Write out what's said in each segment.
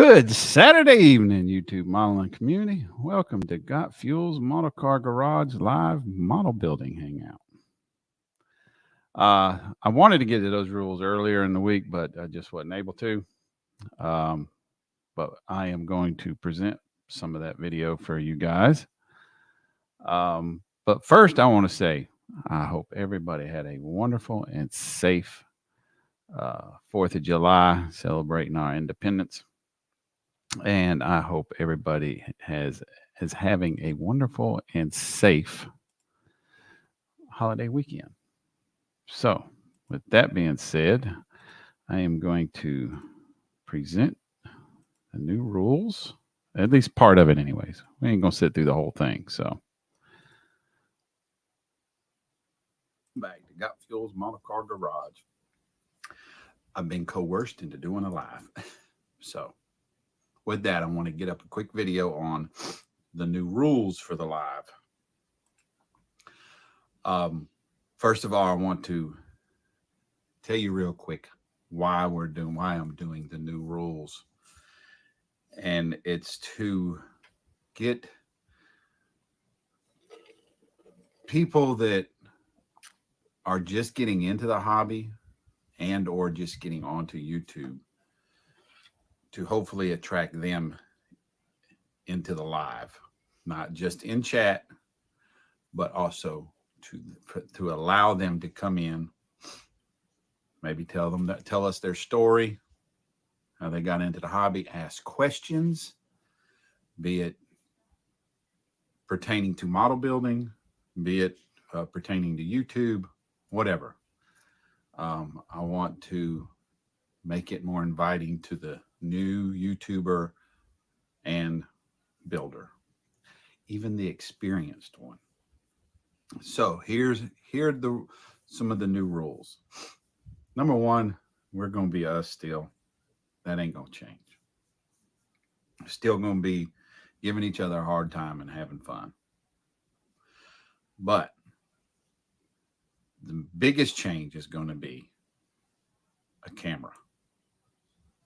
Good Saturday evening, YouTube modeling community. Welcome to Got Fuels Model Car Garage Live Model Building Hangout. I wanted to get to those rules earlier in the week, but I just wasn't able to. But I am going to present some of that video for you guys. But first, I want to say I hope everybody had a wonderful and safe 4th of July, celebrating our independence. And I hope everybody is having a wonderful and safe holiday weekend. So, with that being said, I am going to present the new rules, at least part of it, anyways. We ain't gonna sit through the whole thing. So, back to Got Fuels Model Car Garage. I've been coerced into doing a live. So, with that, I want to get up a quick video on the new rules for the live. First of all, I want to tell you real quick why I'm doing the new rules. And it's to get people that are just getting into the hobby and or just getting onto YouTube to hopefully attract them into the live, not just in chat, but also to allow them to come in, maybe tell us their story, how they got into the hobby, ask questions, be it pertaining to model building, be it pertaining to YouTube, whatever. I want to make it more inviting to the new YouTuber and builder, even the experienced one. So here are some of the new rules. Number one, we're going to be us still. That ain't going to change. Still going to be giving each other a hard time and having fun. But the biggest change is going to be a camera.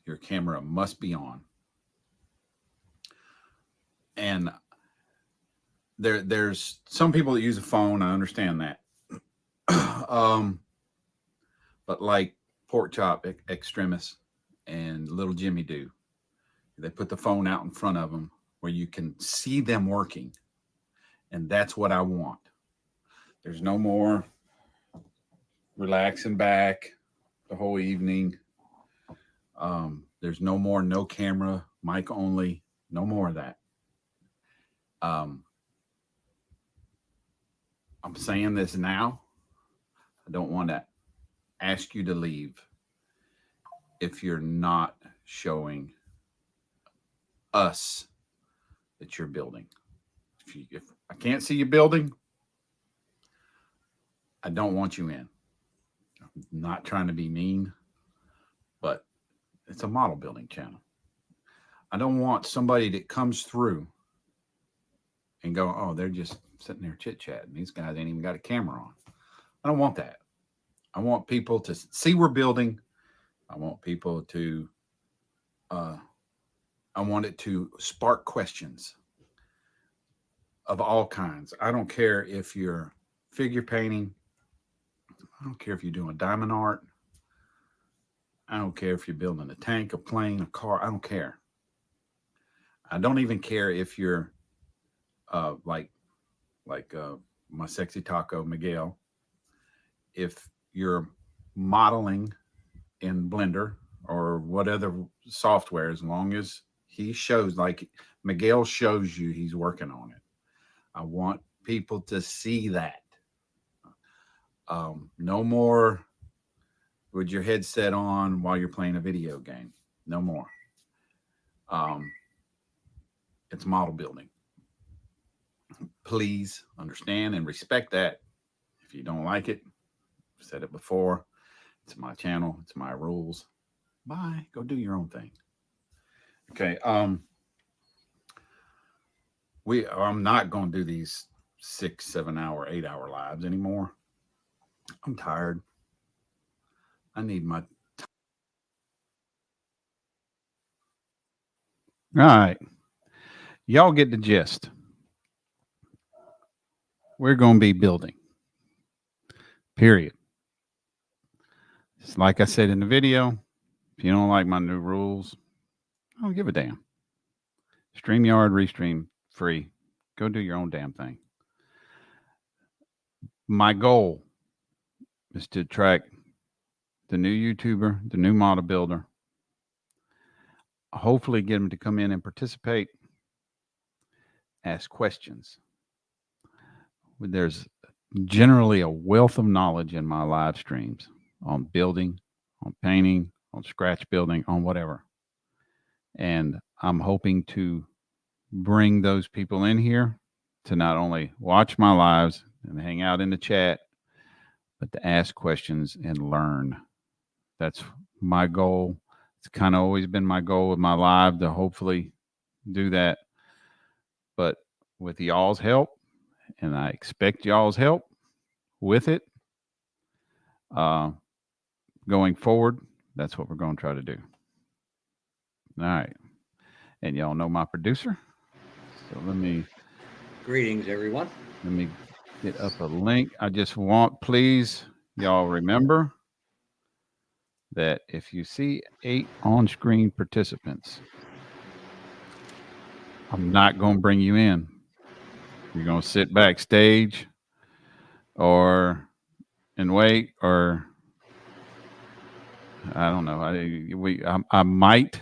Your camera must be on. And there's some people that use a phone. I understand that. But like Pork Chop Extremis and Little Jimmy do, they put the phone out in front of them where you can see them working. And that's what I want. There's no more relaxing back the whole evening. There's no more no camera, mic only. No more of that. I'm saying this now. I don't want to ask you to leave if you're not showing us that you're building. If I can't see you building, I don't want you in. I'm not trying to be mean, but it's a model building channel. I don't want somebody that comes through and go, oh, they're just sitting there chit-chatting. These guys ain't even got a camera on. I don't want that. I want people to see we're building. I want people to, I want it to spark questions of all kinds. I don't care if you're figure painting. I don't care if you're doing diamond art. I don't care if you're building a tank, a plane, a car. I don't care. I don't even care if you're like my sexy taco Miguel. If you're modeling in Blender or what other software, as long as he shows, like Miguel shows you he's working on it. I want people to see that. No more with your headset on while you're playing a video game. No more. It's model building. Please understand and respect that. If you don't like it, I've said it before. It's my channel. It's my rules. Bye. Go do your own thing. Okay. I'm not going to do these 6, 7 hour, 8 hour lives anymore. I'm tired. I need my All right. Y'all get the gist. We're going to be building. Period. It's like I said in the video, if you don't like my new rules, I don't give a damn. StreamYard, Restream, free. Go do your own damn thing. My goal is to attract the new YouTuber, the new model builder, hopefully get them to come in and participate, ask questions. There's generally a wealth of knowledge in my live streams on building, on painting, on scratch building, on whatever. And I'm hoping to bring those people in here to not only watch my lives and hang out in the chat, but to ask questions and learn. That's my goal. It's kind of always been my goal with my live to hopefully do that. But with y'all's help, and I expect y'all's help with it, going forward, that's what we're going to try to do. All right. And y'all know my producer. So let me... Greetings, everyone. Let me get up a link. I just want, please, y'all remember that if you see 8 on-screen participants, I'm not going to bring you in. You're going to sit backstage and wait, or I don't know. I might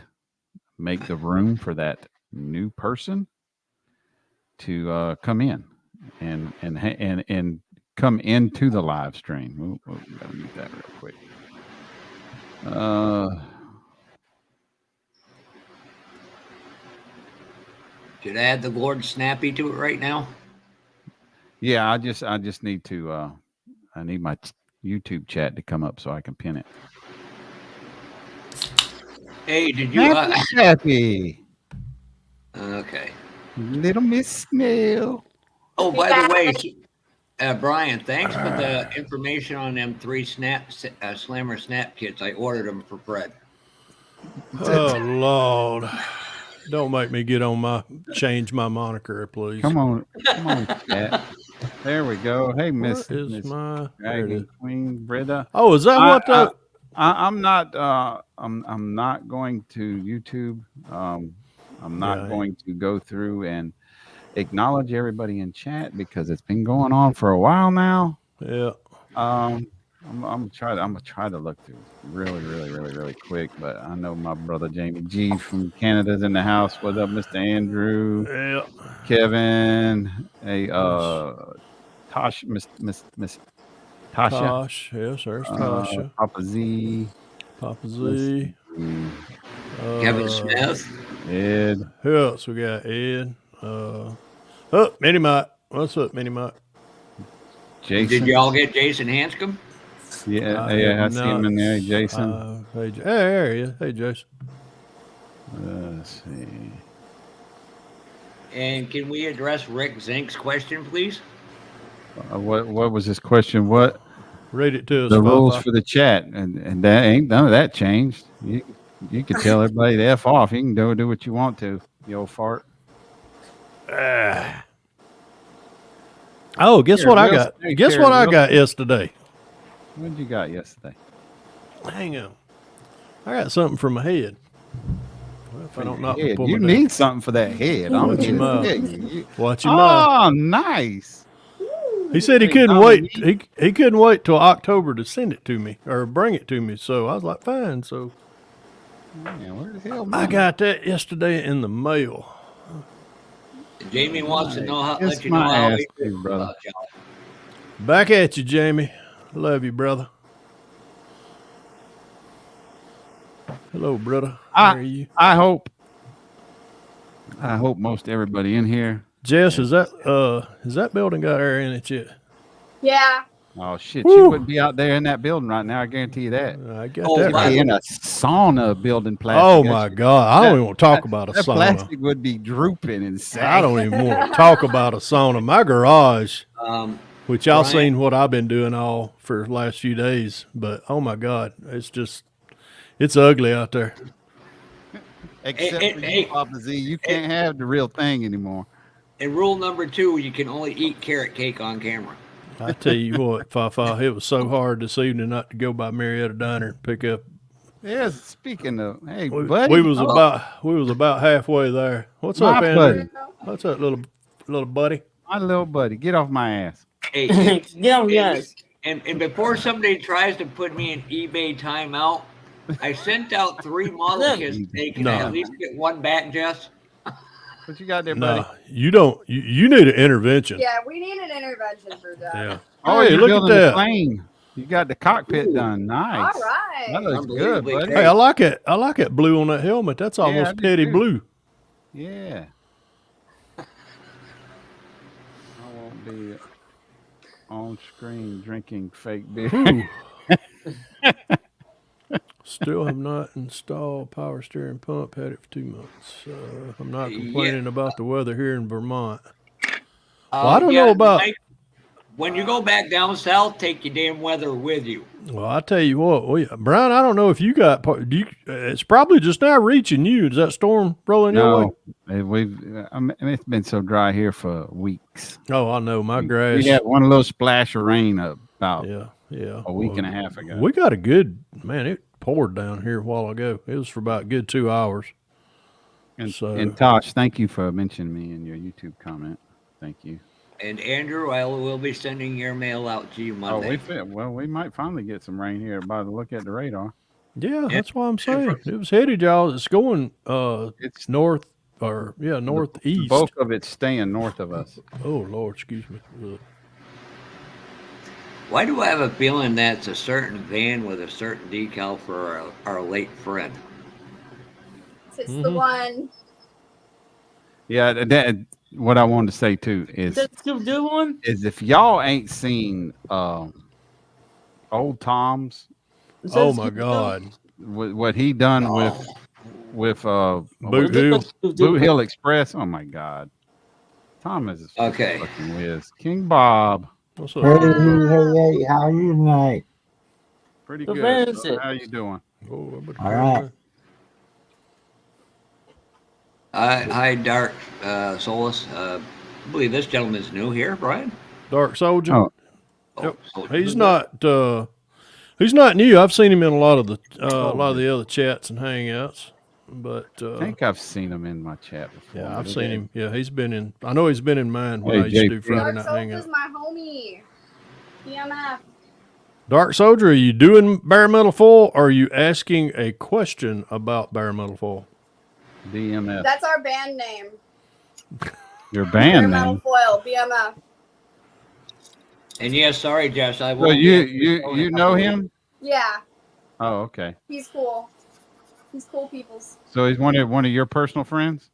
make the room for that new person to come in and come into the live stream. We'll gotta mute that real quick. Should I add the Lord Snappy to it right now? Yeah, I just need to. I need my YouTube chat to come up so I can pin it. Hey, did you? Happy. Okay. Little Miss Snail. Oh, by the way, Brian, thanks for the information on them 3 Slammer Snap kits. I ordered them for Fred. Oh, Lord. Don't make me change my moniker, please. Come on, chat. There we go. Hey, Miss Dragon Queen Britta. Oh, is that what the? I'm not. I'm not going to YouTube. I'm not going to go through and acknowledge everybody in chat because it's been going on for a while now. Yeah. I'm gonna try to look through really quick. But I know my brother Jamie G from Canada's in the house. What's up, Mr. Andrew? Yeah. Kevin. Hey, Tosh, Miss Tasha. Tosh, yes, there's Tasha. Papa Z. Kevin Smith. Ed. Who else we got? Ed. Mini Mike. What's up, Mini Mike? Jason. Did y'all get Jason Hanscom? Yeah, I see him in there, Jason. There he is. Hey, Jason. Let's see. And can we address Rick Zink's question, please? What was his question? What? Read it to us. The rules for the chat, and that ain't none of that changed. You can tell everybody to F off. You can do what you want to, you old fart. Oh, guess what I got? Guess what I got yesterday? What did you got yesterday? Hang on. I got something for my head. Well, if I don't knock head. You need something for that head. Watch your mouth. Watch your Oh, mouth. nice. He said he couldn't wait. He couldn't wait till October to send it to me or bring it to me. So I was like, fine. So man, where the hell? I got that yesterday in the mail. Jamie wants to know how. Let you know how we feel, brother. Back at you, Jamie. Love you, brother. Hello, brother. How are you? I hope most everybody in here. Jess, is that building got air in it yet? Yeah. Oh shit! Woo. You wouldn't be out there in that building right now. I guarantee you that. I got that. Right. In a sauna building plastic. Oh my God! I don't even want to talk about a sauna. Plastic would be drooping and sad. I don't even want to talk about a sauna. My garage, which y'all seen what I've been doing all for the last few days, but oh my God, it's ugly out there. Except Hey, for hey, you, Papa Z. You can't have the real thing anymore. And rule number 2, you can only eat carrot cake on camera. I tell you what, Fafa, it was so hard this evening not to go by Marietta Diner and pick up. Yeah, speaking of, hey, We, buddy. we was about halfway there. What's My up, Andrew? buddy. What's up, little buddy? My little buddy. Get off my ass. Hey, Yeah, yes. and before somebody tries to put me in eBay timeout, I sent out 3 model kits. Hey, can I No. at least get one back, Jess? What you got there, buddy? No, you don't. You need an intervention. Yeah, we need an intervention for that. Yeah. Oh, Hey, you're look at building that. the plane. You got the cockpit done. Nice. All That right. looks good, Unbelievably buddy. great. Hey, I like it. I like that blue on that helmet. That's Yeah, I almost do petty too. blue. Yeah. I won't be on screen drinking fake beer. Ooh. Still have not installed power steering pump. Had it for 2 months. I'm not complaining about the weather here in Vermont. Well, I don't know about. Mike, when you go back down south, take your damn weather with you. Well, I tell you what, Brian. I don't know if you got. Do you? It's probably just now reaching you. Is that storm rolling your way? No, I mean, it's been so dry here for weeks. Oh, I know. My grass. We had one little splash of rain about Yeah. a week and a half ago. We got a good man. It poured down here a while ago. It was for about a good 2 hours. And Tosh, thank you for mentioning me in your YouTube comment. Thank you. And Andrew, I will be sending your mail out to you Oh, Monday. we might finally get some rain here by the look at the radar. Yeah, that's why I'm saying it was headed, y'all. It's going It's north northeast. The bulk of it's staying north of us. Oh Lord, excuse me. Why do I have a feeling that's a certain van with a certain decal for our late friend? It's the one. Yeah, that what I wanted to say too is That's the good one. is if y'all ain't seen Old Tom's, Oh my God, what he done with Boot Hill. Boot Hill Express. Oh my God, Tom is a Okay. fucking whiz. King Bob, What's Hey, up? hey, how are you tonight? pretty The good. van So is- how you doing? Oh, I better All turn right. that. Hi, Dark Solus. I believe this gentleman's new here, Brian. Dark Soldier. Oh. Yep. so- He's not new. I've seen him in a lot of the other chats and hangouts. But I think I've seen him in my chat before. yeah, I've seen him. Yeah, he's been in. I know he's been in mine when Hey, I used to do JP. Friday Dark Night Souls Hangout. is my homie. PMF. Dark Soldier, are you doing bare metal foil or are you asking a question about bare metal foil? DMF. That's our band name. Your Bare band Metal name. Foil. BMF. And yes, sorry, Jess. I So will. you know him? Yeah, Oh, okay. he's cool. He's cool peoples. So he's one of your personal friends?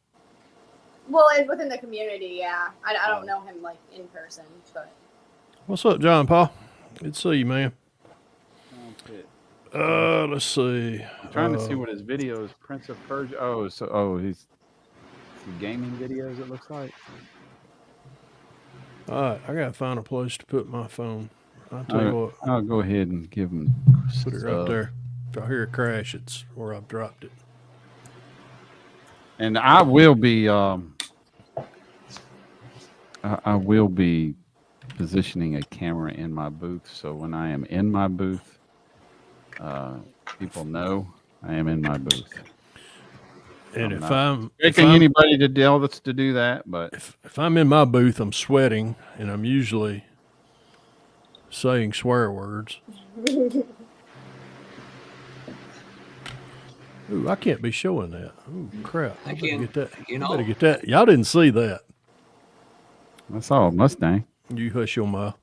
Well, and within the community, yeah. I don't know him like in person, but What's up, John Paul? Good to see you, man. Let's see. I'm trying to see what his video is. Prince of Persia. He's gaming videos. It looks like. All right, I gotta find a place to put my phone. I'll tell you what, I'll go ahead and give him. put it right there. If I hear a crash, it's where I've dropped it. And I will be. I will be positioning a camera in my booth, so when I am in my booth, people know I am in my booth. And I'm if not I'm expecting anybody to tell us to do that, but if I'm in my booth, I'm sweating, and I'm usually saying swear words. Ooh, I can't be showing that. Ooh, crap! I I better can't, get that. you I know. better get that. Y'all didn't see that. I saw a Mustang. You hush your mouth.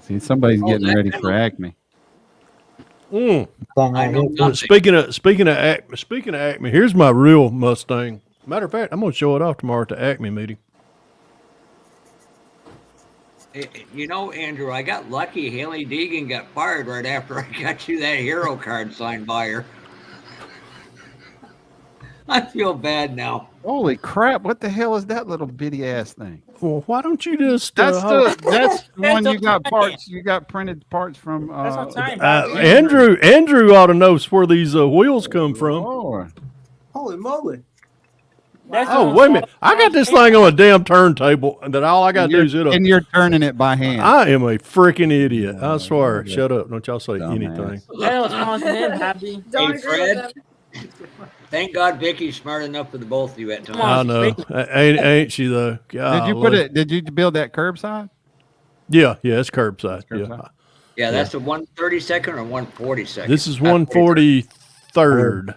See, somebody's Oh, getting that- ready for Acme. Mm. Thing I right know here. nothing. Speaking of Acme, here's my real Mustang. Matter of fact, I'm gonna show it off tomorrow at the Acme meeting. You know, Andrew, I got lucky. Haley Deegan got fired right after I got you that hero card signed by her. I feel bad now. Holy crap! What the hell is that little bitty ass thing? Well, why don't you just? That's the one That's you got okay. parts. You got printed parts from. That's what I'm talking about. Andrew ought to know where these wheels come from. Lord. Holy moly! That's Oh, on wait a minute. I got this thing on a damn turntable that all I got to do is hit And a. you're turning it by hand. I am a freaking idiot. I Yeah, swear. what a Shut up. Don't y'all say dumbass. anything. That was on him, Happy. Don't Hey, agree Fred. with him. Thank God Vicky's smart enough for the both of you at Come times. on. I know. Ain't she, though? Did you Did you build that curbside? Yeah, it's curbside. It's curbside? Yeah. Yeah, that's the 132nd or 142nd. This is Not 143rd.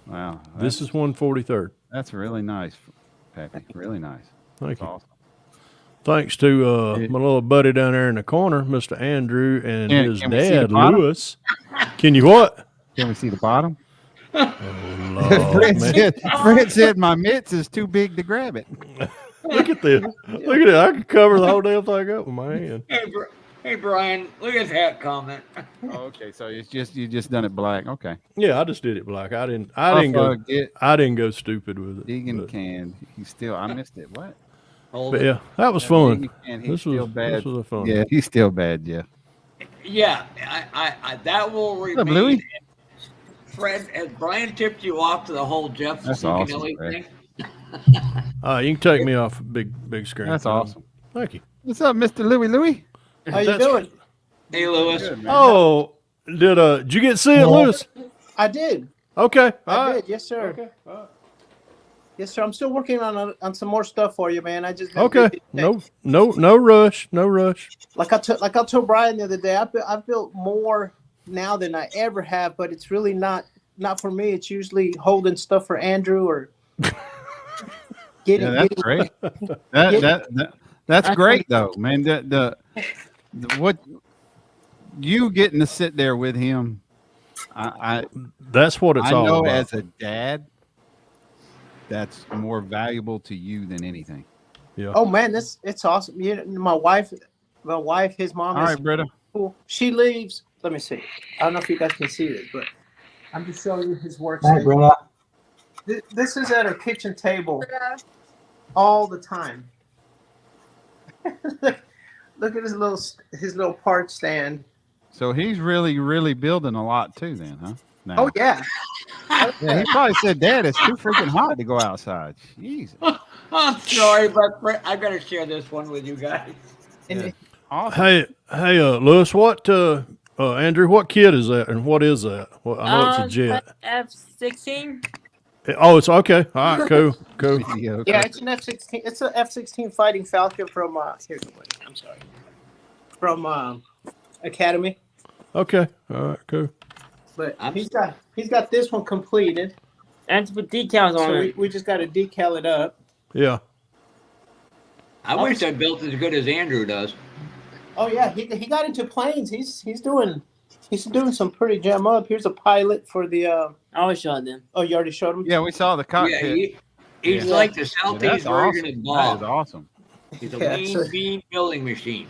Wow. This is 143rd. That's really nice, Pappy. Really nice. Thank That's you. awesome. Thanks to my little buddy down there in the corner, Mr. Andrew, and his Can we see the dad, bottom? Lewis. Can you what? Can we see the bottom? Oh, Lord, man. Fred said my mitts is too big to grab it. Look at this. Look at it. I could cover the whole damn thing up with my hand. Hey, Brian, look at that comment. Oh, okay, so you just done it black. Okay. Yeah, I just did it black. I didn't Get go stupid with it. Deegan but- can. I missed it. What? Hold But it. yeah, that was fun. Deegan can. He's This was still bad. this was a fun. Yeah, he's still bad. Yeah. Yeah, I that will What's up, remain. Louis? Fred, has Brian tipped you off to the whole Jeff That's Zuccanelli awesome, Fred. thing? You can take me off big screen. That's awesome. Thank you. What's up, Mr. Louis? How you That's- doing? Hey, Lewis. Good, man. Oh, did you get to see it, Lewis? I did. Okay. I All right. did. Yes, sir. Okay. All right. Yes, sir. I'm still working on some more stuff for you, man. I just been Okay. busy. No rush. No rush. Like I told Brian the other day, I've built more now than I ever have, but it's really not for me. It's usually holding stuff for Andrew or getting. Yeah, that's great. That's great though, man. The what you getting to sit there with him, I That's what it's all know about. as a dad, that's more valuable to you than anything. Yeah. Oh man, it's awesome. You know, my wife, his mom All is right, Britta. cool. She leaves. Let me see. I don't know if you guys can see this, but I'm just showing you his Hey, workstation. Brenda. This is at her kitchen table Yeah. all the time. Look at his little part stand. So he's really building a lot too, then, huh? Now. Oh yeah. Yeah, he probably said, "Dad, it's too freaking hot to go outside." Jesus. I'm sorry, but Fred, I got to share this one with you guys. And Yeah. Awesome. Hey, Lewis, what Andrew, what kit is that and what is that? Well, I know it's a jet. F-16. Oh, it's okay. All right, cool. Yeah, okay. yeah, it's an F-16. It's an F-16 Fighting Falcon from here's the wait, I'm sorry. From Academy. Okay. All right, cool. But he's got this one completed. And to put decals on So it. we just got to decal it up. Yeah. I wish I built as good as Andrew does. Oh yeah, he got into planes. He's doing some pretty gem up. Here's a pilot for the I always showed them. oh, you already showed him? Yeah, we saw the Yeah, cockpit. he's Yeah. like the Yeah, Southeast that's version awesome. of That is Bob. awesome. He's a Yeah, lean, so- mean building machine.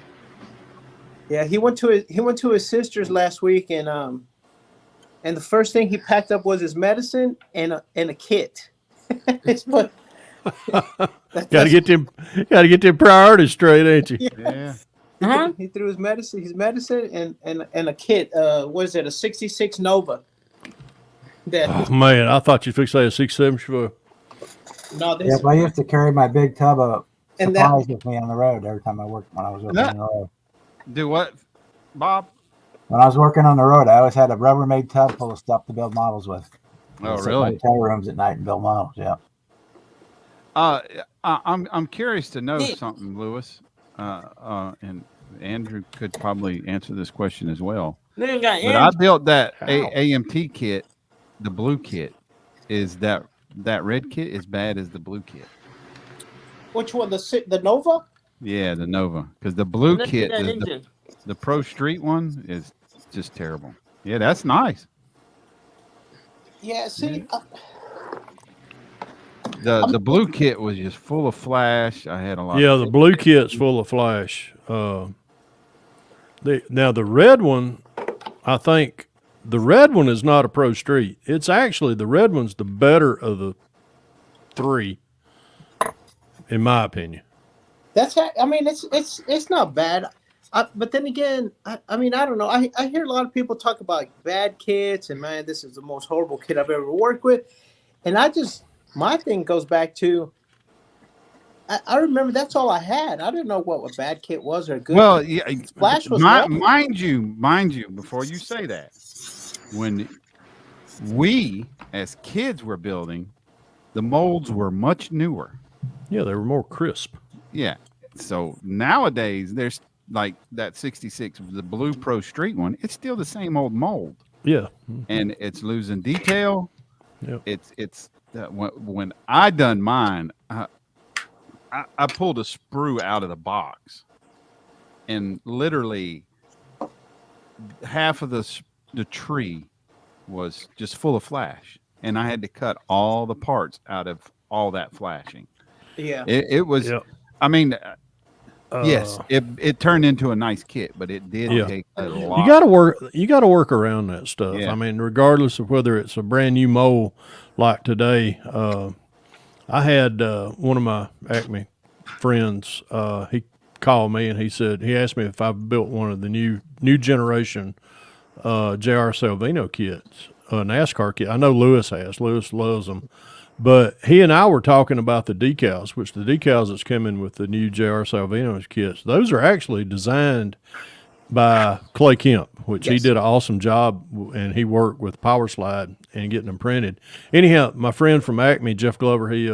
Yeah, he went to his sister's last week and the first thing he packed up was his medicine and a kit. But Gotta get them priorities straight, ain't you? Yeah. Uh-huh. He threw his medicine and a kit. What is it? A 66 Nova. That Oh man, I thought you'd fix that at 6-7 Chevelle. no, this Yeah, but I used to carry my big tub of And that- supplies with me on the road every time I worked when I was working on the road. Do what, Bob? When I was working on the road, I always had a Rubbermaid tub full of stuff to build models with. Oh, I'd sit in really? hotel rooms at night and build models. Yeah. I'm curious to know Yeah. something, Lewis. And Andrew could probably answer this question as well. Then we got But I Andrew. built that How? AMT kit, the blue kit. Is that red kit as bad as the blue kit? which one? The Nova? Yeah, the Nova. Because the blue Let's kit, get that the engine. Pro Street one, is just terrible. Yeah, that's nice. Yeah. See, The blue kit was just full of flash. I had a lot. Yeah, of the blue kit's full of flash. Now the red one, I think the red one is not a Pro Street. It's actually the red one's the better of the three, in my opinion. I mean, it's not bad. But then again, I mean, I don't know. I hear a lot of people talk about bad kits, and man, this is the most horrible kit I've ever worked with. And my thing goes back to, I remember that's all I had. I didn't know what a bad kit was or a good Well, kit. yeah, Splash was lovely. mind you, before you say that, when we as kids were building, the molds were much newer. Yeah, they were more crisp. Yeah. So nowadays, there's like that 66, the Blue Pro Street one. It's still the same old mold, Yeah. and it's losing detail. Yep. It's when I done mine, I pulled a sprue out of the box, and literally half of the tree was just full of flash, and I had to cut all the parts out of all that flashing. Yeah. It was. Yep. I mean, yes, it turned into a nice kit, but it did Yeah. take a lot. You got to work around that stuff. Yeah. I mean, regardless of whether it's a brand new mold like today. I had one of my Acme friends. He called me and he asked me if I built one of the new generation J.R. Salvino kits, NASCAR kit. I know Lewis has. Lewis loves them. But he and I were talking about the decals, which the decals that's coming with the new J.R. Salvino's kits, those are actually designed by Clay Kemp, which he Yes. did an awesome job, and he worked with Power Slide and getting them printed. Anyhow, my friend from Acme, Jeff Glover, he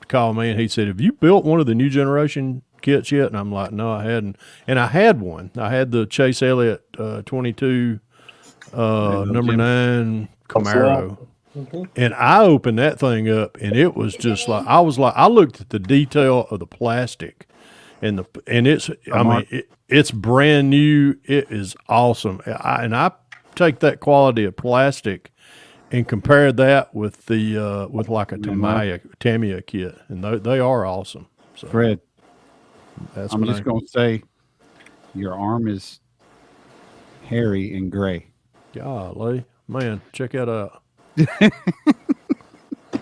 called me and he said, "Have you built one of the new generation kits yet?" And I'm like, "No, I hadn't." And I had one. I had the Chase Elliott 22 number 9 Camaro. Mhm. And I opened that thing up, and it was just like I looked at the detail of the plastic, and it's brand new. It is awesome, and I take that quality of plastic and compare that with the with like a Tamiya kit, and they are awesome. So Fred, that's I'm my just name. going to say your arm is hairy and gray. Golly, man, check that out. I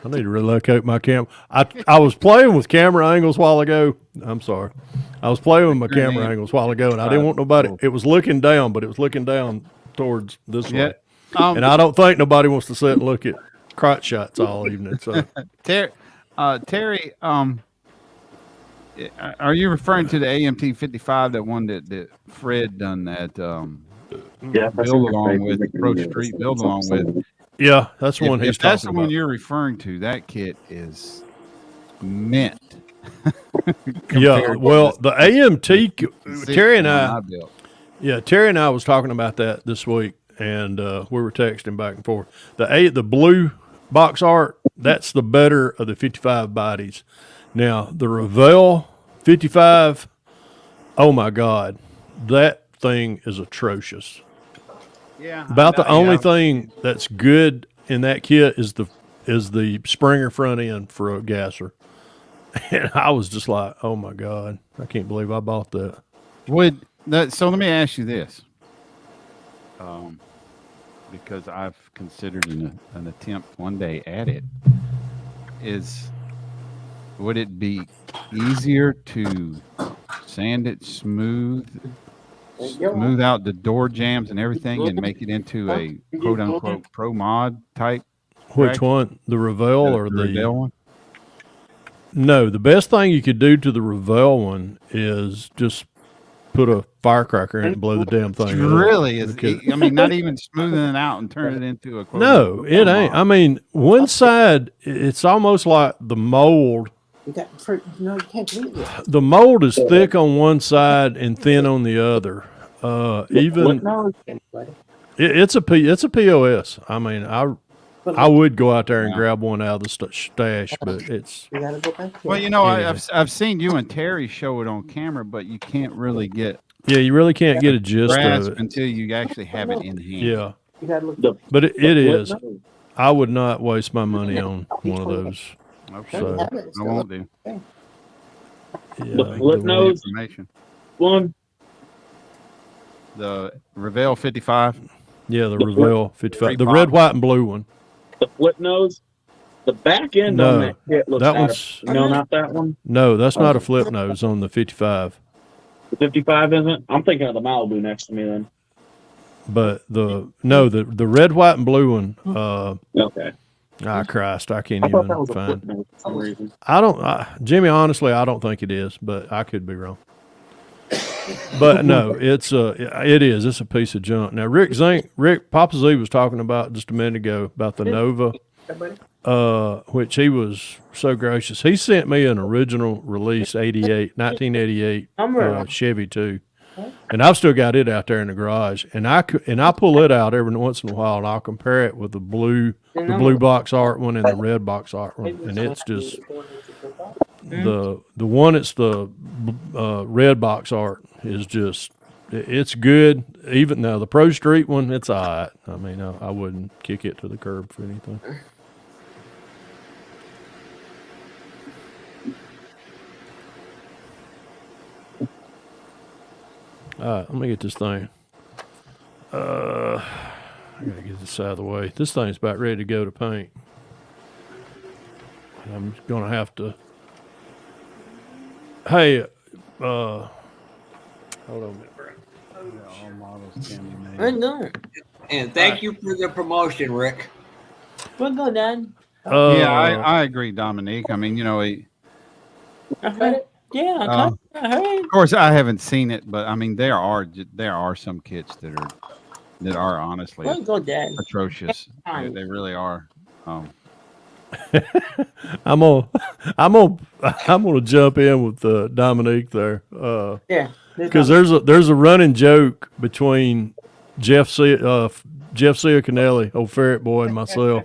need to relocate my camera. I was playing with camera angles a while ago. I'm sorry. I was playing with my camera angles a while ago, and I didn't want nobody. It was looking down, but it was looking down towards this Yeah. way. And I don't think nobody wants to sit and look at crotch shots all evening. So Terry, are you referring to the AMT 55, that one that Fred done that build along with, Pro Street build along with? yeah, that's the one he's If that's talking the one about. you're referring to, that kit is mint. Yeah, well, the AMT, Terry and I, built. yeah, Terry and I was talking about that this week, and we were texting back and forth. The blue box art, that's the better of the 55 bodies. Now the Revell 55, oh my God, that thing is atrocious. Yeah, About the only thing that's good in that kit is the Springer front end for a gasser. And I was just like, oh my God, I can't believe I bought that. So let me ask you this, because I've considered an attempt one day at it. Would it be easier to sand it smooth out the door jams and everything, and make it into a quote unquote pro mod type? Which one? The Revell or the Revell one? No, the best thing you could do to the Revell one is just put a firecracker in it and blow the damn thing up. Really? Because- I mean, not even smoothing it out and turn it into a quote No, unquote it pro ain't. mod. I mean, one side, it's almost like the mold. You can't do it. The mold is thick on one side and thin on the other. It's a POS. I mean, I would go out there and grab one out of the stash, but it's You gotta go back. Well, you know, Yeah. I've seen you and Terry show it on camera, but you can't really get yeah, you really can't get a gist grasp of it. until you actually have it in hand. Yeah, You gotta look. but it is. I would not waste my money on one of those. Okay. So, I won't do. yeah, What the- nose? Information. One. The Revell 55. Yeah, the Revell 55, the Free red, pop. white, and blue one. The flip nose. The back end No, on that kit looks that out one's- of, no, not that one. No, that's not a flip nose on the 55. The 55 isn't? I'm thinking of the Malibu next to me then. But the red, white, and blue one. Okay. Christ, I can't I thought that even was a find. footnote for some reason. Jimmy. Honestly, I don't think it is, but I could be wrong. But no, it is. It's a piece of junk. Now, Papa Z was talking about just a minute ago about the Nova, which he was so gracious. He sent me an original release 1988 Chevy too, and I've still got it out there in the garage. And I pull it out every once in a while, and I'll compare it with the blue box art one and the red box art one, and it's just the one. It's the red box art is just it's good. Even now the Pro Street one, it's all right. I mean, I wouldn't kick it to the curb for anything. All right, let me get this thing. I gotta get this out of the way. This thing's about ready to go to paint. And I'm gonna have to. Hey, hold on a minute. All models can be made. We're good. And thank you for the promotion, Rick. We're good, Dad. Yeah, I agree, Dominique. I mean, Yeah, I heard. of course, I haven't seen it, but I mean, there are some kits that are honestly We're good, Dad. atrocious. They really are. I'm gonna jump in with Dominique there. Yeah. Because there's a running joke between Jeff Ciacanelli, old Ferret Boy, and myself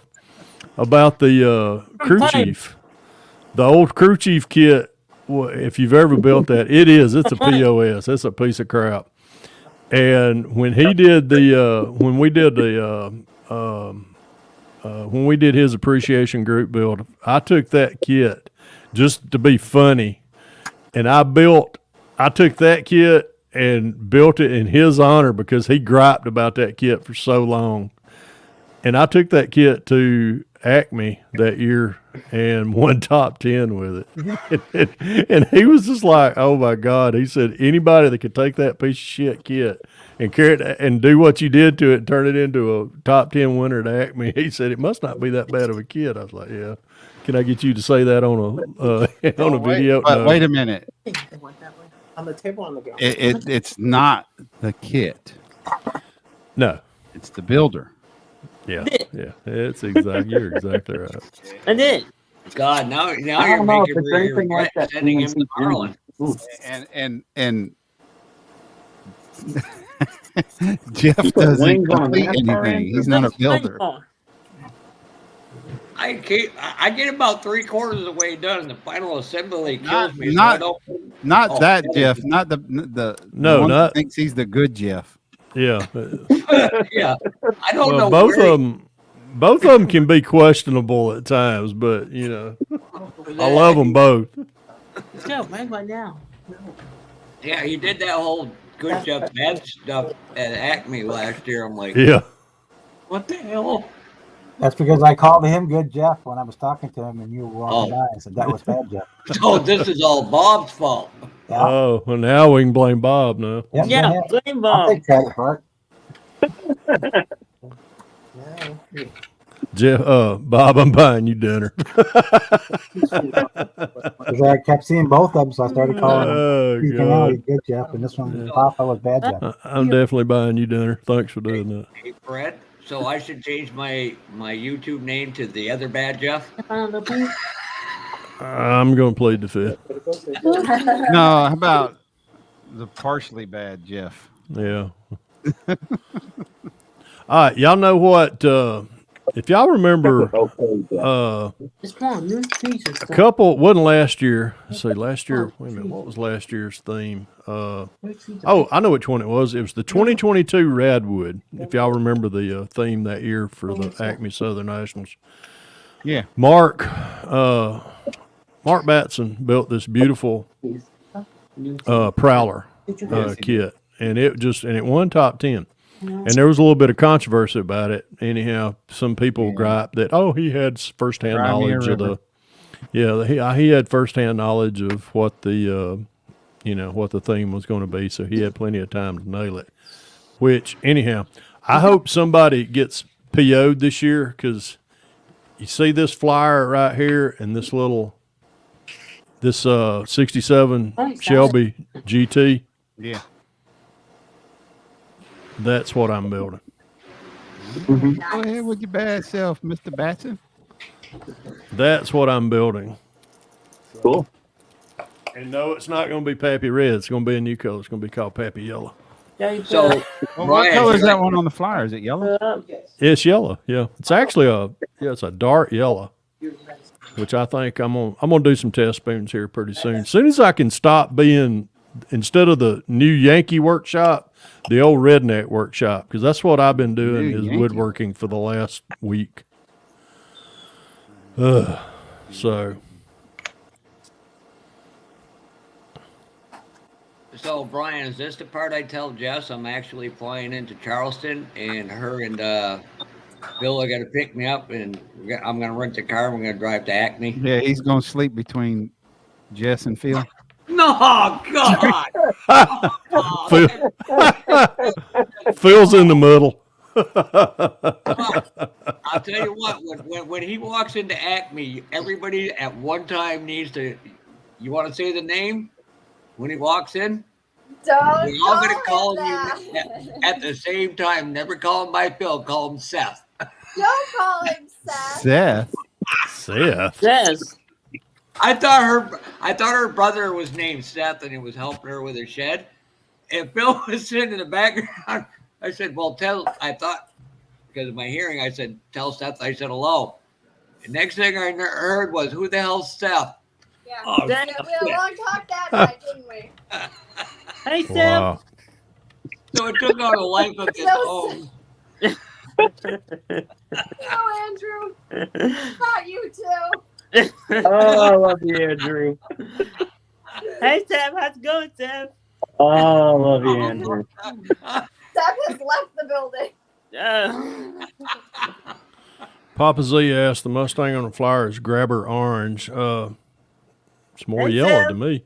about the crew chief, the old crew chief kit. If you've ever built that, it's a POS. It's a piece of crap. And when we did his appreciation group build, I took that kit just to be funny, and I took that kit and built it in his honor because he griped about that kit for so long. And I took that kit to Acme that year and won top 10 with it. and he was just like, oh my God. He said, anybody that could take that piece of shit kit and carry it and do what you did to it and turn it into a top 10 winner at Acme, he said, it must not be that bad of a kit. I was like, yeah. Can I get you to say that on a video? But No. wait a minute. On the table on the ground. It's not the kit. No. It's the builder. Yeah. Yeah. You're exactly right. I did. God, now I you're don't know if making it's me anything like regret that sending him to CNC Maryland. And Jeff doesn't wings on a complete NASCAR anything. engine? He's not a builder. I get about 3/4 of the way done, and the final assembly kills me. Not Oh, that yeah. Jeff, not the No, one not- that thinks he's the good Jeff. Yeah. Yeah, I don't Well, know. both of them can be questionable at times, but I love them both. Let's go, right now. Yeah, he did that whole good stuff, bad stuff at Acme last year. I'm like, Yeah. what the hell? That's because I called him Good Jeff when I was talking to him, and you were walking by. I said that was Bad Jeff. So this is all Bob's fault. Yeah, Oh, well, now we can blame Bob now. yeah, Yeah, blame I'll Bob. take credit for Jeff, Bob, I'm buying you dinner. it. 'Cause I kept seeing both of them, so I started calling him Oh, Ciacanelli God. Good Jeff, and this one Papa was Bad Jeff. I'm definitely buying you dinner. Thanks for doing that. Hey, Fred. So I should change my YouTube name to the other bad Jeff. I'm going to plead the fifth. No, how about the partially bad Jeff? Yeah. All right. Y'all know what? If y'all remember, It's fun. New features. a couple, wasn't last year. Let's see, last year, wait a minute, what was last year's theme? Oh, I know which one it was. It was the 2022 Radwood, if y'all remember the theme that year for the Acme Southern Nationals. Yeah. Mark Batson built this beautiful Prowler kit, and it won top 10. And there was a little bit of controversy about it. Anyhow, some people gripe that he had firsthand knowledge of the he had firsthand knowledge of what the you know, what the theme was going to be, so he had plenty of time to nail it. Which, anyhow, I hope somebody gets PO'd this year, because you see this flyer right here and this 67 Shelby GT. Yeah. That's what I'm building. Go ahead with your bad self, Mr. Batson. That's what I'm building. Cool. And no, it's not going to be Pappy Red. It's going to be a new color. It's going to be called Pappy Yellow. So, Well, what Brian, color is that one on the flyer? Is it yellow? It's yellow. Yeah, it's actually it's a dark yellow, which I think I'm gonna do some test spoons here pretty soon. As soon as I can stop being, instead of the new Yankee workshop, the old redneck workshop, because that's what I've been doing New is Yankee. woodworking for the last week. So, Brian, is this the part I tell Jess I'm actually flying into Charleston, and her and Bill are going to pick me up, and I'm going to rent the car, and we're going to drive to Acme? Yeah, he's gonna sleep between Jess and Phil. No, God! Phil's in the middle. I'll tell you what, when he walks into Acme, everybody at one time needs to, you want to say the name? When he walks in? Don't We're all going to call call him him that. at the same time. Never call him by Phil. Call him Seth. Don't call him Seth. Seth. Seth. Yes. I thought her brother was named Seth, and he was helping her with her shed. And Phil was sitting in the background. I said, "Well, I thought because of my hearing, I said, tell Seth I said hello." The next thing I heard was, "Who the hell's Seth?" Yeah. Oh, We had a long talk that night, didn't we? Hey, Sam. Wow. So it took on a life of its own. No, Andrew. Not you too. Oh, I love you, Andrew. Hey, Sam. How's it going, Sam? Oh, I love you, Andrew. Seth has left the building. Papa Z asked, the Mustang on the flyer is grabber orange. It's more Hey, yellow Sam. to me.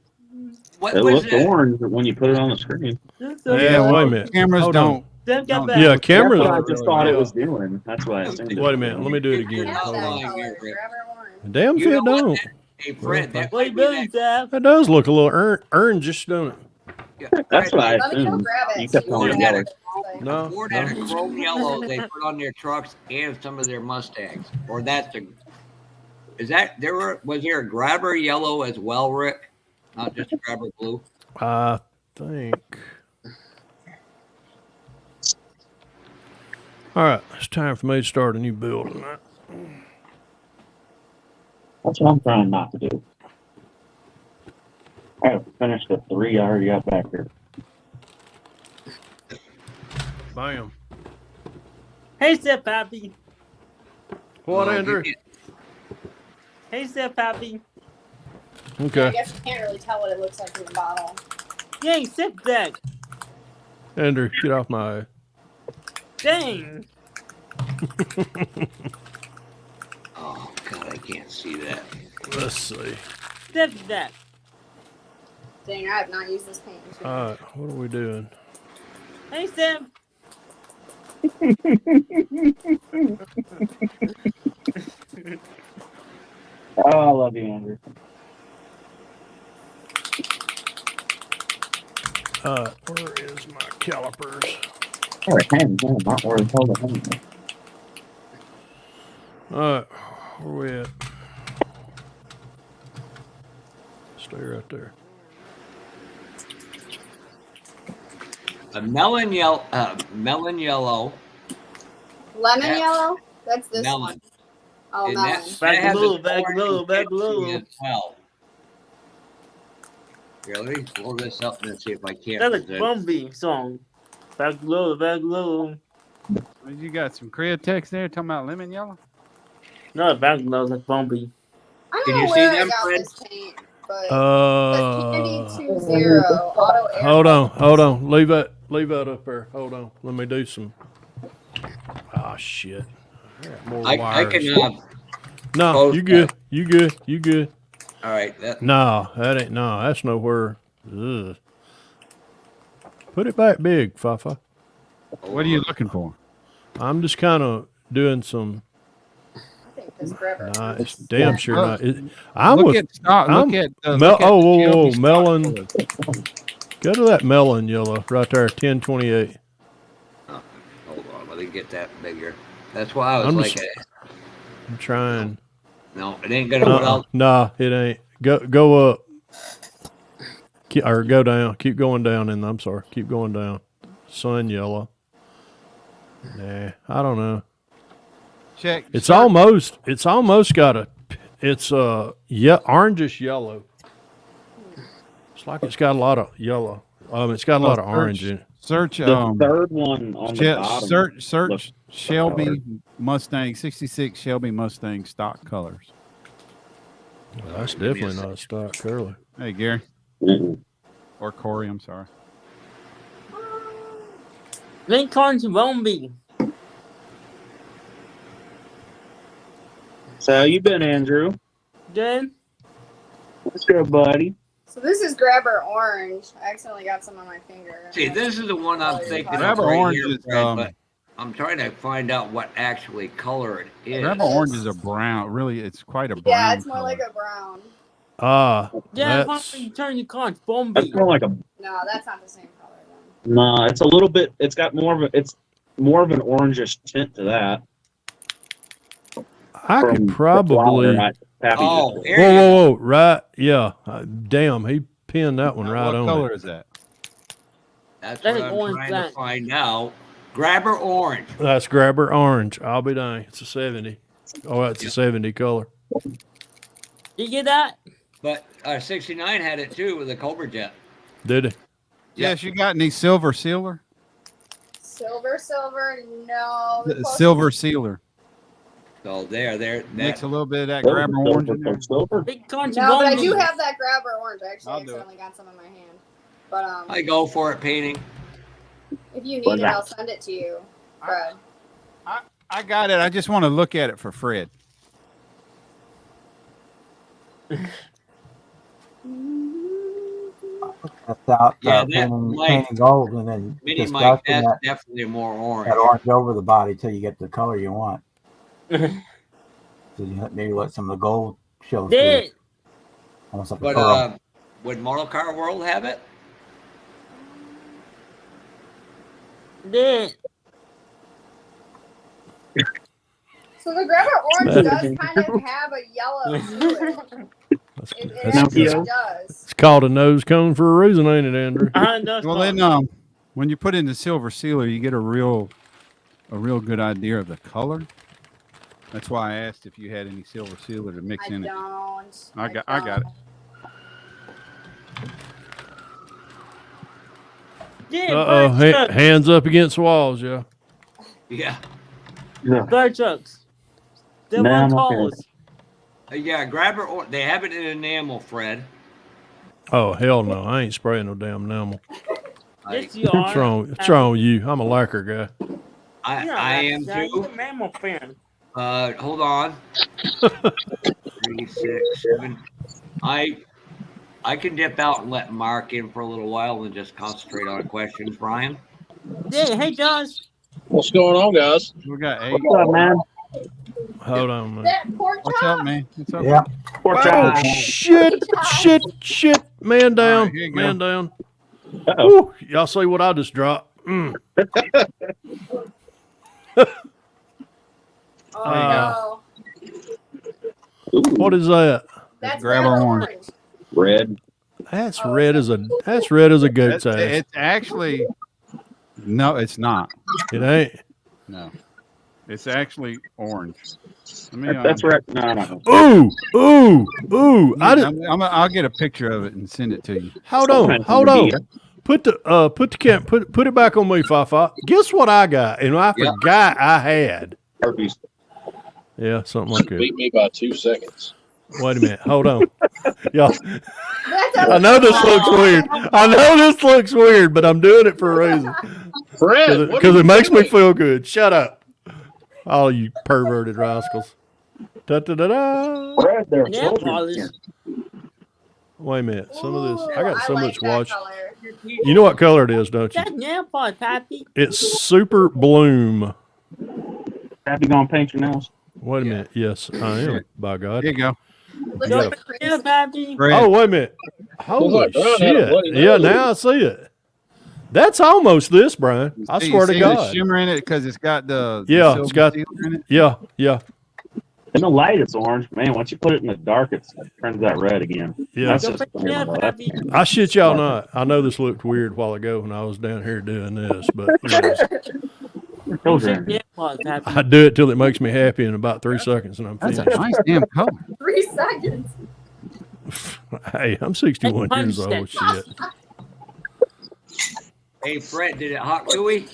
What It was looked it? orange when you put it on the screen. Yeah, well, wait a minute. Cameras Hold on. don't. Sam, Don't- come back. Yeah, That's cameras. what I just thought it was doing. That's why I assumed it. Wait a minute. Let me do it again. Have Hold that on. color. Grab her orange. Damn if You it know what? don't. Hey, Fred, that What are you might be doing, Sam? That does look a little orangish, doesn't it? That's what I Let me go assumed. grab it. You kept so calling you it can yellow. get it. No. Ford had a chrome yellow they put on their trucks and some of their Mustangs. Or that's the. Was there a grabber yellow as well, Rick? Not just a grabber blue. I think. All right, it's time for me to start a new build. That's what I'm trying not to do. I have finished the 3 I already got back here. Bam. Hey, Sam, Pappy. What, Oh, Andrew? Hey, Sam, Pappy. I Okay. guess you can't really tell what it looks like in the bottle. Dang, sit back. Andrew, get off my eye. Dang. Oh God, I can't see that. Let's see. Sit back. Dang, I have not used this paint machine. All right, what are we doing? Hey, Sam. Oh, I love you, Andrew. Where is my calipers? All right, hang on. Not where the hell the hell. All right, where we at? Stay right there. A melon yellow. Lemon Yeah. yellow? That's this Melon. one. Oh, And melon. that Back has blue, an back orange blue, back tint to it blue. as well. Here, let me pull this up and see if I can't. That's a present. Bumby song. Back low, back low. Well, you got some Createx there talking about lemon yellow? No, back low like Bumby. I don't Can know you see where I them, got Fred? this paint, but Candy 20 auto air. Hold on. Leave that up there. Hold on. Let me do some. Oh shit. I got more I wires. can. No, both you good. You good. All right. That, No, that ain't. No, that's nowhere. Ugh. Put it back big, Fafa. What are you looking for? I'm just kind of doing some I think this grabber. nice. Damn sure Oh, not. I'm look with. at stock. I'm Look at oh, whoa, whoa, Shelby stock melon. colors. Go to that melon yellow right there, 1028. Hold on, let me get that bigger. That's why I was I'm like, just- I'm trying. no, it ain't gonna. What else? Nah, it ain't. Go up. Or go down. Keep going down. And I'm sorry. Keep going down. Sun yellow. Nah, I don't know. Check. It's search. almost got a. It's orangish yellow. It's like it's got a lot of yellow. It's got a lot of orange in it. Search. The third one on the bottom. Search looks Shelby color. Mustang 66 Shelby Mustang stock colors. Well, that's definitely not a stock color. Hey Gary Mm-mm. or Corey, I'm sorry. Lincoln's won't be. So how you been, Andrew? Good. What's good, buddy? So this is grabber orange. I accidentally got some on my finger. See, this is the one I'm thinking of Grabber right orange here, is, Fred, but I'm trying to find out what actually color it is. Grabber orange is a brown. Really, it's quite a brown. Yeah, it's more color. like a brown. Yeah, why That's don't you turn your cards won't That's be. more like a. No, that's not the same color then. No, it's a little bit. It's got more of a. It's more of an orangish tint to that. I from could the probably. flower I- Pappy Oh, just- here you Whoa! Right? Yeah. Damn, he pinned that one Now, right what on color it. is that? That's That's what I'm orange trying black. to find out. Grabber orange. That's grabber orange. I'll be dang. It's a 70. Oh, that's a 70 color. You get that? But 69 had it too with a Cobra Jet. Did he? Yes, you got any silver sealer? Silver, no. The closest- Silver sealer. So there. Mix a little bit of that Silver, grabber orange silver, in there. silver. Big cards No, but I won't do be. have that grabber orange. I actually I'll do it. accidentally got some in my hand. But I go for it painting. if you What's need it, that? I'll send it to you, Fred. I got it. I just want to look at it for Fred. That's out Yeah, that painting, Mike- painting gold and then Mini just Mike, dusting that's that, definitely more orange. that orange over the body till you get the color you want. So you maybe let some of the gold show through. Did. Almost like a But pearl. would Model Car World have it? Did. So the grabber orange That- does kind of have a yellow to it. That's, It that's- actually Pinocchio. does. it's called a nose cone for a reason, ain't it, Andrew? That's Well, fine. then when you put in the silver sealer, you get a real good idea of the color. That's why I asked if you had any silver sealer to mix I in it. don't. I got it. Yeah, Uh-oh. bird trucks. Hands up against the walls, yeah. Yeah. Bird trucks. They're Nah, one I'm okay. calls. Yeah, Grabber orange. They have it in enamel, Fred. Oh, hell no. I ain't spraying no damn enamel. Yes, you are. What's wrong? What's wrong with you? I'm a lacquer guy. I am You're too. a mammal fan. Hold on. 3, 6, 7. I can dip out and let Mark in for a little while and just concentrate on questions, Brian. Yeah, hey, Josh. What's going on, guys? We got 8. What's up, man? Hold on, man. That pork What's chop. up, man? What's up? Yeah. Pork Oh, chop. shit. Man down. All right, here you go. Man down. Uh-oh. Woo, y'all see what I just dropped? Mm. Oh Uh, no. Ooh, What is that? That's grabber grabber orange. orange. red. That's red as a goat's ass. It's actually no, it's not. It ain't. No, it's actually orange. Let me, That's red. No. Ooh! I didn't. I'll get a picture of it and send it to you. Hold on. Put it back on me, Fafa. Guess what I got? And I Yep. forgot I had. Herpes. Yeah, something like that. Beat me by 2 seconds. Wait a minute. Hold on. Y'all, That's I know this looks weird. I know this looks weird, but I'm doing it for a reason. Fred, what Because are it you makes me doing? feel good. Shut up. All you perverted rascals. Da-da-da-da. Red. There. Nail polish. Wait a minute. Some of this, I got Ooh, so like much that watch. color. You know what color it is, don't you? That's nail polish, Pappy. It's Super Bloom. Happy gonna paint your nails? Wait a minute. Yes, I am. By God. There you go. Looks Yeah. like Nail, Chris. Pappy. Red. Oh, wait a minute. Holy like Brian had a bloody shit. Yeah, nose. now I see it. That's almost this, Brian. I See- swear to see God. the shimmer in it because it's got the Yeah, silver it's got- sealer in it. Yeah, yeah, In the light, it's orange. Man, once you put it in the dark, it turns that red again. yeah. That's Don't just put nail, Pappy. I shit y'all not. I know this looked weird a while ago when I was down here doing this, but you know, children. Nail polish, Pappy. I do it till it makes me happy in about 3 seconds and I'm That's finished. a nice damn color. 3 seconds. Hey, I'm 61 Hey, years punch old. Shit. Hey, Fred, did it hot gooey?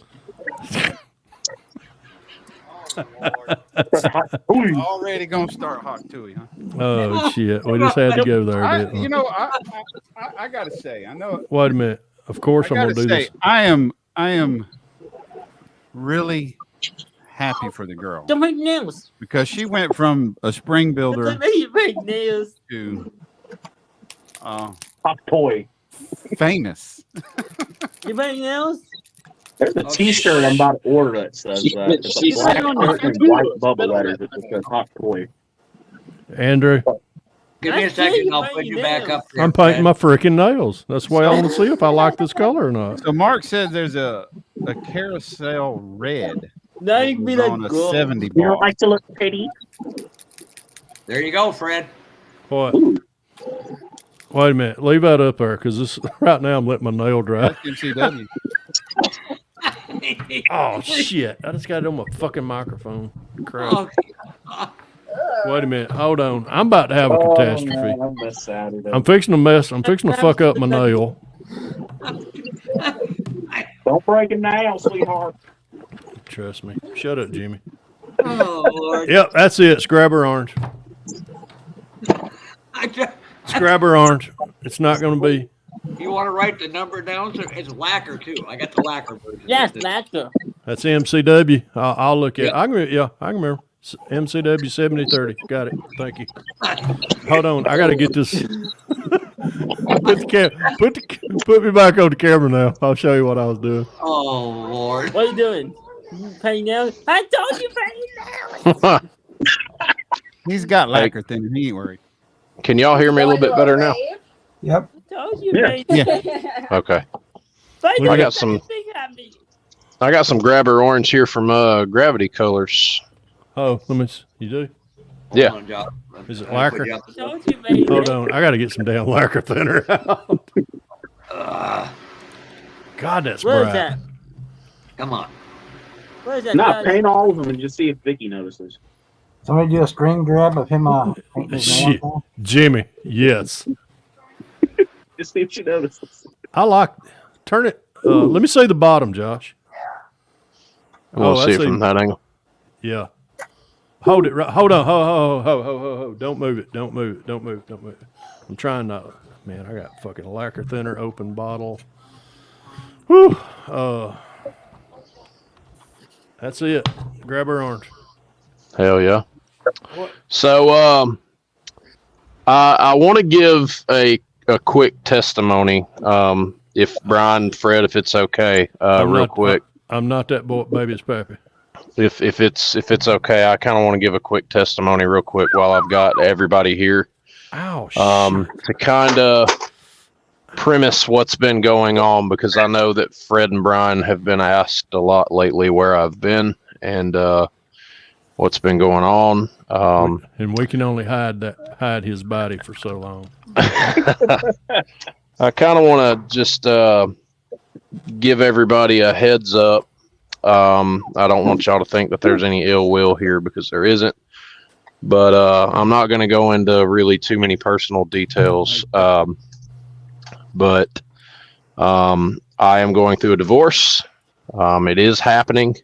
Already gonna start hot tooey, huh? Oh shit. We just had to go there, didn't we? You know, I gotta say, I know. Wait a minute. Of course I I'm gotta gonna do say, this. I am really happy for the girl Don't make nails. because she went from a spring builder Don't make nails. to Hot toy. famous. You make nails? There's a T-shirt I'm about to order that says it's She a black said on shirt and the- white bubble letters. It just says hot toy. Andrew, Give me a That's second, it, I'll you put you paint back nails. up there. I'm painting Fred. my freaking nails. That's why I want to see if I like this color or not. So Mark says there's a carousel red Now you can be on like a girl. 70 You ball. don't like to look pretty? There you go, Fred. What? Wait a minute. Leave that up there because this right now I'm letting my nail dry. That's MCW. Oh shit! I just got it on my fucking microphone. Crap. Oh, Wait a minute. Hold on. I'm about to have a catastrophe. man, I miss Saturday. I'm fixing to mess. I'm fixing to fuck up my nail. Don't break a nail, sweetheart. Trust me. Shut up, Jimmy. oh Lord. Yep, that's it. Scrabber orange. Scrabber orange. It's not going to be. You want to write the number down? So it's lacquer too. I got the lacquer version. Yes, lacquer. That's MCW. I'll look at. Yeah. I can remember. MCW 7030. Got it. Thank you. Hold on. I got to get this. Put me back on the camera now. I'll show you what I was doing. Oh Lord. What are you doing? You paint nails? I told you paint nails. He's got lacquer thinner. He ain't worried. Can y'all hear me a little bit better now? Yep. I told you Yeah. paint Yeah. nails. Okay. But I you got some- thing at me. I got some grabber orange here from Gravity Colors. Oh, let me. You do? Yeah. Hold on, Josh. Is it I'll lacquer? put you up. I told you paint Hold nails. on. I got to get some damn lacquer thinner out. God, that's What is bright. that? Come on. What is that? No, Josh? paint all of them and just see if Vicky notices. Somebody do a screen grab of him painting his Shit. nails. Jimmy, yes. Just see if she notices. I like. Turn it. Let me see the bottom, Josh. We'll see it that's from that angle. Yeah. Hold it. Right. Hold on. Ho. Don't move it. Don't move it. Don't move it. Don't move it. I'm trying not. Man, I got fucking lacquer thinner, open bottle. Whew. That's it. Grab her orange. Hell yeah. So I want to give a quick testimony. If Brian, Fred, if it's okay, real quick. I'm not that boy, baby's pappy. If it's okay, I kind of want to give a quick testimony real quick while I've got everybody here. Ow. To kind of premise what's been going on, because I know that Fred and Brian have been asked a lot lately where I've been and what's been going on. And we can only hide his body for so long. I kind of want to just give everybody a heads up. I don't want y'all to think that there's any ill will here, because there isn't. But I'm not going to go into really too many personal details. But I am going through a divorce. It is happening.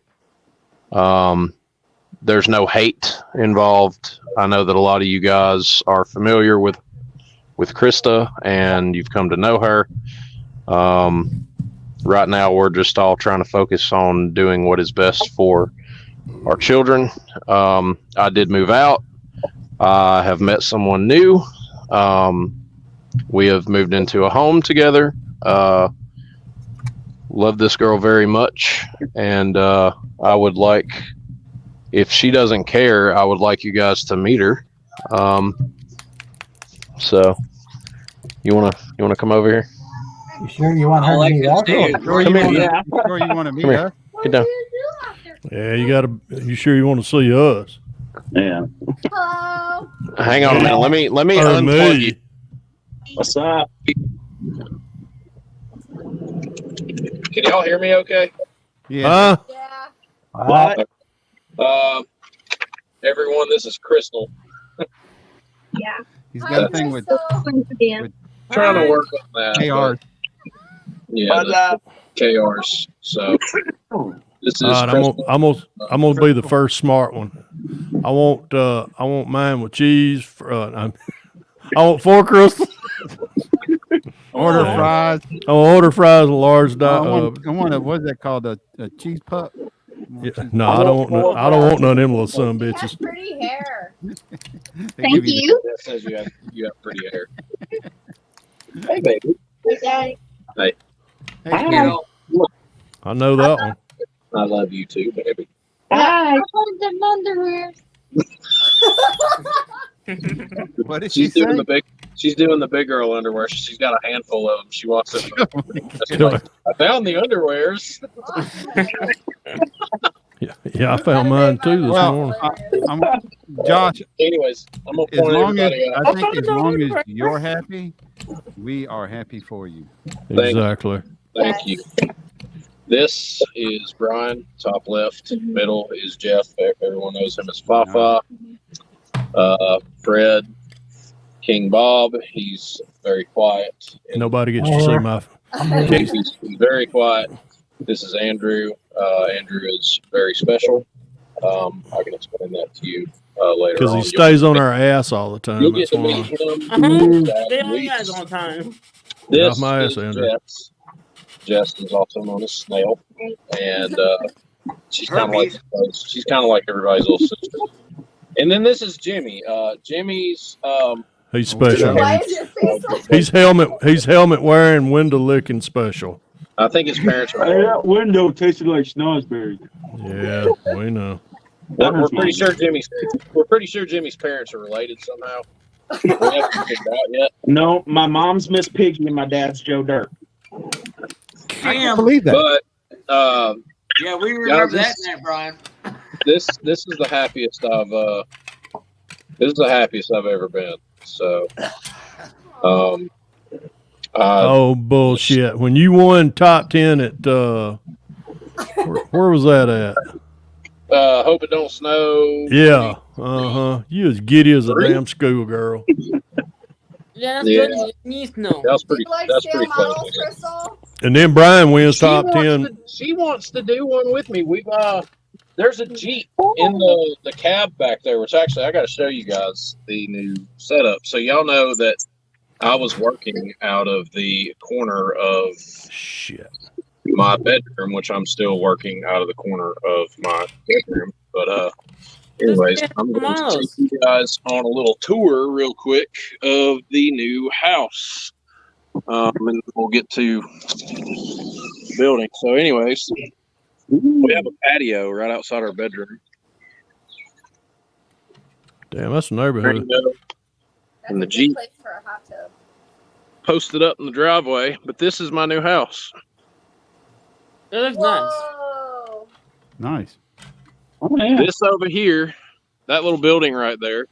There's no hate involved. I know that a lot of you guys are familiar with Krista and you've come to know her. Right now, we're just all trying to focus on doing what is best for our children. I did move out. I have met someone new. we have moved into a home together. Love this girl very much, and I would like, if she doesn't care, I would like you guys to meet her. So you wanna come over here? You sure you want her I'll to like meet to us? stay as Sure you right wanna- yeah. sure you want to meet Come here. us? Get down. Yeah, you sure you want to see us? Yeah. Hello. Hang on a minute. Let me Or unplug me. you. What's up? Can y'all hear me okay? Huh? Yeah. What? Everyone, this is Crystal. Yeah. He's got a thing with Trying to work on that. AR. but Yeah, the KRs. So this is All right, Crystal. I'm gonna be the first smart one. I want mine with cheese. I want 4 crystals. Order fries. I want order fries and large. I want a, what's that called? A cheese pup? Yeah, no, I don't want none of them little son of He has bitches. pretty hair. Thank you. That says you have pretty hair. Hey, baby. Hey, Daddy. Hey. Hey, Carol. I know that one. I love you too, baby. Hi. I wanted them underwear. what did she She's say? doing the big. She's doing the big girl underwear. She's got a handful of them. She wants it. She's like, I found the underwears. Yeah, I found mine too this morning. Josh. Anyways, I'm gonna As point long as everybody out. I think as long as you're happy, we are happy for you. Exactly. Thank you. This is Brian, top left. Middle is Jeff. Everyone knows him as Fafa. Fred, King Bob. He's very quiet. Nobody gets to see my. He's very quiet. This is Andrew. Andrew is very special. I can explain that to you later Because on. he stays on our ass all the time. You'll get That's to meet why. him. Stay on you guys all the time. This Off my ass, is Andrew. Jess. Jess is also known as Snail, and she's kind of like everybody's little sister. And then this is Jimmy. Jimmy's He's special. Why is your face like He's helmet wearing, window licking special. I think his parents are. Hey, that window tasted like snozzberry. Yeah, we know. We're pretty sure Jimmy's parents are related somehow. We haven't figured it out yet. No, my mom's Miss Piggy and my dad's Joe Dirt. I can't believe that. But Yeah, we remember guys, that night, Brian. this is the happiest I've ever been. So, Oh bullshit! When you won top 10 at where was that at? Hope It Don't Snow. Yeah, You as giddy as a Three? damn schoolgirl. Yeah, that's Yeah. good. You need snow. That's pretty. you like That's scale pretty close. models, Crystal? And then Brian wins top 10. She wants to do one with me. We've there's a Jeep in the cab back there, which actually I got to show you guys the new setup. So y'all know that I was working out of the corner of my bedroom, which I'm still working out of the corner of my bedroom. But anyways, I'm going to take you guys on a little tour real quick of the new house. And we'll get to the building. So anyways, we have a patio right outside our bedroom. Damn, that's a neighborhood. And the Jeep Place for a hot tub. posted up in the driveway, but this is my new house. It looks nice. Whoa. Nice. Oh, yeah. This over here, that little building right there,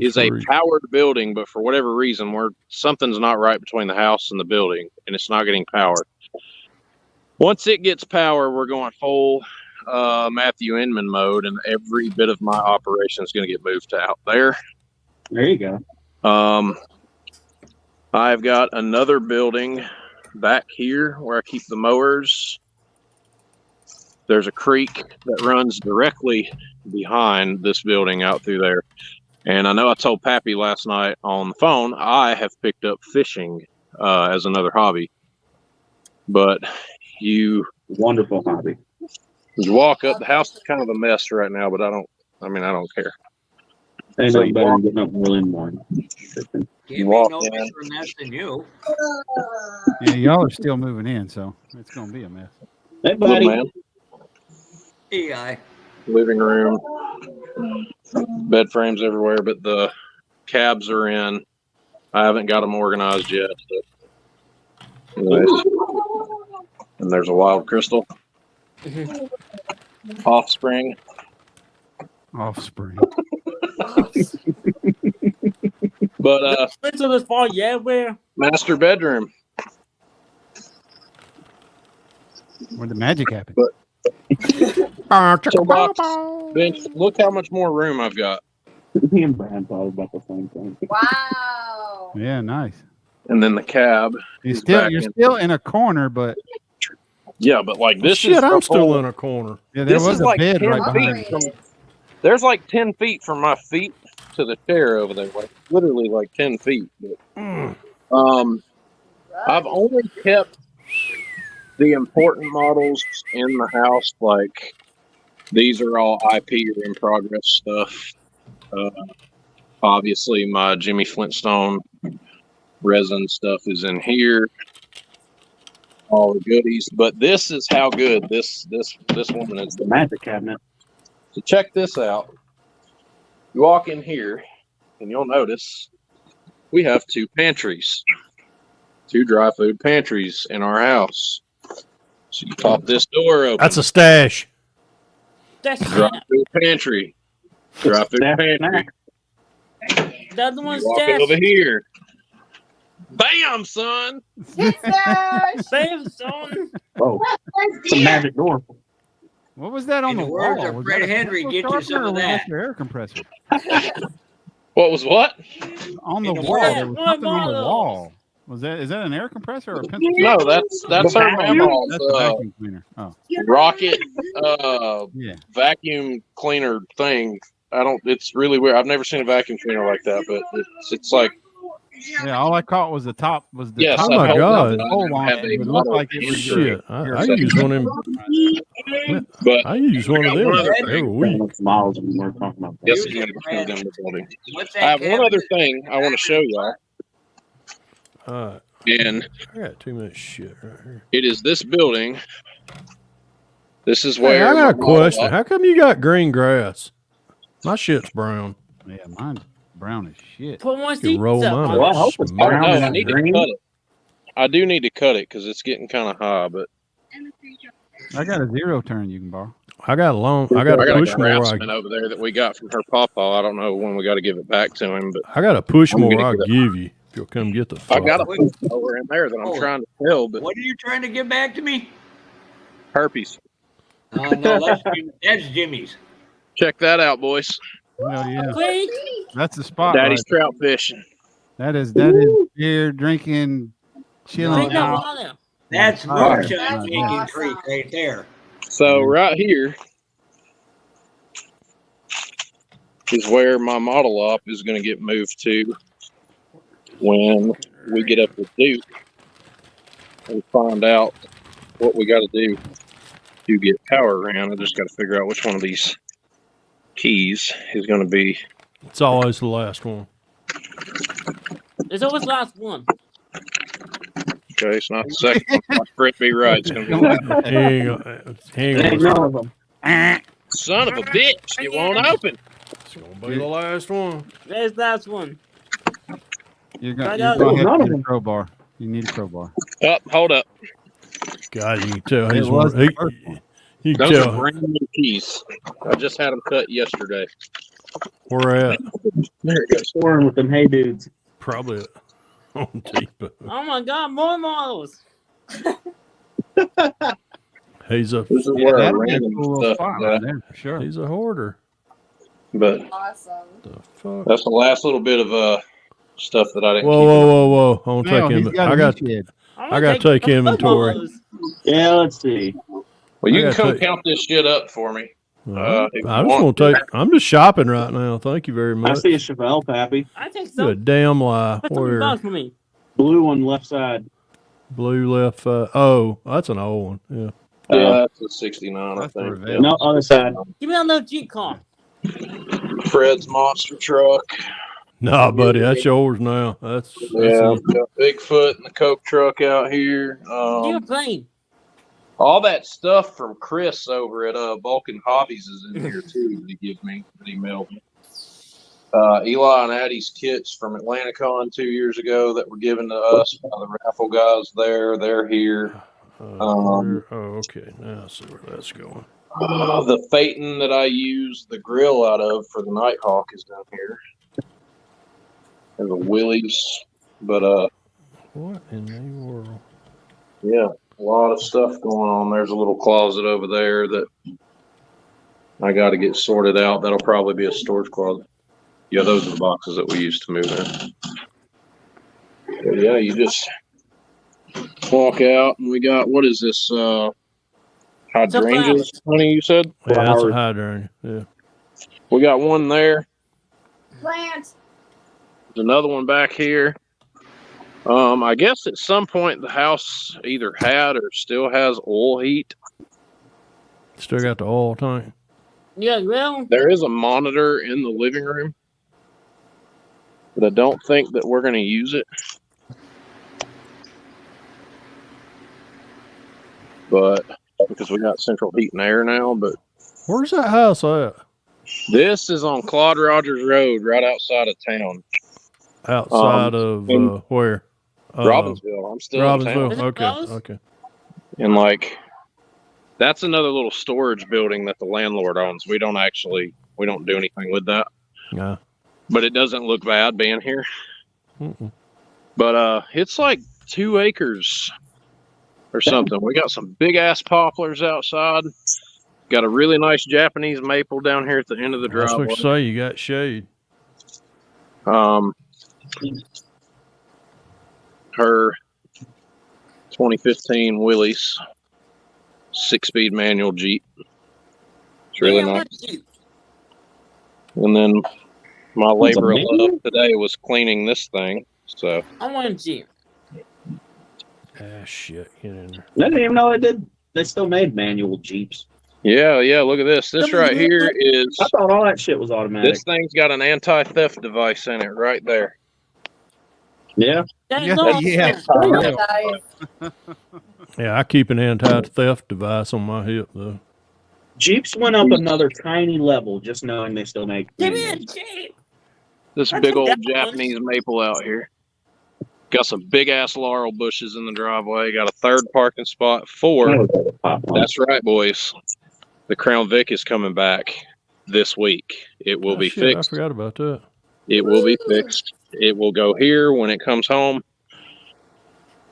is a powered building, but for whatever reason, something's not right between the house and the building, and it's not getting power. Once it gets power, we're going full Matthew Inman mode, and every bit of my operation is going to get moved to out there. There you go. I've got another building back here where I keep the mowers. There's a creek that runs directly behind this building out through there. And I know I told Pappy last night on the phone, I have picked up fishing as another hobby. But wonderful hobby. You walk up, the house is kind of a mess right now, but I don't care. Ain't nothing better than getting up early in the morning. Can't You be walk no in. bigger mess than you. Yeah, y'all are still moving in, so it's gonna be a mess. Hey, Little buddy. man, EI. living room, bed frames everywhere, but the cabs are in. I haven't got them organized yet. But anyways. And there's a wild crystal. Offspring. Offspring. But Crystal this far, yeah, where? master bedroom. Where the magic happened. Toolbox, bench. Look how much more room I've got. Me and Brian thought about the same thing. Wow. Yeah, nice. And then the cab. You're is still back you're in. still in a corner, but Yeah, but like this Shit, is the I'm still whole- in a corner. yeah, there This was is a like bed 10 right behind you. Upgraded. There's like 10 feet from my feet to the chair over there. Like literally like 10 feet. But, I've only kept the important models in the house. Like these are all IP or in progress stuff. Obviously, my Jimmy Flintstone resin stuff is in here. All the goodies, but this is how good this one is. The magic cabinet. So check this out. You walk in here, and you'll notice we have two pantries, two dry food pantries in our house. So you pop this door open. That's a stash. That's dry food pantry. Dry food Snack, pantry. the other You one's walk stash. over here. Bam, son. Hit stash. Bam, son. Oh, it's a magic door. What was that on In the the words wall? of Was Fred that a Henry, pencil get you sharpener some or of was that. your air compressor? What was what? On the In the wall, world- there was One something on the model. wall. Is that an air compressor or a pencil? No, that's her mammal's That's a vacuum cleaner. Oh, rocket yeah. vacuum cleaner thing. It's really weird. I've never seen a vacuum cleaner like that, but it's like Yeah, all I caught was the top. Was the yes. top Oh my I've held God. it the up, hole and I on have it. a It looked model like it was Shit, I your use one of them. But I use one of got them one other every thing. week. It's models we were talking about. Yes, Use I'm going it, to Brad. them the building. What's I that have one other cabinet? thing I want to show y'all, and I got too much shit right here. it is this building. This is Hey, where I got a my model question. op- How come you got green grass? My shit's brown. Yeah, mine's brown as shit. Put one You seat roll up mine on Well, I up. hope it's I Smoke. don't brown know. and I not need to green. cut it. I do need to cut it because it's getting kind of high. But I got a zero turn you can borrow. I got I a got a push more. craftsman over there that we got from her pawpaw. I don't know when we got to give it back to him, but I got a push I'm more gonna I'll get it. give you if you'll come get the I got a fucker. push over in there that I'm Oh. trying to sell. But What are you trying to give back to me? herpes. No, that's Jimmy's. Check that out, boys. Hell yeah, Quick. that's the spot. Daddy's Right. trout fishing. That is beer drinking, chilling Drink that out. water. That's Fire. Moonshine That's Making awesome. Creek right there. So right here is where my model op is going to get moved to when we get up with Duke and find out what we got to do to get power around. I just got to figure out which one of these keys is going to be. It's always the last one. It's always last one. Okay, it's not the second one. Watch Brett be right. It's going to be the last one. Hang Ain't on. none of them. Son of a bitch! It won't open. It's gonna be the last one. There's last one. You're I gonna got have none to of need a them. crowbar. You need a crowbar. Oh, hold up. God, you can tell It he's was one. the first one. You can Those are tell brand new keys. I just had them cut yesterday. we're at There it goes. Touring with them hey dudes. probably on Depot. Oh my God, more models. He's a This is Yeah, where that'd be a random cool stuff spot is right at. there for sure. he's a hoarder. But Awesome. The fuck? that's the last little bit of stuff that I didn't Whoa, keep. whoa, whoa! I want to No, take he's him. got I a got. meat shed. I gotta take inventory. models. Yeah, let's see. Well, you I can gotta come take- count this shit up for me. If I you just want want to take. I'm just shopping right now. Thank you very I much. see a Chevelle, Pappy. I think You so. a damn lie. Put $20 Where for me. Blue on left side. blue left? Oh, that's an old one. Yeah. Yeah, that's a 69, That's the I think. Revell. No, other side. Give me another Jeep car. Fred's monster truck. Nah, buddy, that's yours now. That's Yeah, it. got Bigfoot and the Coke truck out here. You're playing. All that stuff from Chris over at Vulcan Hobbies is in here too that he gives me, that he mailed me. Eli and Addie's kits from Atlanticon 2 years ago that were given to us by the raffle guys there. They're here. Okay. Now I see where that's going. The Phaeton that I use the grill out of for the Nighthawk is down here. And the Willys. But what in the world? Yeah, a lot of stuff going on. There's a little closet over there that I got to get sorted out. That'll probably be a storage closet. Yeah, those are the boxes that we used to move in. But yeah, you just walk out and we got, what is this? Hydrangeas, honey, you said? Yeah, that's a hydrangea. Yeah. We got one there. Plant. There's another one back here. I guess at some point the house either had or still has oil heat. Still got the oil tank. Yeah, well. There is a monitor in the living room, but I don't think that we're going to use it. But because we got central heat and air now, but where's that house at? This is on Claude Rogers Road, right outside of town. Outside of where? Robbinsville. I'm still Robbinsville. in town. Okay. And like, that's another little storage building that the landlord owns. We don't do anything with that. Yeah. But it doesn't look bad being here. Mm-mm. But it's like 2 acres or something. We got some big ass poplars outside. Got a really nice Japanese maple down here at the end of the driveway. That's what you say. You got shade. Her 2015 Willys 6-speed manual Jeep. It's really nice. And then my labor of love today was cleaning this thing. So I want a Jeep. Ah, shit. Get in there. I didn't even know it did. They still made manual Jeeps. yeah, look at this. This right here is. I thought all that shit was automatic. This thing's got an anti-theft device in it right there. Yeah. Yeah, I keep an anti-theft device on my hip though. Jeeps went up another tiny level just knowing they still make. Give me a Jeep. This big old Japanese maple out here. Got some big ass laurel bushes in the driveway. Got a 3rd parking spot. 4. That's right, boys. The Crown Vic is coming back this week. It will be fixed. I forgot about that. It will be fixed. It will go here when it comes home.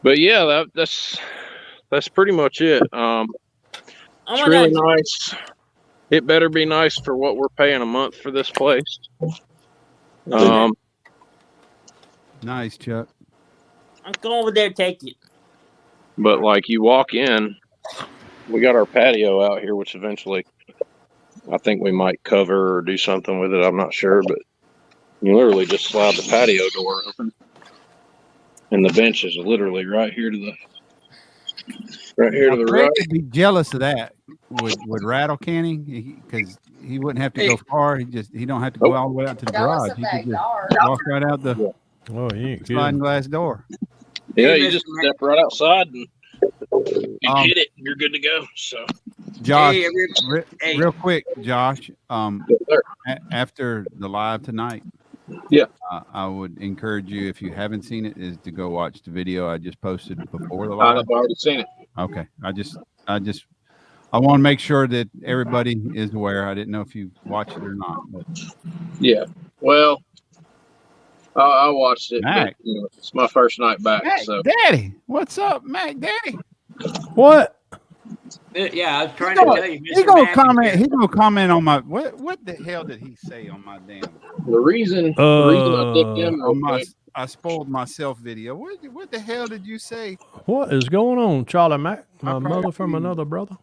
But yeah, that's pretty much it. It's really nice. It better be nice for what we're paying a month for this place. Nice, Chuck. I'm going over there to take it. But like you walk in, we got our patio out here, which eventually I think we might cover or do something with it. I'm not sure, but you literally just slide the patio door open, and the bench is literally right here to the right. I'd be jealous of that. Would Rattle Kenny, because he wouldn't have to go far. He don't have to go all the way out to the garage. He could just walk right out the sliding glass door. Yeah, you just step right outside and hit it, and you're good to go. So, Josh, real quick, Josh. After the live tonight, I would encourage you, if you haven't seen it, is to go watch the video I just posted before the live. I've already seen it. Okay, I want to make sure that everybody is aware. I didn't know if you watched it or not. But. Yeah, well, I watched it. Mac. But, it's my first night back. Mac, so, Daddy, what's up, Mac, Daddy? What? Yeah, I was trying to tell you. He's gonna comment. He's gonna comment on my what the hell did he say on my damn? The reason I picked him on my I spoiled myself video. What the hell did you say? What is going on, Charlie Mac? My mother from another brother.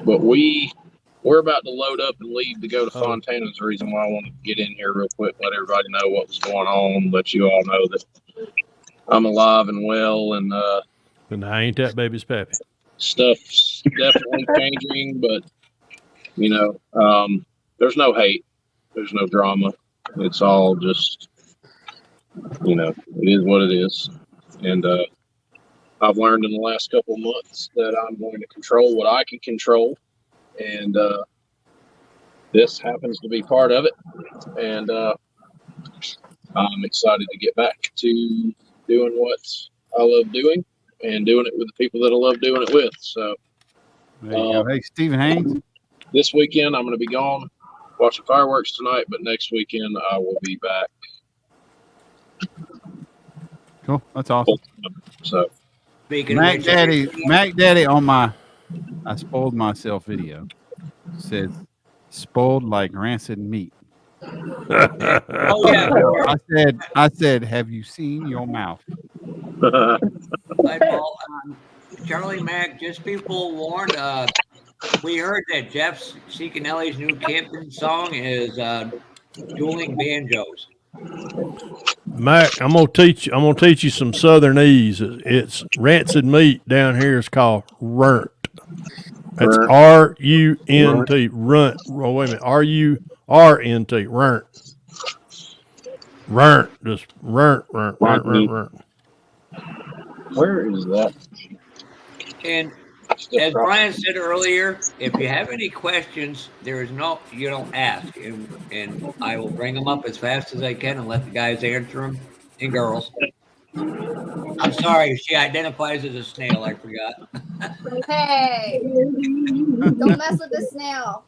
But we're about to load up and leave to go to Fontana. That's the reason why I wanted to get in here real quick, let everybody know what was going on, let you all know that I'm alive and well, and I ain't that baby's pappy. Stuff's definitely changing, but there's no hate, there's no drama. It's all just you know, it is what it is. And I've learned in the last couple of months that I'm going to control what I can control. And this happens to be part of it. And I'm excited to get back to doing what I love doing and doing it with the people that I love doing it with. So, There you go. Hey, Stephen Haynes. this weekend I'm going to be gone watching fireworks tonight, but next weekend I will be back. Cool. That's awesome. So, Mac Daddy on my I spoiled myself video says spoiled like rancid meat. Oh yeah. I said, have you seen your mouth? Hi, Paul. Charlie Mack, just be forewarned. We heard that Jeff Cicanelli's new camping song is dueling banjos. Mac, I'm gonna teach you some Southernese. It's rancid meat down here. It's called runt. That's R-U-N-T. Runt. Oh, wait a minute. R-U-R-N-T. Runt. Runt. Just runt. Where is that? And as Brian said earlier, if you have any questions, you don't ask, and I will bring them up as fast as I can and let the guys answer them, and girls. I'm sorry, she identifies as a snail. I forgot. Hey, don't mess with the snail.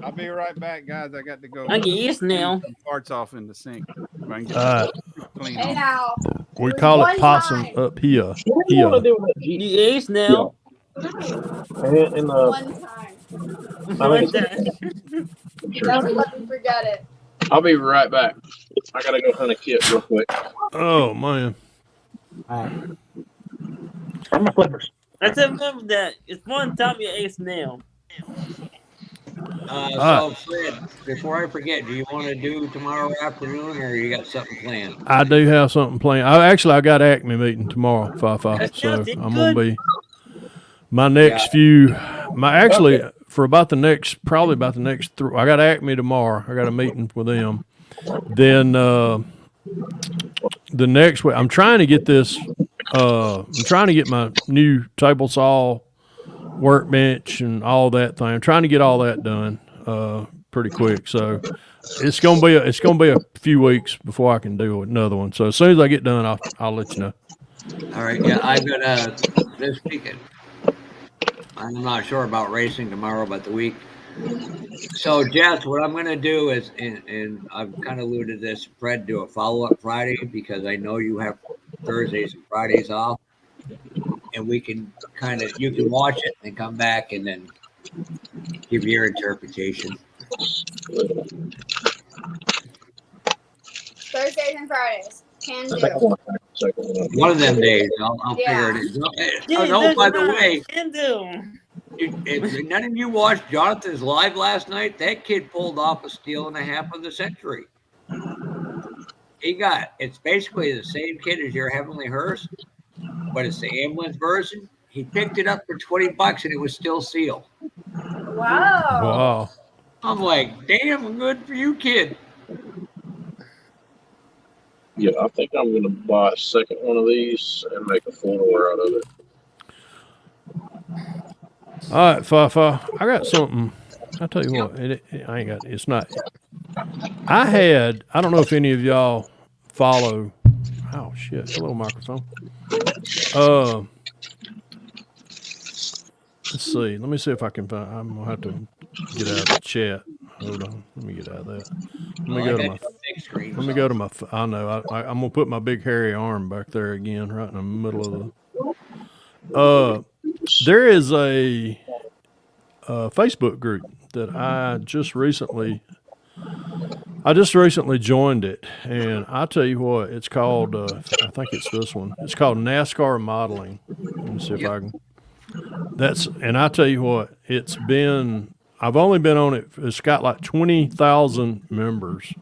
I'll be right back, guys. I got to go. I get you, snail. Parts off in the sink. Hey now. We call it possum up here. What do you want to do with that Jeep? You ace now. In One time. Never let me forget it. I'll be right back. I got to go hunt a kit real quick. Oh, man. Where are my flippers? I said remember that. It's one time you ace now. So, Fred, before I forget, do you want to do tomorrow afternoon, or you got something planned? I do have something planned. I got Acme meeting tomorrow, so I'm gonna be my next for about the next I got Acme tomorrow. I got a meeting with them. Then the next week, I'm trying to get this. I'm trying to get my new table saw, workbench, and all that thing. I'm trying to get all that done pretty quick. So it's gonna be a few weeks before I can do another one. So as soon as I get done, I'll let you know. All right. Yeah, I've got this weekend. I'm not sure about racing tomorrow, but the week. So, Jess, what I'm going to do is, and I've kind of alluded to this, Fred, do a follow-up Friday because I know you have Thursdays and Fridays off, and we can you can watch it and come back and then give your interpretation. Thursdays and Fridays. Can do. One of them days, I'll figure it out. Oh, by the way, Can do. if none of you watched Jonathan's live last night, that kid pulled off a steal and a half of the century. It's basically the same kid as your Heavenly Hearse, but it's the ambulance version. He picked it up for $20 and it was still sealed. Wow. Wow. I'm like, damn, good for you, kid. Yeah, I think I'm going to buy a second one of these and make a floor out of it. All right, Fafa. I got something. I'll tell you what. I ain't got. It's not. I don't know if any of y'all follow. Oh shit! Hello, microphone. Let's see. Let me see if I can find. I'm gonna have to get out of the chat. Hold on. Let me get out of that. Let me go to my. Let me go to my. I know. I'm gonna put my big hairy arm back there again, right in the middle of the. There is a Facebook group that I just recently joined it, and I tell you what, it's called. I think it's this one. It's called NASCAR Modeling. Let me see if I can. And I tell you what, I've only been on it. It's got like 20,000 members,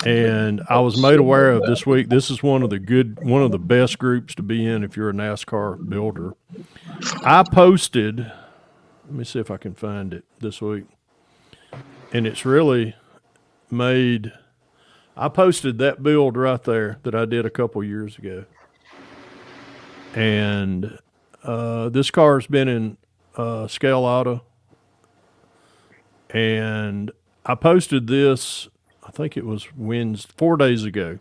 and I was made aware of this week. This is one of the best groups to be in if you're a NASCAR builder. I posted, let me see if I can find it this week, and it's really made I posted that build right there that I did a couple years ago. And this car's been in Scale Auto. And I posted this, I think it was Wednesday, 4 days ago.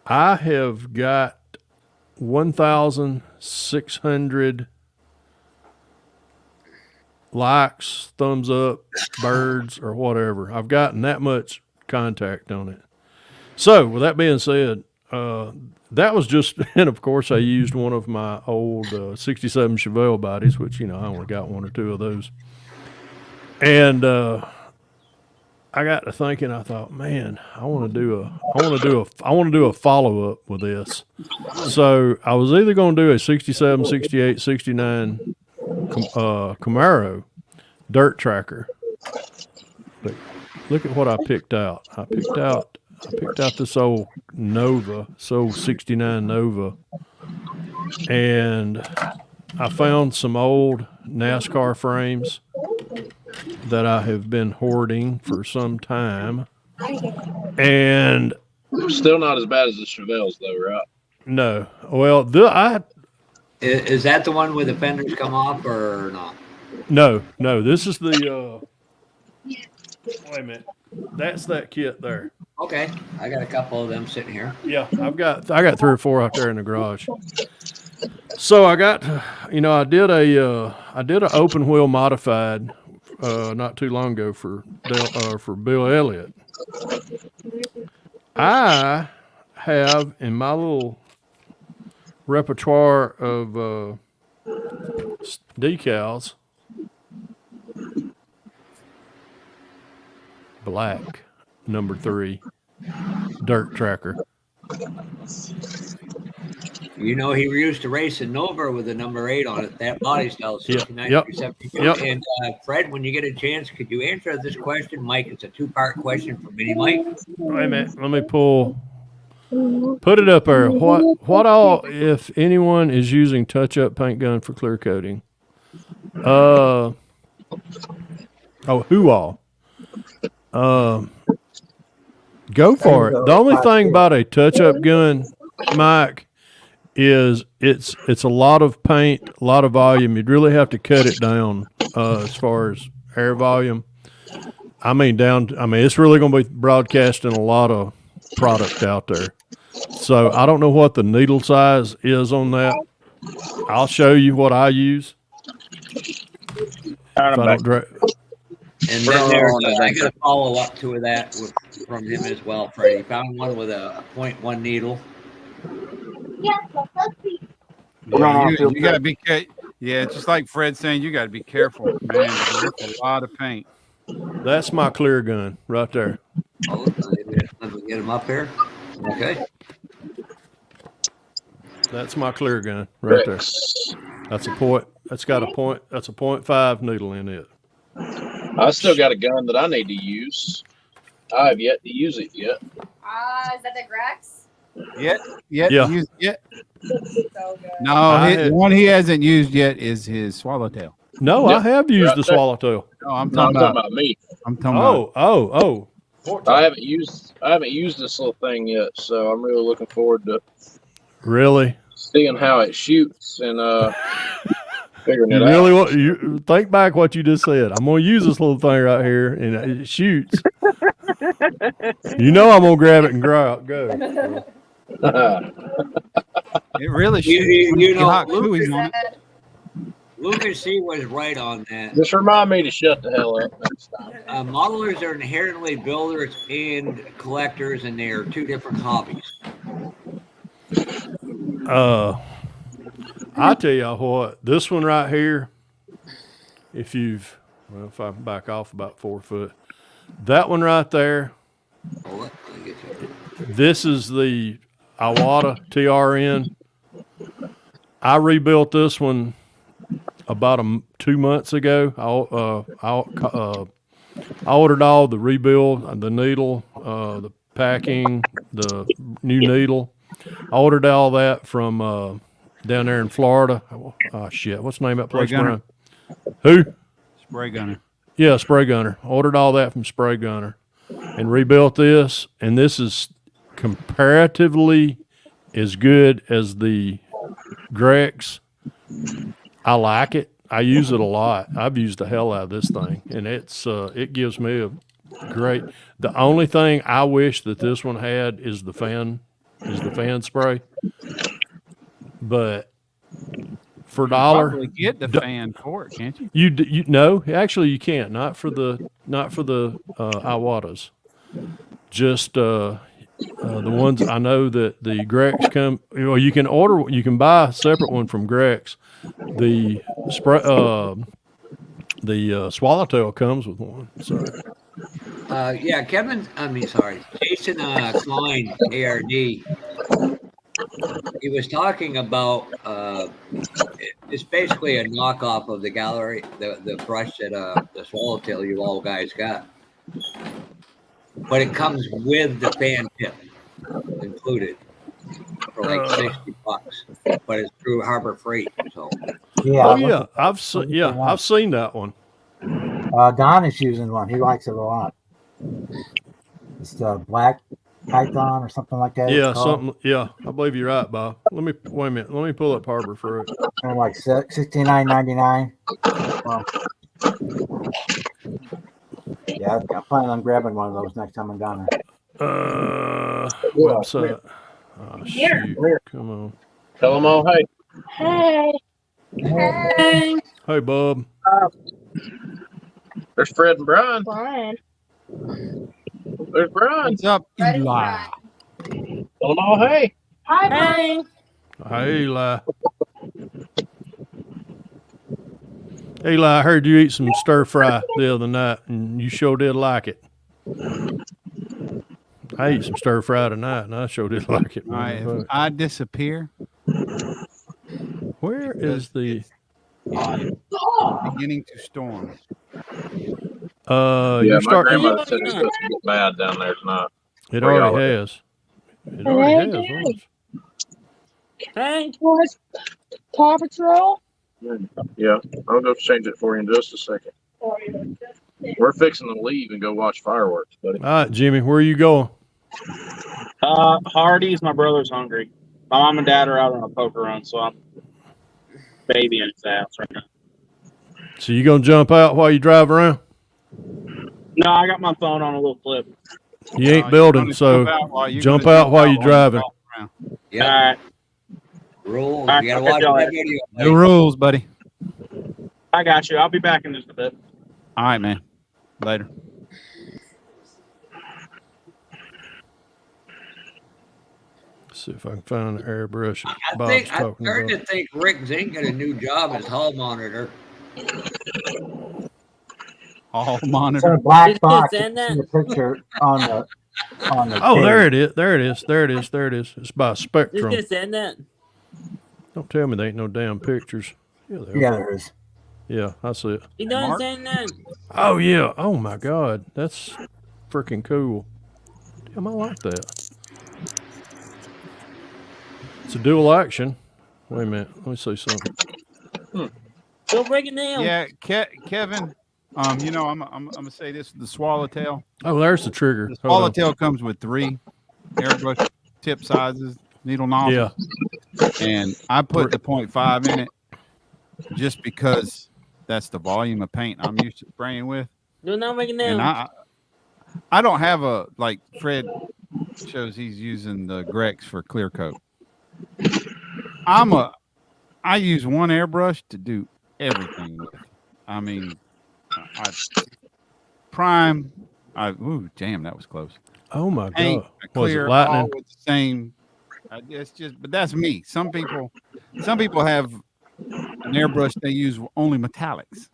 I have got 1,600 likes, thumbs up, birds, or whatever. I've gotten that much contact on it. So, with that being said, that was just, and of course, I used one of my old 67 Chevelle bodies, which, I only got one or two of those. And I got to thinking, I thought, man, I want to do a follow up with this. So I was either going to do a 67, 68, 69 Camaro dirt tracker. But look at what I picked out. I picked out this old Nova, old 69 Nova, and I found some old NASCAR frames that I have been hoarding for some time. And still not as bad as the Chevelles, though, right? No. Well, is that the one where the fenders come off or not? No. This is the. Wait a minute. That's that kit there. Okay, I got a couple of them sitting here. Yeah, I got 3 or 4 out there in the garage. So I got, I did a open wheel modified not too long ago for Bill Elliott. I have in my little repertoire of decals black number 3 dirt tracker. He used to race a Nova with a number 8 on it. That body style, 69, Yep. 72. Yep. And Fred, when you get a chance, could you answer this question, Mike? It's a 2-part question from Mini Mike. Wait a minute. Let me put it up there. What all, if anyone is using touch-up paint gun for clear coating? Who all? Go for it. The only thing about a touch-up gun, Mike, is it's a lot of paint, a lot of volume. You'd really have to cut it down as far as air volume. It's really going to be broadcasting a lot of product out there. So I don't know what the needle size is on that. I'll show you what I use. And then I got a follow up to that from him as well, Freddie. He found one with a 0.1 needle. Yeah, you got to be careful. Yeah, just like Fred saying, you got to be careful, man. There's a lot of paint. That's my clear gun right there. Oh, let me get him up here. Okay. That's my clear gun right there. That's a point. That's got a point. That's a 0.5 needle in it. I still got a gun that I need to use. I have yet to use it yet. Is that the Grex? Yeah. Yeah. So good. No, the one he hasn't used yet is his swallowtail. No, I have used the swallowtail. No, I'm talking about me. I'm talking about. Oh. I haven't used this little thing yet, so I'm really looking forward to really seeing how it shoots and figuring it really out. You think back what you just said. I'm gonna use this little thing right here, and it shoots. I'm gonna grab it and go. It really shoots. Lucas C was right on that. Just remind me to shut the hell up next time. Modelers are inherently builders and collectors, and they are 2 different hobbies. I tell you what, this one right here, if I back off about 4 foot, that one right there, this is the Iwata TRN. I rebuilt this one about 2 months ago. I ordered all the rebuild, the needle, the packing, the new needle. I ordered all that from down there in Florida. Oh shit! What's the name of that place, Brian? Who? Spray gunner. Yeah, Spray Gunner. Ordered all that from Spray Gunner. and rebuilt this, and this is comparatively as good as the Grex. I like it. I use it a lot. I've used the hell out of this thing, and it gives me a great. The only thing I wish that this one had is the fan spray. But for $1, Probably get the fan for it, can't you? you no, actually you can't. Not for the Iwatas. Just the ones I know that the Grex come. Well, you can buy a separate one from Grex. The spray, the Swallowtail comes with one. So Yeah, Jason Klein, ARD. He was talking about it's basically a knockoff of the gallery, the brush that the Swallowtail you all guys got, but it comes with the fan tip included for like $60, but it's through Harbor Freight. So Yeah. I've seen that one. Don is using one. He likes it a lot. It's the Black Python or something like that. Yeah, something. Yeah, I believe you're right, Bob. Let me pull up Harbor Freight. They're like $69.99. Yeah, I'm planning on grabbing one of those next time I'm down there. Website. Oh shoot! Come on. Tell them all, hey. Hey. Hey. Hey, Bob. There's Fred and Brian. There's Brian. What's up, Eli? Tell them all, hey. Hi. Hey, Eli. Eli, I heard you eat some stir fry the other night, and you sure did like it. I ate some stir fry tonight, and I sure did like it. All right, if I disappear, where is the beginning to storm? Yeah, my grandmother said it's supposed to get bad down there tonight. It already has. It already has. Hey, Paw Patrol. Yeah, I'll go change it for you in just a second. We're fixing to leave and go watch fireworks, buddy. All right, Jimmy, where are you going? Hardy's. My brother's hungry. My mom and dad are out on a poker run, so I'm babying his ass right now. So you gonna jump out while you drive around? No, I got my phone on a little clip. You ain't building, so jump out while you're driving. Yeah. All right. Rules. All right, You gotta I'll watch catch y'all that later. video. No rules, buddy. I got you. I'll be back in just a bit. All right, man. Later. See if I can find the airbrush. I'm Bob's talking starting about. to think Rick Zink got a new job as hall monitor. Hall It's monitor. a black box. You send can see the picture on the Oh, page. there it is. There it is. There it is. There it is. It's by Just Spectrum. gonna send that. Don't tell me there ain't no damn pictures. Yeah, there Yeah, are. there is. Yeah, I see it. You don't Mark? send that. Oh yeah. Oh my God, that's freaking cool. Damn, I like that. It's a dual action. Wait a minute. Let me see something. Go break it down. Yeah, Kevin. You know, I'm gonna say this: the Swallowtail. Oh, there's the trigger. The Hold on. Swallowtail comes with 3 airbrush tip sizes, needle nozzles. Yeah. And I put the 0.5 in it just because that's the volume of paint I'm used to spraying with. Do not break it down. And I don't have a, like Fred shows he's using the Grex for clear coat. I use one airbrush to do everything with. I mean, I prime. Ooh, damn, that was close. Oh my Paint, God. Was it clear, all lightning? with the same. It's just, but that's me. Some people have an airbrush they use only metallics.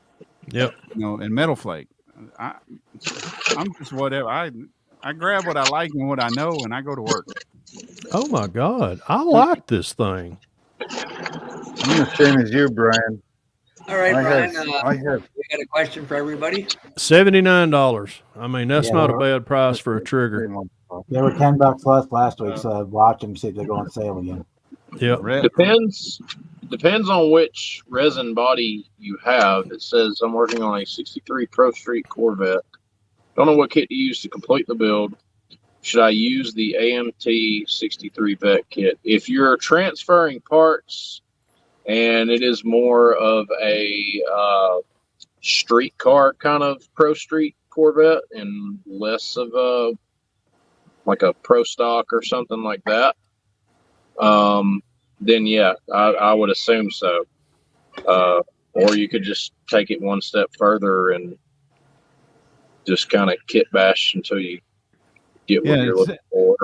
Yep. You know, and metal flake. I'm just whatever. I grab what I like and what I know, and I go to work. Oh my God, I like this thing. I'm the same as you, Brian. All right, Brian. I have. We got a question for everybody. $79. I mean, that's Yeah, not a bad price for a trigger. They were $10 less last week, so watch them see if they go on sale again. Yep. Depends on which resin body you have. It says I'm working on a '63 Pro Street Corvette Don't know what kit to use to complete the build. Should I use the AMT 63 vet kit? If you're transferring parts and it is more of a street car kind of pro street Corvette and less of a like a pro stock or something like that, then yeah, I would assume so. Or you could just take it one step further and just kind of kit bash until you get what you're looking for.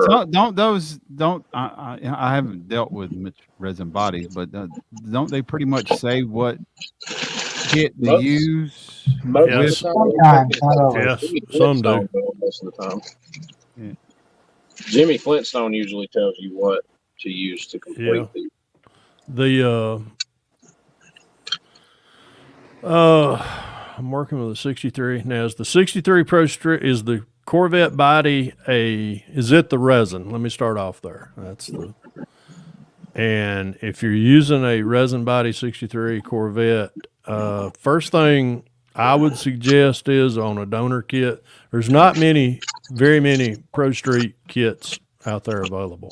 I haven't dealt with much resin bodies, but don't they pretty much say what kit to use? Yes. Sometimes, not always. Yes, some do. Most of the time. Yeah. Jimmy Flintstone usually tells you what to use to complete I'm working with a 63 now. Is the 63 Pro Street, is the Corvette body is it the resin? Let me start off there. And if you're using a resin body 63 Corvette, first thing I would suggest is on a donor kit. There's not very many Pro Street kits out there available.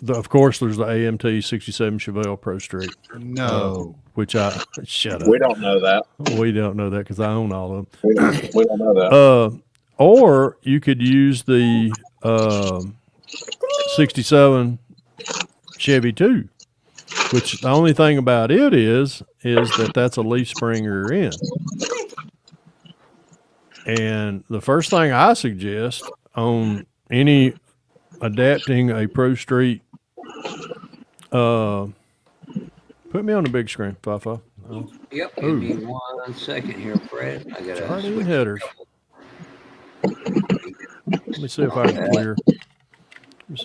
Of course, there's the AMT 67 Chevelle Pro Street. No. Which shut up. We don't know that. We don't know that because I own all of them. We don't know that. Or you could use the 67 Chevy 2, which the only thing about it is that that's a leaf spring rear end. And the first thing I suggest on any adapting a Pro Street, put me on the big screen, Fafa. Yep, give me 1 second here, Fred. I got Charting headers. Let me see if I can clear.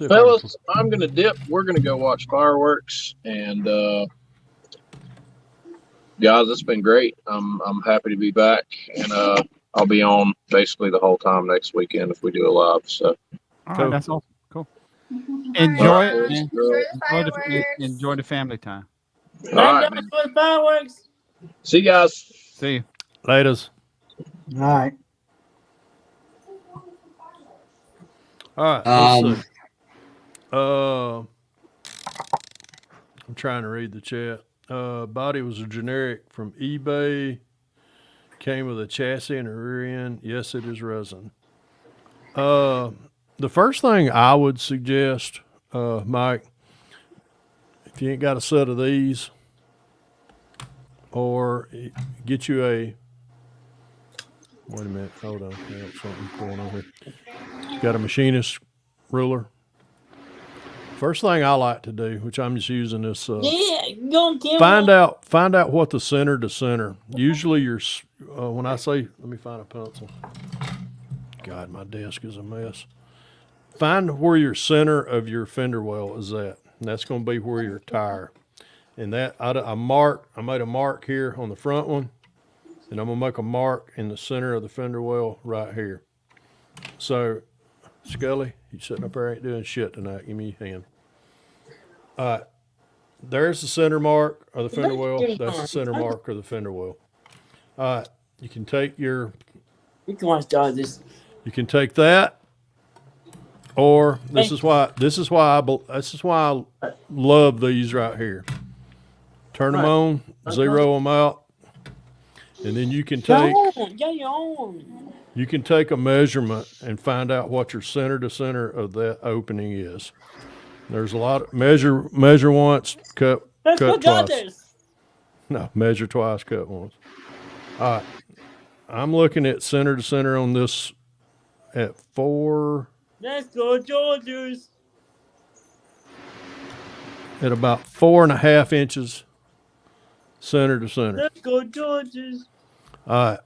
Fellas, I'm gonna dip. We're gonna go watch fireworks, and guys, it's been great. I'm happy to be back, and I'll be on basically the whole time next weekend if we do a live. So, all right, that's awesome. Cool. Enjoy it. Enjoy the family time. All right. Fireworks. See you guys. See you. Laters. All right. All right. Let's see. I'm trying to read the chat. Body was a generic from eBay. Came with a chassis and a rear end. Yes, it is resin. The first thing I would suggest, Mike, if you ain't got a set of these, or get you a. Wait a minute. Hold on. I got something going on here. Got a machinist ruler. First thing I like to do, which I'm just using this, find out what the center to center. Usually, when I say, let me find a pencil. God, my desk is a mess. Find where your center of your fender well is at, and that's going to be where your tire. And that I made a mark here on the front one, and I'm gonna make a mark in the center of the fender well right here. So, Scully, you sitting up there ain't doing shit tonight. Give me your hand. All right, there's the center mark of the fender well. That's the center mark of the fender well. All right, you can take your. You can watch this. You can take that, or this is why I love these right here. Turn them on, zero them out, and then you can take a measurement and find out what your center to center of that opening is. There's a lot of measure once, cut twice. No, measure twice, cut once. All right, I'm looking at center to center on this at 4. Let's go, Georges. At about 4.5 inches. Center to center. Let's go, Georges. All right.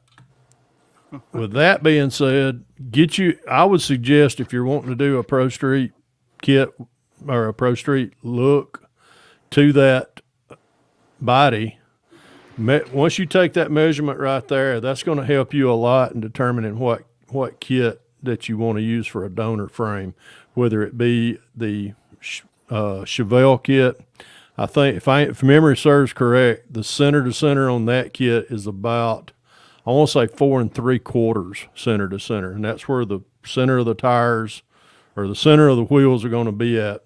With that being said, I would suggest if you're wanting to do a Pro Street kit or a Pro Street look to that body, once you take that measurement right there, that's going to help you a lot in determining what kit that you want to use for a donor frame, whether it be the Chevelle kit. I think if memory serves correct, the center to center on that kit is about I want to say 4 3/4 center to center, and that's where the center of the tires or the center of the wheels are going to be at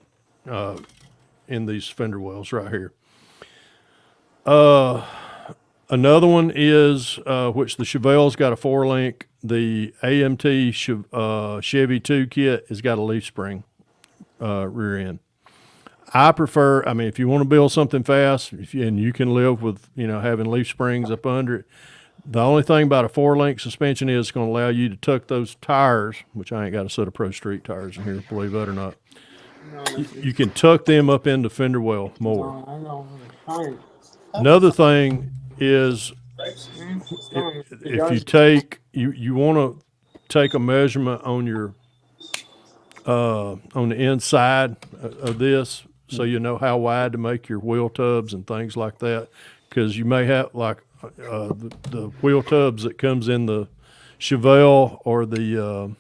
in these fender wells right here. Another one is which the Chevelle's got a 4-link. The AMT Chevy 2 kit has got a leaf spring rear end. I prefer. I mean, if you want to build something fast, and you can live with having leaf springs up under it. The only thing about a 4-link suspension is it's going to allow you to tuck those tires, which I ain't got a set of Pro Street tires in here, believe that or not. You can tuck them up into fender well more. Another thing is if you take you want to take a measurement on your on the inside of this, so you know how wide to make your wheel tubs and things like that, because you may have like the wheel tubs that comes in the Chevelle or the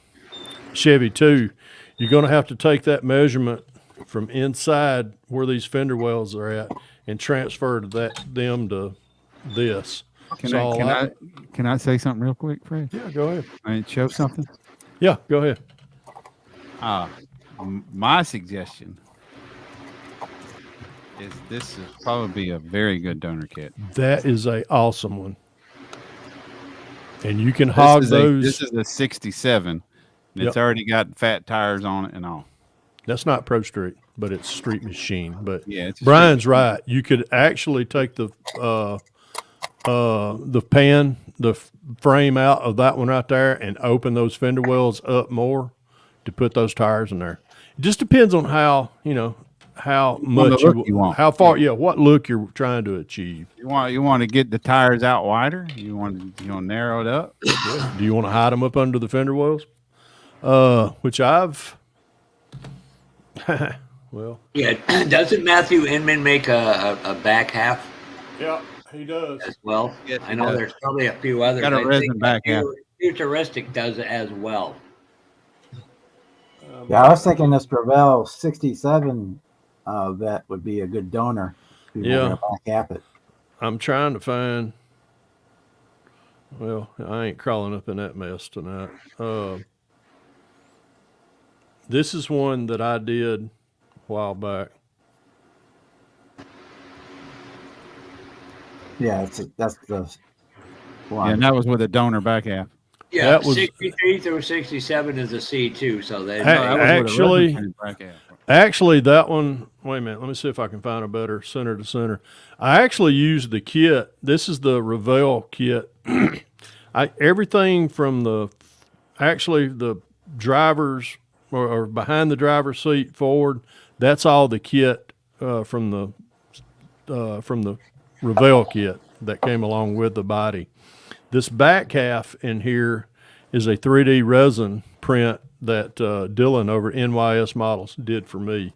Chevy 2, you're going to have to take that measurement from inside where these fender wells are at and transfer them to this. Can I say something real quick, Fred? Yeah, go ahead. And show something. Yeah, go ahead. My suggestion is this is probably a very good donor kit. That is a awesome one, and you can hog those. This is a 67. It's already got fat tires on it and all. That's not Pro Street, but it's Street Machine. But yeah, it's Brian's right. You could actually take the frame out of that one right there and open those fender wells up more to put those tires in there. It just depends on how much you want, how far, what look you're trying to achieve. You want to get the tires out wider. You want to narrow it up. Do you want to hide them up under the fender wells? Which I've well. Yeah, doesn't Matthew Inman make a back half? Yeah, he does as well. Yes, I know there's probably a few others. Got a resin back half. Futuristic does it as well. Yeah, I was thinking this Gravel 67 vet would be a good donor. Yeah, back half it. I'm trying to find. Well, I ain't crawling up in that mess tonight. This is one that I did a while back. Yeah, that's the one. Yeah, and that was with a donor back half. Yeah, that was 63 through 67 is a C2, so that actually that one. Wait a minute, let me see if I can find a better center to center. I actually used the kit. This is the Revell kit. Everything from the driver's or behind the driver's seat forward. That's all the kit from the Revell kit that came along with the body. This back half in here is a 3D resin print that Dylan over at NYS Models did for me.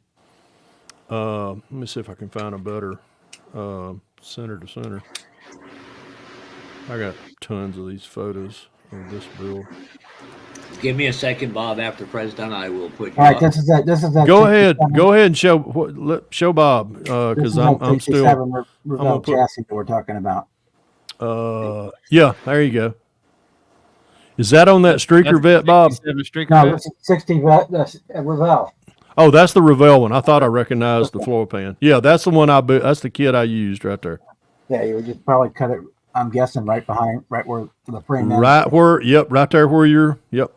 Let me see if I can find a better center to center. I got tons of these photos of this build. Give me a second, Bob. After Fred's done, I will put you All right, up. this is that. Go ahead and show Bob because I'm still. Revell chassis that we're talking about. Yeah, there you go. Is that on that streaker vet, Bob? No, this is 60 vet. Revell. Oh, that's the Revell one. I thought I recognized the floor pan. Yeah, that's the one that's the kit I used right there. Yeah, you would just probably cut it. I'm guessing right where the frame is. Right there where you're. Yep,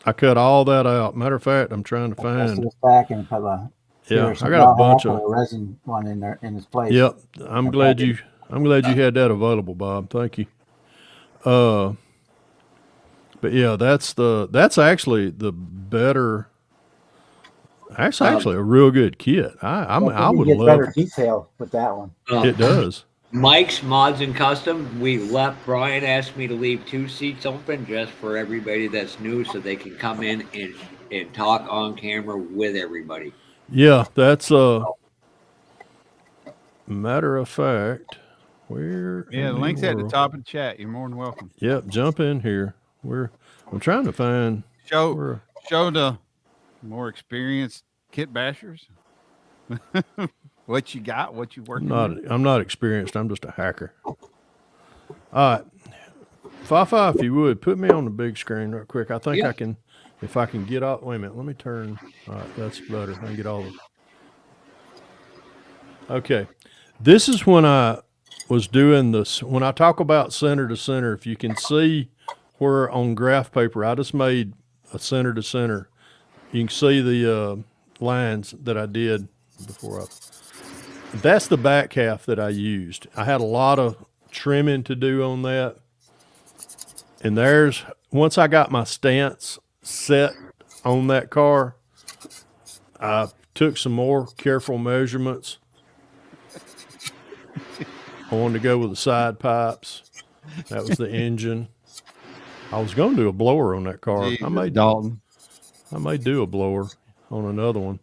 I cut all that out. Matter of fact, I'm trying to find. This back and put I got a bunch of resin one in there in its place. Yep, I'm glad you had that available, Bob. Thank you. But yeah, that's actually the better. That's actually a real good kit. I would love better detail with that one. It does. Mike's Mods and Custom. Brian asked me to leave 2 seats open just for everybody that's new, so they can come in and talk on camera with everybody. Yeah, that's matter of fact. Where? Yeah, the link's at the top of the chat. You're more than welcome. Yep, jump in here. I'm trying to find show the more experienced kit bashers what you got, what you working on. I'm not experienced. I'm just a hacker. All right. Fafa, if you would, put me on the big screen real quick. I think Yeah. I can, if I can get out. Wait a minute. Let me turn. All right, that's better. I can get all the. Okay. This is when I was doing this. When I talk about center to center, if you can see where on graph paper, I just made a center to center. You can see the lines that I did before. That's the back half that I used. I had a lot of trimming to do on that. And there's, once I got my stance set on that car, I took some more careful measurements. I wanted to go with the side pipes. That was the engine. I was going to do a blower on that car. Jesus, I may do a blower on another one.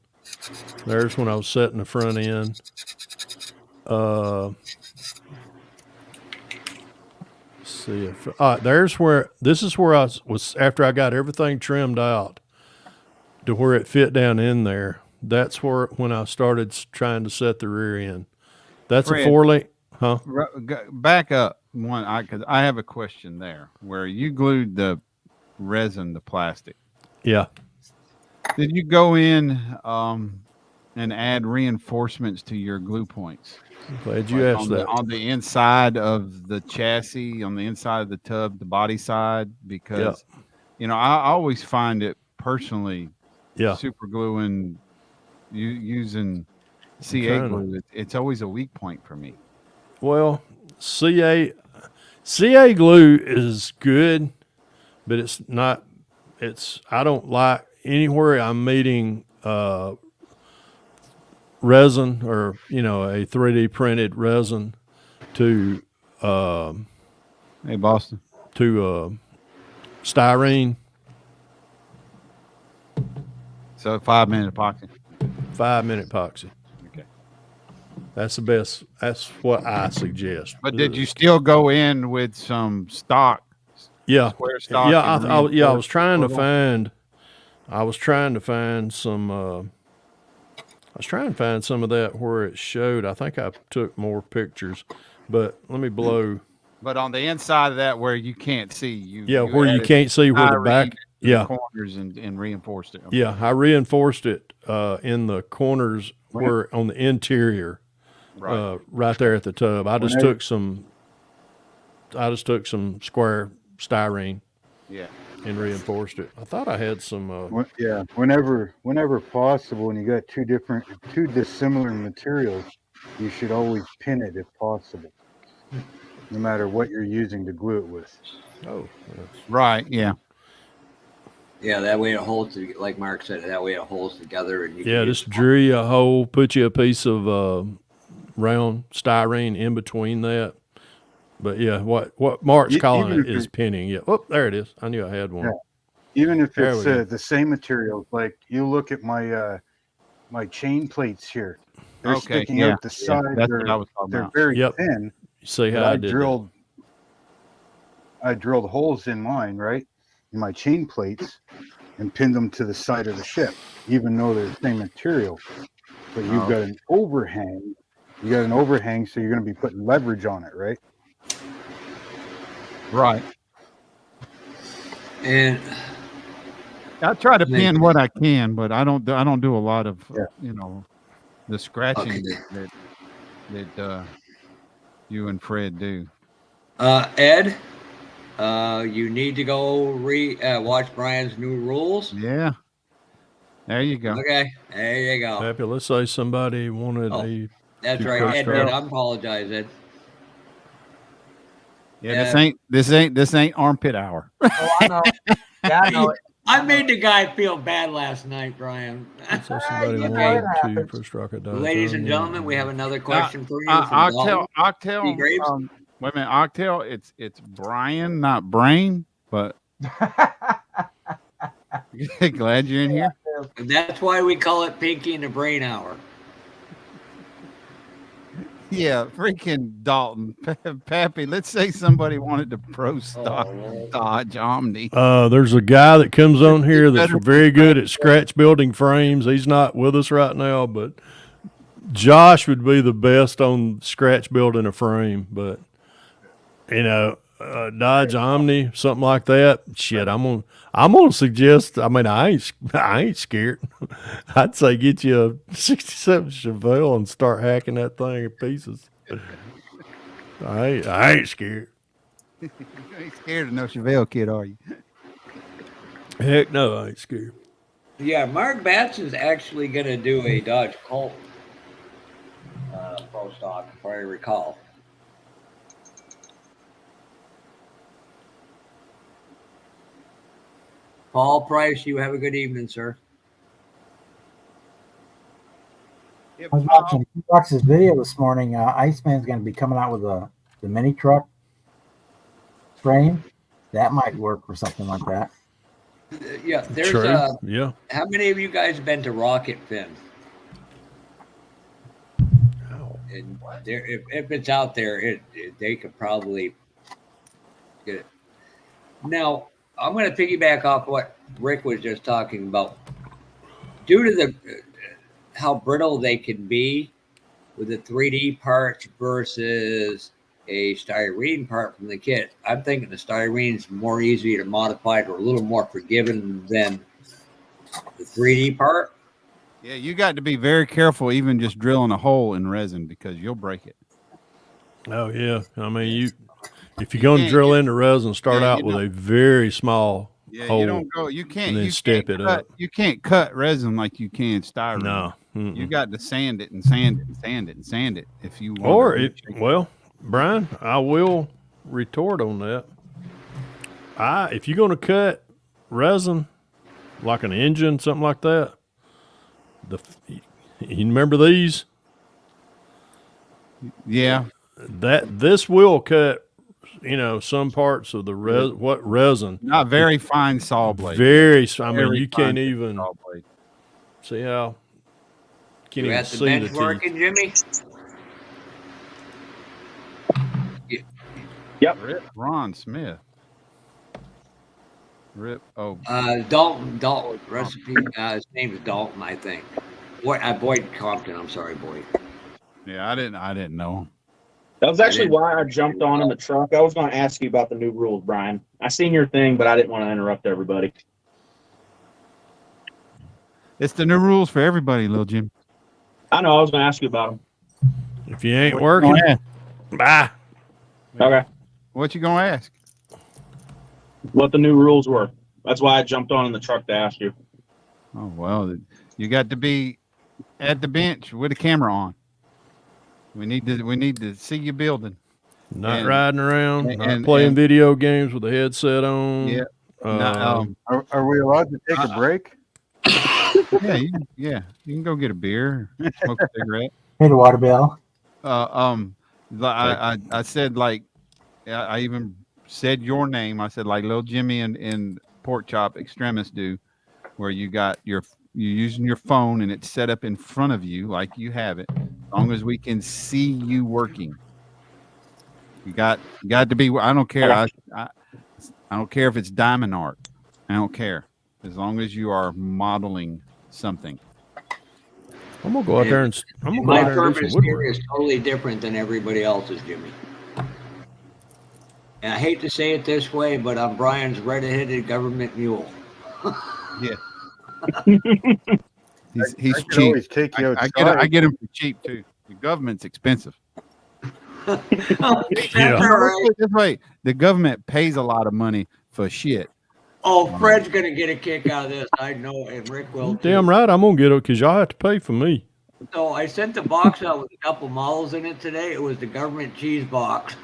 There's when I was setting the front end. See if there's where this is where I was after I got everything trimmed out to where it fit down in there. That's where when I started trying to set the rear end. That's Fred, a 4-link, huh? Back up one, because I have a question there. Where you glued the resin, the plastic. Yeah. Did you go in and add reinforcements to your glue points? Glad you asked that. On the inside of the chassis, on the inside of the tub, the body side, because you know I always find it personally, super gluing, using CA glue. It's always a weak point for me. Well, CA glue is good, but it's not. I don't like anywhere I'm meeting resin or a 3D printed resin to hey Boston to styrene. So 5-minute epoxy. 5-minute epoxy. Okay, that's the best. That's what I suggest. But did you still go in with some stock? Yeah, square stock. Yeah, I was trying to find. I was trying to find some. I was trying to find some of that where it showed. I think I took more pictures, but let me blow. But on the inside of that, where you can't see, where you can't see where the back, corners and reinforced it. Okay. Yeah, I reinforced it in the corners where on the interior, right there at the tub. I just took some square styrene. Yeah. And reinforced it. I thought I had some. Whenever possible, when you got two dissimilar materials, you should always pin it if possible, no matter what you're using to glue it with. Oh, right, yeah. Yeah, that way it holds, like Mark said, that way it holds together. And just drill you a hole, put you a piece of round styrene in between that. But yeah, what Mark's calling it is pinning. Yeah. Oh, there it is. I knew I had one. Yeah. Even if it's the same material, like you look at my my chain plates here, they're sticking out the side. That's what I was talking they're about. very thin. You see how I did drilled? I drilled holes in mine, right, in my chain plates, and pinned them to the side of the ship, even though they're the same material. But you've got an overhang. You got an overhang, so you're going to be putting leverage on it, right? Right. And I try to pin what I can, but I don't do a lot of the scratching that you and Fred do. Ed, you need to go watch Brian's new rules. Yeah. There you go. Okay, there you go. Happy. Let's say somebody wanted a. That's right, Ed. I apologize, Ed. Yeah, this ain't armpit hour. Oh, I know. Yeah, I know it. I made the guy feel bad last night, Brian. So somebody wanted to push rocket dive. Ladies and gentlemen, we have another question for you. Octel. Graves. Wait a minute, Octel. It's Brian, not Brain, but glad you're in here. And that's why we call it Pinky and the Brain Hour. Yeah, freaking Dalton, Pappy. Let's say somebody wanted to pro stock Dodge Omni. There's a guy that comes on here that's very good at scratch building frames. He's not with us right now, but Josh would be the best on scratch building a frame. But Dodge Omni, something like that. Shit, I'm gonna suggest. I mean, I ain't scared. I'd say get you a '67 Chevelle and start hacking that thing in pieces. I ain't scared. You ain't scared of no Chevelle kid, are you? Heck no, I ain't scared. Yeah, Mark Batson's actually going to do a Dodge Colt pro stock, if I recall. Paul Price, you have a good evening, sir. I was watching Fox's video this morning. Iceman's going to be coming out with the mini truck frame. That might work for something like that. Yeah, there's True. Yeah. How many of you guys have been to Rocket Fin? And there, if it's out there, they could probably get it. Now, I'm going to piggyback off what Rick was just talking about. Due to the how brittle they can be with the 3D parts versus a styrene part from the kit, I'm thinking the styrene is more easy to modify or a little more forgiving than the 3D part. Yeah, you got to be very careful, even just drilling a hole in resin, because you'll break it. Oh yeah, I mean if you're going to drill into resin, start out with a very small hole. You don't go. You can't. And then you step can't it cut, up. You can't cut resin like you can styrene. No, you got to sand it and sand it and sand it and sand it if you want. Or well, Brian, I will retort on that. If you're going to cut resin like an engine, something like that, you remember these? Yeah. This will cut, some parts of the resin. Not very fine saw blade. I mean, you can't even see how. Can't You even at the see bench the working, Jimmy? Yep. Rip Ron Smith. Rip. Oh. Dalton. Recipe. His name is Dalton, I think. Boyd Compton. I'm sorry, Boyd. Yeah, I didn't know him. That was actually why I jumped on in the truck. I was going to ask you about the new rules, Brian. I seen your thing, but I didn't want to interrupt everybody. It's the new rules for everybody, little Jim. I know. I was going to ask you about them. If you ain't working, bye. Okay. What you gonna ask? What the new rules were. That's why I jumped on in the truck to ask you. Oh well, you got to be at the bench with a camera on. We need to see you building. Not riding around, not playing video games with a headset on. Yeah. Are we allowed to take a break? Yeah, you can go get a beer, smoke a cigarette. Pay the water bill. I said, like, I even said your name. I said, like little Jimmy and Pork Chop Extremis do, where you're using your phone and it's set up in front of you like you have it. As long as we can see you working, you got to be. I don't care. I don't care if it's diamond art. I don't care, as long as you are modeling something. I'm gonna go out there and My purpose here is totally different than everybody else's, Jimmy. And I hate to say it this way, but I'm Brian's red-headed government mule. Yeah. He's cheap. Always take you I get him for cheap too. The government's expensive. This way, the government pays a lot of money for shit. Oh, Fred's gonna get a kick out of this. I know, and Rick will too. Damn right, I'm gonna get it because y'all have to pay for me. So I sent the box out with a couple models in it today. It was the government cheese box.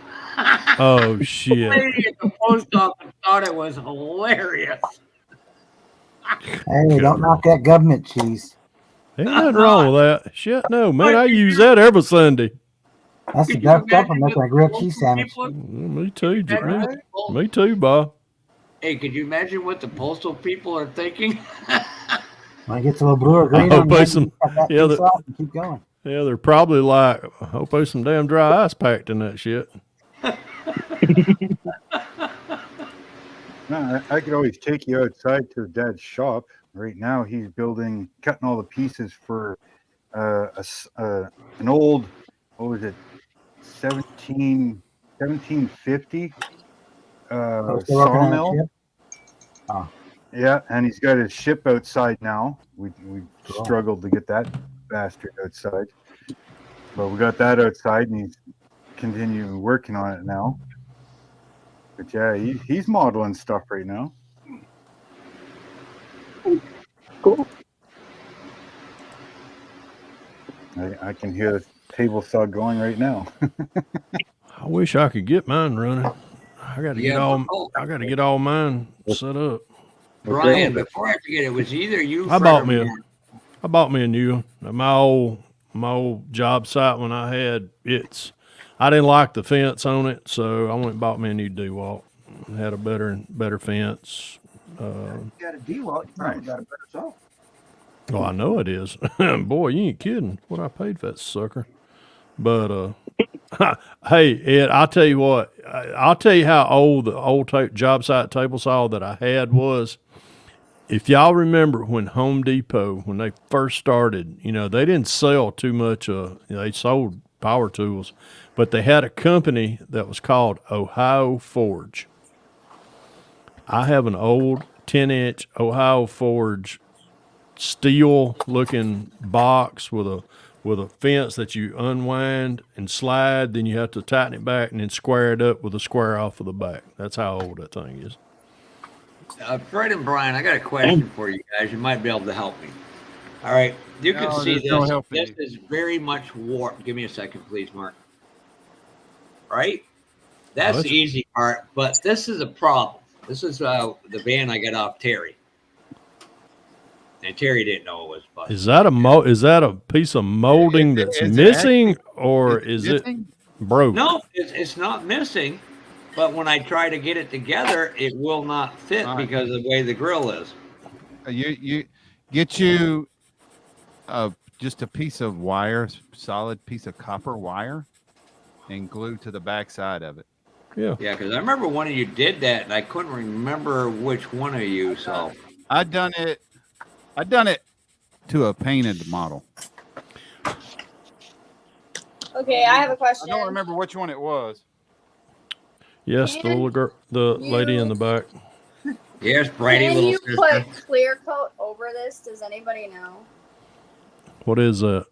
Oh shit! The lady at the post office thought it was hilarious. Hey, don't knock that government cheese. Ain't nothing wrong with that. Shit, no, man. I use that every Sunday. That's the best stuff for making a grilled cheese sandwich. Me too, Jimmy. Me too, Bob. Hey, could you imagine what the postal people are thinking? When it gets a little blue or green, keep going. Yeah, they're probably like, I hope there's some damn dry ice packed in that shit. No, I could always take you outside to Dad's shop. Right now, he's cutting all the pieces for an old, what was it, 1750 still working on that sawmill. ship? Oh. Yeah, and he's got his ship outside now. We Cool. struggled to get that bastard outside, but we got that outside, and he's continuing working on it now. But yeah, he's modeling stuff right now. Cool. I can hear the table saw going right now. I wish I could get mine running. I got to get all mine set up. Brian, before I forget, it was either you. I Fred, bought or me Mark. I bought me a new one. My old job site when I had I didn't like the fence on it, so I went and bought me a new D-Walk. It had a better fence. You got a D-Walk, you probably got a better saw. Well, I know it is. Boy, you ain't kidding. What I paid for that sucker. But hey, Ed, I'll tell you what. I'll tell you how old the old job site table saw that I had was. If y'all remember when Home Depot, when they first started, they didn't sell too much. They sold power tools, but they had a company that was called Ohio Forge. I have an old 10-inch Ohio Forge steel-looking box with a fence that you unwind and slide. Then you have to tighten it back and then square it up with a square off of the back. That's how old that thing is. Fred and Brian, I got a question for you guys. You might be able to help me. All right, you can see there's this. no help This in you. is very much warped. Give me a second, please, Mark. Right? That's the easy part, but this is a problem. This is the van I got off Terry. And Terry didn't know it was busted. Is that a piece of molding that's missing, or is it broke? No, it's not missing. But when I try to get it together, it will not fit because of the way the grill is. You get you just a piece of wire, solid piece of copper wire, and glue to the back side of it. Yeah. Yeah, because I remember one of you did that, and I couldn't remember which one of you. So I done it to a painted model. Okay, I have a question. I don't remember which one it was. Yes, the little girl, the lady in the back. Yes, Brady, Can little you sister. put clear coat over this? Does anybody know? What is that?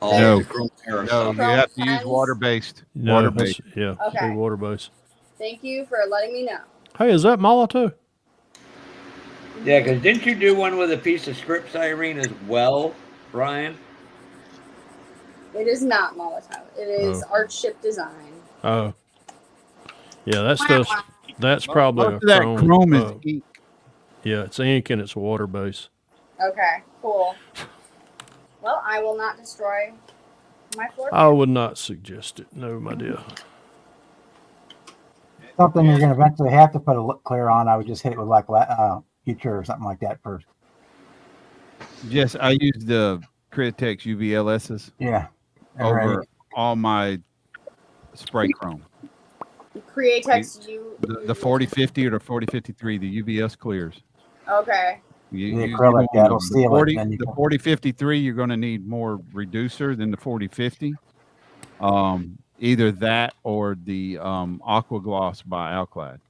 Oh, No, it's a chrome air or no, something. you have to use Pens? water-based. No, Water-based. yeah, Okay. water base. Thank you for letting me know. Hey, is that Molotov? Yeah, because didn't you do one with a piece of script styrene as well, Brian? It is not Molotov. It is Art Ship Design. Oh, yeah, that's probably Most of that chrome is ink. Yeah, it's ink and it's water base. Okay, cool. Well, I will not destroy my floor. I would not suggest it. No, my dear. Something you're going to eventually have to put a clear on. I would just hit it with like Future or something like that first. Yes, I use the Critex UVLSs. Yeah. Over all my spray chrome. Createx The 4050 or the 4053, the UVS clears. Okay. The acrylic that'll seal it. The 4053, you're going to need more reducer than the 4050. Either that or the Aqua Gloss by Alclad.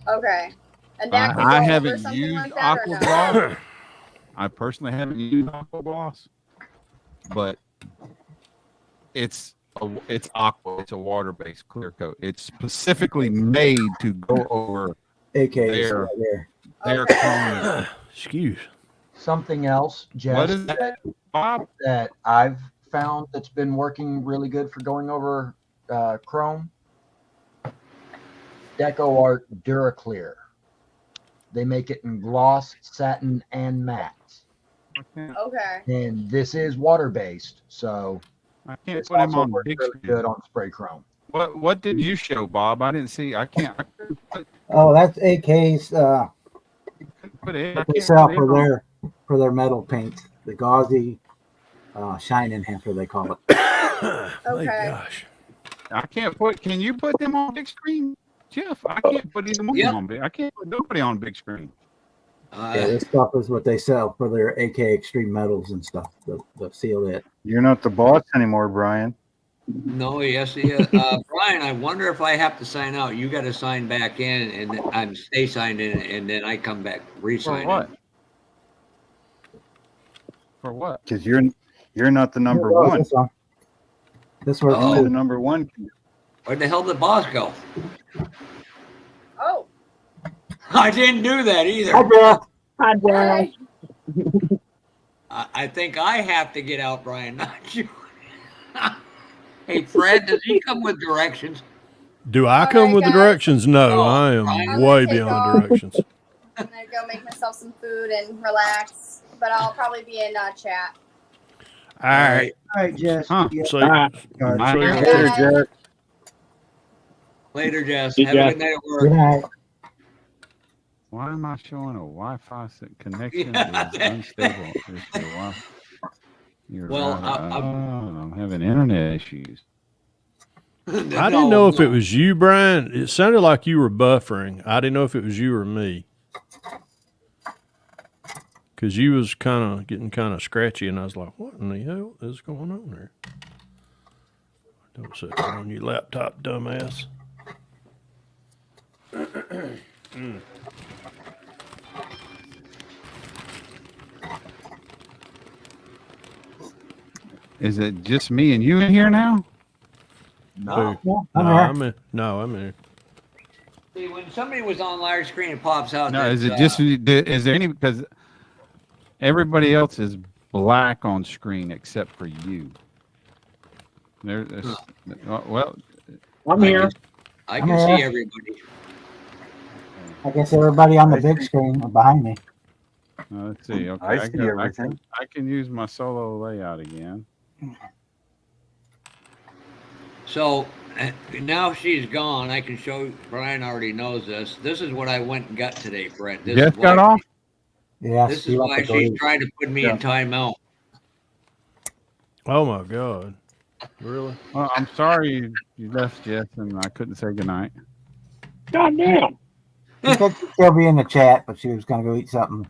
Okay. And that could I go haven't over something used like that Aqua or no? Gloss. I personally haven't used Aqua Gloss, but it's aqua. It's a water-based clear coat. It's specifically made to go over their chrome. Excuse. Something else, Jeff, What is that, Bob? that I've found that's been working really good for going over chrome. Deco Art DuraClear. They make it in gloss, satin, and matte. Okay. And this is water-based, so I can't it's put him also on worked big really screen. good on spray chrome. What did you show, Bob? I didn't see. I couldn't Oh, that's AK's. put it. What they sell for their metal paints, the gauzy shine enhancer they call it. Okay. Gosh. I can't put. Can you put them on big screen, Jeff? I can't put either one on big. I can't put nobody on big screen. Yeah, this stuff is what they sell for their AK Extreme Metals and stuff. The seal it. You're not the boss anymore, Brian. No, yes, he is. Brian, I wonder if I have to sign out. You got to sign back in, and I'm stay signed in, and then I come back re-sign For what? in. For what? Because you're not the number Here goes one. This one. This works Only too. the number one can. Where the hell did boss go? Oh. I didn't do that either. Hi, Jeff. Hi, Brian. I think I have to get out, Brian, not you. Hey, Fred, does he come with directions? Do I come with the directions? No, I am Brian. way beyond directions. I'm gonna go make myself some food and relax, but I'll probably be in chat. All right. All right, Jess. Huh. Yeah. So, Later, Jared. Later, Jess. See Have ya. a good night at work. Good night. Why am I showing a Wi-Fi connection Yeah, is unstable? Is your Wi-Fi? You're Well, right. I'm having internet issues. I didn't know if it was you, Brian. It sounded like you were buffering. I didn't know if it was you or me. Because you was getting kind of scratchy, and I was like, what in the hell is going on there? Don't sit there on your laptop, dumbass. Is it just me and you in here now? No. I'm in. See, when somebody was on large screen, it pops out. No, is it just? Is there any? Because everybody else is black on screen except for you. There's well, I'm here. I I'm can here. see everybody. I guess everybody on the big screen behind me. let's see. Okay, I see everything. I can use my solo layout again. So now she's gone. I can show you. Brian already knows this. This is what I went and got today, Brett. This Jeff is got why, off? Yeah. This is why she's trying to put me in timeout. Oh, my God. Really? Well, I'm sorry you left, Jeff, and I couldn't say goodnight. God damn. She said she'd still be in the chat, but she was going to go eat something.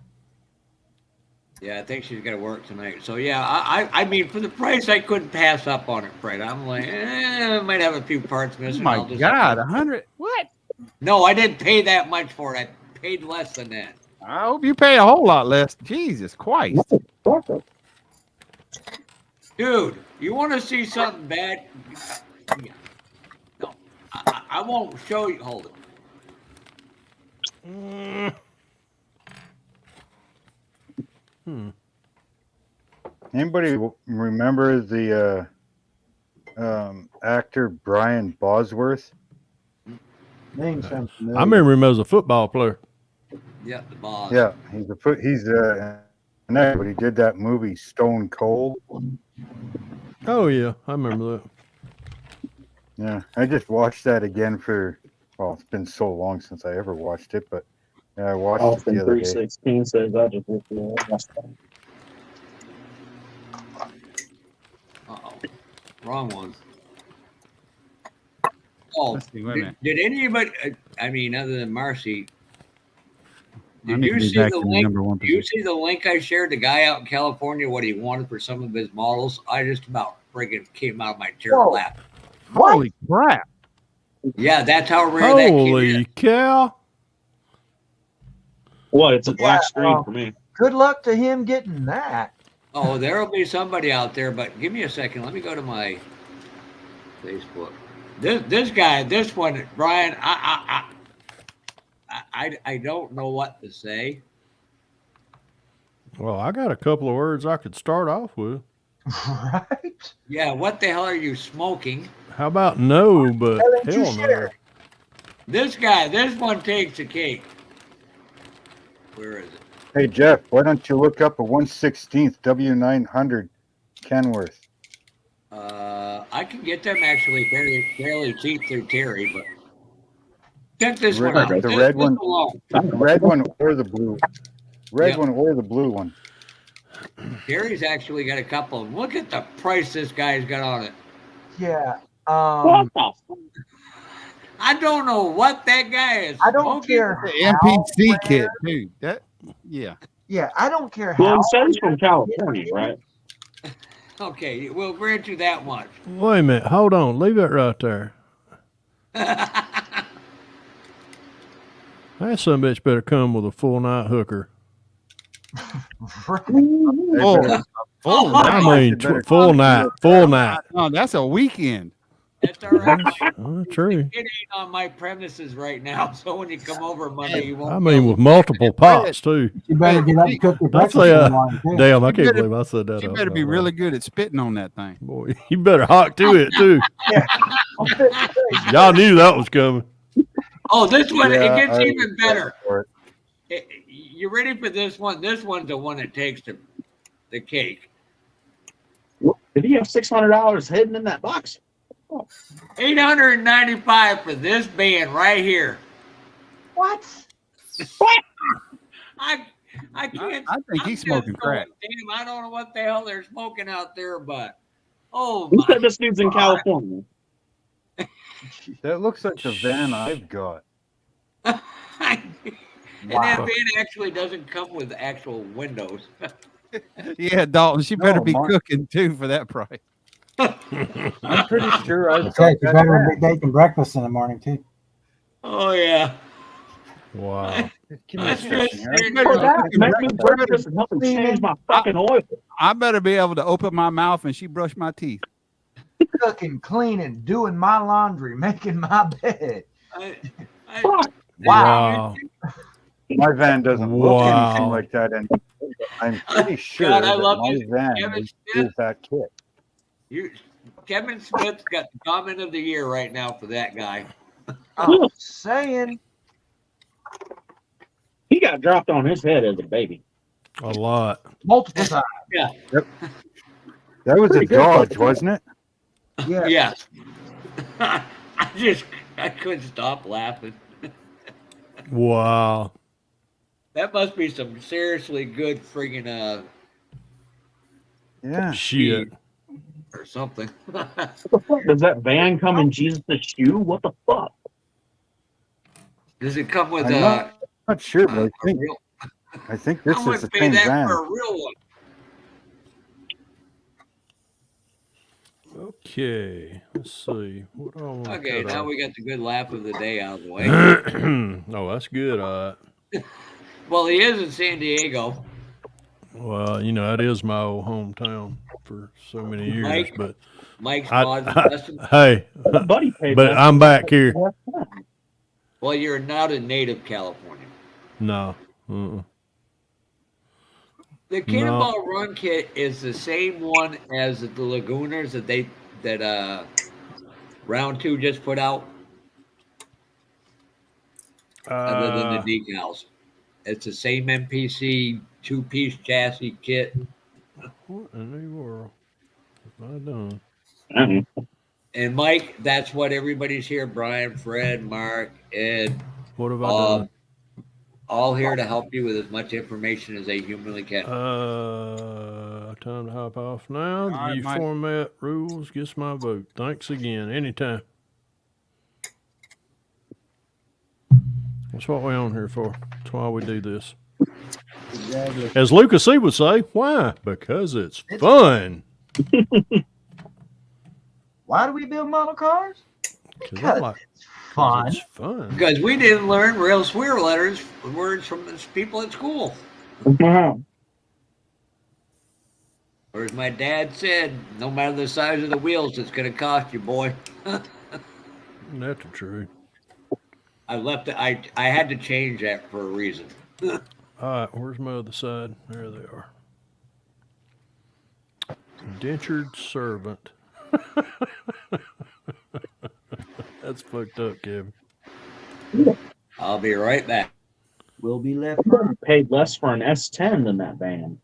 Yeah, I think she's got to work tonight. So yeah, I mean, for the price, I couldn't pass up on it, Fred. I'm like, I might have a few parts Oh missing. my I'll just God, 100? What? No, I didn't pay that much for it. I paid less than that. I hope you pay a whole lot less. Jesus Christ. Dude, you want to see something bad? Yeah. No, I won't show you. Hold it. Anybody remember the actor Brian Bosworth? Name sounds familiar. I remember him as a football player. Yeah, the boss. Yeah, he's an actor, but he did that movie Stone Cold. Oh, yeah. I remember that. Yeah, I just watched that again well, it's been so long since I ever watched it, but yeah, I watched it the other day. 316 says I just looked at it. Uh-oh. Wrong one. Oh, Let's see, wait a minute. did anybody, I mean, other than Marcy, I did need you to be see back the in the link? number one Do you position. see the link I shared? The guy out in California, what he wanted for some of his models? I just about friggin' came out of my chair Whoa. laughing. Holy crap. Yeah, that's how rare that kid is. Holy cow. What? It's a black Yeah, screen for me. Good luck to him getting that. Oh, there'll be somebody out there, but give me a second. Let me go to my Facebook. This guy, this one, Brian, I don't know what to say. Well, I got a couple of words I could start off with. Right? Yeah, what the hell are you smoking? How about no, but Why don't you hell no. share? This guy, this one takes the cake. Where is it? Hey Jeff, why don't you look up a 1/16 W900 Kenworth? I can get them actually fairly cheap through Terry, but check this one out. The red one, the red one or the blue. Red one or the blue one. Terry's actually got a couple of them. Look at the price this guy's got on it. Yeah. What the fuck? I don't know what that guy is. I don't smoking. care. The how NPC rare- kit, too. Yeah. Yeah, I don't care Well, how. it says from California, right? Okay, we'll grant you that much. Wait a minute. Hold on. Leave it right there. That son of a bitch better come with a full night hooker. Full I mean, full night. No, that's a weekend. That's all right. True. It ain't on my premises right now, so when you come over Monday, you won't. I mean, with multiple pots too. You better get up and cook your That's breakfast in the morning, too. damn, I can't believe I said that. You out better be loud. really good at spitting on that thing. Boy, you better hawk to it too. Y'all knew that was coming. Oh, this one, Yeah, it gets I even was better. for it. You ready for this one? This one's the one that takes the cake. Did he have $600 hidden in that box? $895 for this band right here. What? I can't. I think he's smoking crack. Damn, I don't know what the hell they're smoking out there, but Who my said this dude's in California? That looks like the van I've got. And that van actually doesn't come with actual windows. Yeah, Dalton, she better No, be Mark. cooking too for that price. I'm pretty sure I've Okay, got you better that be making breakfast in the morning, too. Oh yeah. Wow. Give me a That's second just here. it. For that, make me breakfast and help me change my fucking oil. I better be able to open my mouth and she brush my teeth. Cooking, cleaning, doing my laundry, making my bed. Wow. My van doesn't look Wow. anything like that anymore. I'm pretty sure God, I that love my this. van Kevin is Smith. that kit. Kevin Smith's got the comment of the year right now for that guy. I'm saying. He got dropped on his head as a baby. A lot. Multiple times. Yeah. Yep. That was a Pretty good, Dodge, buddy. wasn't it? Yeah. Yes. I couldn't stop laughing. Wow. That must be some seriously good friggin' Yeah. Shit. or something. What the fuck? Does that van come in Jesus' shoe? What the fuck? Does it come with I'm not sure, but I think this I is wouldn't the pay same that van. for a real one. Okay. Let's see. What do I want to Okay, cut now off? we got the good laugh of the day out of the way. Oh, that's good. All right. Well, he is in San Diego. Well, you know, that is my old hometown for so many years, Mike- but Mike's Mods Custom. hey, Buddy paid but less I'm than back here. Well, you're not a native Californian. No. The Cannonball Run kit is the same one as the Lagooners that Round 2 just put out. Other than the decals. It's the same MPC 2-piece chassis kit. What in the world have I done? And Mike, that's what everybody's here. Brian, Fred, Mark, Ed. What have I done? All here to help you with as much information as they humanly can. Time to hop off now. The right, new Mike. format rules gets my vote. Thanks again. Anytime. That's what we're on here for. That's why we do this. Exactly. As Lucas C would say, why? Because it's fun. Why do we build model cars? Because it's fun. It's fun. Because we didn't learn real swear words from the people at school. Or as my dad said, no matter the size of the wheels, it's going to cost you, boy. That's the truth. I left it. I had to change that for a reason. All right, where's my other side? There they are. Indentured servant. That's fucked up, Kevin. I'll be right back. We'll be left. Paid less for an S10 than that van.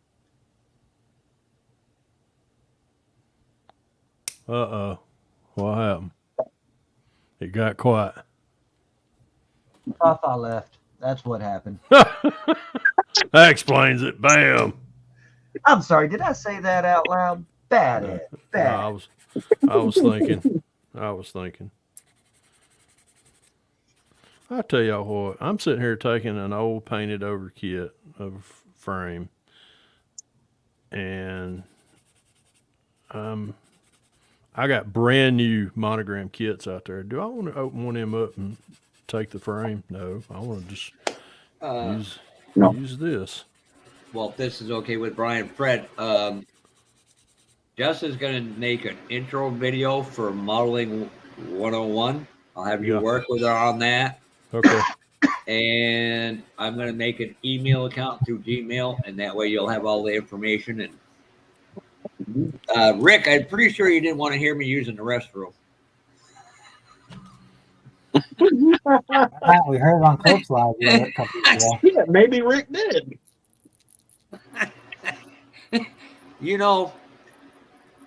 Uh-oh. What happened? It got quiet. Papa left. That's what happened. That explains it. Bam. I'm sorry. Did I say that out loud? Bad Ed. Bad. No, I was thinking. I tell y'all what, I'm sitting here taking an old painted over kit of frame, and I got brand new monogram kits out there. Do I want to open one of them up and take the frame? No, I want to just use this. Well, if this is okay with Brian, Fred, Jess is going to make an intro video for Modeling 101. I'll have you work with her on that. Okay. And I'm going to make an email account through Gmail, and that way you'll have all the information. And Rick, I'm pretty sure you didn't want to hear me using the restroom. We heard it on Coach Live a couple of ago. Yeah, maybe Rick did. You know,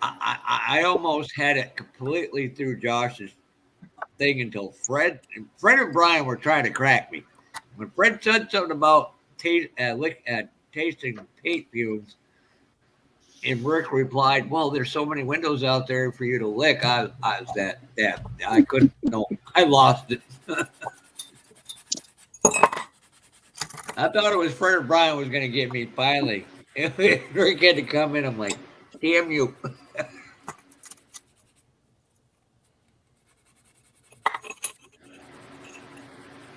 I almost had it completely through Josh's thing until Fred and Brian were trying to crack me. When Fred said something about tasting paint fumes, and Rick replied, "Well, there's so many windows out there for you to lick." I was that I couldn't. No, I lost it. I thought it was Fred or Brian was going to get me finally. Rick had to come in. I'm like, damn you.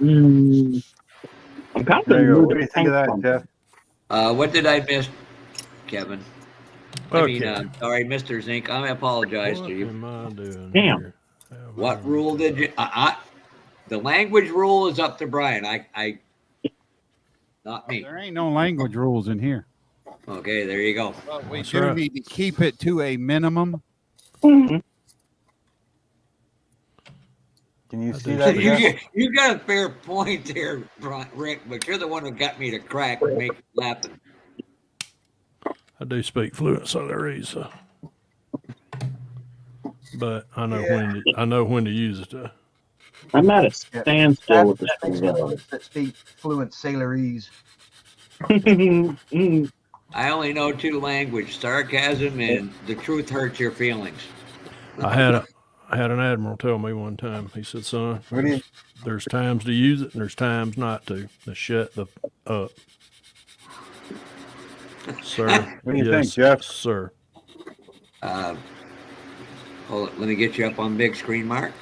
I'm kind of There you go. What do you think of that, Jeff? What did I miss, Kevin? Okay. I mean, sorry, Mr. Zink. I apologize to you. What am I doing Damn. here? What rule did you? The language rule is up to Brian. I not me. There ain't no language rules in here. Okay, there you go. But we That's do right. need to keep it to a minimum. Can you see that? Jeff? You got a fair point there, Rick, but you're the one who got me to crack and make me laughing. I do speak fluent Southernese, but I know when to use it. I'm at a standstill with this Thanks thing. for those that speak fluent Sailorese. I only know two languages: sarcasm and the truth hurts your feelings. I had an admiral tell me one time. He said, "Son, there's times to use it and there's times not to. To shut the up." Sir, What do you think, Jeff? Sir. Hold it. Let me get you up on big screen, Mark.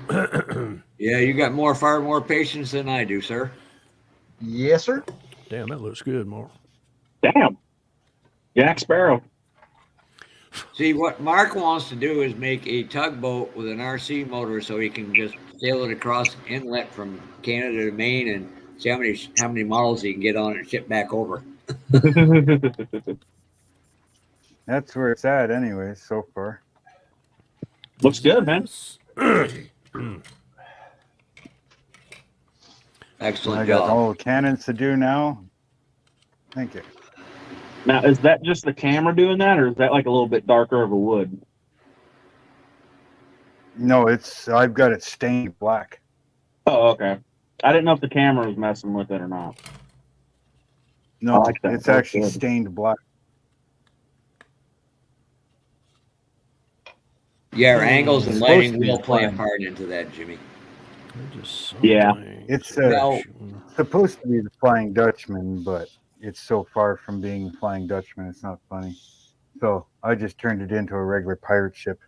Yeah, you got far more patience than I do, sir. Yes, sir. Damn, that looks good, Mark. Damn. Jack Sparrow. See, what Mark wants to do is make a tugboat with an RC motor so he can just sail it across an inlet from Canada to Maine and see how many models he can get on it and ship back over. That's where it's at, anyway, so far. Looks good, man. Excellent I got job. all the cannons to do now. Thank you. Now, is that just the camera doing that, or is that like a little bit darker of a wood? No, I've got it stained black. Oh, okay. I didn't know if the camera was messing with it or not. No, I like that. it's That's actually good. stained black. Yeah, angles and It's lighting supposed to be will play a fine. part into that, Jimmy. Yeah. It's Now- supposed to be the Flying Dutchman, but it's so far from being the Flying Dutchman, it's not funny. So I just turned it into a regular pirate ship.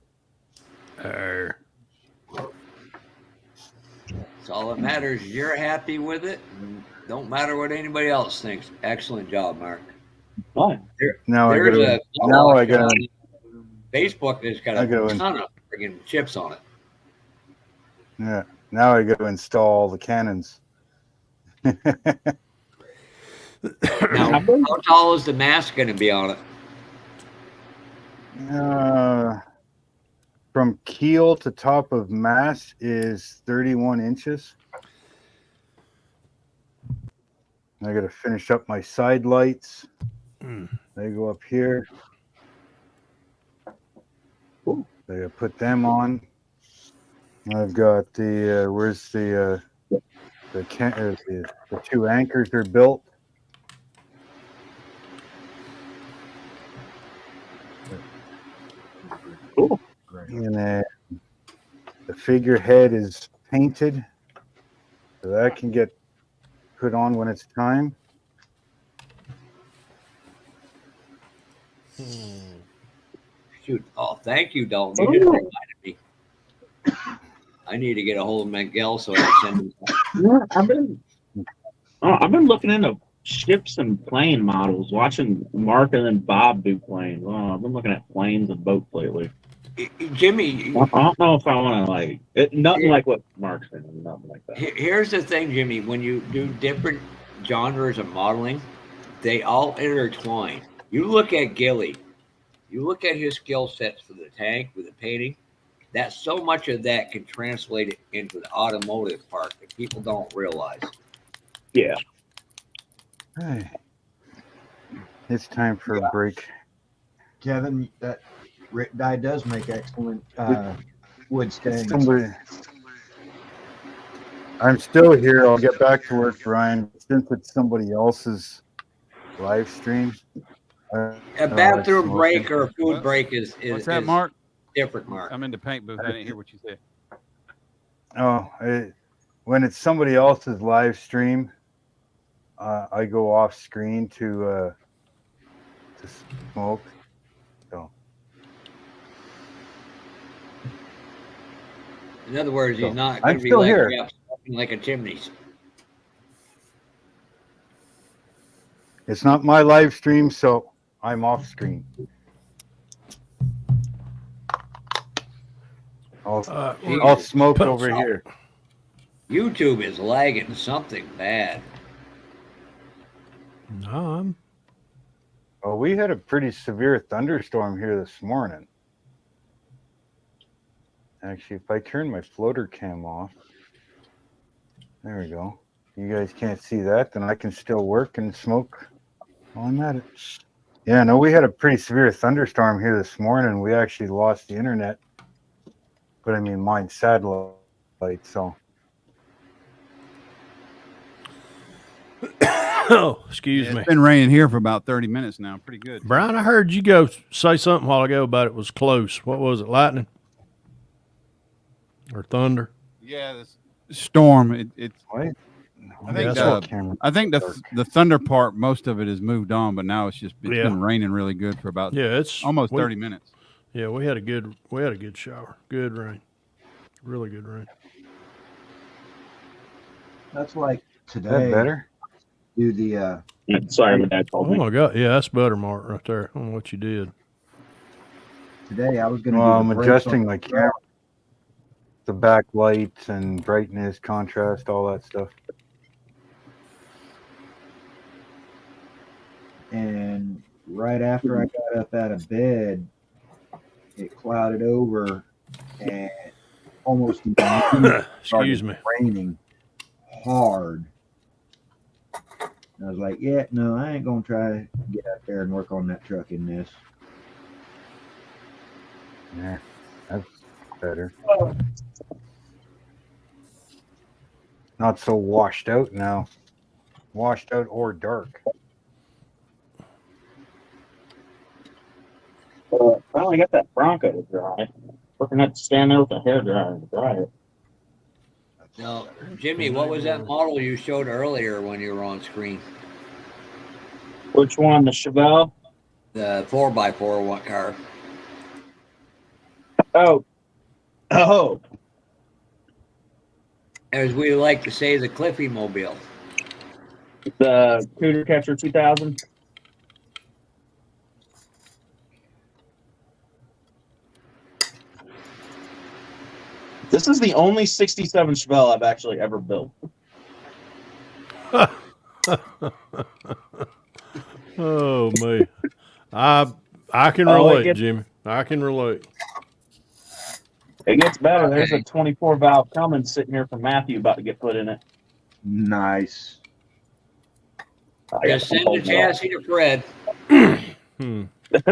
So all that matters is you're happy with it. And don't matter what anybody else thinks. Excellent job, Mark. Fine. Now I There's gotta- a now I on gotta- Facebook that's got I a gotta- ton of friggin' chips on it. Yeah. Now I got to install all the cannons. Now, how tall is the mast going to be on it? From keel to top of mast is 31 inches. I got to finish up my side lights. They go up here. I got to put them on. I've got the where's the two anchors are built. Cool. And then the figurehead is painted, so that can get put on when it's time. Shoot. Oh, thank you, Dalton. You just reminded me. I need to get a hold of Miguel so I can send him. Yeah, I've been looking into ships and plane models, watching Mark and then Bob do planes. Oh, I've been looking at planes and boats lately. Jimmy, I don't know if I want to like it. Nothing like what Mark's saying. Nothing like that. here's the thing, Jimmy. When you do different genres of modeling, they all intertwine. You look at Gilly. You look at his skill sets for the tank, with the painting. That so much of that can translate it into the automotive part that people don't realize. Yeah. Hey, it's time for a break. Kevin, that guy does make excellent wood stains. I'm still here. I'll get back to work, Brian. Since it's somebody else's live stream. A bathroom break or a food break is What's that, Mark? Different, Mark. I'm in the paint booth. I didn't hear what you said. Oh, when it's somebody else's live stream, I go off screen to smoke. So. In other words, he's not I'm going to be still like here. smoking like a chimney. It's not my live stream, so I'm off screen. I'll smoke over here. YouTube is lagging something bad. No, Well, we had a pretty severe thunderstorm here this morning. Actually, if I turn my floater cam off, there we go. You guys can't see that, then I can still work and smoke while I'm at it. Yeah, no, we had a pretty severe thunderstorm here this morning. We actually lost the internet. But I mean, mine's satellite, so. Oh, excuse me. It's been raining here for about 30 minutes now. Pretty good. Brian, I heard you go say something a while ago about it was close. What was it, lightning? Or thunder? Yeah, this storm. It's. I think the thunder part, most of it has moved on, but now it's been raining really good for about it's almost 30 minutes. Yeah, we had a good shower. Good rain. Really good rain. That's like today. Is that better? Do the sorry, my dad called me. Oh my God, yeah, that's better, Mark, right there. I don't know what you did. Today I was going to. Well, I'm adjusting my camera, the backlights and brightness, contrast, all that stuff. And right after I got up out of bed, it clouded over and almost excuse me, raining hard. And I was like, yeah, no, I ain't gonna try to get out there and work on that truck in this. Yeah, that's better. Not so washed out now. Washed out or dark. Finally got that Bronco to dry. We're gonna have to stand there with a hairdryer to dry it. Now, Jimmy, what was that model you showed earlier when you were on screen? Which one? The Chevelle? The 4x4 what car? Oh. As we like to say, the Cliffy Mobile. The Cooter Catcher 2000. This is the only 67 Chevelle I've actually ever built. Oh man, I can relate, Jimmy. I can relate. It gets better. There's a 24 valve Cummins sitting here from Matthew about to get put in it. Nice. Just send the chassis to Fred. The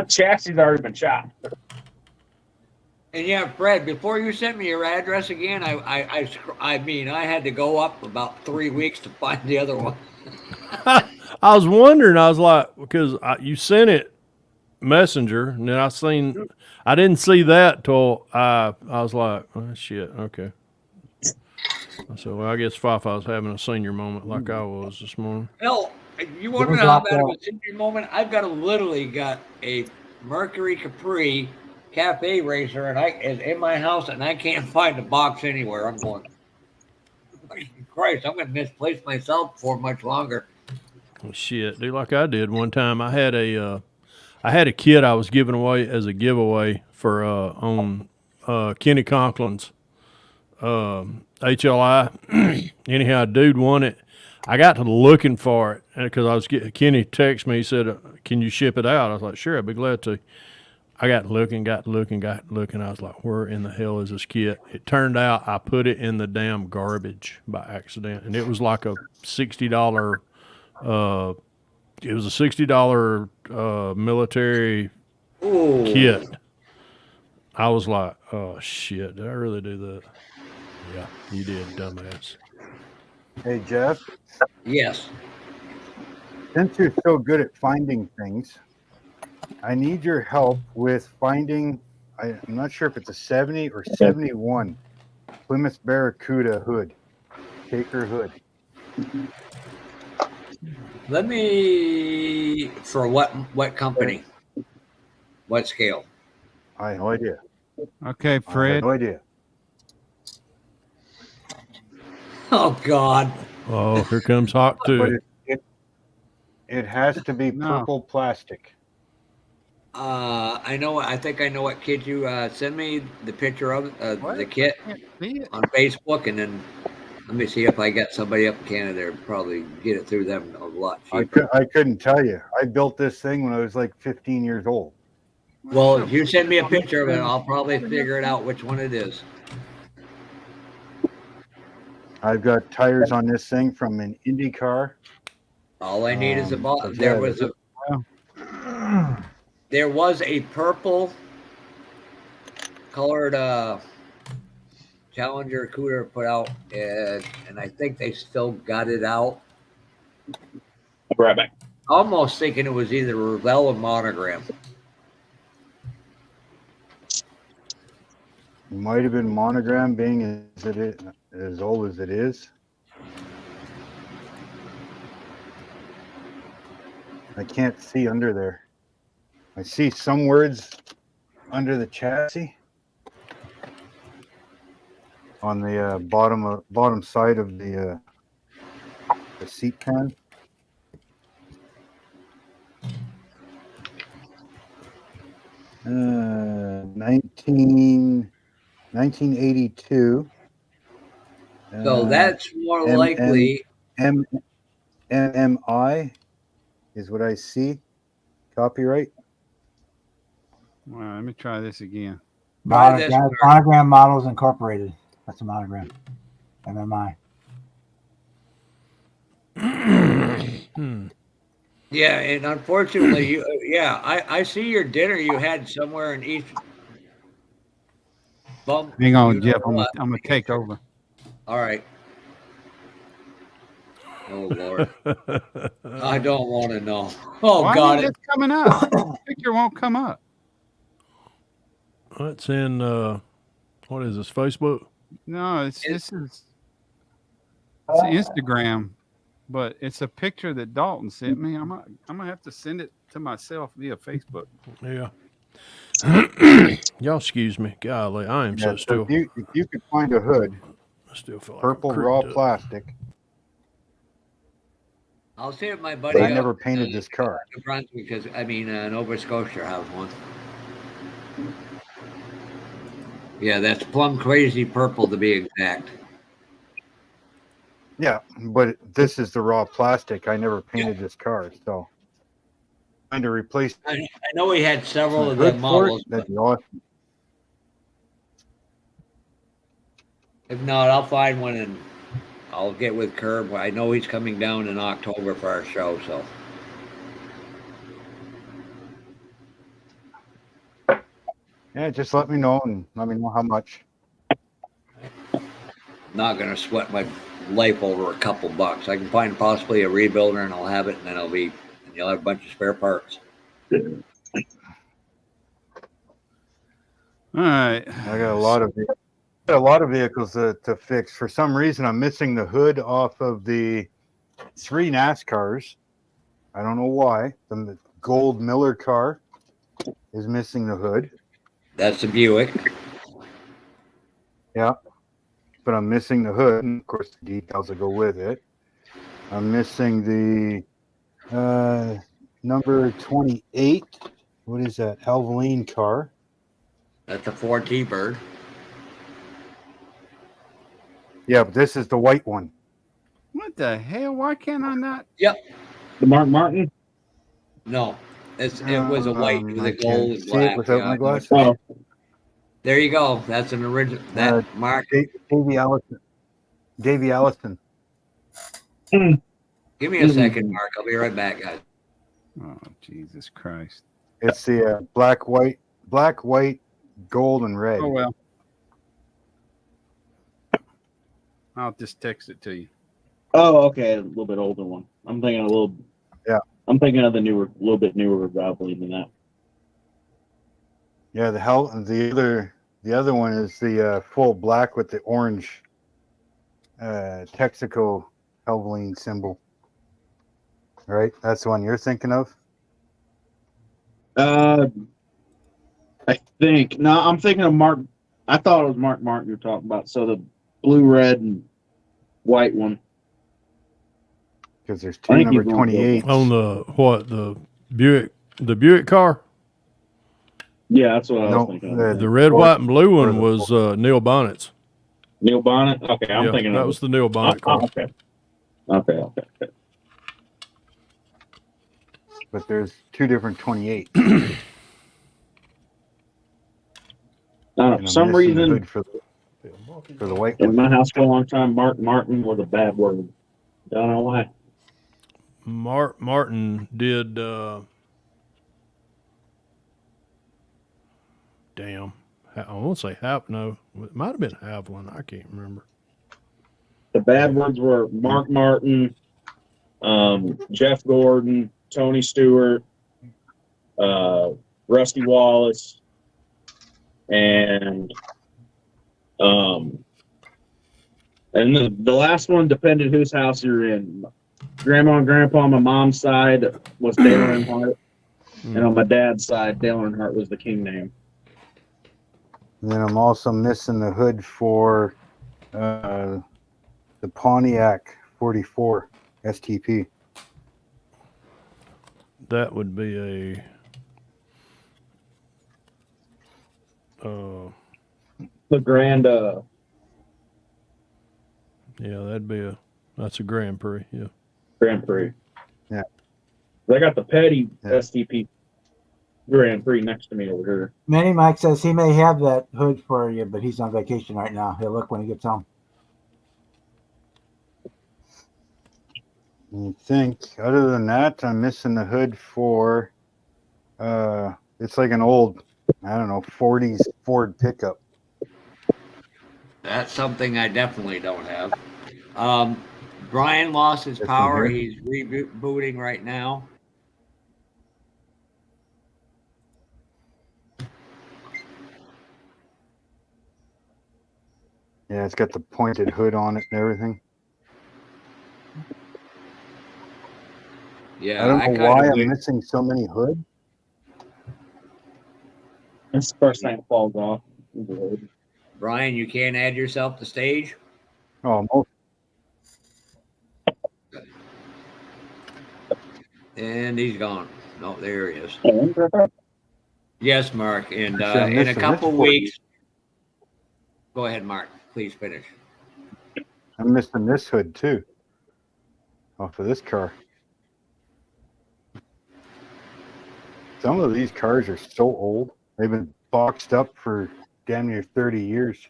chassis already been shot. And yeah, Fred, before you sent me your address again, I mean, I had to go up about 3 weeks to find the other one. I was wondering. I was like, because you sent it messenger, and then I didn't see that till I was like, oh, shit, okay. I said, well, I guess Fafa's having a senior moment like I was this morning. Hell, you want to know how bad of a senior moment? I've literally got a Mercury Capri Cafe Racer, and is in my house, and I can't find the box anywhere. I'm going, Christ, I'm going to misplace myself for much longer. Well, shit, do like I did one time. I had a kit I was giving away as a giveaway for on Kenny Conklin's HLI. Anyhow, a dude won it. I got to looking for it because Kenny texted me. He said, "Can you ship it out?" I was like, "Sure, I'd be glad to." I got looking. I was like, "Where in the hell is this kit?" It turned out I put it in the damn garbage by accident, and it was like a $60. It was a $60 military kit. I was like, "Oh shit! Did I really do that?" Yeah, you did, dumbass. Hey, Jeff. Yes. Since you're so good at finding things, I need your help with finding. I'm not sure if it's a 70 or 71 Plymouth Barracuda hood, Taker hood. Let me, for what company? What scale? I have no idea. Okay, I Fred. have no idea. Oh God. Oh, here comes Hawk But too. it has to be purple plastic. I know. I think I know what kit you send me the picture of the kit See it? on Facebook, and then let me see if I got somebody up in Canada. Probably get it through them a lot cheaper. I couldn't tell you. I built this thing when I was like 15 years old. Well, if you send me a picture of it, I'll probably figure it out which one it is. I've got tires on this thing from an Indy car. All I need is a bottle. Yeah, There was a purple colored Challenger cooler put out, and I think they still got it out. I'll be right back. Almost thinking it was either Revell or Monogram. Might have been Monogram, being as old as it is. I can't see under there. I see some words under the chassis on the bottom side of the seat pan. Uh, 1982. So that's more likely. MMI is what I see. Copyright. Well, let me try this again. Monogram Models Incorporated. That's a monogram. MMI. Yeah, and unfortunately, I see your dinner you had somewhere in East. Hang on, Jeff. I'm gonna take over. All right. Oh Lord, I don't want to know. Oh Why God, is it coming up? The picture won't come up. It's in what is this, Facebook? No, it's Instagram, but it's a picture that Dalton sent me. I'm gonna have to send it to myself via Facebook. Yeah. Y'all excuse me. Golly, I am so still. If you could find a hood, I still feel like purple raw plastic. I'll see if my buddy. But I never painted this car. New Brunswick, because Nova Scotia has one. Yeah, that's plum crazy purple to be exact. Yeah, but this is the raw plastic. I never painted this car, so trying to replace. I know we had several of them models. That'd be awesome. If not, I'll find one and I'll get with Curb. I know he's coming down in October for our show, so. Yeah, just let me know and let me know how much. Not gonna sweat my life over a couple bucks. I can find possibly a rebuilder and I'll have it, and then you'll have a bunch of spare parts. All right. I got a lot of vehicles to fix. For some reason, I'm missing the hood off of the 3 NASCARs. I don't know why. The gold Miller car, is missing the hood. That's the Buick. Yeah, but I'm missing the hood, and of course the details that go with it. I'm missing the number 28. What is that? Alvaline car. That's a Ford T-Bird. Yeah, but this is the white one. What the hell? Why can't I not? Yep. The Mark Martin? No, it was a white with I a gold can't and see black. it without Yeah, my I know what glasses. you mean. There you go. That's an original. That Mark. Davey Allison. Davey Allison. Give me a second, Mark. I'll be right back, guys. Oh, Jesus Christ. It's the black, white, gold, and red. Oh, well. I'll just text it to you. Oh, okay, a little bit older one. I'm thinking a little. Yeah. I'm thinking of the little bit newer, probably than that. Yeah, the other one is the full black with the orange Texaco Helveline symbol. Right, that's the one you're thinking of. I think no, I'm thinking of Mark. I thought it was Mark Martin you're talking about. So the blue, red, and white one. Because there's two number 28 on the Buick car. Yeah, that's what I was thinking. The red, white, and blue one was Neil Bonnet's. Neil Bonnet. Okay, I'm thinking that of was the Neil Bonnet car. Okay. But there's two different 28. For some reason, for the white in one. my house for a long time, Mark Martin was a bad word. Don't know why. Mark Martin did. Damn, I won't say no. It might have been Haviland. I can't remember. The bad words were Mark Martin, Jeff Gordon, Tony Stewart, Rusty Wallace, and the last one depended whose house you're in. Grandma and Grandpa on my mom's side was Dale Earnhardt, and on my dad's side, Dale Earnhardt was the king name. And then I'm also missing the hood for the Pontiac 44 STP. That would be a. The Grand. Yeah, that's a Grand Prix. Yeah. Grand Prix. Yeah. I got the Petty STP Grand Prix next to me over here. Manny Mike says he may have that hood for you, but he's on vacation right now. He'll look when he gets home. I think other than that, I'm missing the hood for it's like an old, I don't know, 40s Ford pickup. That's something I definitely don't have. Brian lost his power. He's rebooting right now. Yeah, it's got the pointed hood on it and everything. Yeah, I don't know why I'm missing so many hoods. That's the first thing that falls off. Brian, you can't add yourself to stage? Oh, And he's gone. No, there he is. Yes, Mark. And in a couple weeks. Go ahead, Mark. Please finish. I'm missing this hood too. Off of this car. Some of these cars are so old. They've been boxed up for damn near 30 years.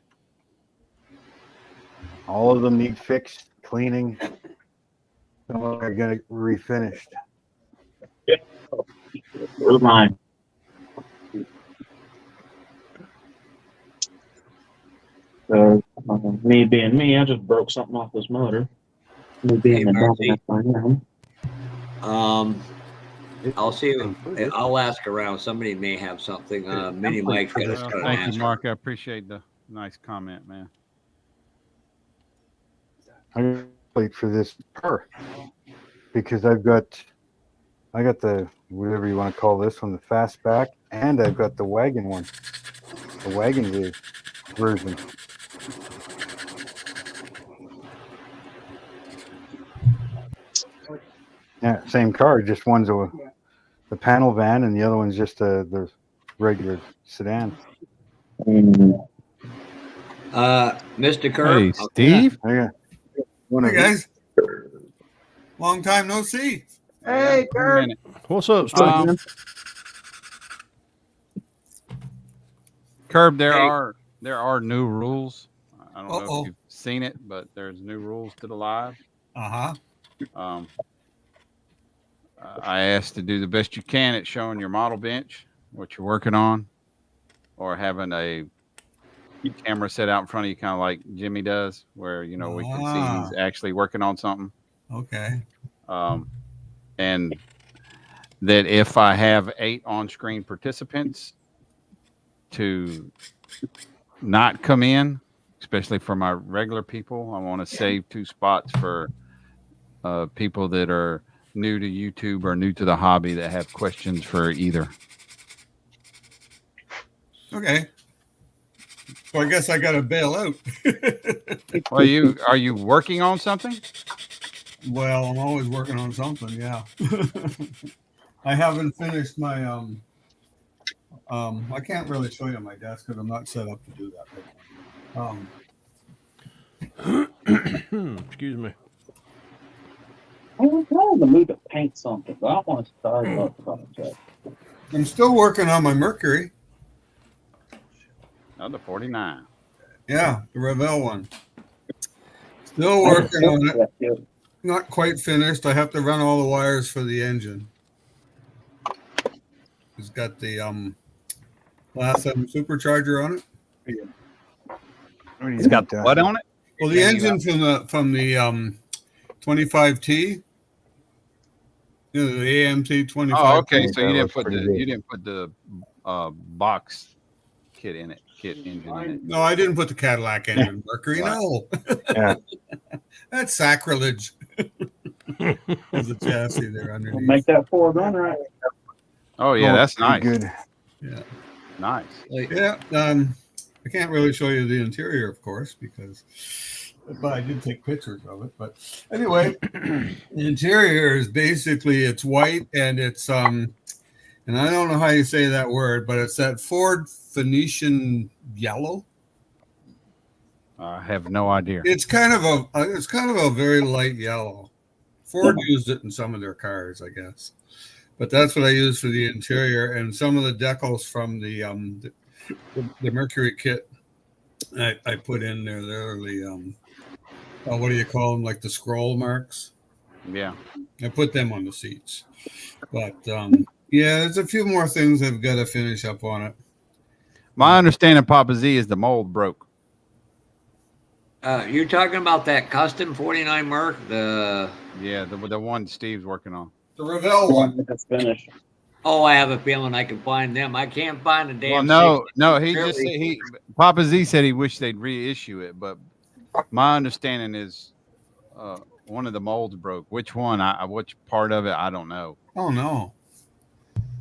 All of them need fixed, cleaning. Some of them are going to be refinished. Where's mine? So, me being me, I just broke something off this motor. Me being the dumbass I am. I'll see. I'll ask around. Somebody may have something. Mini Mike's got to Thank you, Mark. I appreciate the nice comment, man. I wait for this car because I got the whatever you want to call this one, the fastback And I've got the wagon one. The wagon version. Yeah, same car. Just one's the panel van, and the other one's just the regular sedan. Mr. Kerr. Hey, Steve. Yeah. Hey guys. Long time no see. Hey, Kurt. What's up, Steve? Curb, there are new rules. I don't know if you've seen it, but there's new rules to the live. I asked to do the best you can at showing your model bench, what you're working on, or having a camera set out in front of you, kind of like Jimmy does, where we can see he's actually working on something. Okay. And that if I have 8 on-screen participants, to not come in, especially for my regular people. I want to save 2 spots for people that are new to YouTube or new to the hobby that have questions for either. Okay. So I guess I got to bail out. Well, are you working on something? Well, I'm always working on something. Yeah. I haven't finished my I can't really show you my desk because I'm not set up to do that. Excuse me. I was in the mood to paint something, but I don't want to start up project. I'm still working on my Mercury. Another 49. Yeah, the Revell one. Still working on it. Not quite finished. I have to run all the wires for the engine. It's got the Class 7 supercharger on it. It's got what on it? Well, the engine from the 25T, the AMT 25. Oh, okay. So you didn't put the box kit in it, engine in it. No, I didn't put the Cadillac engine Mercury. No, that's sacrilege. There's a chassis there underneath. Make that Ford run right. Oh yeah, that's nice. Good. Yeah. Nice. Yeah. I can't really show you the interior, of course, but I did take pictures of it. But anyway, the interior is basically it's white and it's and I don't know how you say that word, but it's that Ford Phoenician yellow. I have no idea. It's kind of a very light yellow. Ford used it in some of their cars, I guess. But that's what I use for the interior, and some of the decals from the Mercury kit I put in there. They're the what do you call them? Like the scroll marks. Yeah. I put them on the seats. But yeah, there's a few more things I've got to finish up on it. My understanding, Papa Z, is the mold broke. You're talking about that custom 49 Merc, the one Steve's working on. The Revell one that's finished. Oh, I have a feeling I can find them. I can't find a damn. Well, no. He just said Papa Z said he wished they'd reissue it, but my understanding is one of the molds broke. Which one? Which part of it? I don't know. Oh no.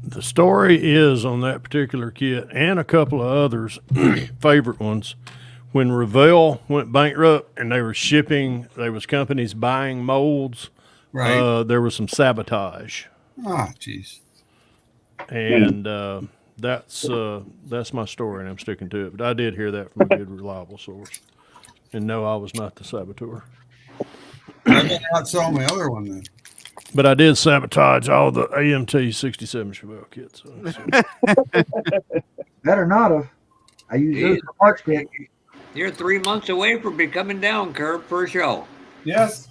The story is on that particular kit and a couple of others, favorite ones. When Revell went bankrupt and they were shipping, there was companies buying molds. Right. There was some sabotage. Ah, jeez. And that's my story, and I'm sticking to it. But I did hear that from a good, reliable source. And no, I was not the saboteur. I better not sell my other one then. But I did sabotage all the AMT 67 Chevelle kits. Better not have. I use those for parts kit. You're 3 months away from be coming down, Curb, for a show. Yes.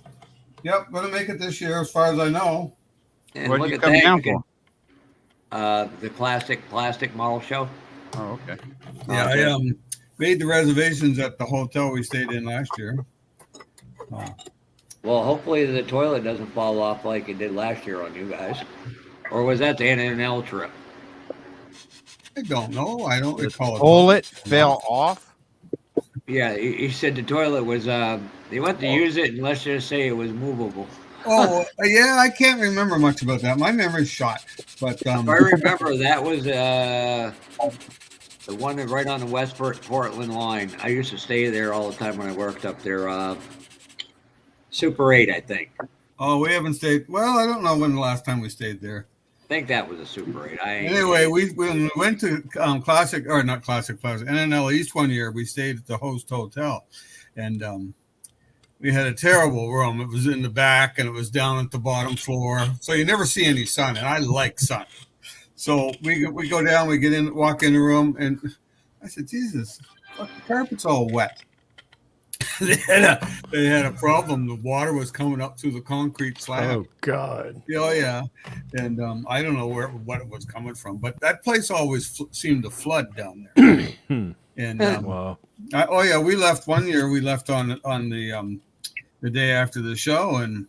Yep, gonna make it this year as far as I know. And what look did you at come that. down for? The classic plastic model show. Oh, okay. Yeah, I made the reservations at the hotel we stayed in last year. Well, hopefully the toilet doesn't fall off like it did last year on you guys. Or was that the NNL trip? I don't know. I don't recall. The toilet fell off? Yeah, he said the toilet was, they went to use it, and let's just say it was movable. Oh, yeah, I can't remember much about that. My memory's shot. But I remember that was the one that right on the West Portland line. I used to stay there all the time when I worked up there. Super 8, I think. Oh, we haven't stayed. Well, I don't know when the last time we stayed there. I think that was a Super 8. Anyway, when we went to Classic, or not Classic Plaza, NNL East one year, we stayed at the Host Hotel. And we had a terrible room. It was in the back and it was down at the bottom floor. So you never see any sun. And I like sun. So we go down, we get in, walk in the room. And I said, Jesus, the carpet's all wet. They had a problem. The water was coming up through the concrete slab. Oh God! Oh yeah, and I don't know what it was coming from, but that place always seemed to flood down there. And wow. We left one year. We left on the day after the show, and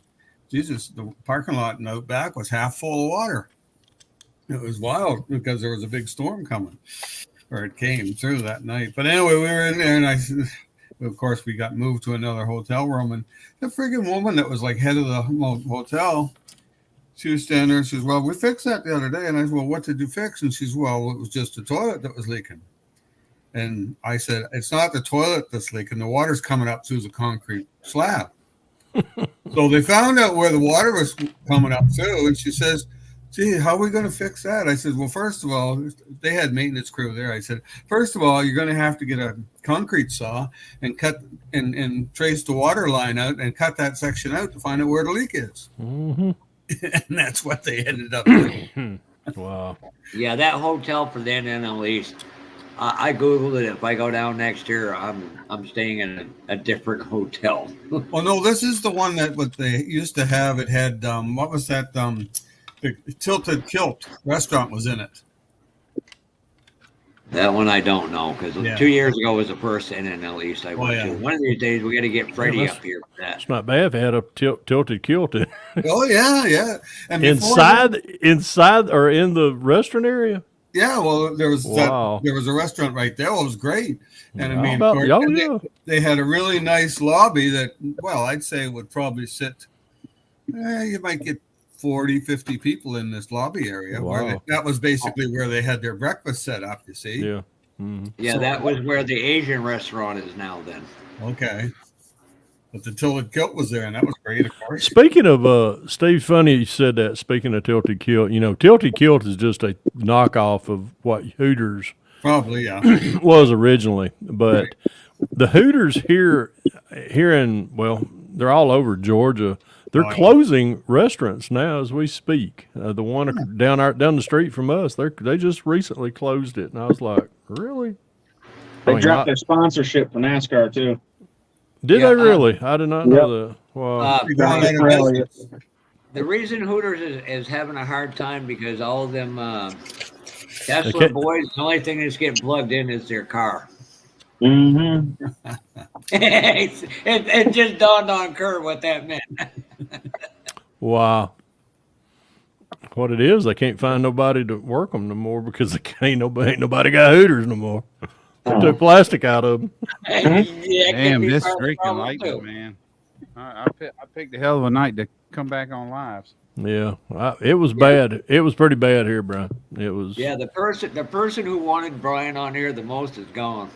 Jesus, the parking lot in the back was half full of water. It was wild because there was a big storm coming, or it came through that night. But anyway, we were in there, and of course, we got moved to another hotel room, and the friggin' woman that was like head of the hotel, she was standing there and she says, well, we fixed that the other day. And I said, well, what did you fix? And she's, well, it was just the toilet that was leaking. And I said, it's not the toilet that's leaking. The water's coming up through the concrete slab. So they found out where the water was coming up through. And she says, gee, how are we going to fix that? I said, well, first of all, they had maintenance crew there. I said, first of all, you're going to have to get a concrete saw and cut and trace the water line out and cut that section out to find out where the leak is. Mm-hmm. And that's what they ended up doing. Wow. Yeah, that hotel for the NNL East. I Googled it. If I go down next year, I'm staying in a different hotel. Well, no, this is the one that what they used to have. It had, what was that? The Tilted Kilt restaurant was in it. That one I don't know because 2 years ago was the first NNL East I went to. One of these days we got to get Freddie up here for that. It's not bad if it had a tilted kilt in. Oh yeah. And inside or in the restaurant area. Yeah, well, there was a restaurant right there. Well, it was great, and I mean, they had a really nice lobby that, well, I'd say would probably sit. You might get 40, 50 people in this lobby area. Wow. That was basically where they had their breakfast set up, you see. Yeah. Mm-hmm. Yeah, so that was where the Asian restaurant is now then. Okay. But the Tilted Kilt was there, and that was great, of course. Speaking of, Steve, funny you said that, speaking of Tilted Kilt, Tilted Kilt is just a knockoff of what Hooters probably, was originally. But the Hooters here in, well, they're all over Georgia. They're closing restaurants now as we speak. The one down the street from us, they just recently closed it, and I was like, really? They dropped their sponsorship for NASCAR too. Did they really? I did not know that. Wow. The reason Hooters is having a hard time because all of them Tesla boys, the only thing that's getting plugged in is their car. Mm-hmm. it just dawned on Kurt what that meant. Wow. What it is, they can't find nobody to work them no more because ain't nobody got Hooters no more. They took plastic out of them. Damn, this freaking lightning, man. I picked a hell of a night to come back on lives. Yeah, it was bad. It was pretty bad here, Brian. It was. Yeah, the person who wanted Brian on here the most is gone.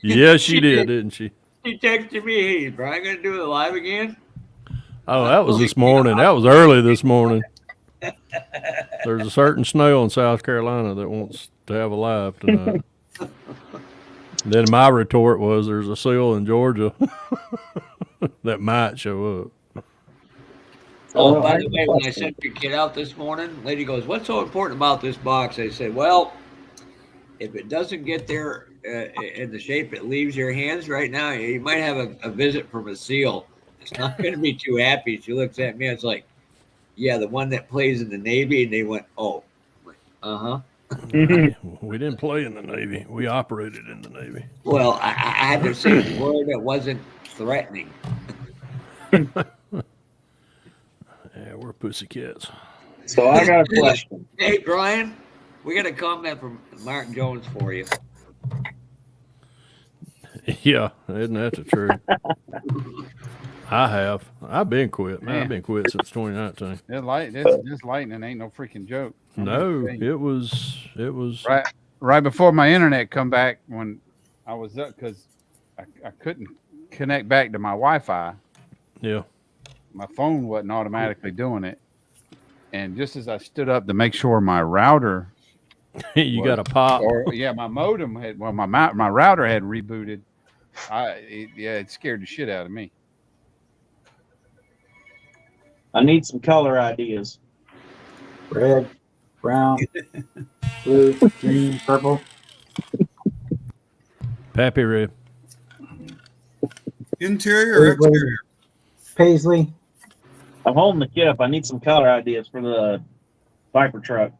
Yeah, she did, didn't she? She texted me, "Hey, is Brian gonna do it live again?" Oh, that was this morning. That was early this morning. There's a certain snail in South Carolina that wants to have a live tonight. Then my retort was, "There's a seal in Georgia that might show up." Oh, by the way, when I sent your kid out this morning, lady goes, "What's so important about this box?" I said, "Well, if it doesn't get there in the shape it leaves your hands right now, you might have a visit from a seal. It's not going to be too happy." She looks at me. It's like, "Yeah, the one that plays in the Navy." And they went, "Oh, uh-huh." We didn't play in the Navy. We operated in the Navy. Well, I had to say a word that wasn't threatening. Yeah, we're pussycats. So I got a question. Hey, Brian, we got a comment from Mark Jones for you. Yeah, isn't that the truth? I have. I've been quit, man. I've Man. been quit since 2019. This lightning ain't no freaking joke. I'm gonna No, tell you. it was right before my internet come back when I was up because I couldn't connect back to my Wi-Fi. Yeah. My phone wasn't automatically doing it, and just as I stood up to make sure my router, you got a pop. or yeah, my modem had my router had rebooted. It scared the shit out of me. I need some color ideas. Red, brown, blue, green, purple. Pappy red. Interior or exterior? Paisley. I'm holding the kit up. I need some color ideas for the Viper truck.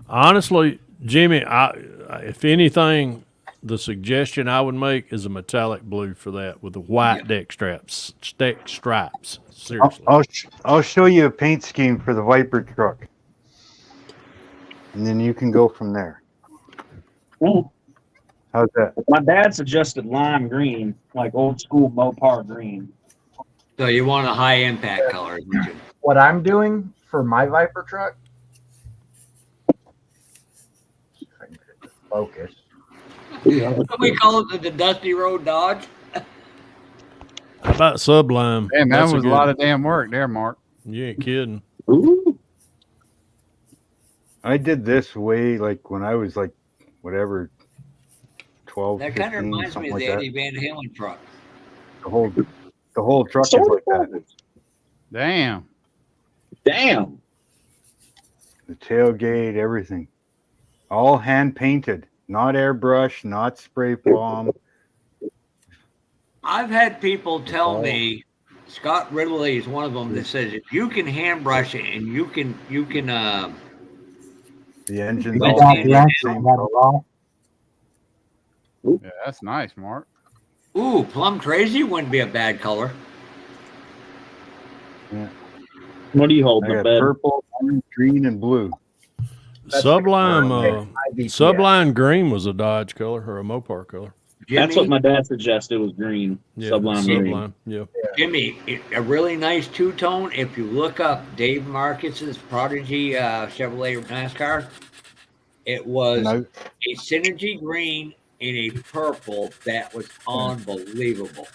Honestly, Jimmy, if anything, the suggestion I would make is a metallic blue for that with the white deck stripes. Seriously. I'll show you a paint scheme for the Viper truck, and then you can go from there. Ooh. How's that? My dad suggested lime green, like old school Mopar green. So you want a high impact color, don't you? What I'm doing for my Viper truck. Focus. We call it the Dusty Road Dodge. How about Sublime? Man, that was a lot of damn work there, Mark. You ain't kidding. Ooh. I did this way like when I was like whatever 12, That kind of 15, reminds me something of like the that. Eddie Van Halen truck. The whole truck is like that. Damn. The tailgate, everything. All hand painted. Not airbrush, not spray foam. I've had people tell me, Scott Ridley is one of them that says if you can hand brush it and you can the engine's all all Yeah, that's nice, Mark. Ooh, plum crazy wouldn't be a bad color. Yeah. What do you hold I in the got bed? purple, orange, green, and blue. Sublime green was a Dodge color or a Mopar color. That's what my dad suggested was green. Yeah, Sublime green. Yeah. Jimmy, a really nice two-tone. If you look up Dave Marcus's Prodigy Chevrolet NASCAR, it was a synergy green and a purple that was unbelievable.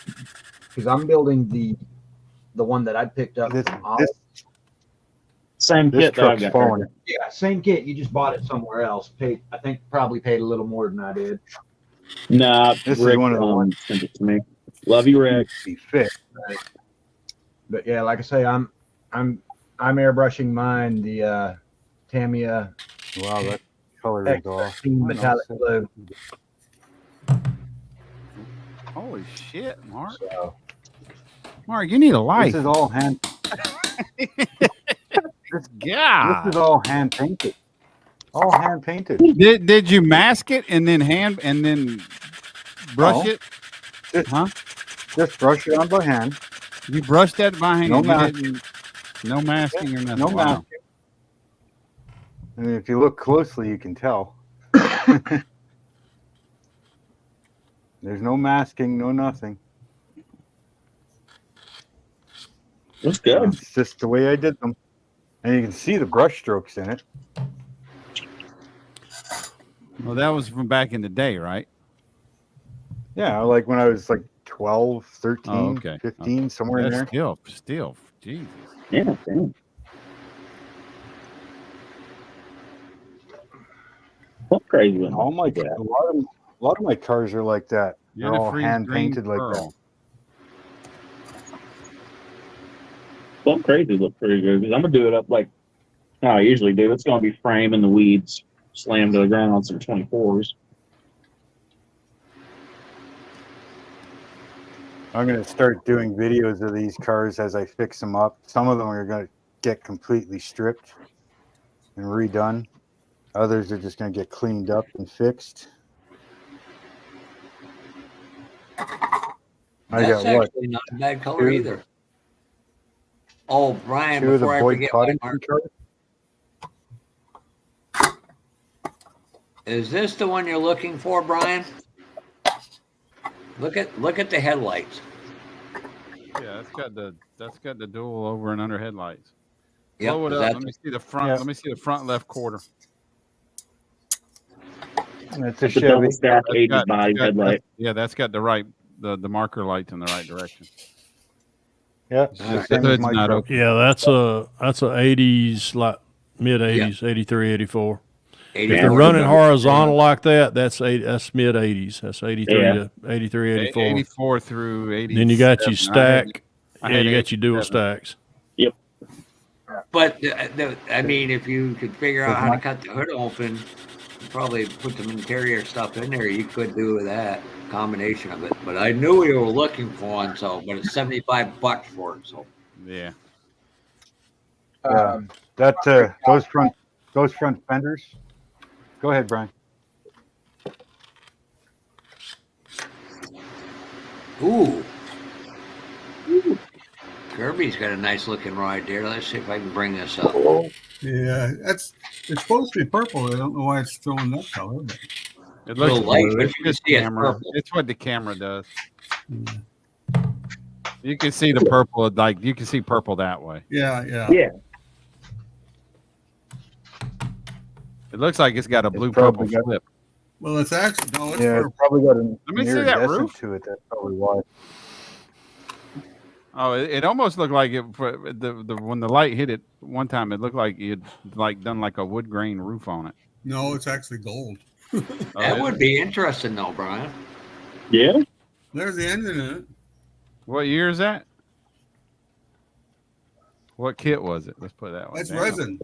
Because I'm building the one that I picked up. Same This kit that I truck's got. falling. Yeah, same kit. You just bought it somewhere else. Probably paid a little more than I did. Nah, This Rick, is one of the ones sent it to me. Love you, Rick. Be fit. Right. But yeah, like I say, I'm airbrushing mine the Tamiya. Wow, that color is off. Metallic blue. Holy shit, Mark. So, Mark, you need a life. This is all hand. God. This is all hand painted. All hand painted. Did you mask it and then brush No. it? Just brush it on by hand. You brushed that by hand. No You masking. didn't- No masking or nothing. No Wow. masking. And if you look closely, you can tell. There's no masking, no nothing. That's good. It's just the way I did them. And you can see the brush strokes in it. Well, that was from back in the day, right? Yeah, like when I was like 12, 13, 15, somewhere in That's there. Still, Jesus. Yeah, damn. What crazy one? All my a lot of my cars are like that. They're all hand painted like that. Well, crazy look pretty good. 'Cause I'm gonna do it up like how I usually do. It's gonna be frame in the weeds, slammed to the ground on some 24s. I'm going to start doing videos of these cars as I fix them up. Some of them are going to get completely stripped and redone. Others are just going to get cleaned up and fixed. That's actually not a bad color either. Oh, Brian, Two of the before I Boyd forget, Coddington cars. is this the one you're looking for, Brian? Look at the headlights. Yeah, Yeah, that's got the dual over and under headlights. Yep, Blow it is up. that- Let me see the front. Yeah. Let me see the front left quarter. That's a It's a Chevy. double stack That's 80s got- body headlight. Yeah, that's got the right the marker lights in the right direction. Yeah, It's the just the same as hood's my not truck. open. Yeah, that's a 80s, like mid 80s, 83, 84. If they're 84. running horizontal like that, that's mid 80s. That's 83 Yeah. to 83, 84. 84 through 80. Then you got your stack. I Yeah, had you got your dual 87. stacks. Yep. But I mean, if you could figure out how to my- cut the hood open, probably put some interior stuff in there, you could do that combination of it. But I knew we were looking for one, so but it's $75 for it. So Yeah. That those front fenders. Go ahead, Brian. ooh. Kirby's got a nice looking ride there. Let's see if I can bring this up. Yeah, it's supposed to be purple. I don't know why it's throwing that color. But It Little looks light, blue. but It's you can just see it's camera. purple. It's what the camera does. You can see the purple, like you can see purple that way. yeah. Yeah. It looks like it's got a blue probably purple got- flip. Well, it's actually no, it's Yeah, purple. it's probably got a Let me see that iridescent roof. to it. That's probably why. Oh, it almost looked like it for the when the light hit it one time. It looked like you'd like done like a wood grain roof on it. No, it's actually gold. Oh, That is would it? be interesting, though, Brian. Yeah. There's the engine in it. What year is that? What kit was it? Let's put that one. That's down. resin.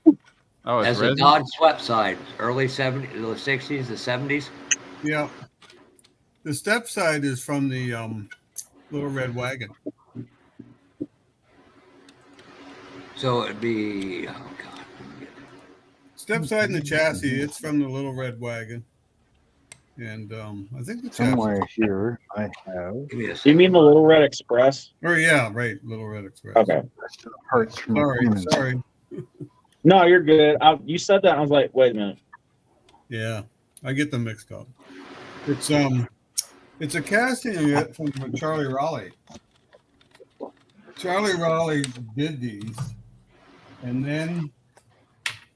Oh, it's That's a resin. Dodge swept side, early 70s, the 60s, the 70s. Yeah. The step side is from the little red wagon. So it'd be, oh God. Step side and the chassis, it's from the little red wagon. And I think the chassis. Somewhere here, I have. Give me a You second. mean the Little Red Express? Oh yeah, right, Little Red Express. Okay. Parts from Siemens. Sorry. No, you're good. You said that, and I was like, wait a minute. Yeah, I get them mixed up. It's a casting I get from Charlie Raleigh. Charlie Raleigh did these, and then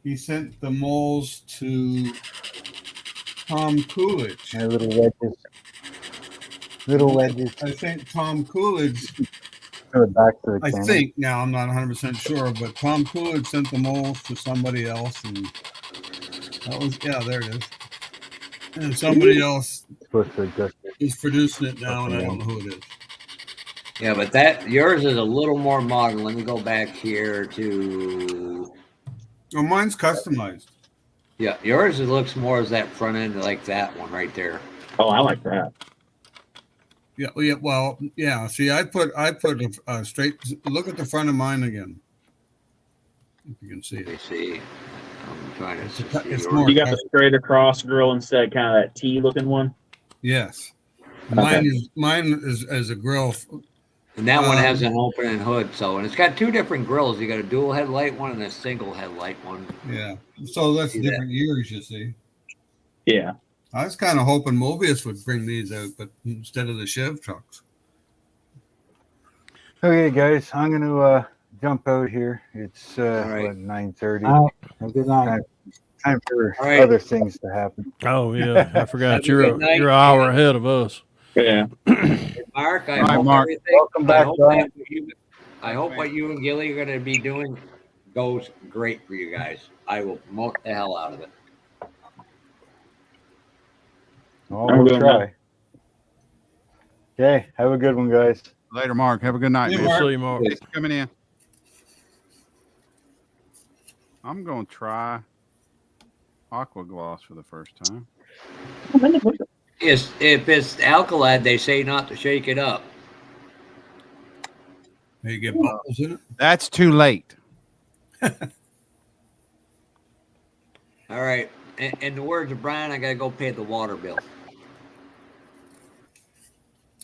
he sent the molds to Tom Coolidge. My little wedges. Little wedges. I think Tom Coolidge. To the back of the I camera. think now I'm not 100% sure, but Tom Coolidge sent the molds to somebody else, and that was there it is. And somebody else Supposed to adjust it. is producing it now, and I don't know who it is. Yeah, but yours is a little more modern. Let me go back here to, Well, mine's customized. yeah, yours it looks more as that front end, like that one right there. Oh, I like that. Yeah, well, yeah. See, I put a straight look at the front of mine again. If you can see Let me it. see. I'm trying to see It's yours. more. You got the straight across grill instead, kind of that T looking one. Yes. Okay. Mine is as a grill. And that one has an opening hood, and it's got two different grills. You got a dual headlight one and a single headlight one. Yeah. So that's See different years, you see. Yeah. I was kind of hoping Mobius would bring these out, but instead of the Chev trucks. Okay, guys, I'm going to jump out here. It's right. 9:30. All right. Have a good night. Time for All right. other things to happen. Oh yeah, I forgot Have a you're good night. you're an hour ahead of us. Yeah. Mark, I All right, hope Mark. everything. Welcome back, Brian. I hope what you and Gilly are going to be doing goes great for you guys. I will promote the hell out of it. Oh, I'm we'll doing try. Okay, have a good one, guys. Later, Mark. Have a good night, Yeah, man. We'll Mark. see you, Mark. Thanks for coming in. I'm gonna try Aqua Gloss for the first time. If it's Alcalad, they say not to shake it up. You get bubbles in it. That's too late. All right. In the words of Brian, I got to go pay the water bill.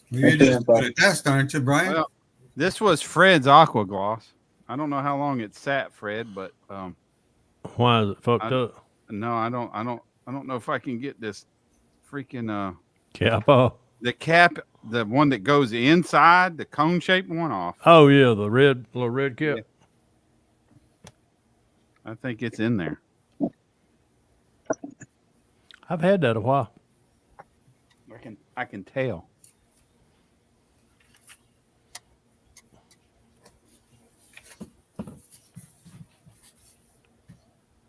You're just good at test, aren't you, Brian? Well, this was Fred's Aqua Gloss. I don't know how long it sat, Fred, but Why is it fucked up? no, I don't know if I can get this freaking Cap off. the cap, the one that goes inside, the cone-shaped one off. Oh yeah, the little red cap. Yeah. I think it's in there. I've had that a while. I can tell.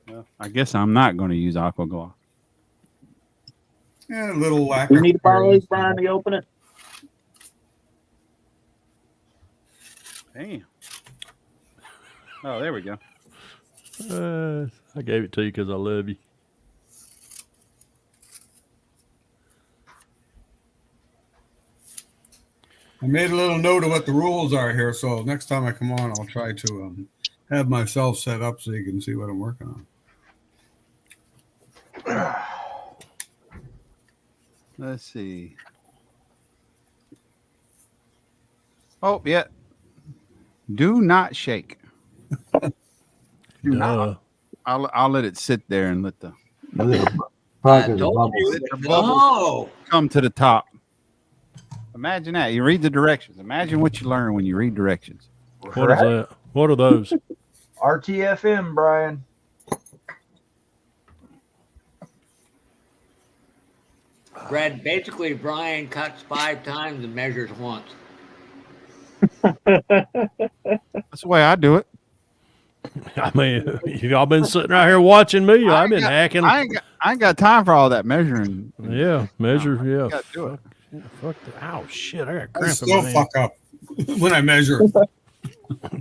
Well, I guess I'm not going to use aqua gloss. Yeah, a little whacker. You need to borrow these, Brian, to open it. Damn. Oh, there we go. I gave it to you because I love you. I made a little note of what the rules are here, so next time I come on, I'll try to have myself set up so you can see what I'm working on. Let's see. Oh, yeah. Do not shake. Do not. I'll let it sit there and let the bubbles come to the top. Imagine that. You read the directions. Imagine what you learn when you read directions. What is that? What are those? RTFM, Brian. Brad, basically, Brian cuts 5 times and measures once. That's the way I do it. I mean, y'all been sitting right here watching me. I've been hacking. I ain't got time for all that measuring. Yeah, measure. Yeah. Gotta do it. Fuck that. Oh shit! I got I cramp in still my hand. fuck up when I measure.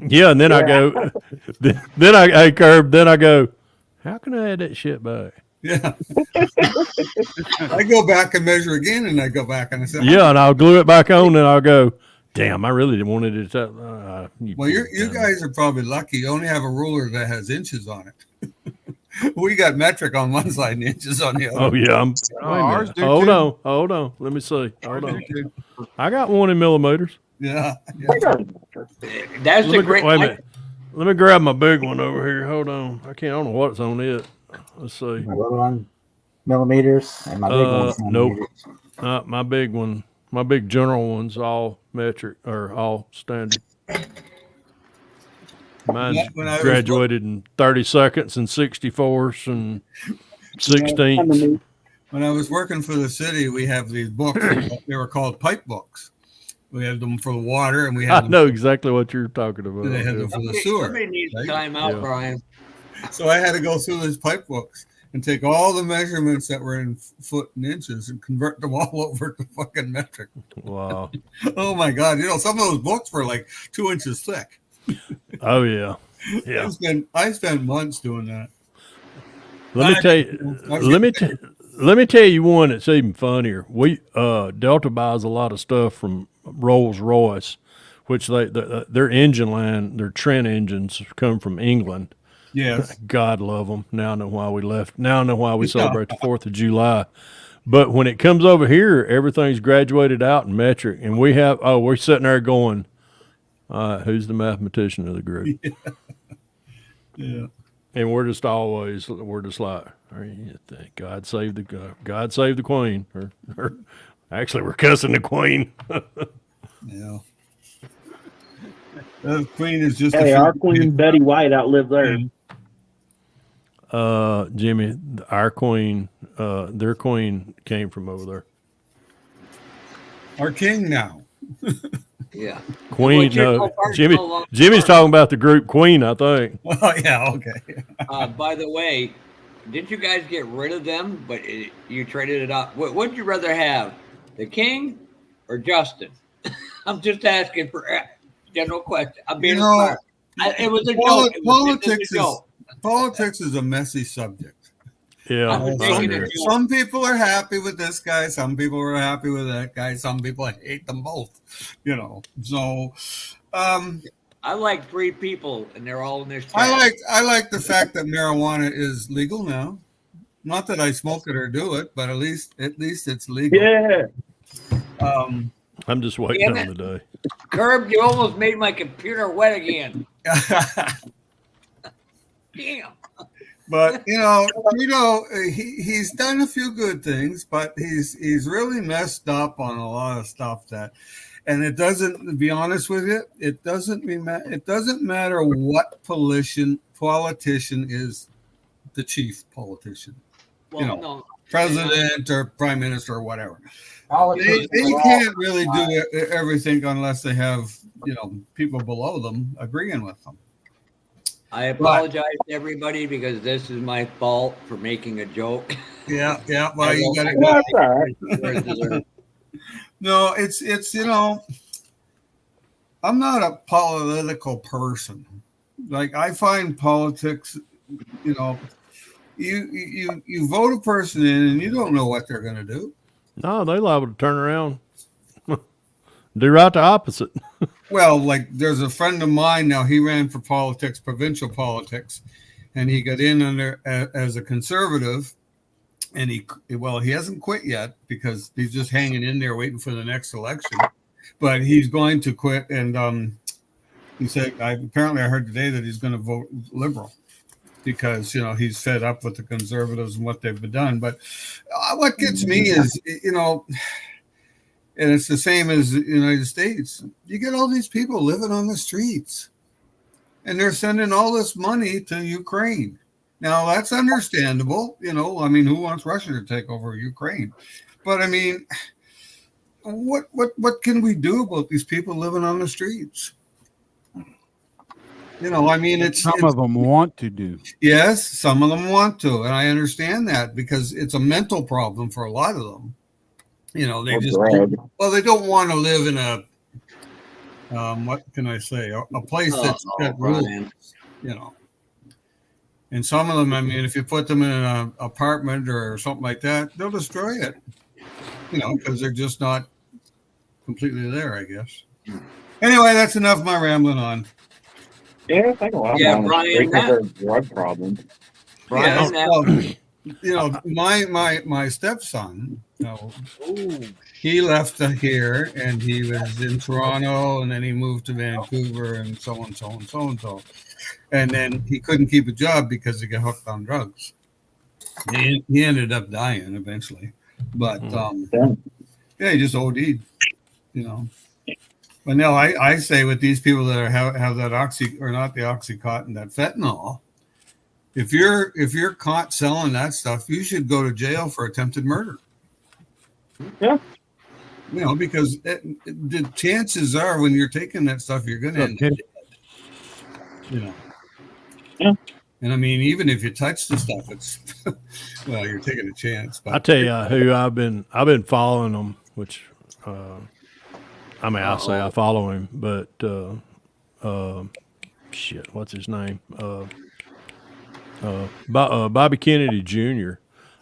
Yeah, and then I go, then I curb. Then I go, how can I add that shit back? Yeah. I go back and measure again, and I go back and I say, Yeah, and I'll glue it back on, and I'll go, damn, I really didn't want it to. Well, you guys are probably lucky. You only have a ruler that has inches on it. We got metric on one side and inches on the other. Oh yeah, ours do hold too. on. Let me see. Hold on. I got one in millimeters. Yeah. That's the great. Wait a minute. Let me grab my big one over here. Hold on. I don't know what's on it. Let's see. My little one, millimeters, and my big one's nope. millimeters. My big one. My big general one's all metric or all standard. Mine's When I was graduated in 30 seconds and 64ths and 16ths. When I was working for the city, we have these books. They were called pipe books. We had them for the water, and we had I them know exactly what you're talking about. They had them for the sewer. Somebody needs right? time out, Yeah. Brian. So I had to go through these pipe books and take all the measurements that were in foot and inches and convert them all over to fucking metric. Wow. Oh my God. You know, some of those books were like 2 inches thick. Oh yeah. Yeah. I spent months doing that. Let me tell you. Let me tell you one that's even funnier. We Delta buys a lot of stuff from Rolls Royce, which their engine line, their Trent engines come from England. Yes. God love them. Now I know why we left. Now I know why we celebrate the 4th of July. But when it comes over here, everything's graduated out in metric, and we're sitting there going, all right, who's the mathematician of the group? Yeah. And we're just like, God save the queen, or actually we're cussing the queen. Yeah. The queen is just our queen Betty White outlived theirs. Jimmy, our queen, their queen came from over there. Our king now. Yeah. Queen, no, Jimmy's talking about the group Queen, I think. Oh yeah, okay. By the way, didn't you guys get rid of them? But you traded it up. What'd you rather have, the king or Justin? I'm just asking for a general question. I'm being smart. It was a joke. Politics is a messy subject. Yeah. Some people are happy with this guy. Some people are happy with that guy. Some people hate them both. You know. So, I like 3 people, and they're all in this. I like the fact that marijuana is legal now. Not that I smoke it or do it, but at least it's legal. Yeah. I'm just waiting on the day. Curb, you almost made my computer wet again. Damn. But he's done a few good things, but he's really messed up on a lot of stuff and it doesn't. To be honest with you, it doesn't matter what politician is the chief politician. Well, no. President or prime minister or whatever. Politicians They are can't really do everything unless they have people below them agreeing with them. I apologize to everybody because this is my fault for making a joke. Yeah. Well, you got to. No, it's I'm not a political person. Like I find politics, you vote a person in and you don't know what they're going to do. No, they liable to turn around, do right the opposite. Well, like there's a friend of mine now. He ran for politics, provincial politics, and he got in as a conservative. And he hasn't quit yet because he's just hanging in there waiting for the next election. But he's going to quit, and he said, apparently I heard today that he's going to vote Liberal because he's fed up with the conservatives and what they've done. But what gets me is and it's the same as the United States. You get all these people living on the streets, and they're sending all this money to Ukraine. Now that's understandable, I mean, who wants Russia to take over Ukraine? But I mean, what can we do about these people living on the streets? I mean, some of them want to do. Yes, some of them want to, and I understand that because it's a mental problem for a lot of them. They they don't want to live in a what can I say? A place that's got rules, And some of them, I mean, if you put them in an apartment or something like that, they'll destroy it. Because they're just not completely there, I guess. Anyway, that's enough of my rambling on. Yeah, I think a lot of Brian, their drug problem. Brian, my stepson, he left here and he was in Toronto and then he moved to Vancouver and so on, so on, so on, so. And then he couldn't keep a job because he got hooked on drugs. He ended up dying eventually, but he just OD'd, But no, I say with these people that have that not the Oxycontin, that fentanyl, if you're caught selling that stuff, you should go to jail for attempted murder. Yeah. Because the chances are when you're taking that stuff, you're going to end up dead. Yeah. And I mean, even if you touch the stuff, it's you're taking a chance. But I tell you who I've been following them, which I say I follow him, but shit, what's his name? Bobby Kennedy Jr.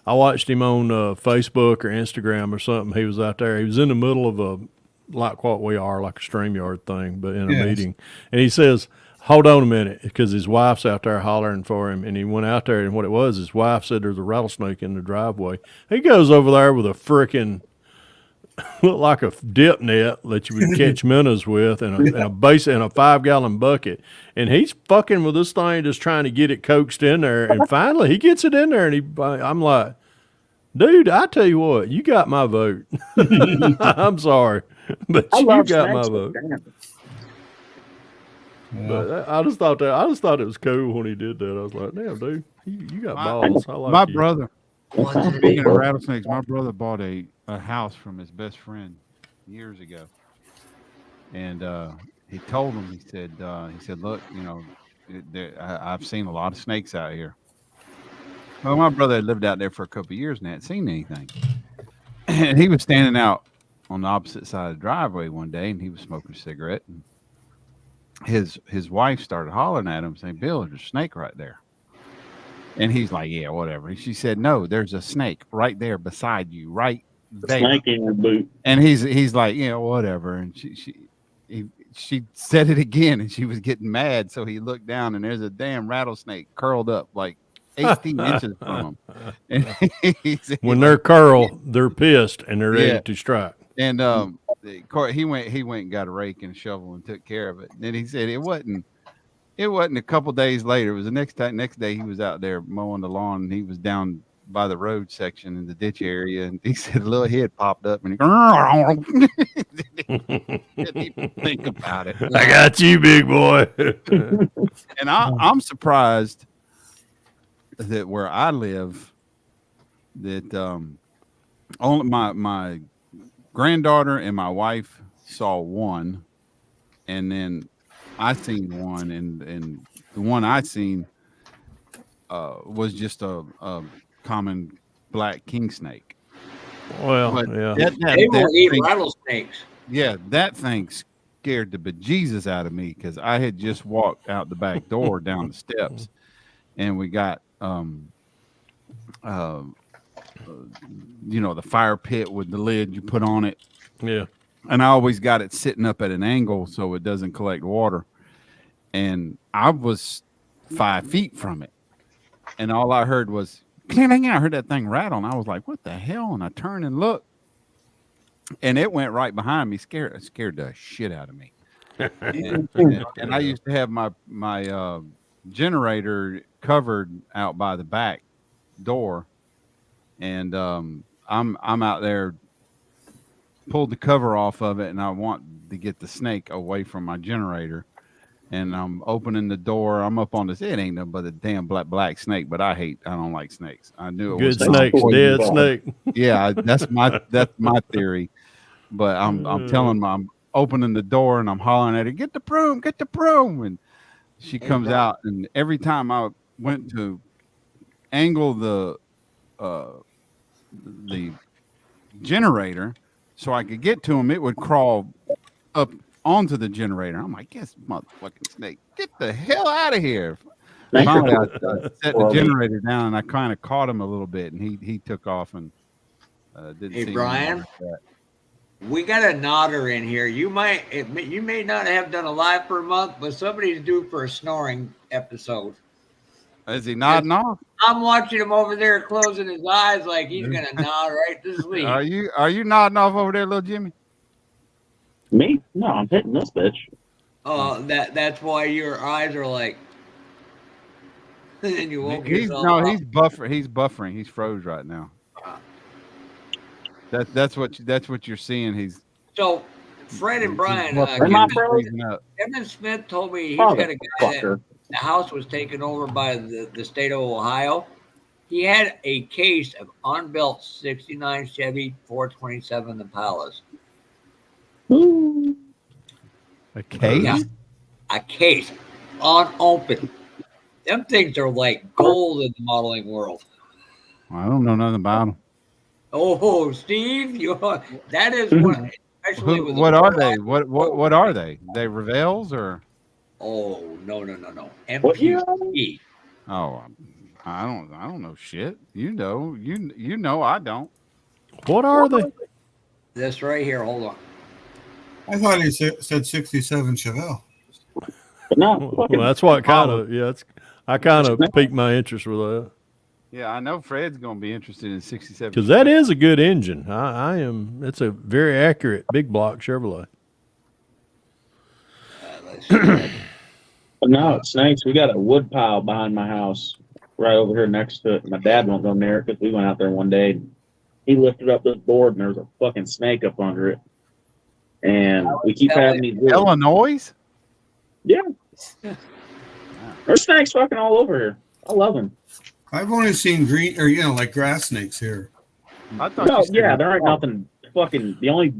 I watched him on Facebook or Instagram or something. He was out there. He was in the middle of like what we are, like a StreamYard thing, but in a meeting. And he says, hold on a minute, because his wife's out there hollering for him. And he went out there, and what it was, his wife said there's a rattlesnake in the driveway. He goes over there with a freaking, looked like a dip net that you would catch minnows with, and a 5-gallon bucket. And he's fucking with this thing, just trying to get it coaxed in there. And finally, he gets it in there, and I'm like, dude, I tell you what, you got my vote. I'm sorry, but you got my vote. But I just thought it was cool when he did that. I was like, damn, dude, you got balls. I like my you. brother. Speaking of rattlesnakes, my brother bought a house from his best friend years ago, and he told him, he said, look, I've seen a lot of snakes out here. Well, my brother had lived out there for a couple of years and hadn't seen anything. And he was standing out on the opposite side of the driveway one day, and he was smoking a cigarette. And his wife started hollering at him, saying, "Bill, there's a snake right there." And he's like, "Yeah, whatever." And she said, "No, there's a snake right there beside you, right there." Snake in your boot. And he's like, "Yeah, whatever." And she said it again, and she was getting mad. So he looked down, and there's a damn rattlesnake curled up like 18 inches from him. And when they're curled, they're pissed and they're ready to strike. And he went and got a rake and a shovel and took care of it. And then he said it it wasn't a couple days later. It was the next day he was out there mowing the lawn, and he was down by the road section in the ditch area, and he said a little head popped up, and he didn't even think about it. I got you, big boy. And I'm surprised that where I live, that only my granddaughter and my wife saw one, and then I seen one, and the one I seen was just a common black king snake. Well, But yeah. They will eat rattlesnakes. Yeah, that thing scared the bejesus out of me because I had just walked out the back door down the steps, and we got the fire pit with the lid you put on it. Yeah. And I always got it sitting up at an angle so it doesn't collect water. And I was 5 feet from it, and all I heard was cling. I heard that thing rattle, and I was like, "What the hell?" And I turned and looked, and it went right behind me. Scared the shit out of me. and I used to have my generator covered out by the back door, and I'm out there, pulled the cover off of it, and I want to get the snake away from my generator. And I'm opening the door. I'm up on this. It ain't nothing but a damn black snake. But I don't like snakes. I knew it was good snake, dead snake. Yeah, that's my theory. But I'm telling I'm opening the door and I'm hollering at her, get the broom, and she comes out. And every time I went to angle the generator so I could get to him, it would crawl up onto the generator. I'm like, yes, motherfucking snake, get the hell out of here. Finally, I set the generator down, and I kind of caught him a little bit, and he took off and didn't see Hey, Brian, we got a nodder in here. You may not have done a live for a month, but somebody's due for a snoring episode. Is he nodding off? I'm watching him over there closing his eyes like he's gonna nod right to sleep. Are you nodding off over there, little Jimmy? Me? No, I'm hitting this bitch. Oh, that's why your eyes are like. And you woke He's yourself up. He's buffering. He's froze right now. That's what you're seeing. So Fred and Brian, Kevin Smith told me he's got a guy that the house was taken over by the state of Ohio. He had a case of unbuilt 69 Chevy 427 Impalas. A case? Yeah, a case unopened. Them things are like gold in the modeling world. I don't know nothing about them. Oh, Steve, that is what. Especially with what are they? What are they? They Revels or? Oh no! MPC. Oh, I don't know shit. You know I don't. What are they? This right here. Hold on. I thought he said 67 Chevelle. No, well, that's what kind of I kind of piqued my interest with that. Yeah, I know Fred's going to be interested in 67 because that is a good engine. I am. It's a very accurate big block Chevrolet. But no, it's snakes. We got a wood pile behind my house, right over here next to it. My dad won't go near it because we went out there one day. He lifted up this board and there was a fucking snake up under it. And we keep having these. Illinois? Yeah. There's snakes fucking all over here. I love them. I've only seen green or like grass snakes here. I thought there ain't nothing fucking. The only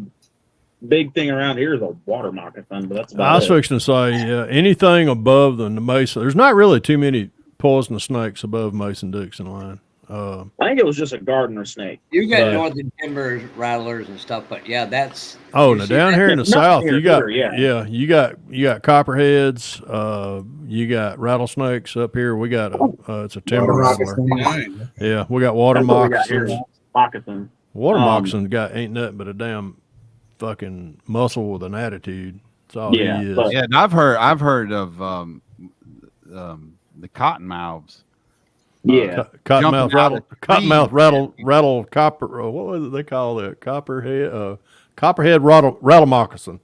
big thing around here is a water moccasin, but that's about it. I was fixing to say, anything above the Mason. There's not really too many poisonous snakes above Mason-Dixon line. I think it was just a gardener snake. You got northern timbers, rattlers, and stuff, but yeah, that's. Oh, now down here in the south, you got here, you got copperheads, you got rattlesnakes up here. We got it's a timber rattler. Yeah, we got water moccasins. Water moccasins ain't nothing but a damn fucking muscle with an attitude. That's all he is. Yeah, and I've heard of the cottonmouths. Yeah, cottonmouth rattle copper. What was it they call that? Copperhead rattle moccasin.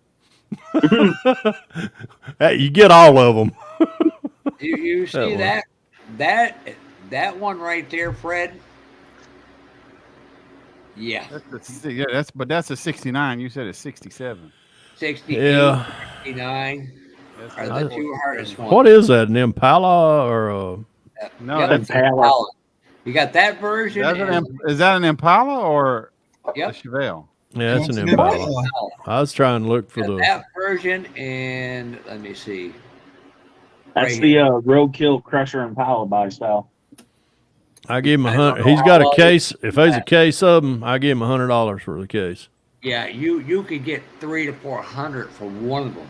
Hey, you get all of them. You see That that one right there, Fred? Yeah. That's a 69. You said it's 67. 68, Yeah. 69 That's are I- the two hardest ones. What is that? An Impala or a? No, Yep, that's it's Impala. You got that version. is that an Impala or Yep. a Chevelle? Yeah, it's an That's an Impala. Impala. I was trying to look for Got the. that version, and let me see. That's Right the here. Roadkill Crusher and Power body style. I give him I don't $100. know He's how got a well case. you If do there's a that. case of them, I give him $100 for the case. Yeah, you could get 300 to 400 for one of them.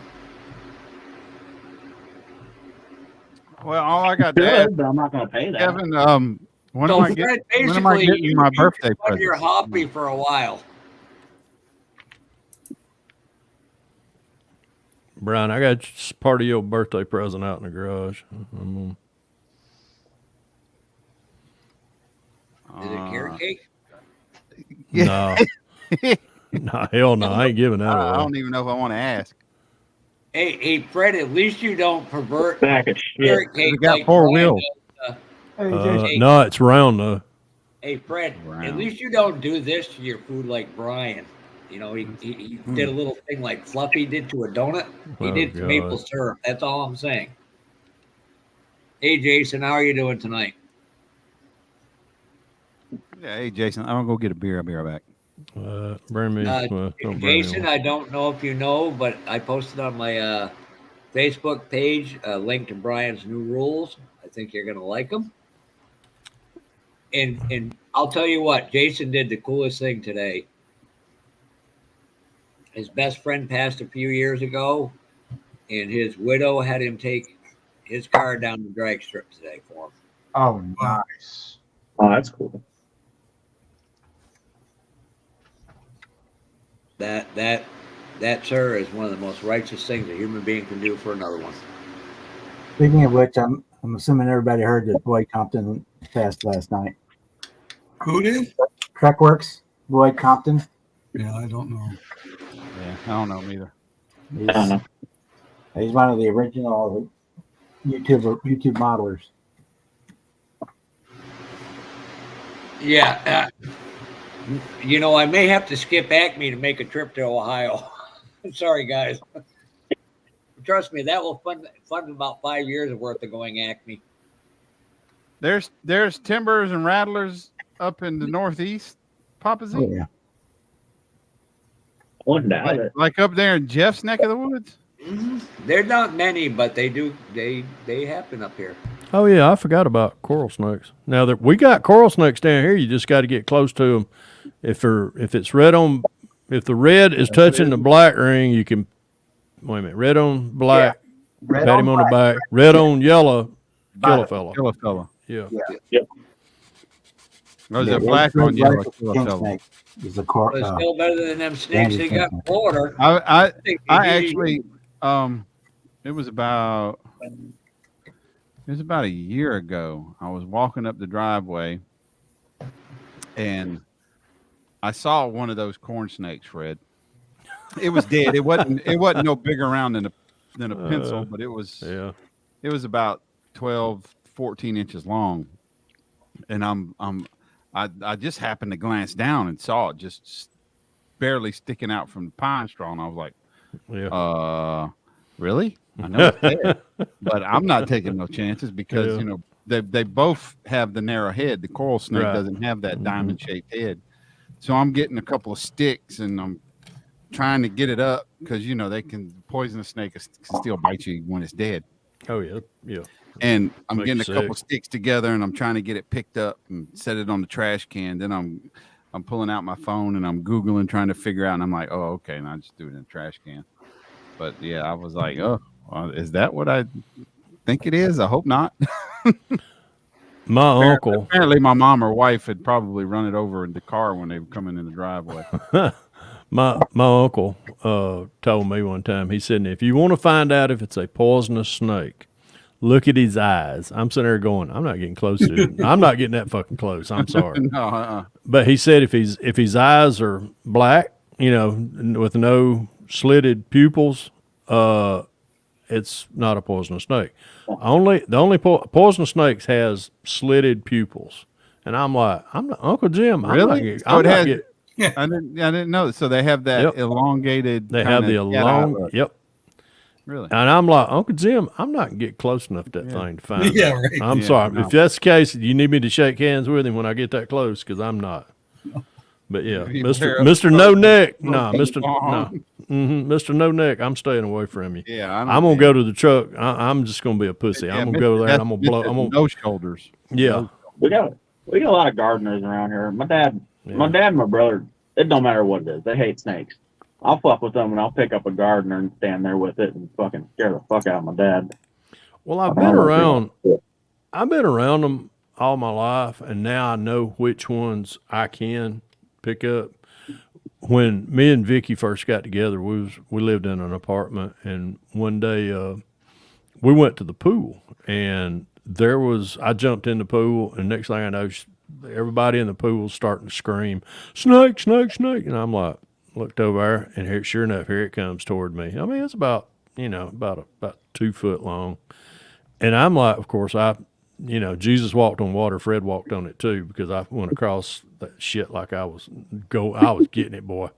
Well, all I got to ask, Good, but I'm not going to pay that. Kevin, when So am I Fred, getting? When am I basically, getting my you birthday can fund your present? hobby for a while. Brian, I got part of your birthday present out in the garage. Is it carrot cake? No. No, hell no. I ain't giving that I away. don't even know if I want to ask. Hey, Fred, at least you don't pervert Back of shit. carrot cake It got like four Brian wheels. does. No, it's round though. Hey, Fred, Round. at least you don't do this to your food like Brian. You know, he did a little thing like Fluffy did to a donut. He Oh, did to God. maple syrup. That's all I'm saying. Hey, Jason, how are you doing tonight? Yeah, hey Jason, I'm gonna go get a beer. I'll be right back. Bring me. Don't bring me Jason, one. I don't know if you know, but I posted on my Facebook page a link to Brian's new rules. I think you're going to like them. And I'll tell you what, Jason did the coolest thing today. His best friend passed a few years ago, and his widow had him take his car down the drag strip today for him. Oh, nice. Oh, that's cool. That, sir, is one of the most righteous things a human being can do for another one. Speaking of which, I'm assuming everybody heard that Boyd Compton passed last night. Who did? Truckworks, Boyd Compton. Yeah, I don't know. Yeah, I don't know him either. He's one of the original YouTube modelers. Yeah. You know, I may have to skip Acme to make a trip to Ohio. Sorry, guys. Trust me, that will fund about 5 years worth of going Acme. There's timbers and rattlers up in the northeast, Papa Z. Oh, yeah. One doubt Like up there in Jeff's neck of the woods. Mm-hmm. They're not many, but they do. They happen up here. Oh yeah, I forgot about coral snakes. Now that we got coral snakes down here, you just got to get close to them. If the red is touching the black ring, you can. Wait a minute, red on black, Red pat on him on the black. back. Red on yellow, kill a fella. Kill a fella. Yeah. Yep. There's Yeah, a black red on yellow. black Kill a king fella. snake is the But it's still better than them snakes Dandy they got in snake. Florida. I They actually it was about a year ago. I was walking up the driveway and I saw one of those corn snakes, Fred. It was dead. It wasn't no bigger around than a pencil, but it was about 12, 14 inches long. And I just happened to glance down and saw it just barely sticking out from the pine straw, and I was like, really? I know it's dead, but I'm not taking no chances because they both have the narrow head. The coral snake doesn't have that diamond shaped head. So I'm getting a couple of sticks and I'm trying to get it up because poisonous snake can still bite you when it's dead. Oh yeah, yeah. And I'm Make getting you a couple sick. sticks together and I'm trying to get it picked up and set it on the trash can. Then I'm pulling out my phone and I'm Googling trying to figure out, and I'm like, oh, okay, and I just do it in the trash can. But yeah, I was like, oh, well, is that what I think it is? I hope not. My uncle. Apparently my mom or wife had probably run it over in the car when they were coming in the driveway. My uncle told me one time, he said, if you want to find out if it's a poisonous snake, look at his eyes. I'm sitting there going, I'm not getting close to it. I'm not getting that fucking close. I'm sorry. No, But he said if his eyes are black, with no slitted pupils, it's not a poisonous snake. The only poisonous snakes has slitted pupils, and I'm like, I'm not, Uncle Jim. Really? I'm not I didn't know. So they have that Yep. elongated. They have the look. Yep. Really? And I'm like, Uncle Jim, I'm not gonna get close enough to that thing to find. Yeah, that. right. I'm Yeah, sorry. no. If that's the case, you need me to shake hands with him when I get that close, because I'm not. But yeah, You Mr. No Neck, no, Mr. No. Mr. No Neck, I'm staying away from you. Yeah, I'm gonna go to the truck. I'm just gonna be a pussy. Yeah, I'm gonna go there and I'm gonna blow. Mr. I'm gonna no shoulders. yeah. We got a lot of gardeners around here. My dad and my brother, it don't matter what it is. They hate snakes. I'll fuck with them and I'll pick up a gardener and stand there with it and fucking scare the fuck out of my dad. Well, I've been around them all my life, and now I know which ones I can pick up. When me and Vicky first got together, we lived in an apartment, and one day we went to the pool, and I jumped in the pool, and next thing I know, everybody in the pool was starting to scream, "Snake, snake, snake!" And I'm like, looked over there, and here, sure enough, here it comes toward me. I mean, it's about 2 foot long, and I'm like, of course, Jesus walked on water, Fred walked on it too, because I went across that shit like I was getting it, boy.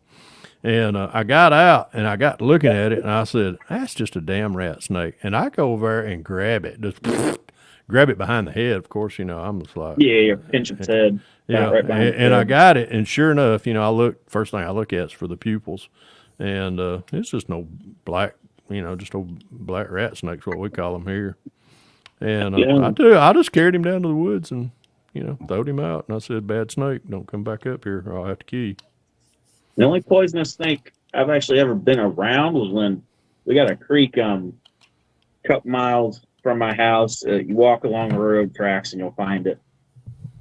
And I got out and I got looking at it, and I said, "That's just a damn rat snake." And I go over there and grab it, just grab it behind the head. Of course, I'm just like, yeah, pinch its head. Yeah, Right behind and I got it, and sure enough, first thing I look at is for the pupils, and it's just no black, just old black rat snakes, what we call them here. And I just carried him down to the woods and, throwed him out. And I said, "Bad snake, don't come back up here, or I'll have to kill you." The only poisonous snake I've actually ever been around was when we got a creek a couple miles from my house. You walk along the road tracks and you'll find it.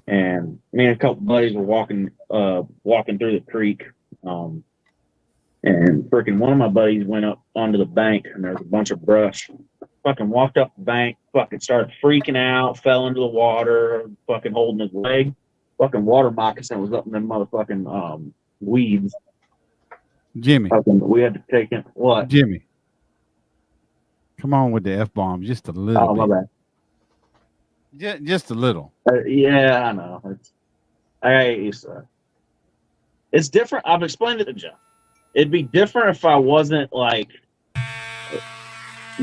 And me and a couple buddies were walking through the creek. And freaking one of my buddies went up onto the bank, and there was a bunch of brush. Fucking walked up the bank, fucking started freaking out, fell into the water, fucking holding his leg. Fucking water moccasin was up in them motherfucking weeds. Jimmy. We had to take him. What? Jimmy. Come on with the F-bomb just a little Oh, my bit. bad. Just a little. Yeah, I know. It's different. I've explained it to Jeff. It'd be different if I wasn't like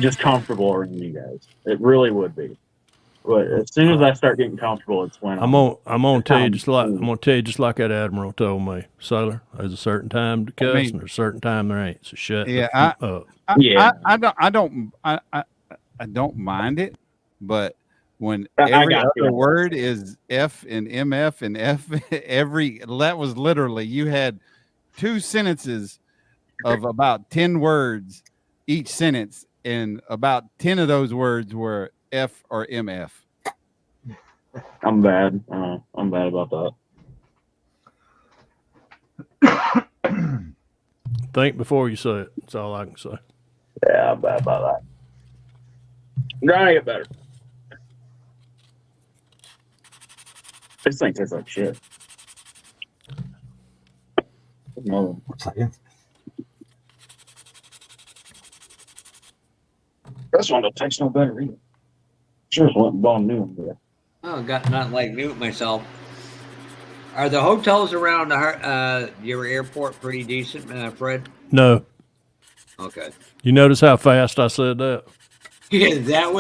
just comfortable around you guys. It really would be. But as soon as I start getting comfortable, it's when I'm gonna tell you just like that admiral told me, "Sailor, there's a certain time to cuss, and there's a certain time there ain't. So shut the fuck up." I don't mind it, but when every other word is F and MF and F, that was literally, you had 2 sentences of about 10 words each sentence, and about 10 of those words were F or MF. I'm bad. I'm bad about that. Think before you say it. That's all I can say. Yeah, I'm bad about that. I'm trying to get better. This thing tastes like shit. No. This one don't taste no better either. Sure, it's one bone new one there. Oh, got not like Newt myself. Are the hotels around your airport pretty decent, Fred? No. Okay. You notice how fast I said that? Yeah,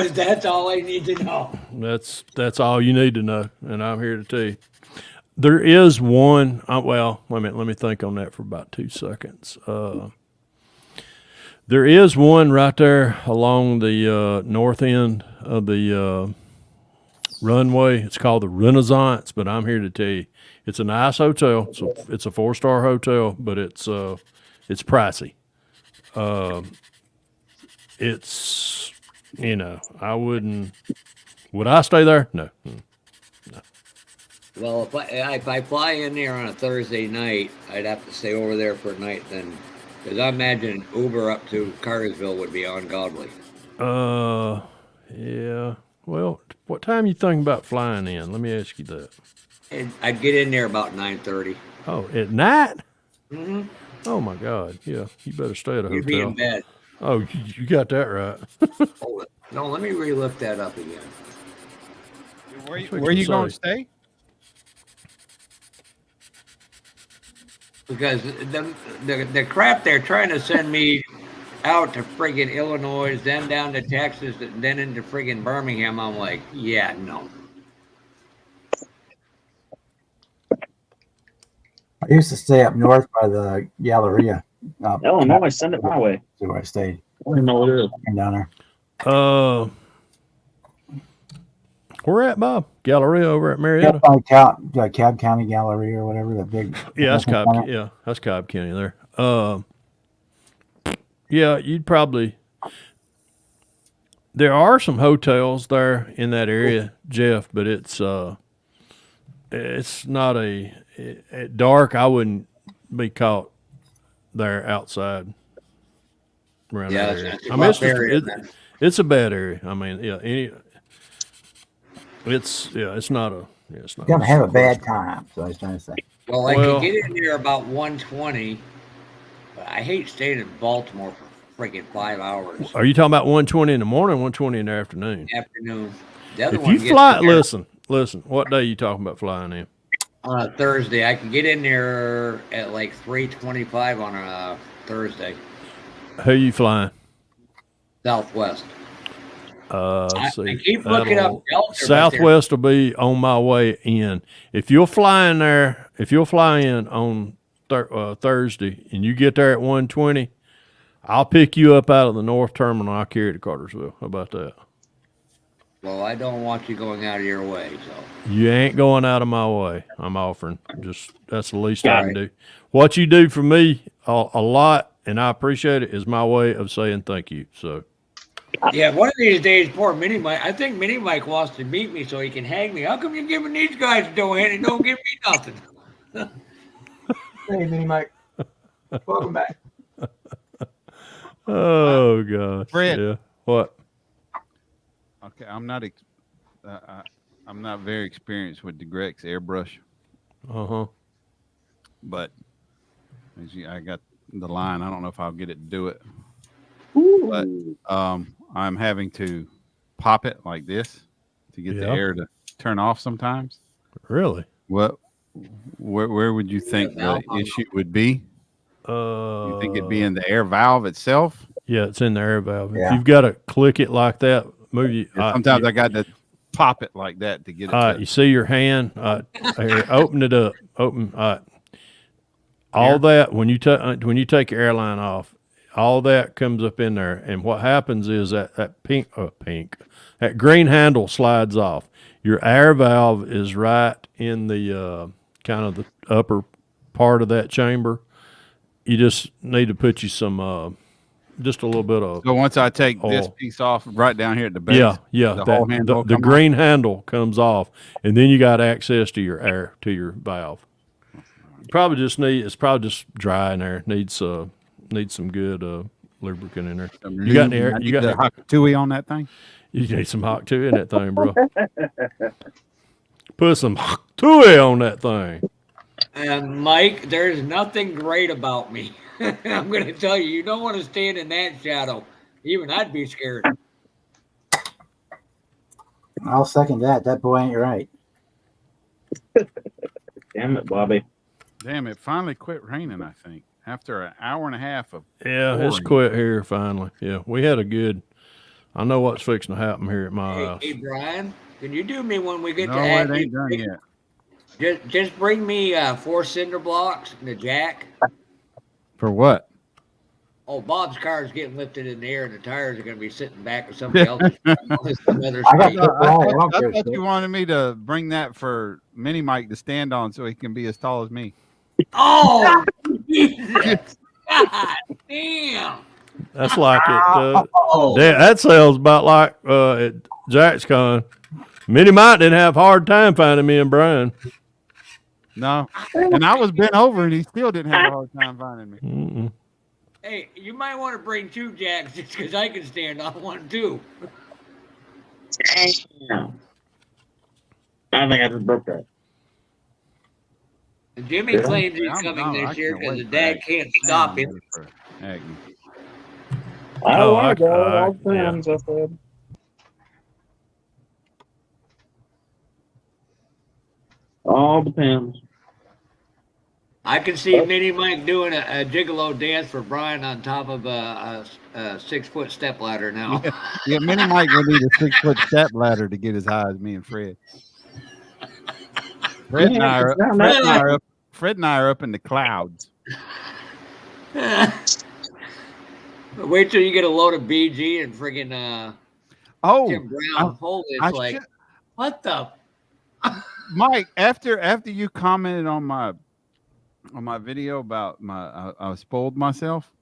that's all I need to know. That's all you need to know, and I'm here to tell you. There is one. Well, wait a minute. Let me think on that for about 2 seconds. There is one right there along the north end of the runway. It's called the Renaissance, but I'm here to tell you, it's a nice hotel. So it's a 4-star hotel, but it's pricey. It's I wouldn't. Would I stay there? No. Well, if I fly in there on a Thursday night, I'd have to stay over there for a night then, because I imagine Uber up to Cartersville would be ungodly. Yeah. Well, what time you think about flying in? Let me ask you that. I'd get in there about 9:30. Oh, at night? Mm-hmm. Oh my God! Yeah, you better stay at a hotel. You'd be in bed. Oh, you got that right. Hold it. No, let me re-lift that up again. Where you going to stay? Because the crap they're trying to send me out to friggin' Illinois, then down to Texas, then into friggin' Birmingham, I'm like, yeah, no. I used to stay up north by the Galleria. Illinois, send it my way. That's where I stayed. I don't know what it is. Down there. Where at, Bob? Galleria over at Yeah, Marietta? by Cobb County Galleria or whatever, that big. Yeah, that's Cobb. Yeah, that's Cobb County there. Yeah, you'd probably. There are some hotels there in that area, Jeff, but it's not at dark. I wouldn't be caught there outside around that area. I mean, it's a bad area. I mean, yeah, it's not a. Yeah, it's not. You're gonna have a bad time. So I was trying to say. Well, I could get in there about 1:20, but I hate staying in Baltimore for freaking 5 hours. Are you talking about 1:20 in the morning, 1:20 in the afternoon? Afternoon. The other If one you gets fly, in there listen. What day are you talking about flying in? on a Thursday. I can get in there at like 3:25 on a Thursday. Who you flying? Southwest. Let's see. I keep looking up Delta. Southwest will be on my way in. If you'll fly in on Thursday and you get there at 1:20, I'll pick you up out of the North Terminal. I'll carry you to Cartersville. How about that? Well, I don't want you going out of your way, so. You ain't going out of my way. I'm offering. That's the least I can do. What you do for me a lot, and I appreciate it, is my way of saying thank you. So. Yeah, one of these days, poor Mini Mike. I think Mini Mike wants to meet me so he can hang me. How come you're giving these guys dough and don't give me nothing? Hey, Mini Mike. Welcome back. Oh gosh. Brett. Yeah. What? Okay, I'm not very experienced with the Grex airbrush. But I got the line. I don't know if I'll get it to do it. But I'm having to pop it like this to get the air to turn off sometimes. Really? Where would you think the issue would be? You think it'd be in the air valve itself? Yeah, it's in the air valve. Yeah. If you've got to click it like that, move you. Sometimes I got to pop it like that to get it. You see your hand? Here, open it up. Open. All that when you take your airline off, all that comes up in there, and what happens is that that green handle slides off. Your air valve is right in the kind of the upper part of that chamber. You just need to put you some just a little bit of. So once I take oil. this piece off right down here at the base, the green handle comes off, and then you got access to your air to your valve. It's probably just dry in there. Needs some good lubricant in there. You got any air? You got the hot tui on that thing? You need some hot tui in that thing, bro. Put some hot tui on that thing. And Mike, there's nothing great about me. I'm going to tell you, you don't want to stand in that shadow. Even I'd be scared. I'll second that. That boy ain't right. Damn it, Bobby. Damn, it finally quit raining, I think. After an hour and a half of it's quit here finally. Yeah, we had a good. I know what's fixing to happen here at my house. Hey, Brian, can you do me when we get No, to it ain't done yet. Just bring me 4 cinder blocks and a jack. For what? Oh, Bob's car is getting lifted in the air, and the tires are going to be sitting back with somebody else. I thought you wanted me to bring that for Mini Mike to stand on so he can be as tall as me. Oh, Jesus. God damn. That's like it. That sounds about like at Jack's Con. Mini Mike didn't have a hard time finding me and Brian. No, and I was bent over, and he still didn't have a hard time finding me. Mm-mm. Hey, you might want to bring 2 jacks just because I can stand on one too. I think I just broke that. Jimmy claims he's coming this year because the dad can't stop him. I Oh, want to go. It all yeah. depends. I said. All depends. I can see Mini Mike doing a gigolo dance for Brian on top of a 6-foot step ladder now. Yeah, Mini Mike will need a 6-foot step ladder to get as high as me and Fred. Fred and I are up in the clouds. Wait till you get a load of BG and friggin' Tim Brown. Holy, it's like, what the? Mike, after you commented on my video about I spoiled myself,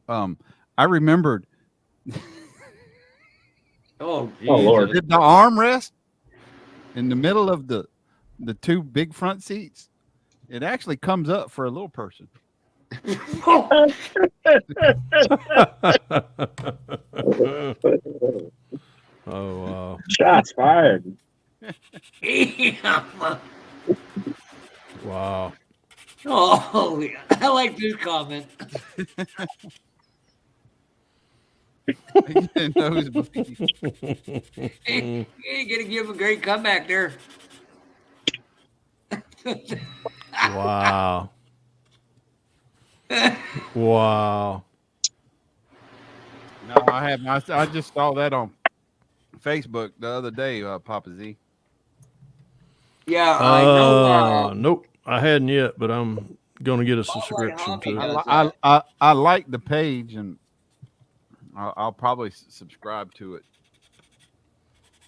I remembered. Oh Lord! The armrest in the middle of the two big front seats, it actually comes up for a little person. Oh wow! Shots fired. Wow. Oh, I like this comment. You ain't gonna give him a great comeback there. Wow. Wow. No, I have. I just saw that on Facebook the other day, Papa Z. Yeah, I know. Nope, I hadn't yet, but I'm gonna get a subscription to it. I like the page, and I'll probably subscribe to it.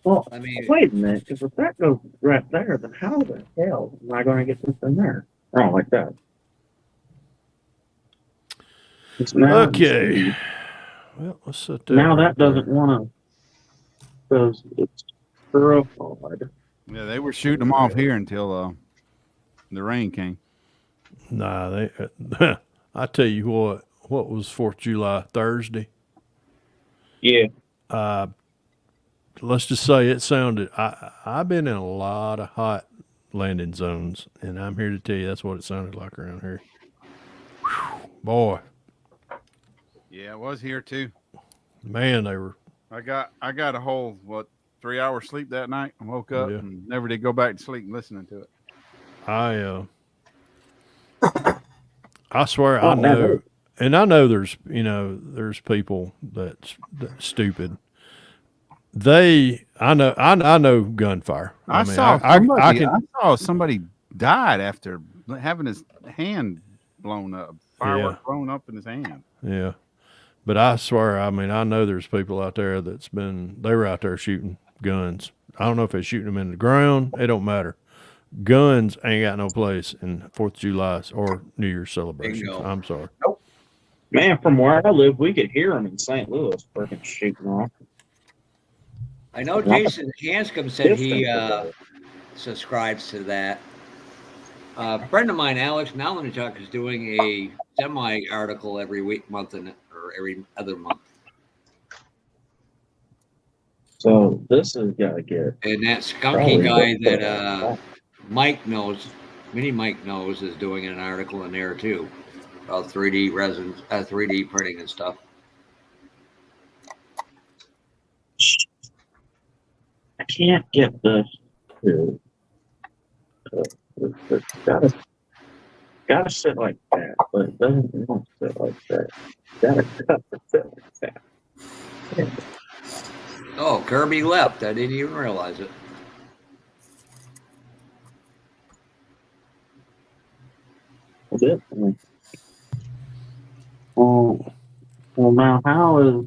Well, I mean, wait a minute, because if that goes right there, then how the hell am I going to get this in there? Oh, like that. Okay. Well, let's sit there. Now that doesn't want to, because it's terrified. Yeah, they were shooting them off here until the rain came. Nah, they. I tell you what was 4th of July Thursday? Yeah. Let's just say it sounded. I've been in a lot of hot landing zones, and I'm here to tell you that's what it sounded like around here. Whew, boy. Yeah, it was here too. Man, they were. I got a whole 3 hours sleep that night. I woke up and never did go back to sleep listening to it. I swear I know, and I know there's people that's stupid. I know gunfire. I saw somebody died after having his hand blown up, firework blown up in his hand. Yeah. But I swear, I know there's people out there they were out there shooting guns. I don't know if they're shooting them in the ground. It don't matter. Guns ain't got no place in 4th of July or New Year's celebrations. Bingo. I'm sorry. Nope. Man, from where I live, we could hear them in St. Louis freaking shooting off. I know Jason Hanscom said he subscribes to that. A friend of mine, Alex Malinchuk, is doing a semi-article every month, or every other month. So this has got to get. And that skunky guy that Mike knows, Mini Mike knows, is doing an article in there too about 3D resin, 3D printing and stuff. I can't get this to. It's gotta sit like that, but it doesn't want to sit like that. Gotta cut to sit like that. Oh, Kirby left. I didn't even realize it. Well, now how is?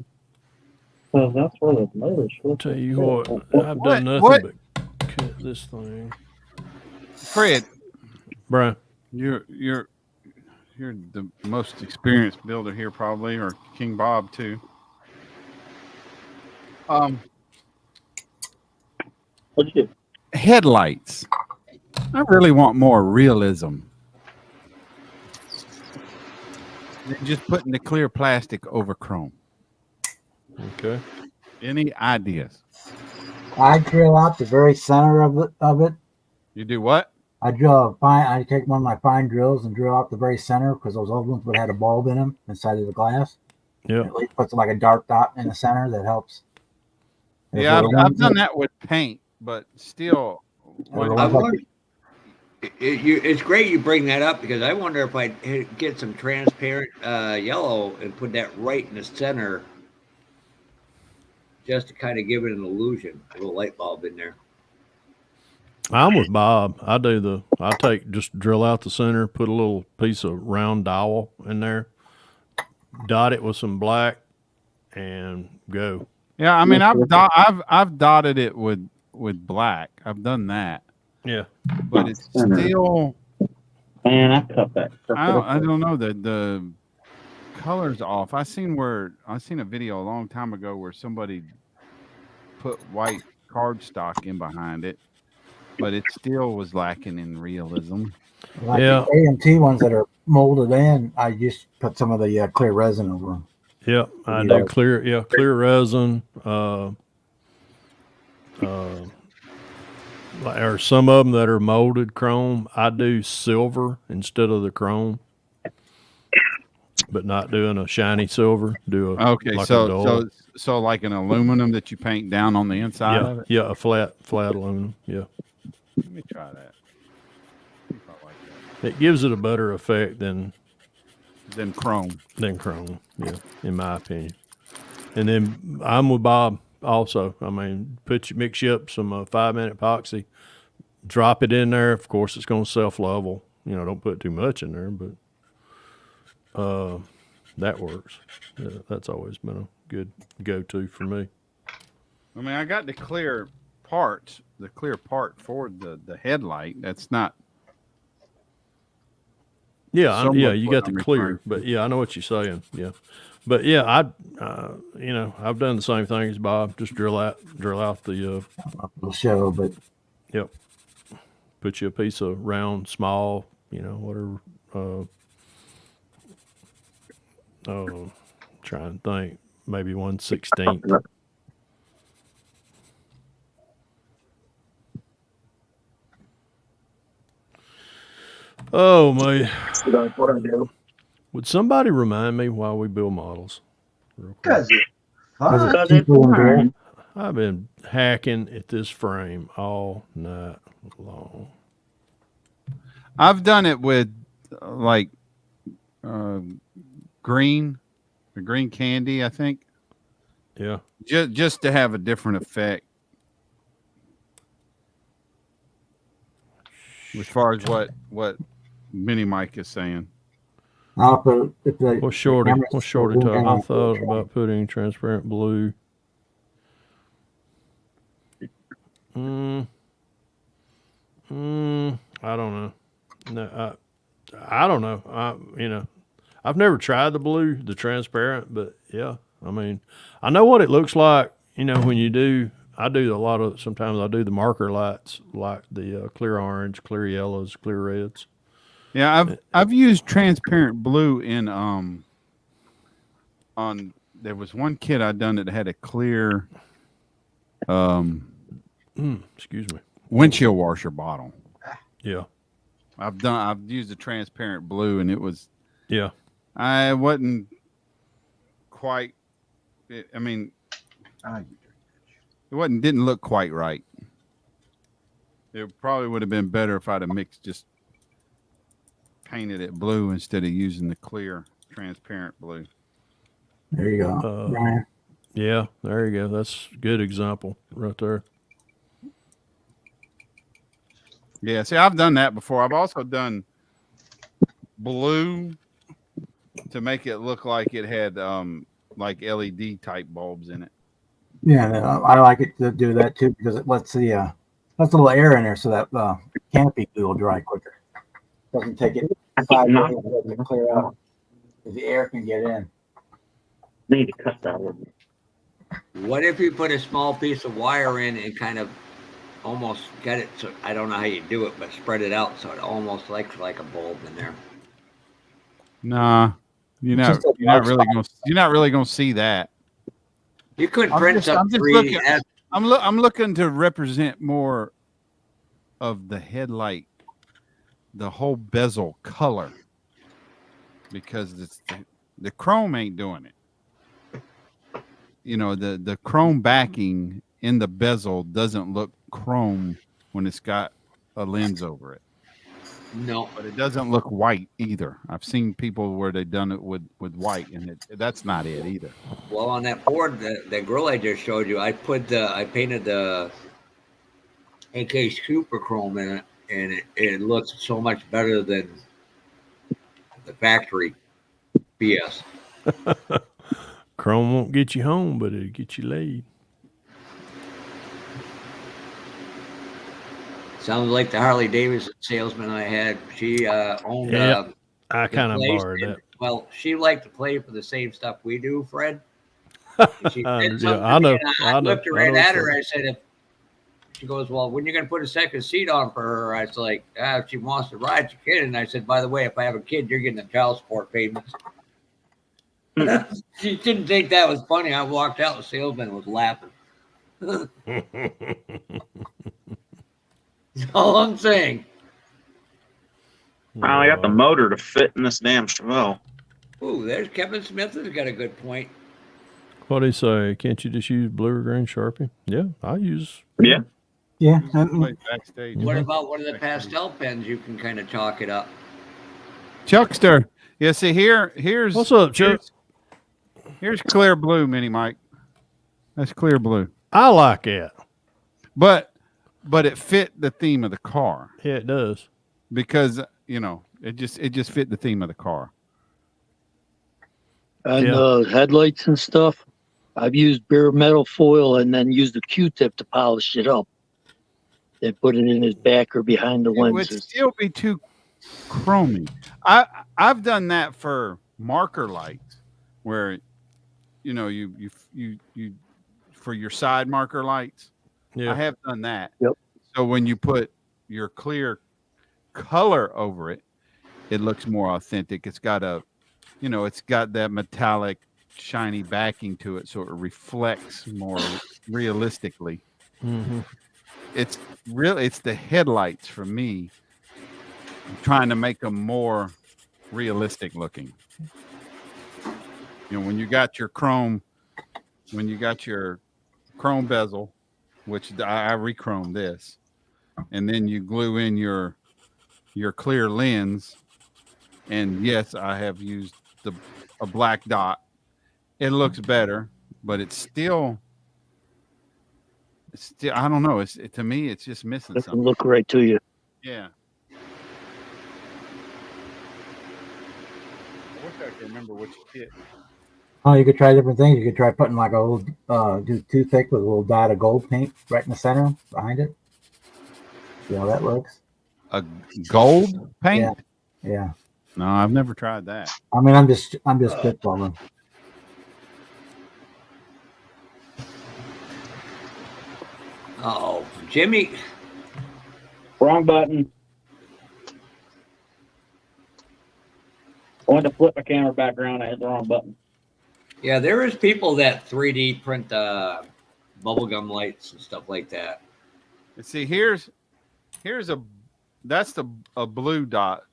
Well, that's where the motor. I'll tell you what, I've done nothing but cut this thing. Fred, Brian, you're the most experienced builder here, probably, or King Bob too. What'd you do? Headlights. I really want more realism than just putting the clear plastic over chrome. Okay. Any ideas? I drill out the very center of it. You do what? I take one of my fine drills and drill out the very center, because those old ones would have a bulb in them inside of the glass. Yeah. At least puts like a dark dot in the center that helps. Yeah, I've done that with paint, but still. It's great you bring that up because I wonder if I'd get some transparent yellow and put that right in the center just to kind of give it an illusion, a little light bulb in there. I'm with Bob. I just drill out the center, put a little piece of round dowel in there, dot it with some black, and go. Yeah, I mean, I've dotted it with black. I've done that. Yeah, but it's still. Man, I cut that. I don't know, the color's off. I seen a video a long time ago where somebody put white cardstock in behind it, but it still was lacking in realism. Like the AMT ones that are molded in, I just put some of the clear resin over them. Yeah, I do clear resin. Or some of them that are molded chrome, I do silver instead of the chrome, but not doing a shiny silver. So like an aluminum that you paint down on the inside of it. Yeah, a flat aluminum. Yeah. Let me try that. See if I like that. It gives it a better effect than chrome. Yeah, in my opinion. And then I'm with Bob also. I mean, mix you up some 5-minute epoxy, drop it in there. Of course, it's going to self-level. Don't put too much in there, but that works. That's always been a good go-to for me. I mean, I got the clear part for the headlight. That's not. Yeah, you got the clear, but yeah, I know what you're saying. Yeah, but yeah, I've done the same thing as Bob. Just drill out the show, but yep, put you a piece of round, small, whatever. Trying to think, maybe 1/16. Oh man! Would somebody remind me why we build models? Because I've been hacking at this frame all night long. I've done it with green candy, I think. Yeah. Just to have a different effect. As far as what Mini Mike is saying. What's Shorty talking? I thought about putting transparent blue. I don't know. No, I don't know. I've never tried the blue, the transparent, but yeah, I mean, I know what it looks like. When you do, sometimes I do the marker lights, like the clear orange, clear yellows, clear reds. Yeah, I've used transparent blue in there was one kit I'd done that had a clear excuse me, windshield washer bottle. Yeah. I've used a transparent blue and it was I wasn't quite didn't look quite right. It probably would have been better if I'd have painted it blue instead of using the clear transparent blue. There you go, Brian. Yeah, there you go. That's a good example right there. Yeah, see, I've done that before. I've also done blue to make it look like it had like LED type bulbs in it. Yeah, I like it to do that too because it lets a little air in there so that canopy glue will dry quicker. Doesn't take it 5 days to clear out because the air can get in. Need to cut that one. What if you put a small piece of wire in and kind of almost get it? So I don't know how you do it, but spread it out so it almost looks like a bulb in there. Nah, you're not really gonna see that. You could print some 3D. I'm looking to represent more of the headlight, the whole bezel color, because the chrome ain't doing it. the chrome backing in the bezel doesn't look chrome when it's got a lens over it. No, but it doesn't look white either. I've seen people where they've done it with white, and that's not it either. Well, on that board, that grill I just showed you, I painted the AK Super Chrome in it, and it looks so much better than the factory BS. Chrome won't get you home, but it'll get you laid. Sounds like the Harley Davidson salesman I had. She owned. Yeah, I kind of borrowed that. Well, she liked to play for the same stuff we do, Fred. She said Yeah, I know. I looked right at her. I said, if she goes, well, when you're going to put a second seat on for her? I was like, if she wants to ride, she can. And I said, by the way, if I have a kid, you're getting the child support payments. She didn't think that was funny. I walked out, the salesman was laughing. That's all I'm saying. Finally got the motor to fit in this damn Chevelle. Ooh, there's Kevin Smith has got a good point. What do you say? Can't you just use blue or green Sharpie? Yeah, I use. Yeah. Yeah. Backstage. What about one of the pastel pens? You can kind of chalk it up. Chuckster. Yeah, see here's what's up, Chuck? Here's clear blue, Mini Mike. That's clear blue. I like it. But it fit the theme of the car. Yeah, it does. Because, it just fit the theme of the car. And headlights and stuff, I've used bare metal foil and then used a Q-tip to polish it up. Then put it in his back or behind the lenses. It would still be too chromy. I've done that for marker lights, where you for your side marker lights. Yeah. I have done that. Yep. So when you put your clear color over it, it looks more authentic. It's got it's got that metallic, shiny backing to it, so it reflects more realistically. Mm-hmm. It's the headlights for me. I'm trying to make them more realistic looking. When you got your chrome bezel, which I re-chrome this, and then you glue in your clear lens, and yes, I have used a black dot. It looks better, but it's still I don't know. To me, it's just missing Doesn't something. look right to you. Yeah. I wish I could remember which kit. Oh, you could try different things. You could try putting like a little, do toothpick with a little dot of gold paint right in the center behind it. See how that looks? A gold paint? Yeah. No, I've never tried that. I mean, I'm just spitballing. Oh, Jimmy. Wrong button. I wanted to flip my camera back around. I hit the wrong button. Yeah, there is people that 3D print bubblegum lights and stuff like that. And see, here's that's a blue dot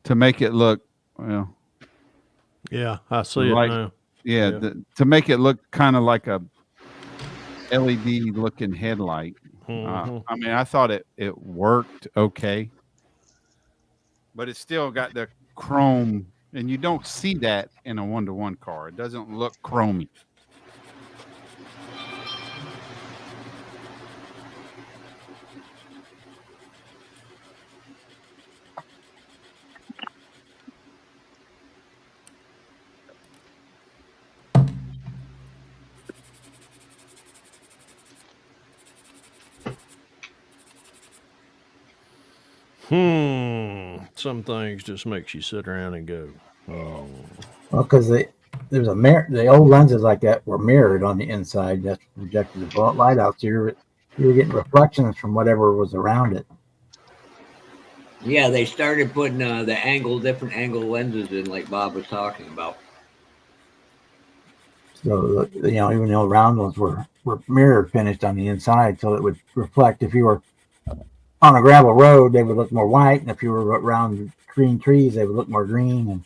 to make it look well. Yeah, I see like, it now. Yeah, to make it look kind of like a LED looking headlight. Mm-hmm. I mean, I thought it worked okay, but it's still got the chrome, and you don't see that in a 1-to-1 car. It doesn't look chromy. Some things just makes you sit around and go, oh. Well, because there's a mirror. The old lenses like that were mirrored on the inside. That projected the bright light out. So you were getting reflections from whatever was around it. Yeah, they started putting the different angle lenses in, like Bob was talking about. So even the old round ones were mirror finished on the inside, so it would reflect. If you were on a gravel road, they would look more white, and if you were around green trees, they would look more green, and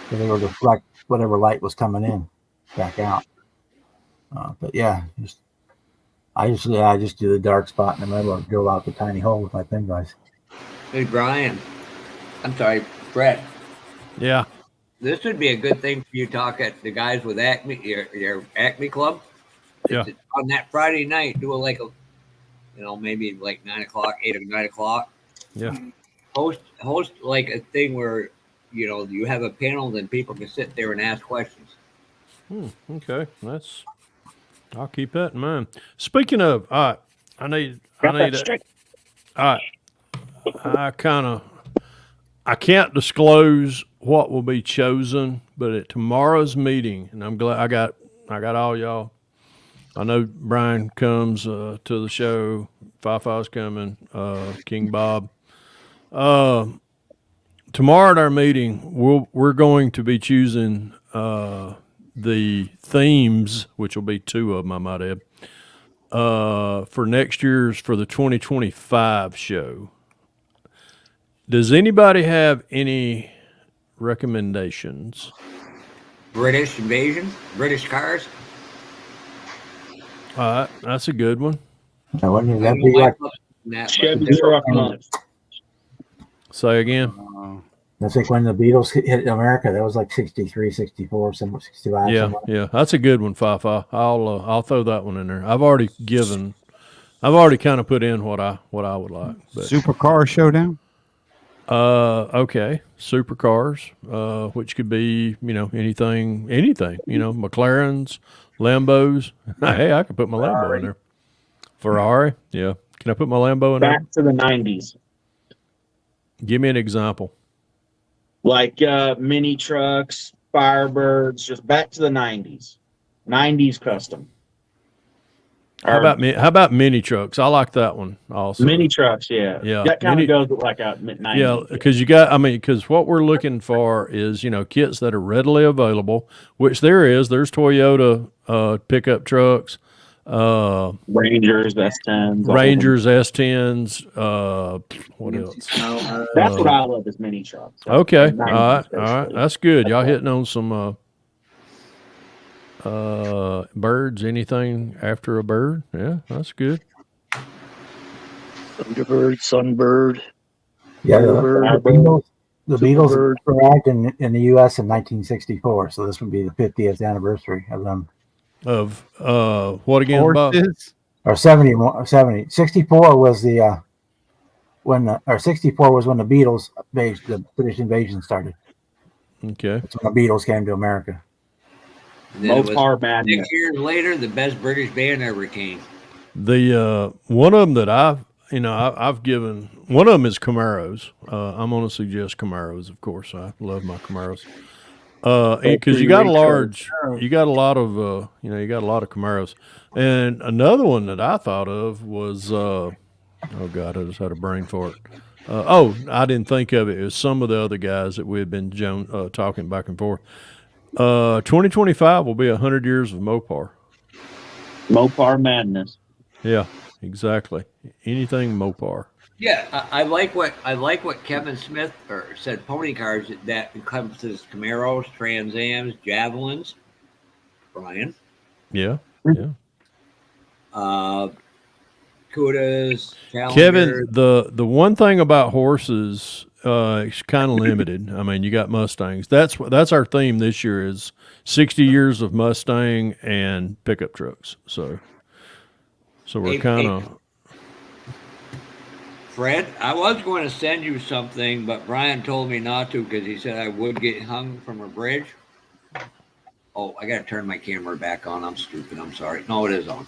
so they would reflect whatever light was coming in back out. But yeah, I just do the dark spot in the middle and drill out the tiny hole with my pin guys. Hey, Brian. I'm sorry, Brett. Yeah. This would be a good thing for you to talk at the guys with Acme, your Acme Club. Yeah. On that Friday night, do like a, maybe like 9 o'clock, 8 or 9 o'clock. Yeah. Host like a thing where, you have a panel, then people can sit there and ask questions. Okay. I'll keep that in mind. Speaking of, all right, I need all right. I can't disclose what will be chosen, but at tomorrow's meeting, and I'm glad I got all y'all. I know Brian comes to the show. Fifi's coming. King Bob. Tomorrow at our meeting, we're going to be choosing the themes, which will be 2 of them, I might add, for next year's for the 2025 show. Does anybody have any recommendations? British invasion, British cars. All right, that's a good one. Now, wouldn't that be like Chevy truck month. Say again. That's like when the Beatles hit America. That was like 63, 64, 65. Yeah, yeah, that's a good one, Fifi. I'll throw that one in there. I've already kind of put in what I would like. But. Supercar Showdown. Okay, supercars, which could be anything, McLarens, Lambos. Hey, I could put my Lambo in there. Ferrari, yeah. Can I put my Lambo in there? Back to the 90s. Give me an example. Like mini trucks, Firebirds, just back to the 90s. 90s custom. How about mini trucks? I like that one also. Mini trucks, yeah. Yeah. That kind of goes with like a mid-90s. Yeah, because what we're looking for is, kits that are readily available, which there's Toyota pickup trucks, Rangers S10s. Rangers S10s, what else? That's what I love is mini trucks. Okay. All right. That's good. Y'all hitting on some birds, anything after a bird. Yeah, that's good. Thunderbird, Sunbird. Yeah, the Beatles arrived in the U.S. in 1964, so this would be the 50th anniversary of them. Of what again, Bob? Or 70. 64 was the 64 was when the Beatles, the British invasion started. Okay. That's when the Beatles came to America. Mopar Madness. 6 years later, the best British band ever came. The one of them that I've given, one of them is Camaros. I'm going to suggest Camaros, of course. I love my Camaros. Because you got a lot of Camaros. And another one that I thought of was, oh God, I just had a brain fart. I didn't think of it. It was some of the other guys that we had been talking back and forth. 2025 will be 100 years of Mopar. Mopar Madness. Yeah, exactly. Anything Mopar. Yeah, I like what Kevin Smith said. Pony cars that encompasses Camaros, Trans Ams, Javelins. Brian. Yeah. Cudas. Kevin, the one thing about horses, it's kind of limited. I mean, you got Mustangs. That's our theme this year is 60 years of Mustang and pickup trucks. So we're kind of. Fred, I was going to send you something, but Brian told me not to because he said I would get hung from a bridge. Oh, I got to turn my camera back on. I'm stupid. I'm sorry. No, it is on.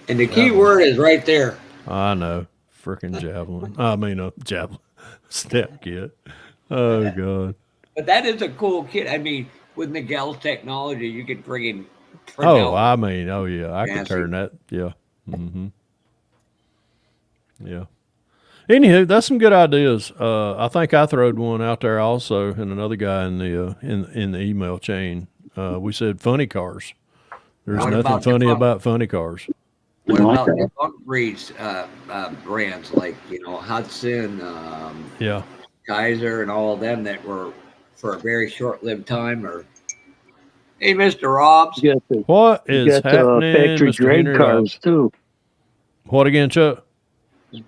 And the key word is right there. I know. Freaking javelin. Javelin. Step kit. Oh, God. But that is a cool kit. I mean, with Miguel's technology, you could friggin' I could turn that. Yeah. Mm-hmm. Yeah. Anywho, that's some good ideas. I think I throwed one out there also, and another guy in the email chain. We said funny cars. There's nothing funny about funny cars. What about the bug breeds brands like Hudson? Yeah. Kaiser and all of them that were for a very short-lived time. Or hey, Mr. Robs, What You is got happening, factory Mr. drag Henry cars Robbs? too. What again, Chuck?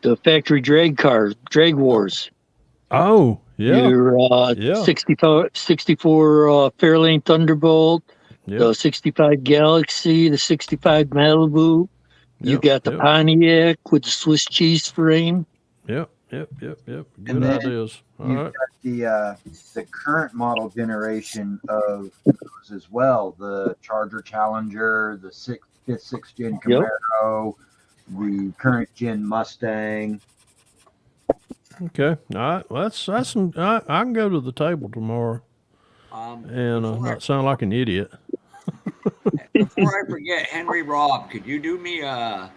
The factory drag cars, drag wars. Oh, yeah. Your Yeah. 64 Fairlane Thunderbolt, Yep. the 65 Galaxy, the 65 Malibu. You Yep, got the yep. Pontiac with the Swiss cheese frame. Yep. Good And then ideas. All you've right. got the current model generation of those as well. The Charger Challenger, the fifth, gen Yep. Camaro, the current gen Mustang. Okay. All right. Well, that's some. I can go to the table tomorrow and not sound like an idiot. before I forget, Henry Robb, could you do me a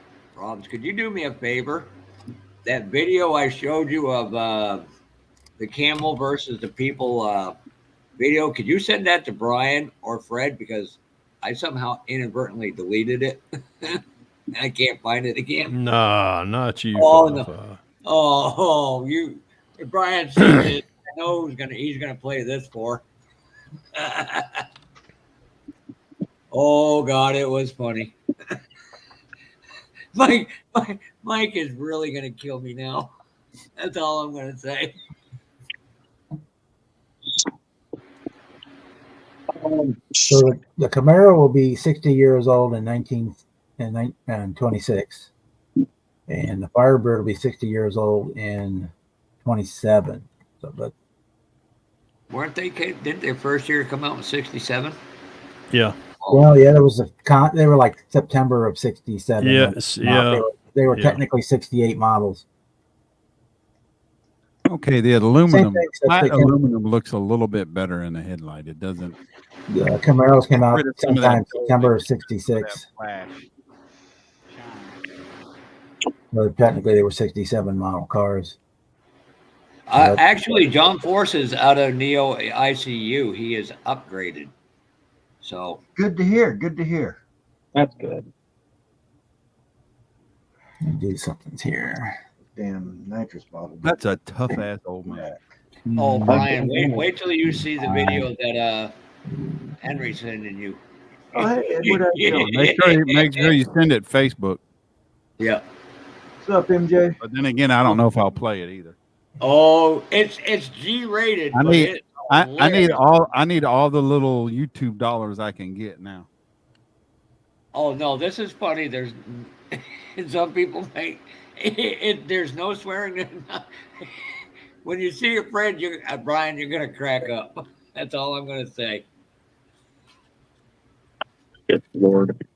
favor? That video I showed you of the camel versus the people video, could you send that to Brian or Fred? Because I somehow inadvertently deleted it. I can't find it again. Nah, not you. Oh, Five, no. five. Oh, you. If Brian sees it, I know he's gonna play this for. Oh God, it was funny. Mike is really gonna kill me now. That's all I'm gonna say. So the Camaro will be 60 years old in 1926, and the Firebird will be 60 years old in 27. So, but Weren't they? Didn't their first year come out in '67? Yeah. well, yeah, there was they were like September of 67. Yes, yeah. They were Yeah. technically 68 models. Okay, the aluminum thing, except flat they can- aluminum looks a little bit better in the headlight. It doesn't. The Camaros came out Rid of some of that sometime gold, September of some of '66. that flash. But technically, they were 67 model cars. Actually, John Force is out of Neo ICU. He is upgraded. So Good to hear. Good to hear. That's good. Let me do something here. Damn nitrous bottle. That's a tough ass old man. Oh, Brian, wait till you see the video that Henry's sending you. Oh, hey, Ed, what up, Joe? Make sure you send it Facebook. Yeah. What's up, MJ? But then again, I don't know if I'll play it either. Oh, it's G-rated. I but need it's I need hilarious. all the little YouTube dollars I can get now. Oh no, this is funny. There's some people make there's no swearing. When you see your friend, Brian, you're gonna crack up. That's all I'm gonna say. Good Lord.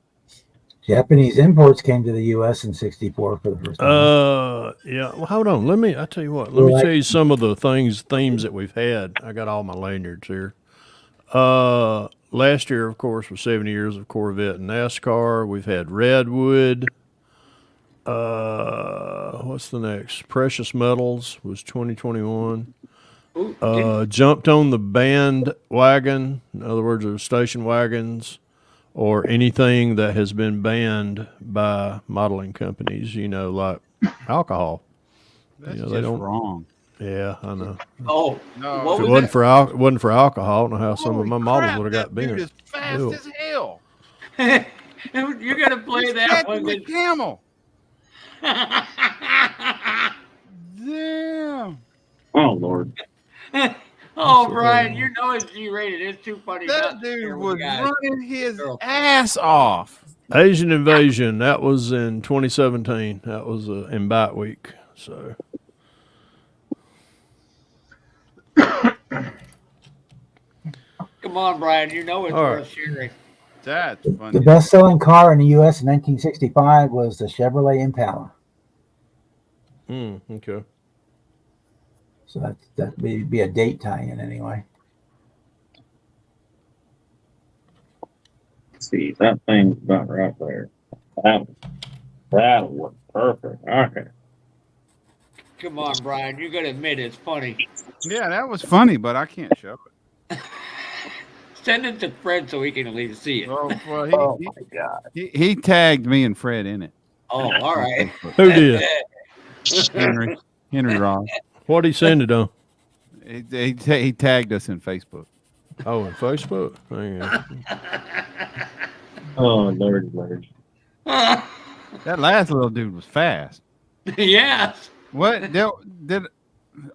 Japanese imports came to the U.S. in '64 for the first time. Yeah. Well, hold on. I tell you what. Let Well, me like- tell you some of the themes that we've had. I got all my lanyards here. Last year, of course, was 70 years of Corvette and NASCAR. We've had Redwood. What's the next? Precious Metals was 2021. Jumped on the bandwagon. In other words, the station wagons or anything that has been banned by modeling companies, like alcohol. That's they just don't. wrong. Yeah, I know. Oh, No. what If it was wasn't that? for alcohol, I don't know how some of Holy my models crap, would have got that dude bent. is fast Ew. as hell. You're gonna play He's that catching one. the camel. Damn. Oh Lord. Oh, Brian, you know it's G-rated. It's too funny. That not to dude share with was the guys. running his Girl. ass off. Asian Invasion, that was in 2017. That was in Bite Week. So Come on, Brian. You know it's All worth right. sharing. That's The funny. best-selling car in the U.S. in 1965 was the Chevrolet Impala. okay. So that would be a date tie-in anyway. Let's see, that thing's about right there. That'll work perfect. Okay. Come on, Brian. You gotta admit it's funny. Yeah, that was funny, but I can't show it. Send it to Fred so he can at least see it. Well, Oh my God. he tagged me and Fred in it. Oh, all right. Who did? Henry Ross. What'd he send it on? He tagged us in Facebook. Oh, in Facebook. Yeah. Oh, Lord. That last little dude was fast. Yes. What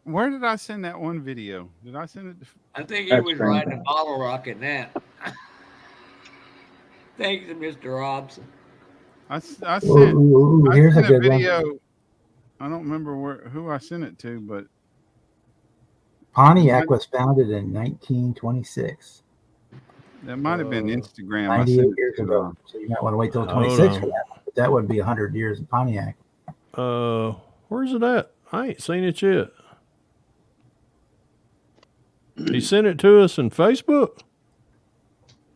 where did I send that one video? Did I send it? I think he was riding a bottle rocket that. Thanks to Mr. Robson. I sent here's a a good video. one. I don't remember who I sent it to, but Pontiac was founded in 1926. that might have been Instagram. 98 years ago. So you might want to wait till 26 for that. But that would be 100 years of Pontiac. Where's it at? I ain't seen it yet. He sent it to us in Facebook.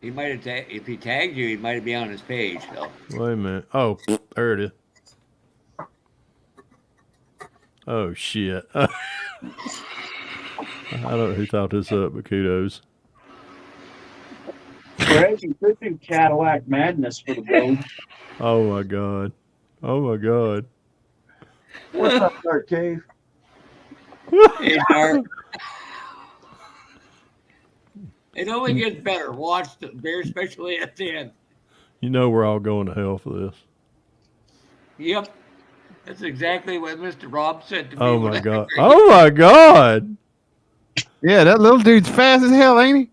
He might have if he tagged you, he might be on his page. So. Wait a minute. Oh, there it is. Oh shit. I don't know who thought this up, but kudos. Crazy freaking Cadillac madness for the road. Oh my god. Oh my god. What's up, Dark Cave? Hey, Dark. It only gets better. Watch the bear, especially at the end. You know we're all going to hell for this. Yep. That's exactly what Mr. Rob said to me. Oh my god. Oh my god. Yeah, that little dude's fast as hell, ain't he?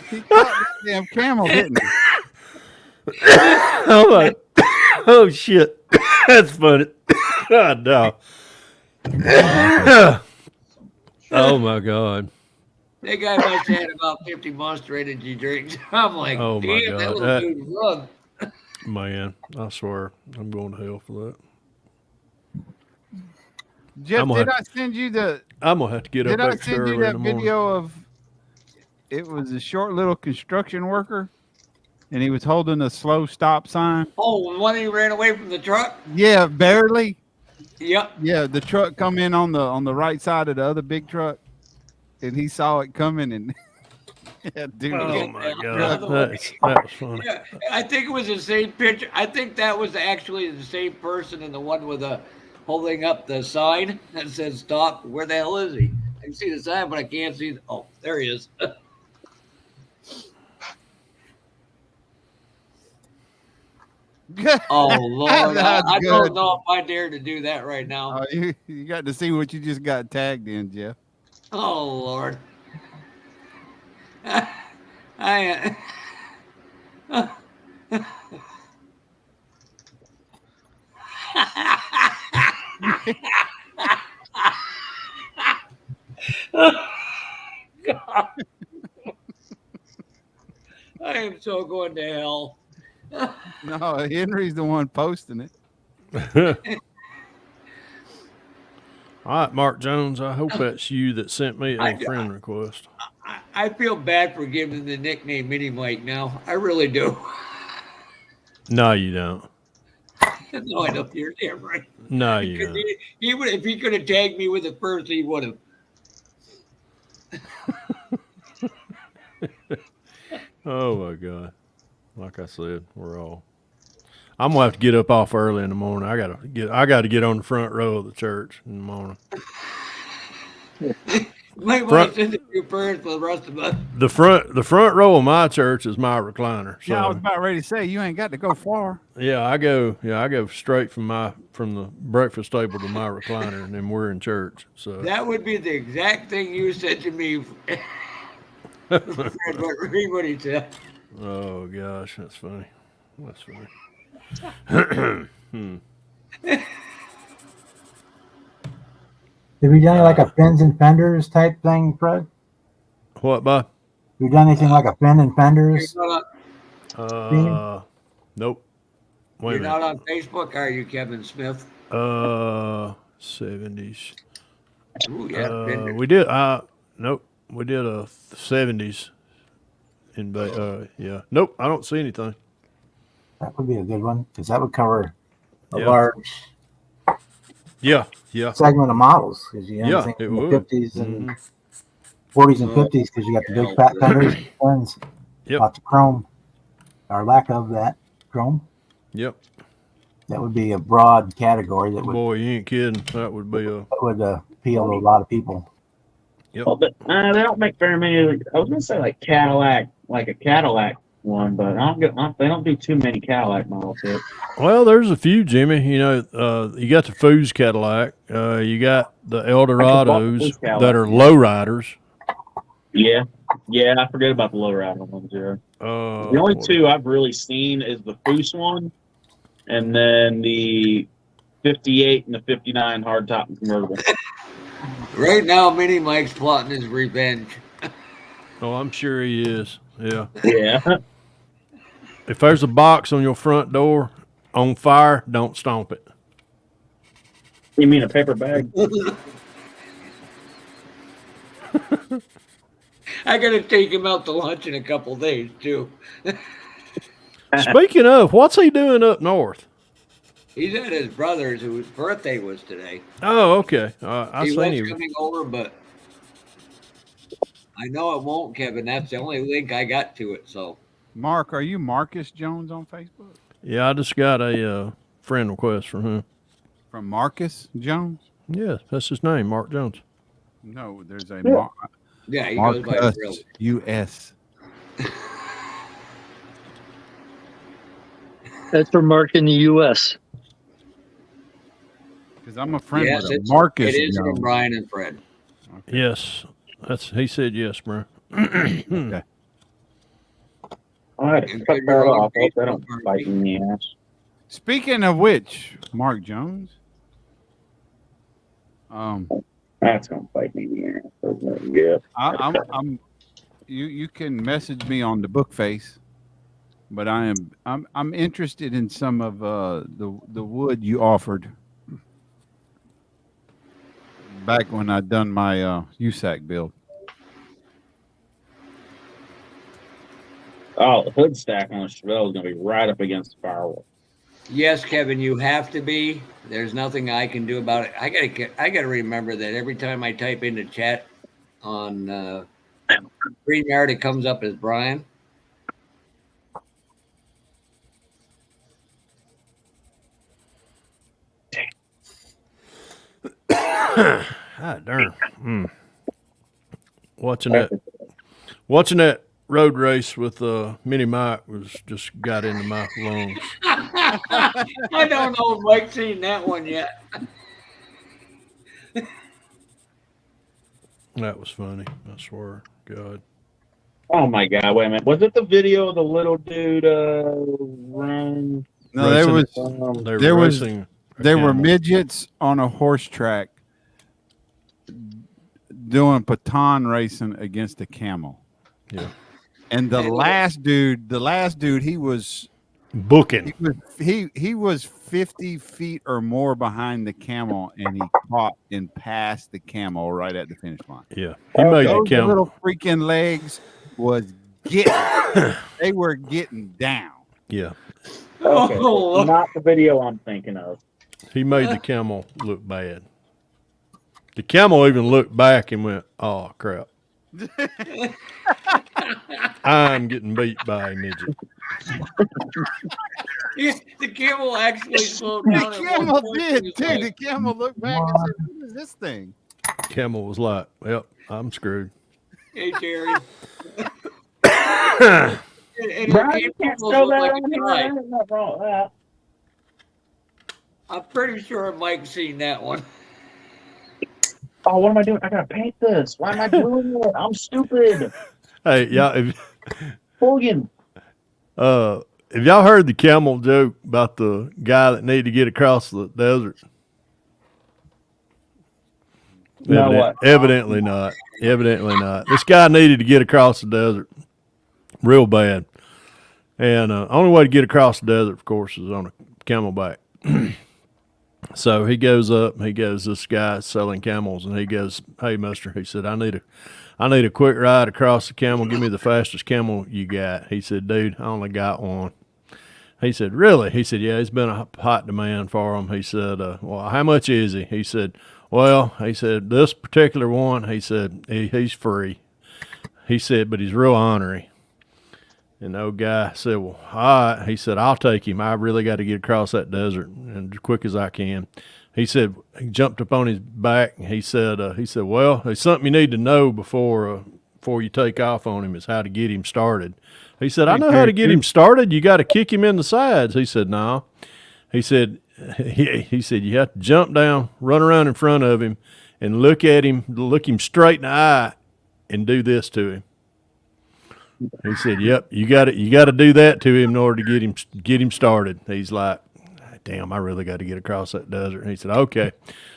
He caught that damn camel, didn't he? Oh my. Oh shit. That's funny. God no. Oh my god. That guy must have had about 50 Monster Energy drinks. I'm like, Oh my damn, that god. little dude run. Man, I swear, I'm going to hell for that. Jeff, did I send you the? I'm gonna have to get up Did I extra send you early in that the morning. video of? It was a short little construction worker, and he was holding a slow stop sign. Oh, when he ran away from the truck? Yeah, barely. Yep. Yeah, the truck come in on the right side of the other big truck, and he saw it coming, and yeah, dude. Oh my god, that was funny. Yeah, I think it was the same picture. I think that was actually the same person in the one with the holding up the sign that says stop. Where the hell is he? I can see the sign, but I can't see. Oh, there he is. Oh Lord, I don't know if I dare to do that right now. You got to see what you just got tagged in, Jeff. Oh Lord. God. I am so going to hell. No, Henry's the one posting it. All right, Mark Jones, I hope that's you that sent me a friend request. I feel bad for giving him the nickname Mini Mike now. I really do. No, you don't. No, I don't. You're damn right. No, you don't. He would, if he could have tagged me with it first, he would have. Oh my god. Like I said, I'm gonna have to get up off early in the morning. I gotta get on the front row of the church in the morning. Might want to send it to your parents for the rest of us. The front row of my church is my recliner. So Yeah, I was about ready to say you ain't got to go far. I go straight from the breakfast table to my recliner, and then we're in church. So That would be the exact thing you said to me. Read what he said. Oh gosh, that's funny. That's funny. Have we done like a fins and fenders type thing, Fred? What, Bob? You done anything like a fin and fenders? Nope. Wait You're a not minute. on Facebook, are you, Kevin Smith? 70s. Ooh, yeah. We did. Nope. We did a 70s. Yeah. Nope. I don't see anything. That would be a good one because that would cover a Yeah. large Yeah. segment of models. Because you Yeah, think it in the would. 50s and 40s and 50s because you got the big fat fenders, fins, Yep. lots of chrome or lack of that chrome. Yep. That would be a broad category that would, Boy, you ain't kidding. That would be appeal to a lot of people. Yep. Well, but they don't make very many. I was gonna say like Cadillac, like a Cadillac one, but they don't do too many Cadillac models here. Well, there's a few, Jimmy. You know, you got the Foos Cadillac. You got the Eldorados that are lowriders. Yeah, I forget about the lowrider ones. Yeah. The only two I've really seen is the Foos one, and then the 58 and the 59 hardtop convertible. Right now, Mini Mike's plotting his revenge. Oh, I'm sure he is. Yeah. Yeah. If there's a box on your front door on fire, don't stomp it. You mean a paper bag? I gotta take him out to lunch in a couple days too. Speaking of, what's he doing up north? He's at his brother's, whose birthday was today. Oh, okay. I He seen was him. coming over, but I know it won't, Kevin. That's the only link I got to it. So, Mark, are you Marcus Jones on Facebook? Yeah, I just got a friend request from him. From Marcus Jones? Yeah, that's his name, Mark Jones. No, there's a yeah, he goes by his real. U.S. That's for Mark in the U.S. Because I'm a friend Yes, with a Marcus it is Jones. from Brian and Fred. Yes, he said yes, bro. Okay. All right, cut that off. Hope they don't bite me in the ass. Speaking of which, Mark Jones. That's gonna bite me in the ass. Yeah. I'm you can message me on the book face, but I'm interested in some of the wood you offered back when I done my USAC build. Oh, the hood stack on the Chevelle is gonna be right up against the firewall. Yes, Kevin, you have to be. There's nothing I can do about it. I gotta remember that every time I type into chat on StreamYard, it comes up as Brian. God darn. Watching that road race with Mini Mike was just got into my lungs. I don't know if Mike's seen that one yet. That was funny. I swear, God. Oh my God! Wait a minute. Was it the video of the little dude run? No, there was racing there were camel. midgets on a horse track doing baton racing against a camel. Yeah. And the last dude, he was booking. He was 50 feet or more behind the camel, and he caught and passed the camel right at the finish line. Yeah, he made the Those camel. little freaking legs was getting. They were getting down. Yeah, Okay, so not the video I'm thinking of. he made the camel look bad. The camel even looked back and went, "Oh crap! I'm getting beat by a midget." The camel actually slowed down. The camel did too. The camel looked back and said, "What is this thing?" Camel was like, "Yep, I'm screwed." Hey, Jerry. Brian, you can't throw that on here. There's nothing wrong with that. I'm pretty sure Mike's seen that one. Oh, what am I doing? I gotta paint this. Why am I doing it? I'm stupid. Hey, y'all, Hooligan. if y'all heard the camel joke about the guy that needed to get across the desert? No, what? Evidently not. Evidently not. This guy needed to get across the desert real bad. And the only way to get across the desert, of course, is on a camelback. So he goes up, this guy selling camels, and he goes, "Hey, mister," he said, I need a quick ride across the camel. Give me the fastest camel you got. He said, "Dude, I only got one." He said, "Really?" He said, "Yeah, it's been a hot demand for him." He said, "Well, how much is he?" He said, "Well," he said, "this particular one," he said, he's free. He said, "But he's real ornery." And the old guy said, well, all right. He said, I'll take him. I really got to get across that desert and as quick as I can. He said, he jumped up on his back. And he said, well, there's something you need to know before you take off on him is how to get him started. He said, I know how to get him started. You got to kick him in the sides. He said, no. He said, he said, you have to jump down, run around in front of him and look him straight in the eye and do this to him. He said, yep, you got to do that to him in order to get him started. He's like, damn, I really got to get across that desert. And he said, okay.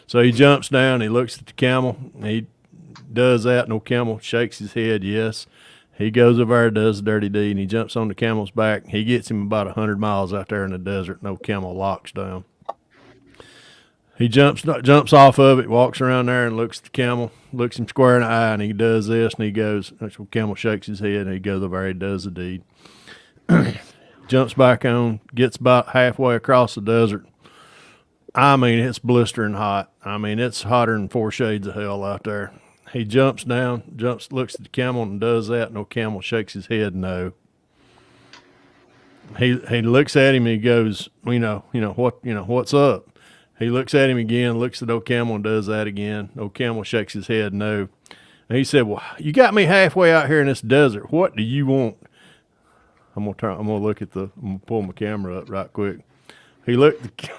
So he jumps down, he looks at the camel, he does that, no camel shakes his head, yes. He goes over there, does the dirty deed, and he jumps on the camel's back. He gets him about 100 miles out there in the desert, no camel locks down. He jumps off of it, walks around there and looks at the camel, looks him square in the eye, and he does this, and he goes, the camel shakes his head, and he goes over there, he does the deed. Jumps back on, gets about halfway across the desert. I mean, it's blistering hot. I mean, it's hotter than 4 shades of hell out there. He jumps down, looks at the camel and does that. No camel shakes his head no. He looks at him and he goes, what's up? He looks at him again, looks at old camel and does that again. Old camel shakes his head no. And he said, well, you got me halfway out here in this desert. What do you want? I'm gonna pull my camera up right quick. He looked.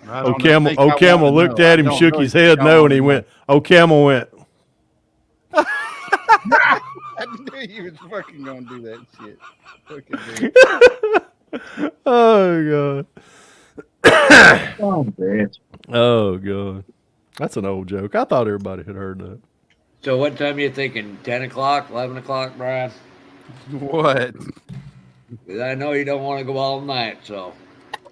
Old camel looked at him, shook his head no, and he went. Old camel went. I knew you was fucking gonna do that shit. Fucking dude. Oh god. Oh god. That's an old joke. I thought everybody had heard that. So what time are you thinking? 10 o'clock, 11 o'clock, Brian? What? 'Cause I know you don't want to go all night, so.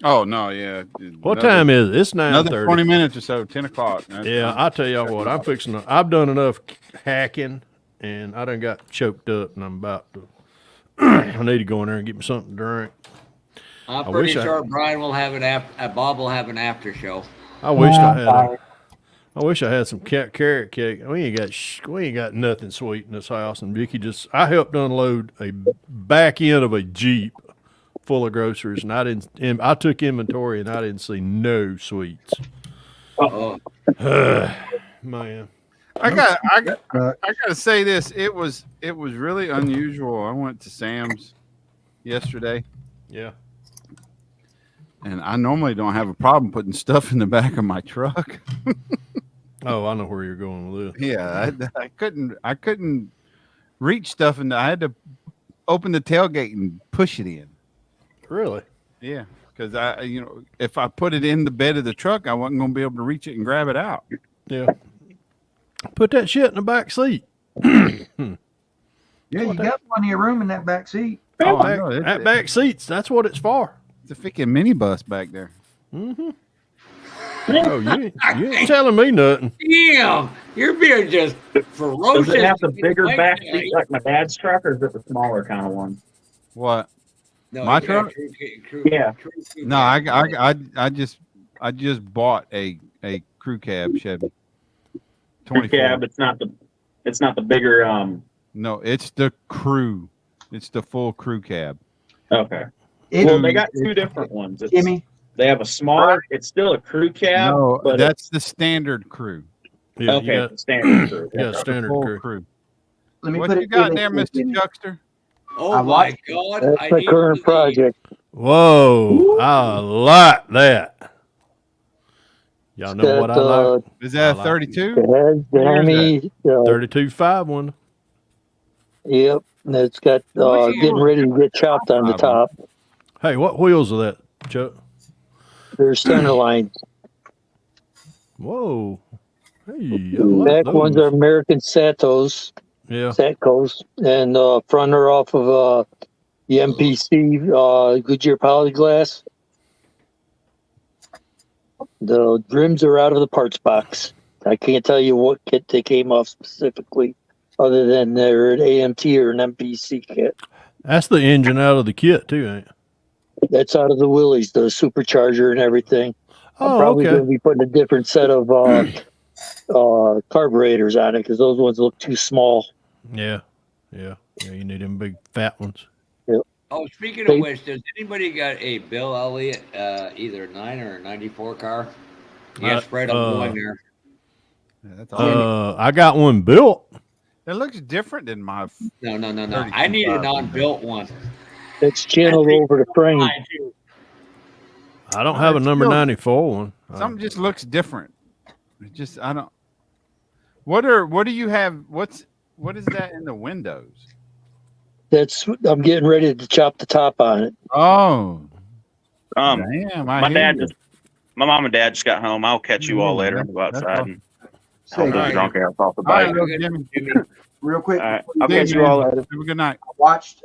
Oh no, yeah. What time is it? It's 9:30. Another 20 minutes or so, 10 o'clock. Yeah, I'll tell y'all what. I've done enough hacking, and I done got choked up, and I'm about to. I need to go in there and get me something to drink. I'm pretty sure Brian will have Bob will have an after show. I wish I had some carrot cake. We ain't got nothing sweet in this house. And Vicky I helped unload a back end of a Jeep full of groceries, and I took inventory, and I didn't see no sweets. Man, I gotta say this. It was really unusual. I went to Sam's yesterday. Yeah. And I normally don't have a problem putting stuff in the back of my truck. Oh, I know where you're going with this. Yeah, I couldn't reach stuff, and I had to open the tailgate and push it in. Really? Yeah, because if I put it in the bed of the truck, I wasn't going to be able to reach it and grab it out. Yeah. Put that shit in the back seat. Yeah, you got plenty of room in that back seat. That back seats, that's what it's for. It's a freaking minibus back there. Mm-hmm. Oh, you ain't telling me nothing. Damn, you're being just ferocious. Does it have the bigger back seat like my dad's truck, or is it the smaller kind of one? What? No, my truck? Yeah. No, I just bought a crew cab Chevy. Crew cab. It's not the bigger. No, it's the crew. It's the full crew cab. Okay. Well, they got two different ones. They have a smaller. It's still a crew cab. No, but that's the standard crew. Yeah, okay, standard crew. Yeah, standard crew. What you got there, Mr. Chuckster? Oh my God! That's the current project. Whoa, I like that. Y'all know what I like? Is that a 32? The Hemi 32.5 one. Yep, and it's got getting ready to get chopped on the top. Hey, what wheels are that, Chuck? They're center lines. Whoa. Hey, The back ones are American Satos. Yeah. Satcos. And front are off of the MPC Goodyear Polyglass. The rims are out of the parts box. I can't tell you what kit they came off specifically, other than they're an AMT or an MPC kit. That's the engine out of the kit too, ain't it? That's out of the Willys, the supercharger and everything. I'm Oh, probably okay. going to be putting a different set of carburetors on it because those ones look too small. Yeah. You need them big fat ones. Yep. Oh, speaking of which, does anybody got a Bill Elliott, either a 9 or a 94 car? Yes, Fred, I'm going there. Yeah, that's I got one built. It looks different than my. No. I need a non-built one. It's channeled over the frame. I don't have a number 94 one. Something just looks different. It just I don't. What do you have? What is that in the windows? I'm getting ready to chop the top on it. Oh, damn! My mom and dad just got home. I'll catch you all later. I'll go outside and help this drunk ass off the bike. Real quick, I'll catch you all later. Have a good night. I watched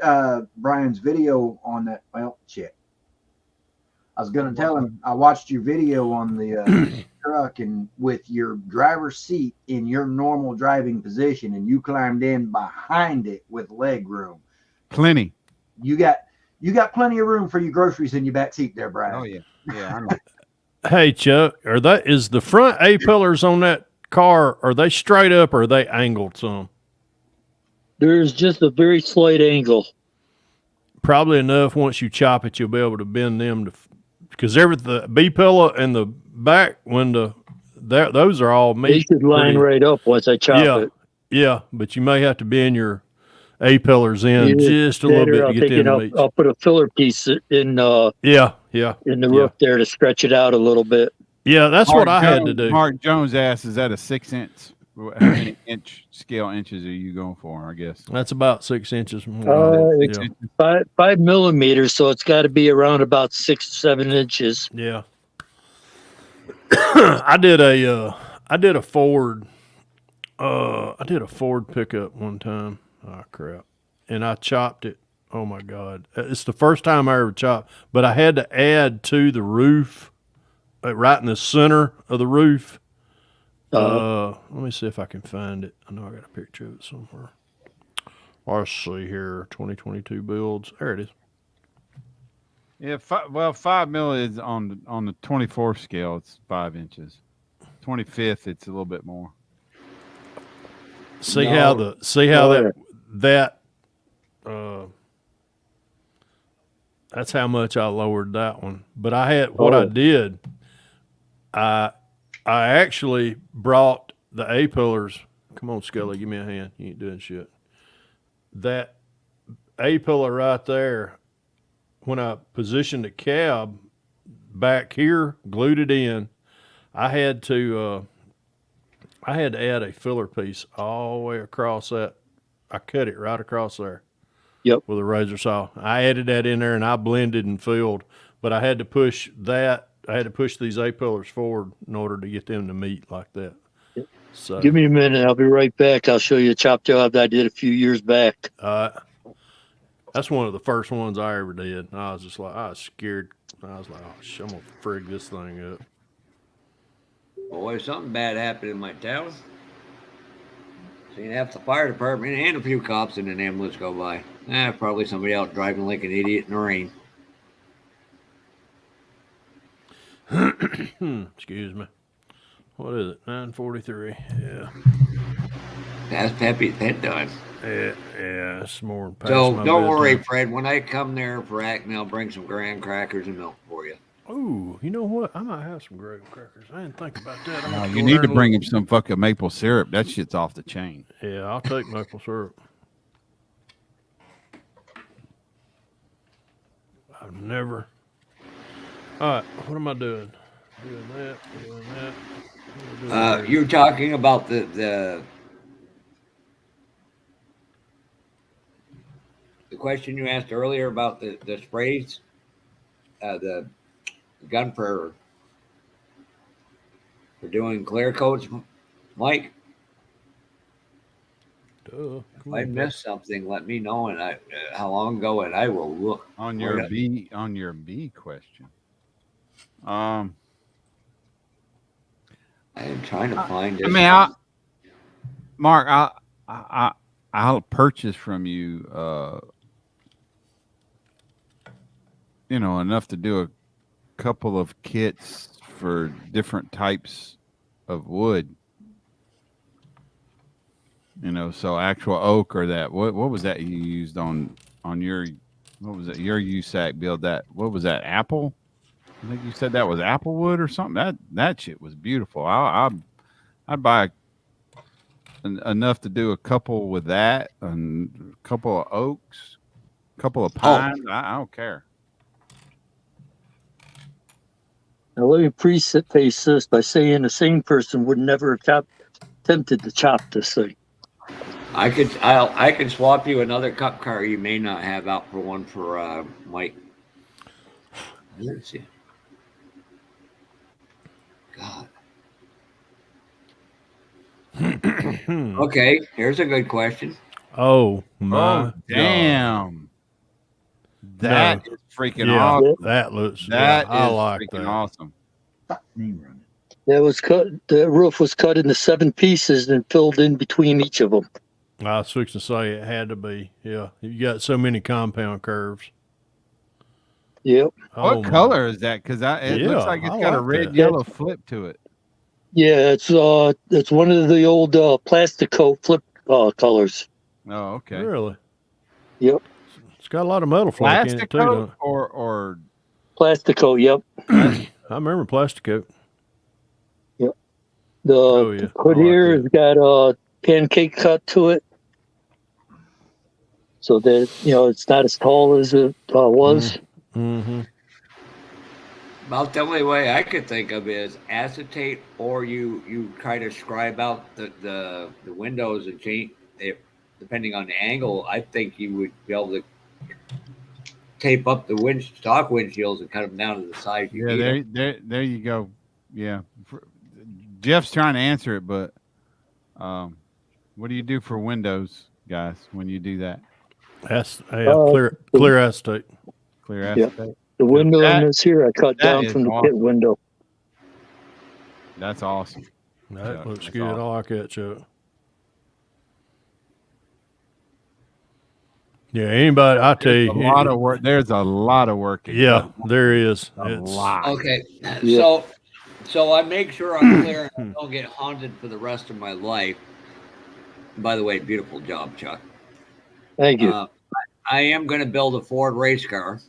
Brian's video on that. Well, shit. I was gonna tell him I watched your video on the truck and with your driver's seat in your normal driving position, and you climbed in behind it with leg room. Plenty. You got plenty of room for your groceries in your back seat there, Brian. Oh yeah, I know. Hey Chuck, is the front A pillars on that car? Are they straight up or are they angled some? There's just a very slight angle. Probably enough. Once you chop it, you'll be able to bend them because the B pillar and the back window, those are all They should line right up once I chop it. Yeah, but you may have to bend your A pillars in just a little bit to get them to meet. I'll put a filler piece in. In the roof there to stretch it out a little bit. Yeah, that's what I had to do. Mark Jones asked, "Is that a 6 inch? How many scale inches are you going for?" I guess that's about 6 inches. It's 5 millimeters, so it's got to be around about 6-7 inches. Yeah. I did a Ford. I did a Ford pickup one time. Oh crap! And I chopped it. Oh my God! It's the first time I ever chopped, but I had to add to the roof, right in the center of the roof. Let me see if I can find it. I know I got a picture of it somewhere. Let's see here. 2022 builds. There it is. Yeah, 5 mil is on the 24th scale. It's 5 inches. 25th, it's a little bit more. See how that's how much I lowered that one. But I had I did. I actually brought the A pillars. Come on, Scully, give me a hand. You ain't doing shit. That A pillar right there, when I positioned the cab back here, glued it in, I had to add a filler piece all the way across that. I cut it right across there. Yep. With a razor saw. I added that in there and I blended and filled, but I had to push that. I had to push these A pillars forward in order to get them to meet like that. Yep. So give me a minute. I'll be right back. I'll show you a chop job I did a few years back. That's one of the first ones I ever did. I was just like, I was scared. I was like, oh, I'm going to frig this thing up. Boy, something bad happened in my town. Seen half the fire department and a few cops in an ambulance go by. Probably somebody out driving like an idiot in the rain. Excuse me. What is it? 9:43. Yeah. That's Peppy's bedtime. Yeah, it's more past So my don't worry, bedtime. Fred. When I come there for Acme, I'll bring some graham crackers and milk for you. Ooh, you know what? I might have some graham crackers. I didn't think about that. No, you need to bring him some fucking maple syrup. That shit's off the chain. Yeah, I'll take maple syrup. I've never. All right, what am I doing? Doing that. You're talking about the question you asked earlier about the sprays, the gun for doing clear coats, Mike. Duh. If I missed something, let me know, and how long ago, and I will look on your B question. I am trying to find it. I mean, Mark, I'll purchase from you, enough to do a couple of kits for different types of wood. So actual oak or that. What was that you used on your what was it? Your USAC build that. What was that? Apple? I think you said that was Applewood or something. That shit was beautiful. I'd buy enough to do a couple with that and a couple of oaks, a couple of pines. I don't care. Now let me preface this by saying the same person would never have attempted to chop this thing. I could swap you another cup car you may not have out for one for Mike. Let's see. God. Okay, here's a good question. Oh my damn. That is freaking yeah, awesome. That looks I like freaking that. awesome. That was cut. The roof was cut into 7 pieces and filled in between each of them. I was fixing to say it had to be. Yeah, you got so many compound curves. Yep. What color is that? Because it looks like it's got a red yellow flip to it. Yeah, it's one of the old plastic coat flip colors. Oh, okay. Really? Yep. It's got a lot of metal flake in it too, don't it? or Plastico, yep. I remember Plastico. Yep. The hood here has got a pancake cut to it, so that it's not as tall as it was. Mm-hmm. About the only way I could think of is acetate, or you try to scribe out the windows and change it depending on the angle. I think you would be able to tape up the stock windshields and cut them down to the size you need. There you go. Yeah, Jeff's trying to answer it, but what do you do for windows, guys, when you do that? Clear acetate. Clear acetate. Yeah. The window in this here, I cut down from the pit window. That's awesome. That looks good. Awesome. I like that, Chuck. Yeah, anybody, I tell you, a lot of work. There's a lot of work. Yeah, there is. A lot. Okay, so I make sure I'm clear and I don't get haunted for the rest of my life. By the way, beautiful job, Chuck. Thank you. I am going to build a Ford race car.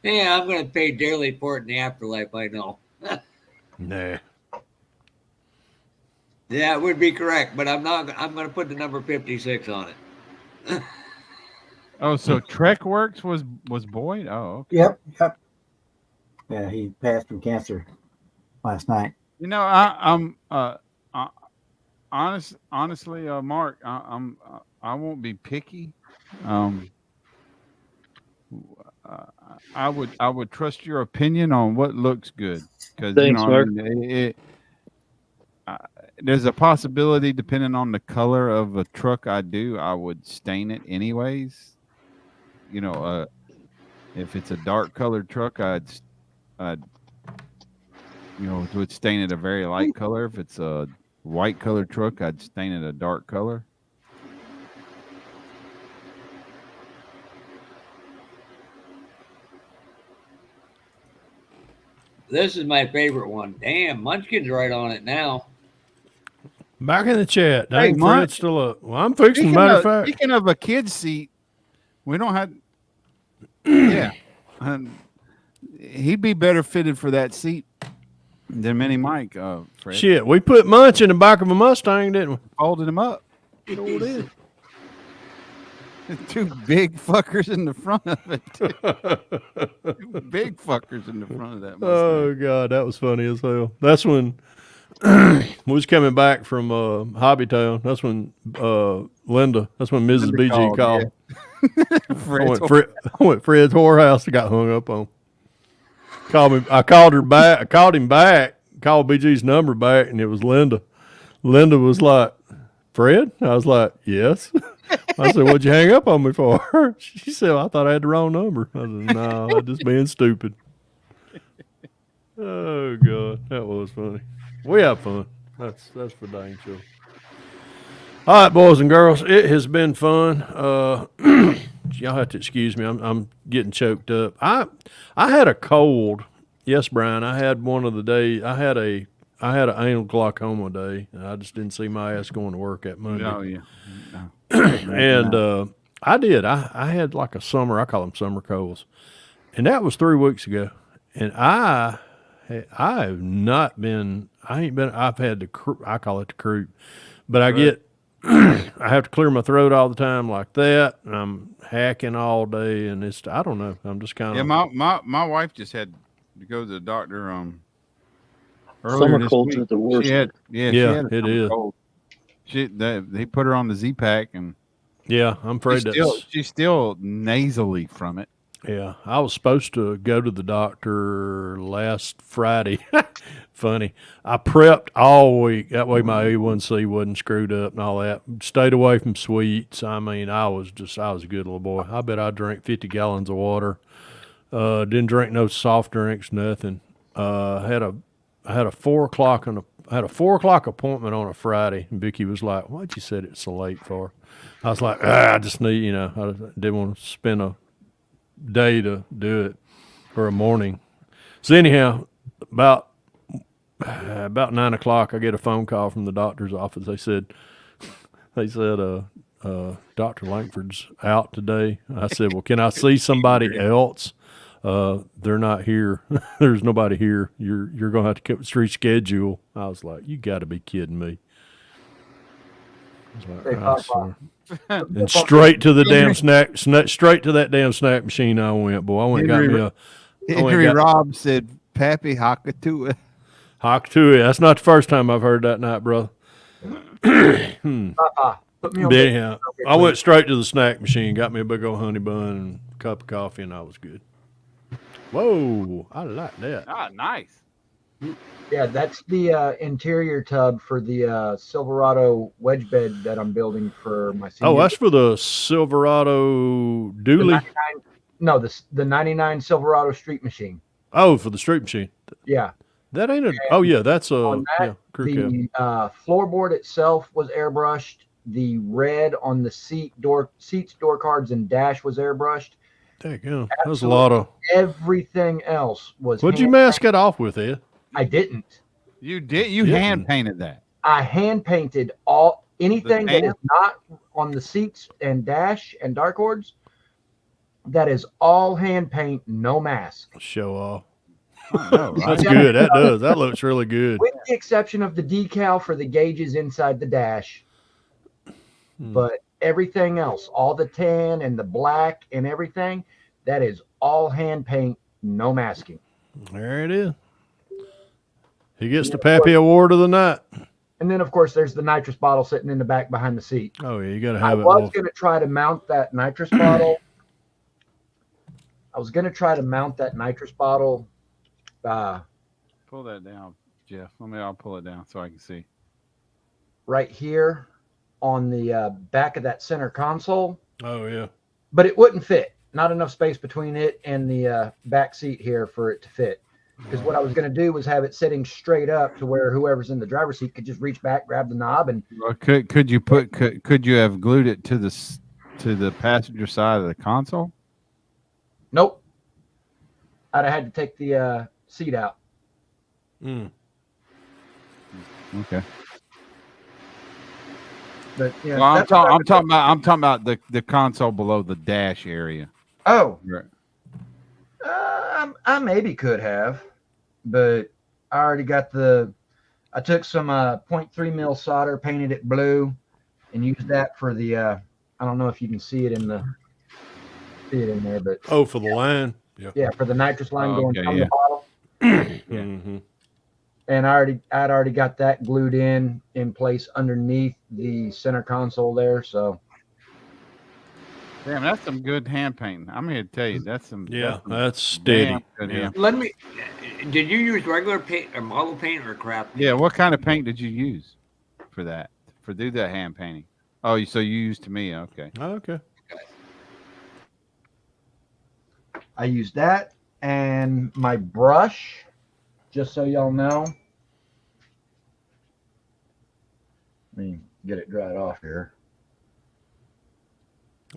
Yeah, I'm going to pay dearly for it in the afterlife, I know. Nah. Yeah, it would be correct, but I'm going to put the number 56 on it. Oh, so Trek Works was Boyd? Oh, okay. Yep. Yeah, he passed from cancer last night. I'm honestly, Mark, I won't be picky. I would trust your opinion on what looks good, because Mark. there's a possibility, depending on the color of a truck I would stain it anyways. If it's a dark colored truck, I'd would stain it a very light color. If it's a white colored truck, I'd stain it a dark color. This is my favorite one. Damn, Munchkin's right on it now. Back in the chat. Hey, Dang, Fred's still up. Well, I'm fixing, matter of fact. Speaking of a kid's seat, we don't have. Yeah. He'd be better fitted for that seat than Mini Mike, Fred. Shit, we put Munch in the back of a Mustang, didn't we? Folded him up. Sure did. 2 big fuckers in the front of it. 2 big fuckers in the front of that Mustang. Oh, God, that was funny as hell. That's when we was coming back from Hobbytown. That's when Linda, that's when Mrs. BG called. Yeah. I went Fred's whorehouse and got hung up on. I called her back. I called him back, called BG's number back, and it was Linda. Linda was like, Fred? I was like, yes. I said, what'd you hang up on me for? She said, I thought I had the wrong number. I said, no, I'm just being stupid. Oh, God, that was funny. We have fun. That's for dang sure. All right, boys and girls, it has been fun. Y'all have to excuse me. I'm getting choked up. I had a cold. Yes, Brian. I had one of the days. I had an anal glaucoma day. I just didn't see my ass going to work that Monday. Oh yeah. No. and I did. I had like a summer. I call them summer coals, and that was 3 weeks ago. And I have not been. I ain't been. I've had I call it the croup, but I get. I have to clear my throat all the time like that. And I'm hacking all day, and it's. I don't know. I'm just kind of. Yeah, my wife just had to go to the doctor. Earlier Summer this colds week. are the worst. She had a it summer is. cold. They put her on the Z-Pack, and Yeah, I'm afraid she's still nasally from it. Yeah, I was supposed to go to the doctor last Friday. Funny. I prepped all week. That way my A1C wasn't screwed up and all that. Stayed away from sweets. I mean, I was a good little boy. I bet I drank 50 gallons of water. Didn't drink no soft drinks, nothing. I had a 4 o'clock appointment on a Friday, and Vicky was like, "Why'd you set it so late for?" I was like, I just need, I didn't want to spend a day to do it, or a morning. So anyhow, about 9 o'clock, I get a phone call from the doctor's office. They said, Dr. Langford's out today. I said, well, can I see somebody else? They're not here. There's nobody here. You're going to have to reschedule. I was like, you got to be kidding me. I was like, I swear. And straight to the damn straight to that damn snack machine I went, boy. I went and got me a. Henry Robb said, "Pappy Hakatua." Hakatua. That's not the first time I've heard that night, brother. Put me on Anyhow, I went straight to the snack machine, got me a big old honey bun and a cup of coffee, and I was good. Whoa, I like that. Ah, nice. Yeah, that's the interior tub for the Silverado wedge bed that I'm building for my senior. Oh, that's for the Silverado dually? The 99 Silverado street machine. Oh, for the street machine. Yeah. That ain't that's a crew cab. The floorboard itself was airbrushed. The red on the seats, door cards, and dash was airbrushed. There you go. That was a lot of. Everything else was. What'd you mask it off with, Ed? I didn't. You did. You hand painted that. I hand painted anything that is not on the seats and dash and dartboards. That is all hand paint, no mask. Show off. That's good. That does. That looks really good. With the exception of the decal for the gauges inside the dash. But everything else, all the tan and the black and everything, that is all hand paint, no masking. There it is. He gets the Pappy Award of the night. And then, of course, there's the nitrous bottle sitting in the back behind the seat. Oh, yeah, you got to have it. I was going to try to mount that nitrous bottle. Pull that down, Jeff. I'll pull it down so I can see. Right here on the back of that center console. Oh, yeah. But it wouldn't fit. Not enough space between it and the back seat here for it to fit. Because what I was going to do was have it sitting straight up to where whoever's in the driver's seat could just reach back, grab the knob, and. Could you have glued it to the passenger side of the console? Nope. I'd have had to take the seat out. Okay. But yeah, well, I'm talking about the console below the dash area. Oh. Right. I maybe could have, but I already got I took some 0.3 mil solder, painted it blue, and used that for the. I don't know if you can see it in there, but for the line. Yeah, for the nitrous line going from the bottle. Mm-hmm. And I'd already got that glued in place underneath the center console there. So. Damn, that's some good hand painting. I'm here to tell you, that's steady. Good hand. Did you use regular paint or model paint or crap paint? Yeah, what kind of paint did you use for that? Do that hand painting? Oh, so you used Tamiya, okay. Okay. I used that and my brush, just so y'all know. Let me get it dried off here.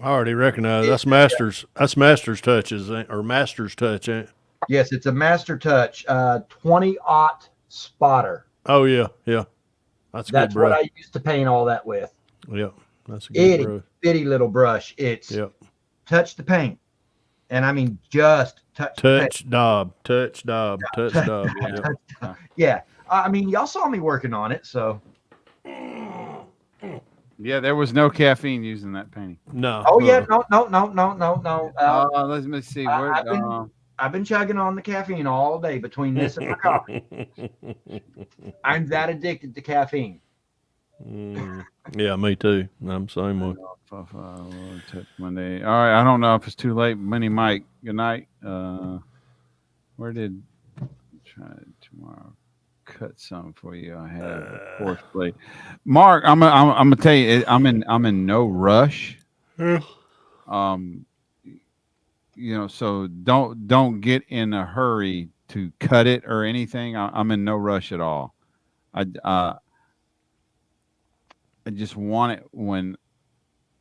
I already recognize that's Master's. That's Master's touches or Master's touch, ain't it? Yes, it's a Master Touch 20-aught spotter. Oh yeah. That's good, bro. What I used to paint all that with. Yeah, That's a good itty brush. bitty little brush. It's touch the paint, and I mean just touch the paint. Touch daub. Yeah. Yeah. I mean, y'all saw me working on it, so. Yeah, there was no caffeine used in that painting. No. Oh yeah, no. Let me see. I've been chugging on the caffeine all day between this and my coffee. I'm that addicted to caffeine. Yeah, me too. I'm the same way. Monday. All right. I don't know if it's too late. Mini Mike. Good night. Where did try tomorrow? Cut some for you. I have a course plate. Mark, I'm gonna tell you, I'm in no rush. So don't get in a hurry to cut it or anything. I'm in no rush at all. I just want it when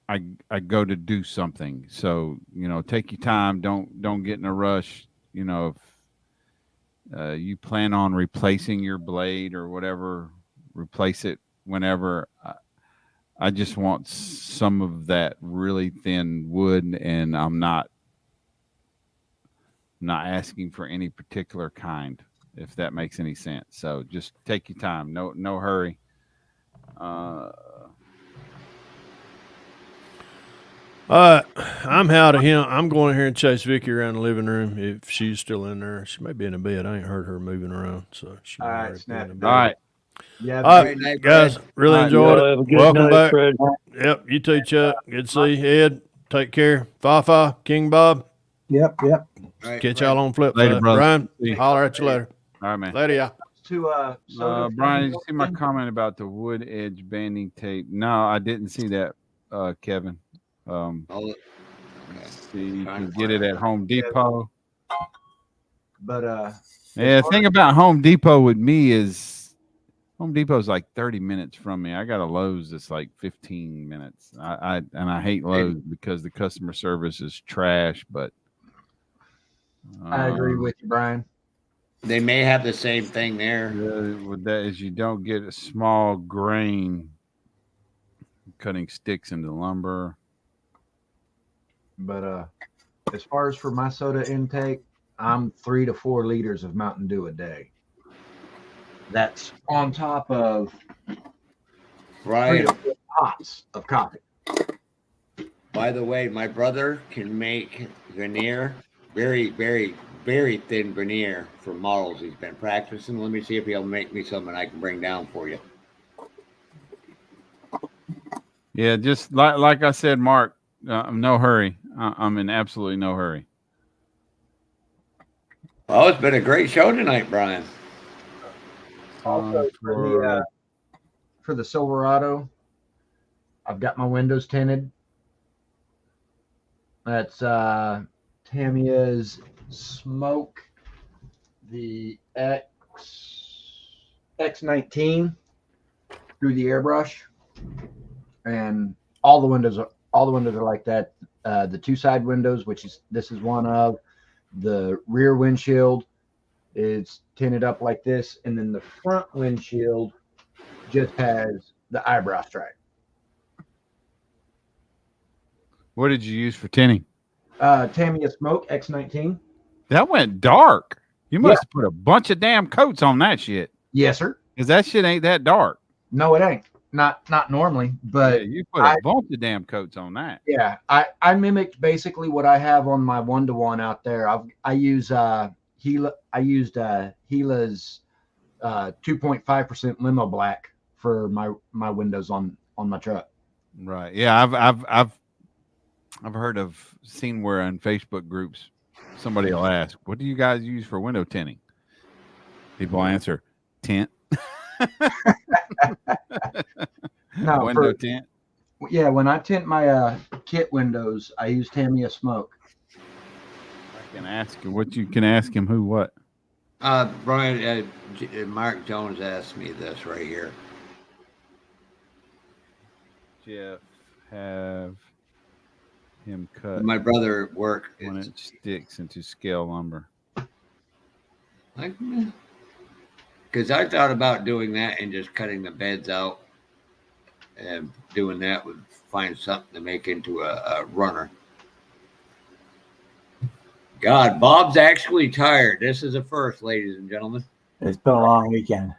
I go to do something. So take your time. Don't get in a rush. If you plan on replacing your blade or whatever, replace it whenever. I just want some of that really thin wood, and I'm not asking for any particular kind, if that makes any sense. So just take your time. No hurry. I'm out of here. I'm going here and chase Vicky around the living room if she's still in there. She may be in the bed. I ain't heard her moving around, so she. All right, snap. All right. Yeah. All right, guys. Really enjoyed it. Have a good Welcome night, back. Fred. Yep. You too, Chuck. Good to see you. Ed. Take care. Fafa, King Bob. Yep. Catch y'all on flip Later, side. brother. Brian, See you. holler at you later. All right, man. Later, y'all. Brian, did you see my comment about the wood edge banding tape? No, I didn't see that, Kevin. See, you can get it at Home Depot. But the thing about Home Depot with me is Home Depot's like 30 minutes from me. I got a Lowe's that's like 15 minutes. I hate Lowe's because the customer service is trash, but I agree with you, Brian. They may have the same thing there. With that is you don't get a small grain cutting sticks into lumber. But as far as for my soda intake, I'm 3 to 4 liters of Mountain Dew a day. That's on top of 3 to 4 pots of coffee. By the way, my brother can make veneer, very, very, very thin veneer for models he's been practicing. Let me see if he'll make me something I can bring down for you. Yeah, just like I said, Mark, no hurry. I'm in absolutely no hurry. Oh, it's been a great show tonight, Brian. Also for the Silverado, I've got my windows tinted. That's Tamiya's Smoke, the X19 through the airbrush, and all the windows are like that. The 2 side windows, this is one of the rear windshield, is tinted up like this, and then the front windshield just has the eyebrow stripe. What did you use for tinting? Tamiya Smoke X19. That went dark. You must have put a bunch of damn coats on that shit. Yes, sir. Because that shit ain't that dark. No, it ain't. Not normally, but you put a bunch of damn coats on that. Yeah, I mimicked basically what I have on my 1-to-1 out there. I used Gila's 2.5% limo black for my windows on my truck. Right. Yeah, I've heard of seen where in Facebook groups somebody will ask, "What do you guys use for window tinting?" People answer, "Tint." No, window tint. Yeah, when I tint my kit windows, I use Tamiya Smoke. I can ask you what you can ask him. Who? What? Brian, Mark Jones asked me this right here. Jeff, have him cut my brother at work 1-inch sticks into scale lumber. Because I thought about doing that and just cutting the beds out and doing that would find something to make into a runner. God, Bob's actually tired. This is a first, ladies and gentlemen. It's been a long weekend.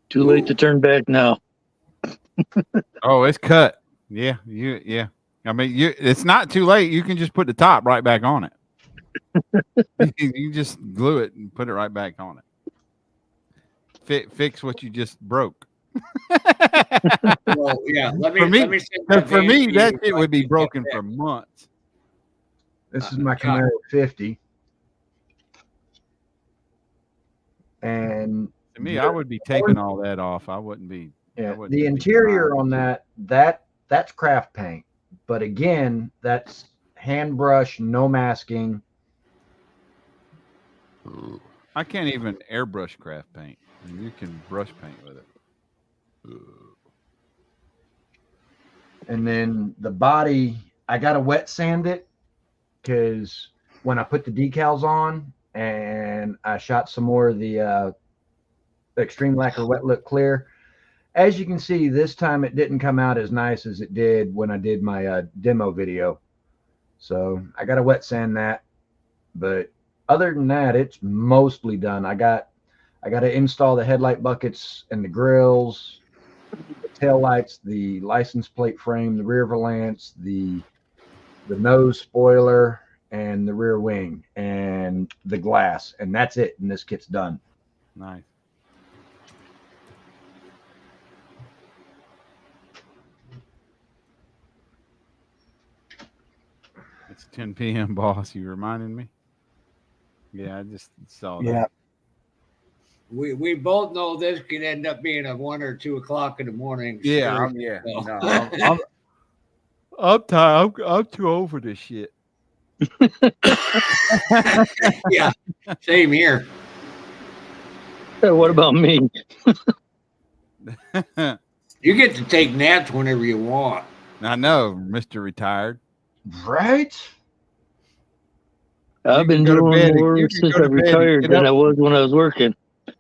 Too late to turn back now. Oh, it's cut. Yeah, yeah. I mean, it's not too late. You can just put the top right back on it. You just glue it and put it right back on it. Fix what you just broke. Well, yeah. Let me for me, that shit would be broken for months. This is my Camaro 50. And to me, I would be taking all that off. I wouldn't be. Yeah, the interior on that's craft paint. But again, that's hand brush, no masking. I can't even airbrush craft paint. And you can brush paint with it. And then the body, I got to wet sand it because when I put the decals on and I shot some more of the Extreme Lacquer Wet Look Clear, as you can see, this time it didn't come out as nice as it did when I did my demo video. So I got to wet sand that. But other than that, it's mostly done. I got to install the headlight buckets and the grills, the tail lights, the license plate frame, the rear valance, the nose spoiler, and the rear wing, and the glass. And that's it. And this kit's done. Nice. It's 10 p.m., boss. You reminding me? Yeah, I just saw that. Yeah. We both know this could end up being a 1 or 2 o'clock in the morning. Yeah, story, yeah. so. No, I'm tired. I'm too old for this shit. Yeah, same here. Hey, what about me? You get to take naps whenever you want. I know, Mr. Retired. Right? I've been doing more since I retired than I was when I was working.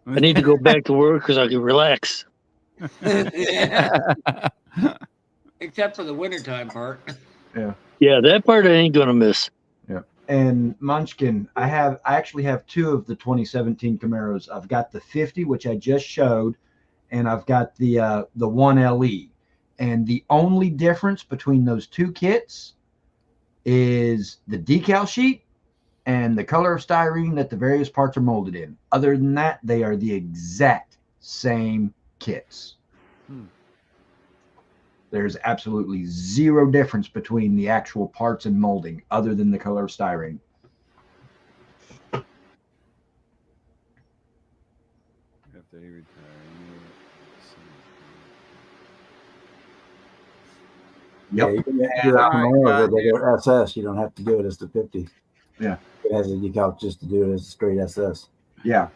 I need to go back to work because I can relax. Yeah. Except for the wintertime part. Yeah. Yeah, that part I ain't gonna miss. Yeah. And Munchkin, I actually have 2 of the 2017 Camaros. I've got the 50, which I just showed, and I've got the 1LE. And the only difference between those 2 kits is the decal sheet and the color of styrene that the various parts are molded in. Other than that, they are the exact same kits. There's absolutely zero difference between the actual parts and molding other than the color of styrene. Yeah, you can do that from the regular SS. You don't have to do it as the 50. Yeah. It has a decal just to do it as a straight SS. Yeah.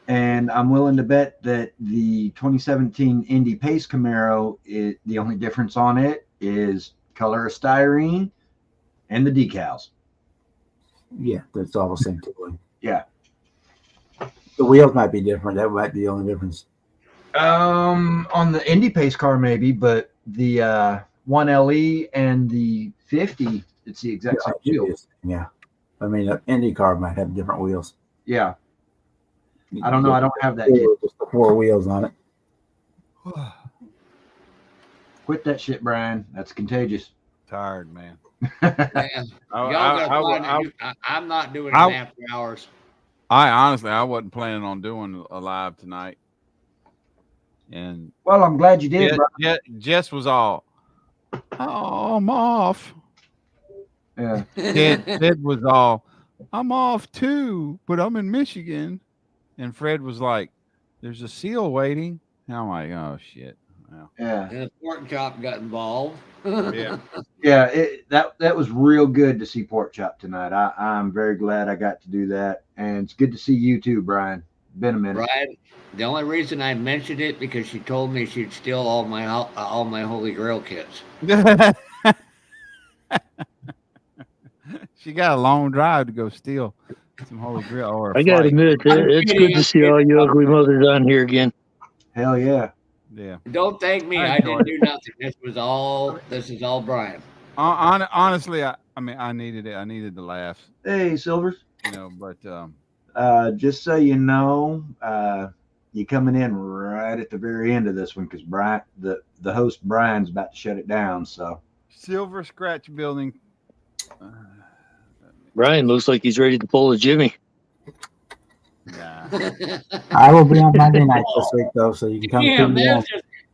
And I'm willing to bet that the 2017 Indy Pace Camaro, the only difference on it is color of styrene and the decals. Yeah, that's all the same tooling. Yeah. The wheels might be different. That might be the only difference. On the Indy Pace car, maybe, but the 1LE and the 50, it's the exact same wheel. Yeah. I mean, an Indy car might have different wheels. Yeah. I don't know. I don't have that yet. Just the 4 wheels on it. Quit that shit, Brian. That's contagious. Tired, man. Man, I'm not doing it after hours. I wasn't planning on doing a live tonight. And well, I'm glad you did. Jess was all, "Oh, I'm off." Yeah. Ted was all, "I'm off too, but I'm in Michigan." And Fred was like, "There's a seal waiting." And I'm like, "Oh shit." Well, yeah. And the pork chop got involved. Yeah. Yeah. That was real good to see Pork Chop tonight. I'm very glad I got to do that, and it's good to see you too, Brian. Been a minute. Brian, the only reason I mentioned it because she told me she'd steal all my Holy Grail kits. She got a long drive to go steal some Holy Grail. Or I gotta admit, it's good to see all you ugly mothers on here again. Hell yeah. Yeah. Don't thank me. I didn't do nothing. This is all Brian. Honestly, I mean, I needed it. I needed the laughs. Hey, Silvers. But just so you know, you're coming in right at the very end of this one because Brian, the host Brian's about to shut it down. So Silver Scratch Building. Brian looks like he's ready to pull a Jimmy. Nah. I will be on Monday night this week though, so you can come Damn, to me.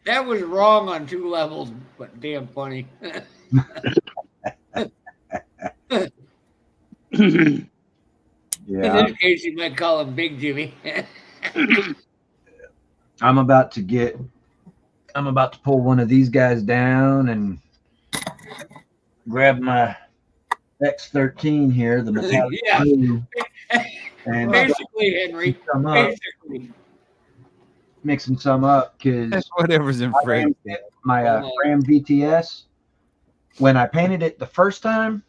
that was wrong on 2 levels, but damn funny. Yeah. In this case, you might call him Big Jimmy. I'm about to pull one of these guys down and grab my X13 here, the metallic Yeah. blue, and Basically, Henry. Basically. Mixing some up because whatever's in fridge. My Ram VTS, when I painted it the first time,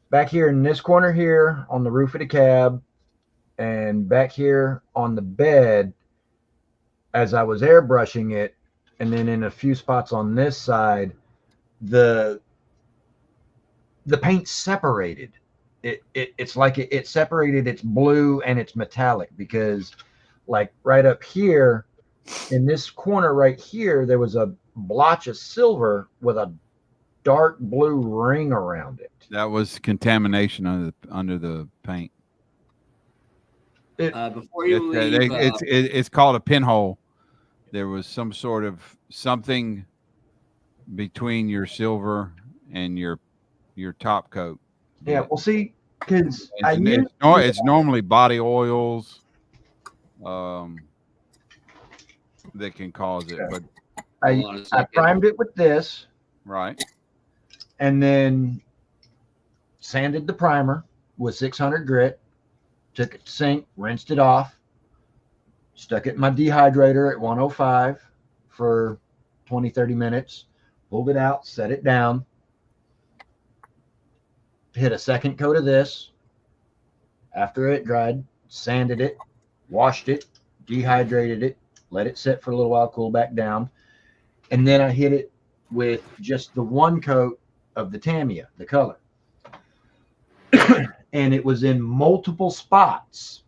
back here in this corner here on the roof of the cab, and back here on the bed, as I was airbrushing it, and then in a few spots on this side, the paint separated. It's like it separated its blue and its metallic, because like right up here in this corner right here, there was a blotch of silver with a dark blue ring around it. That was contamination under the paint. Before you leave, it's called a pinhole. There was some sort of something between your silver and your top coat. Yeah, well, see, because it's normally body oils that can cause it, but I primed it with this, right, and then sanded the primer with 600 grit, took it to sink, rinsed it off, stuck it in my dehydrator at 105 for 20-30 minutes, pulled it out, set it down, hit a second coat of this. After it dried, sanded it, washed it, dehydrated it, let it sit for a little while, cool back down, and then I hit it with just the one coat of the Tamiya, the color. And it was in multiple spots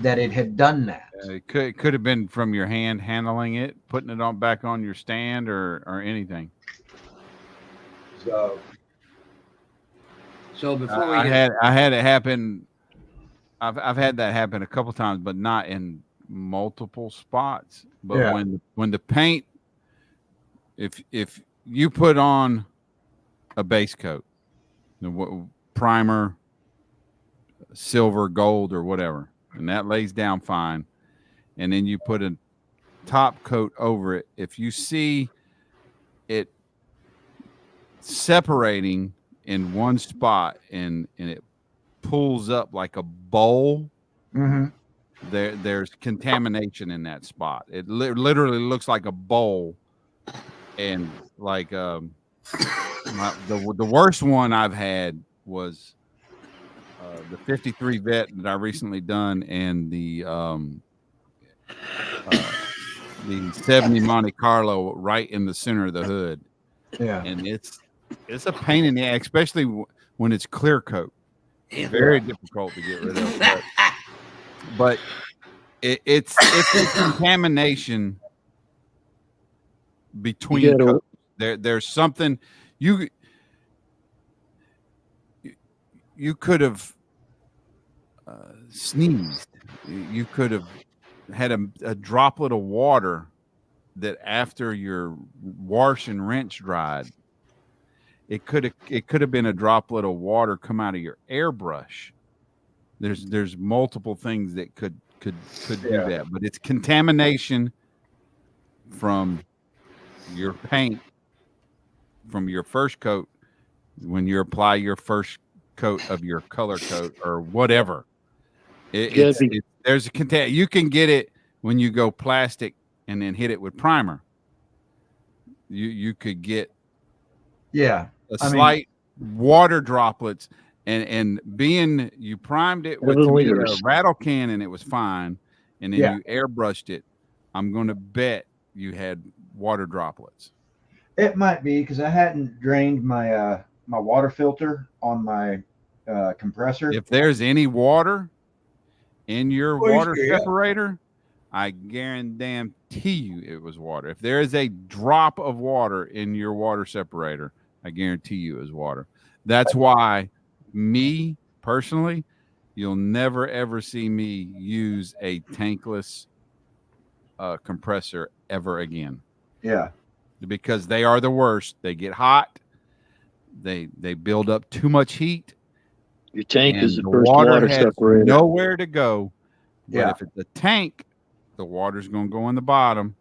that it had done that. It could have been from your hand handling it, putting it on back on your stand, or anything. So before we I had it happen. I've had that happen a couple times, but not in multiple spots. But Yeah. when the paint, if you put on a base coat, the primer, silver, gold, or whatever, and that lays down fine, and then you put a top coat over it, if you see it separating in one spot and it pulls up like a bowl, there's contamination in that spot. It literally looks like a bowl. And like the worst one I've had was the 53 vet that I recently done, and the 70 Monte Carlo right in the center of the hood. Yeah, and it's a pain in the ass, especially when it's clear coat. It's very difficult to get rid of. But it's a contamination between coats. There's something you could have sneezed. You could have had a droplet of water that after your wash and rinse dried, it could have been a droplet of water come out of your airbrush. There's multiple things that could do that, but it's contamination from your paint, from your first coat, when you apply your first coat of your color coat or whatever. There's a you can get it when you go plastic and then hit it with primer. You could get slight water droplets, and being you primed it with a rattle can and it was fine, and then you airbrushed it. I'm going to bet you had water droplets. It might be because I hadn't drained my my water filter on my compressor. If there's any water in your water Moisture, yeah. separator, I guarantee you it was water. If there is a drop of water in your water separator, I guarantee you it was water. That's why, me personally, you'll never ever see me use a tankless compressor ever again. Yeah, because they are the worst. They get hot. They build up too much heat. Your tank and is the the first water water has separator. nowhere to go. But Yeah. if it's a tank, the water's going to go in the bottom,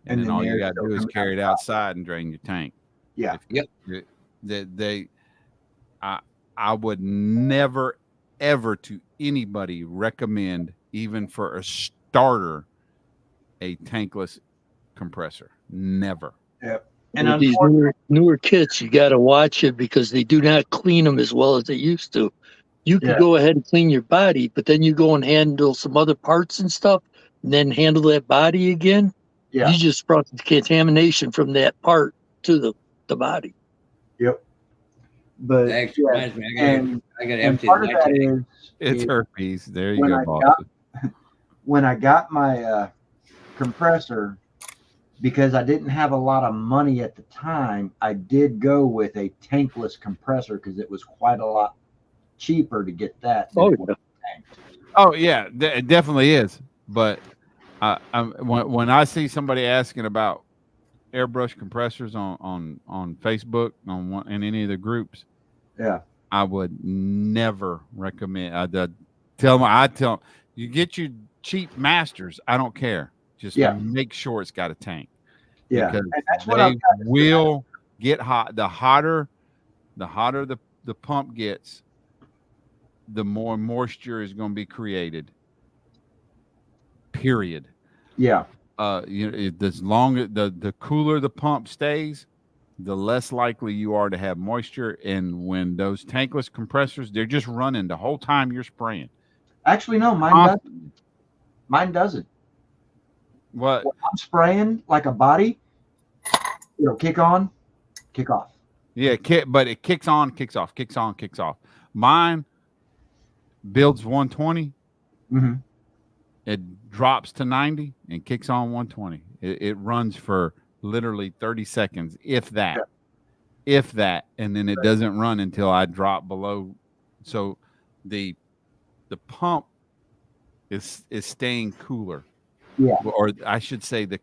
and then all you got to do is carry it outside and drain your tank. Yeah. I would never, ever to anybody recommend, even for a starter, a tankless compressor. Never. Yep. And with these newer kits, you got to watch it because they do not clean them as well as they used to. You could go ahead and clean your body, but then you go and handle some other parts and stuff, and then handle that body again. Yeah. You just brought the contamination from that part to the body. Yep. But That actually reminds me, I got to and empty part of my that tank. It's herpes. There you when go, I Boston. when I got my compressor, because I didn't have a lot of money at the time, I did go with a tankless compressor because it was quite a lot cheaper to get that. Oh yeah, it definitely is. But when I see somebody asking about airbrush compressors on Facebook in any of the groups, yeah, I would never recommend. I'd tell them you get your cheap masters. I don't care. Just make sure it's got a tank. Yeah, because and that's what they I'm trying to will get hot. The hotter the pump gets, the more moisture is going to be created. Period. Yeah. As long as the cooler the pump stays, the less likely you are to have moisture. And when those tankless compressors, they're just running the whole time you're spraying. Actually, no, mine doesn't. Mine doesn't. What? When I'm spraying like a body, it'll kick on, kick off. Yeah, but it kicks on, kicks off, kicks on, kicks off. Mine builds 120. Mm-hmm. It drops to 90 and kicks on 120. It runs for literally 30 seconds, if that. If that, and then it doesn't run until I drop below. So the pump is staying cooler. Yeah. Or I should say the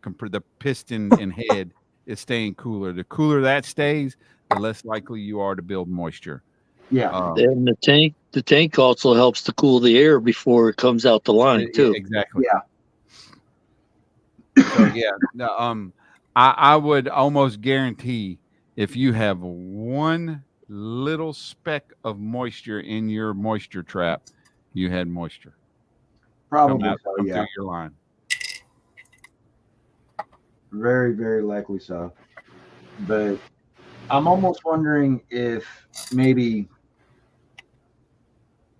piston and head is staying cooler. The cooler that stays, the less likely you are to build moisture. Yeah. And the tank also helps to cool the air before it comes out the line too. Exactly. Yeah. So yeah, I would almost guarantee if you have one little speck of moisture in your moisture trap, you had moisture. Probably come so, through yeah. your line. Very, very likely so. But I'm almost wondering if maybe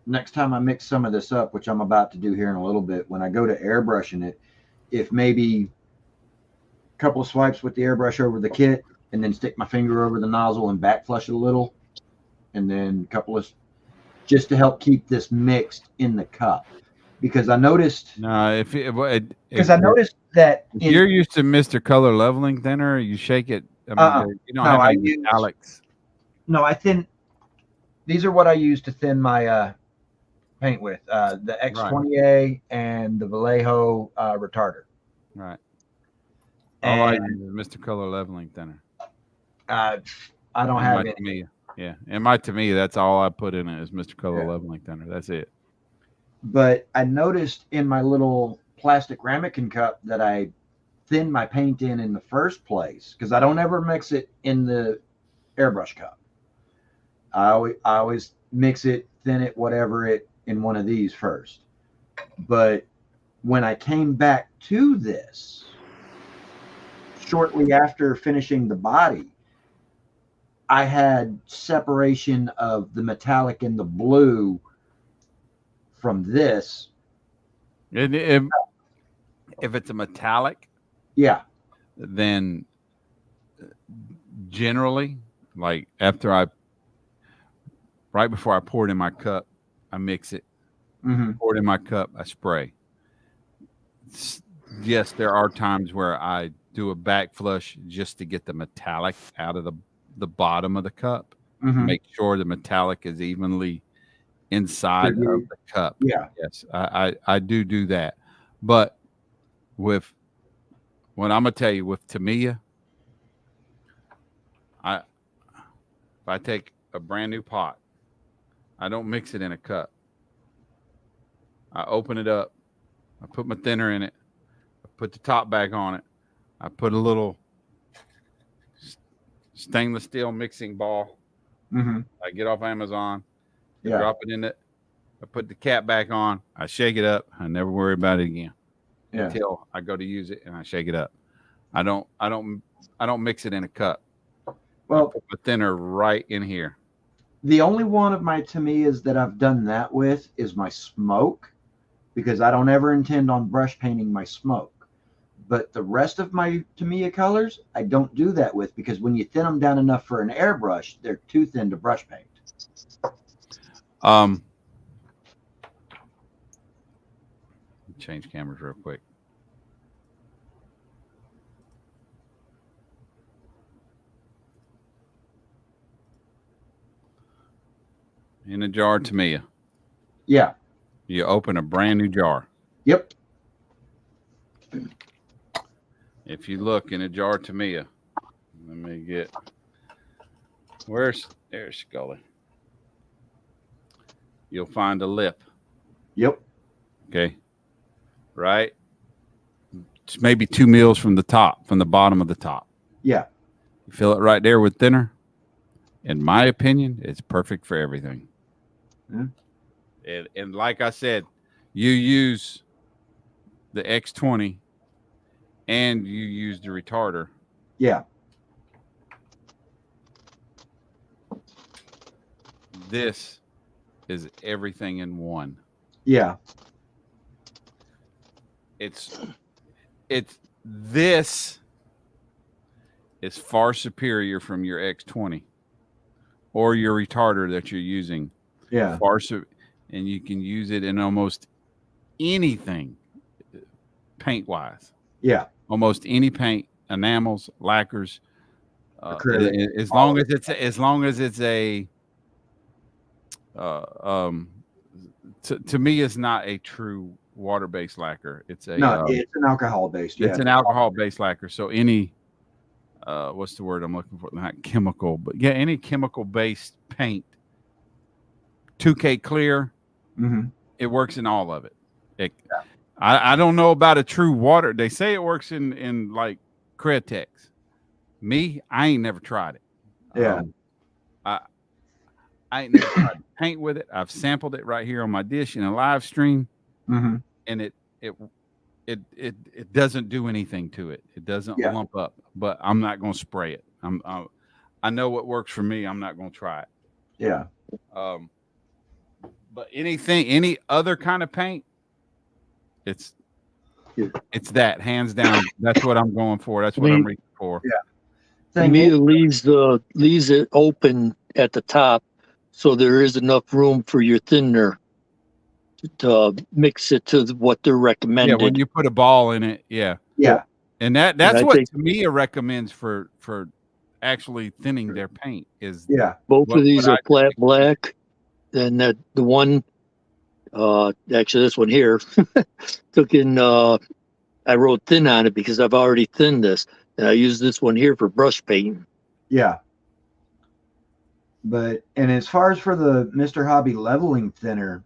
next time I mix some of this up, which I'm about to do here in a little bit, when I go to airbrushing it, if maybe a couple of swipes with the airbrush over the kit and then stick my finger over the nozzle and back flush it a little, and then a couple of just to help keep this mixed in the cup. Because I noticed I noticed that if you're used to Mr. Color Leveling Thinner, you shake it. I mean, you don't have any metallics. No, I thin. These are what I use to thin my paint with the X20A and the Vallejo retarder. Right. All I use is Mr. Color Leveling Thinner. I don't have it. To me, yeah, and to me, that's all I put in it is Mr. Color Leveling Thinner. That's it. But I noticed in my little plastic ramekin cup that I thin my paint in the first place, because I don't ever mix it in the airbrush cup. I always mix it, thin it, whatever it in one of these first. But when I came back to this, shortly after finishing the body, I had separation of the metallic and the blue from this. If it's a metallic, Yeah. Then generally, like right before I pour it in my cup, I mix it. Pour it in my cup, I spray. Yes, there are times where I do a back flush just to get the metallic out of the bottom of the cup. Make sure the metallic is evenly inside of the cup. Yeah. Yes, I do that. But with what I'm gonna tell you with Tamiya, if I take a brand new pot, I don't mix it in a cup. I open it up, I put my thinner in it, I put the top back on it, I put a little stainless steel mixing ball. I get off Amazon, I drop it in it, I put the cap back on, I shake it up, I never worry about it again until I go to use it and I shake it up. I don't mix it in a cup. Well, I put the thinner right in here. The only one of my Tamiyas that I've done that with is my smoke, because I don't ever intend on brush painting my smoke. But the rest of my Tamiya colors, I don't do that with, because when you thin them down enough for an airbrush, they're too thin to brush paint. Change cameras real quick. In a jar Tamiya. Yeah. You open a brand new jar. Yep. If you look in a jar Tamiya, let me get, there's Scully. You'll find a lip. Yep. Okay. Right? It's maybe 2 mils from the top, from the bottom of the top. Yeah. You fill it right there with thinner. In my opinion, it's perfect for everything. And like I said, you use the X20 and you use the retarder. Yeah. This is everything in one. Yeah. This is far superior from your X20 or your retarder that you're using. Yeah. And you can use it in almost anything paint wise. Yeah. Almost any paint, enamels, lacquers. As long as it's a to me, it's not a true water-based lacquer. It's an alcohol-based. It's an alcohol-based lacquer. So any what's the word I'm looking for? Not chemical, but yeah, any chemical-based paint, 2K clear, it works in all of it. I don't know about a true water. They say it works in like Createx. Me, I ain't never tried it. Yeah. I ain't never tried to paint with it. I've sampled it right here on my dish in a live stream, and it doesn't do anything to it. It doesn't lump up. But I'm not going to spray it. I know what works for me. I'm not going to try it. Yeah. But any other kind of paint, it's that hands down. That's what I'm going for. That's what I'm reaching for. Yeah. To me, it leaves it open at the top, so there is enough room for your thinner to mix it to what they're recommended. Yeah, when you put a ball in it, yeah. And that's what Tamiya recommends for actually thinning their paint is both of these are flat black, and the one actually this one here took in I wrote thin on it because I've already thinned this, and I use this one here for brush painting. Yeah. And as far as for the Mr. Hobby leveling thinner,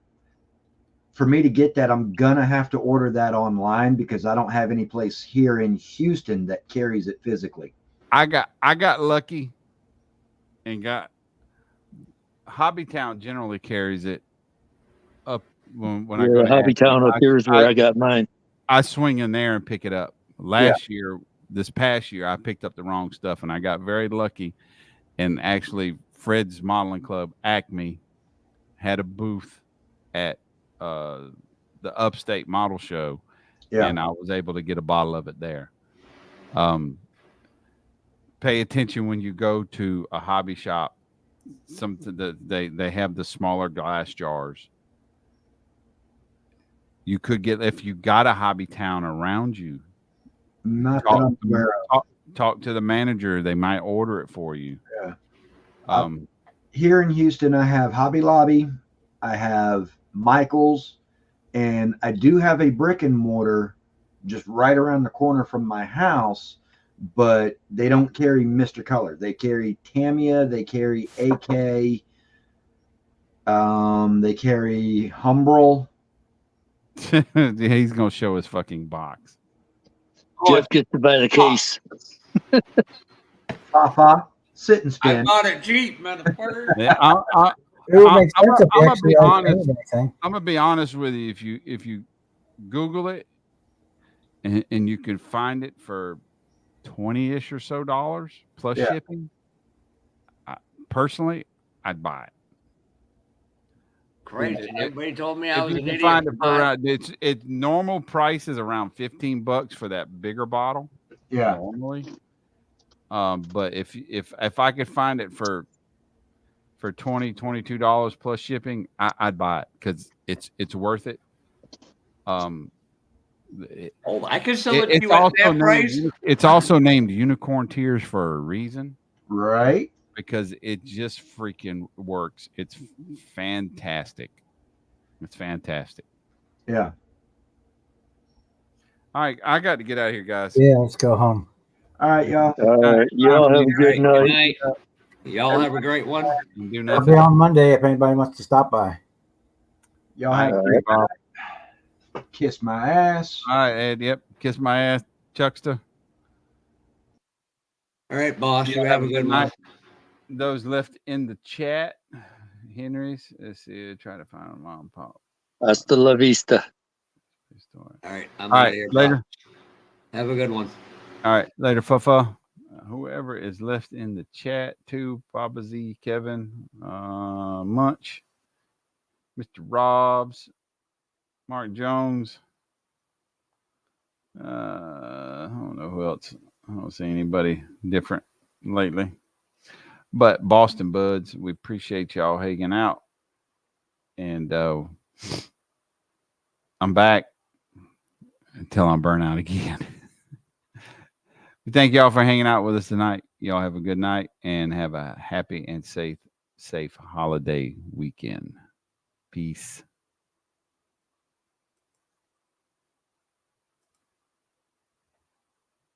for me to get that, I'm gonna have to order that online because I don't have any place here in Houston that carries it physically. I got lucky and got Hobbytown generally carries it up when I go to Hobbytown up here is where I got mine. I swing in there and pick it up. This past year, I picked up the wrong stuff and I got very lucky. And actually, Fred's Modeling Club, Acme, had a booth at the Upstate Model Show, and I was able to get a bottle of it there. Pay attention when you go to a hobby shop. Something that they have the smaller glass jars. You could get, if you got a hobby town around you, Not that I'm aware of. talk to the manager. They might order it for you. Yeah. Here in Houston, I have Hobby Lobby, I have Michael's, and I do have a brick and mortar just right around the corner from my house, but they don't carry Mr. Color. They carry Tamiya, they carry AK, they carry Humbrol. He's gonna show his fucking box. Jeff gets to buy the case. Fafa, sit and I spin. bought it cheap, motherfucker. Yeah, It would make sense if I'm you gonna actually be owned honest. anything. I'm gonna be honest with you. If you Google it and you can find it for $20-ish or so plus shipping, personally, I'd buy it. Great. And everybody told me I If was you an can idiot. find it for for buying around, it's normal price is around $15 for that bigger bottle. Yeah. Normally. But if I could find it for $22 plus shipping, I'd buy it because it's worth it. I can sell it to It's you at also that price. it's also named Unicorn Tears for a reason, right? Because it just freaking works. It's fantastic. It's fantastic. Yeah. All right, I got to get out of here, guys. Yeah, let's go home. All right, y'all. All right. Y'all have a good night. Y'all have a great one. Do I'll nothing. be on Monday if anybody wants to stop by. Y'all have a great night. Kiss my ass. All right, Ed. Yep. Kiss my ass, Chuckster. All right, boss. You have a good one. Those left in the chat, Henry's. Let's see. Try to find them mom and pop. Hasta la vista. All right. I'm All out right, of here. later. Boss. Have a good one. All right, later, Fufa. Whoever is left in the chat too, Baba Z, Kevin, Munch, Mr. Robs, Mark Jones. I don't know who else. I don't see anybody different lately. But Boston Buds, we appreciate y'all hanging out. And I'm back until I'm burnt out again. We thank y'all for hanging out with us tonight. Y'all have a good night and have a happy and safe holiday weekend. Peace.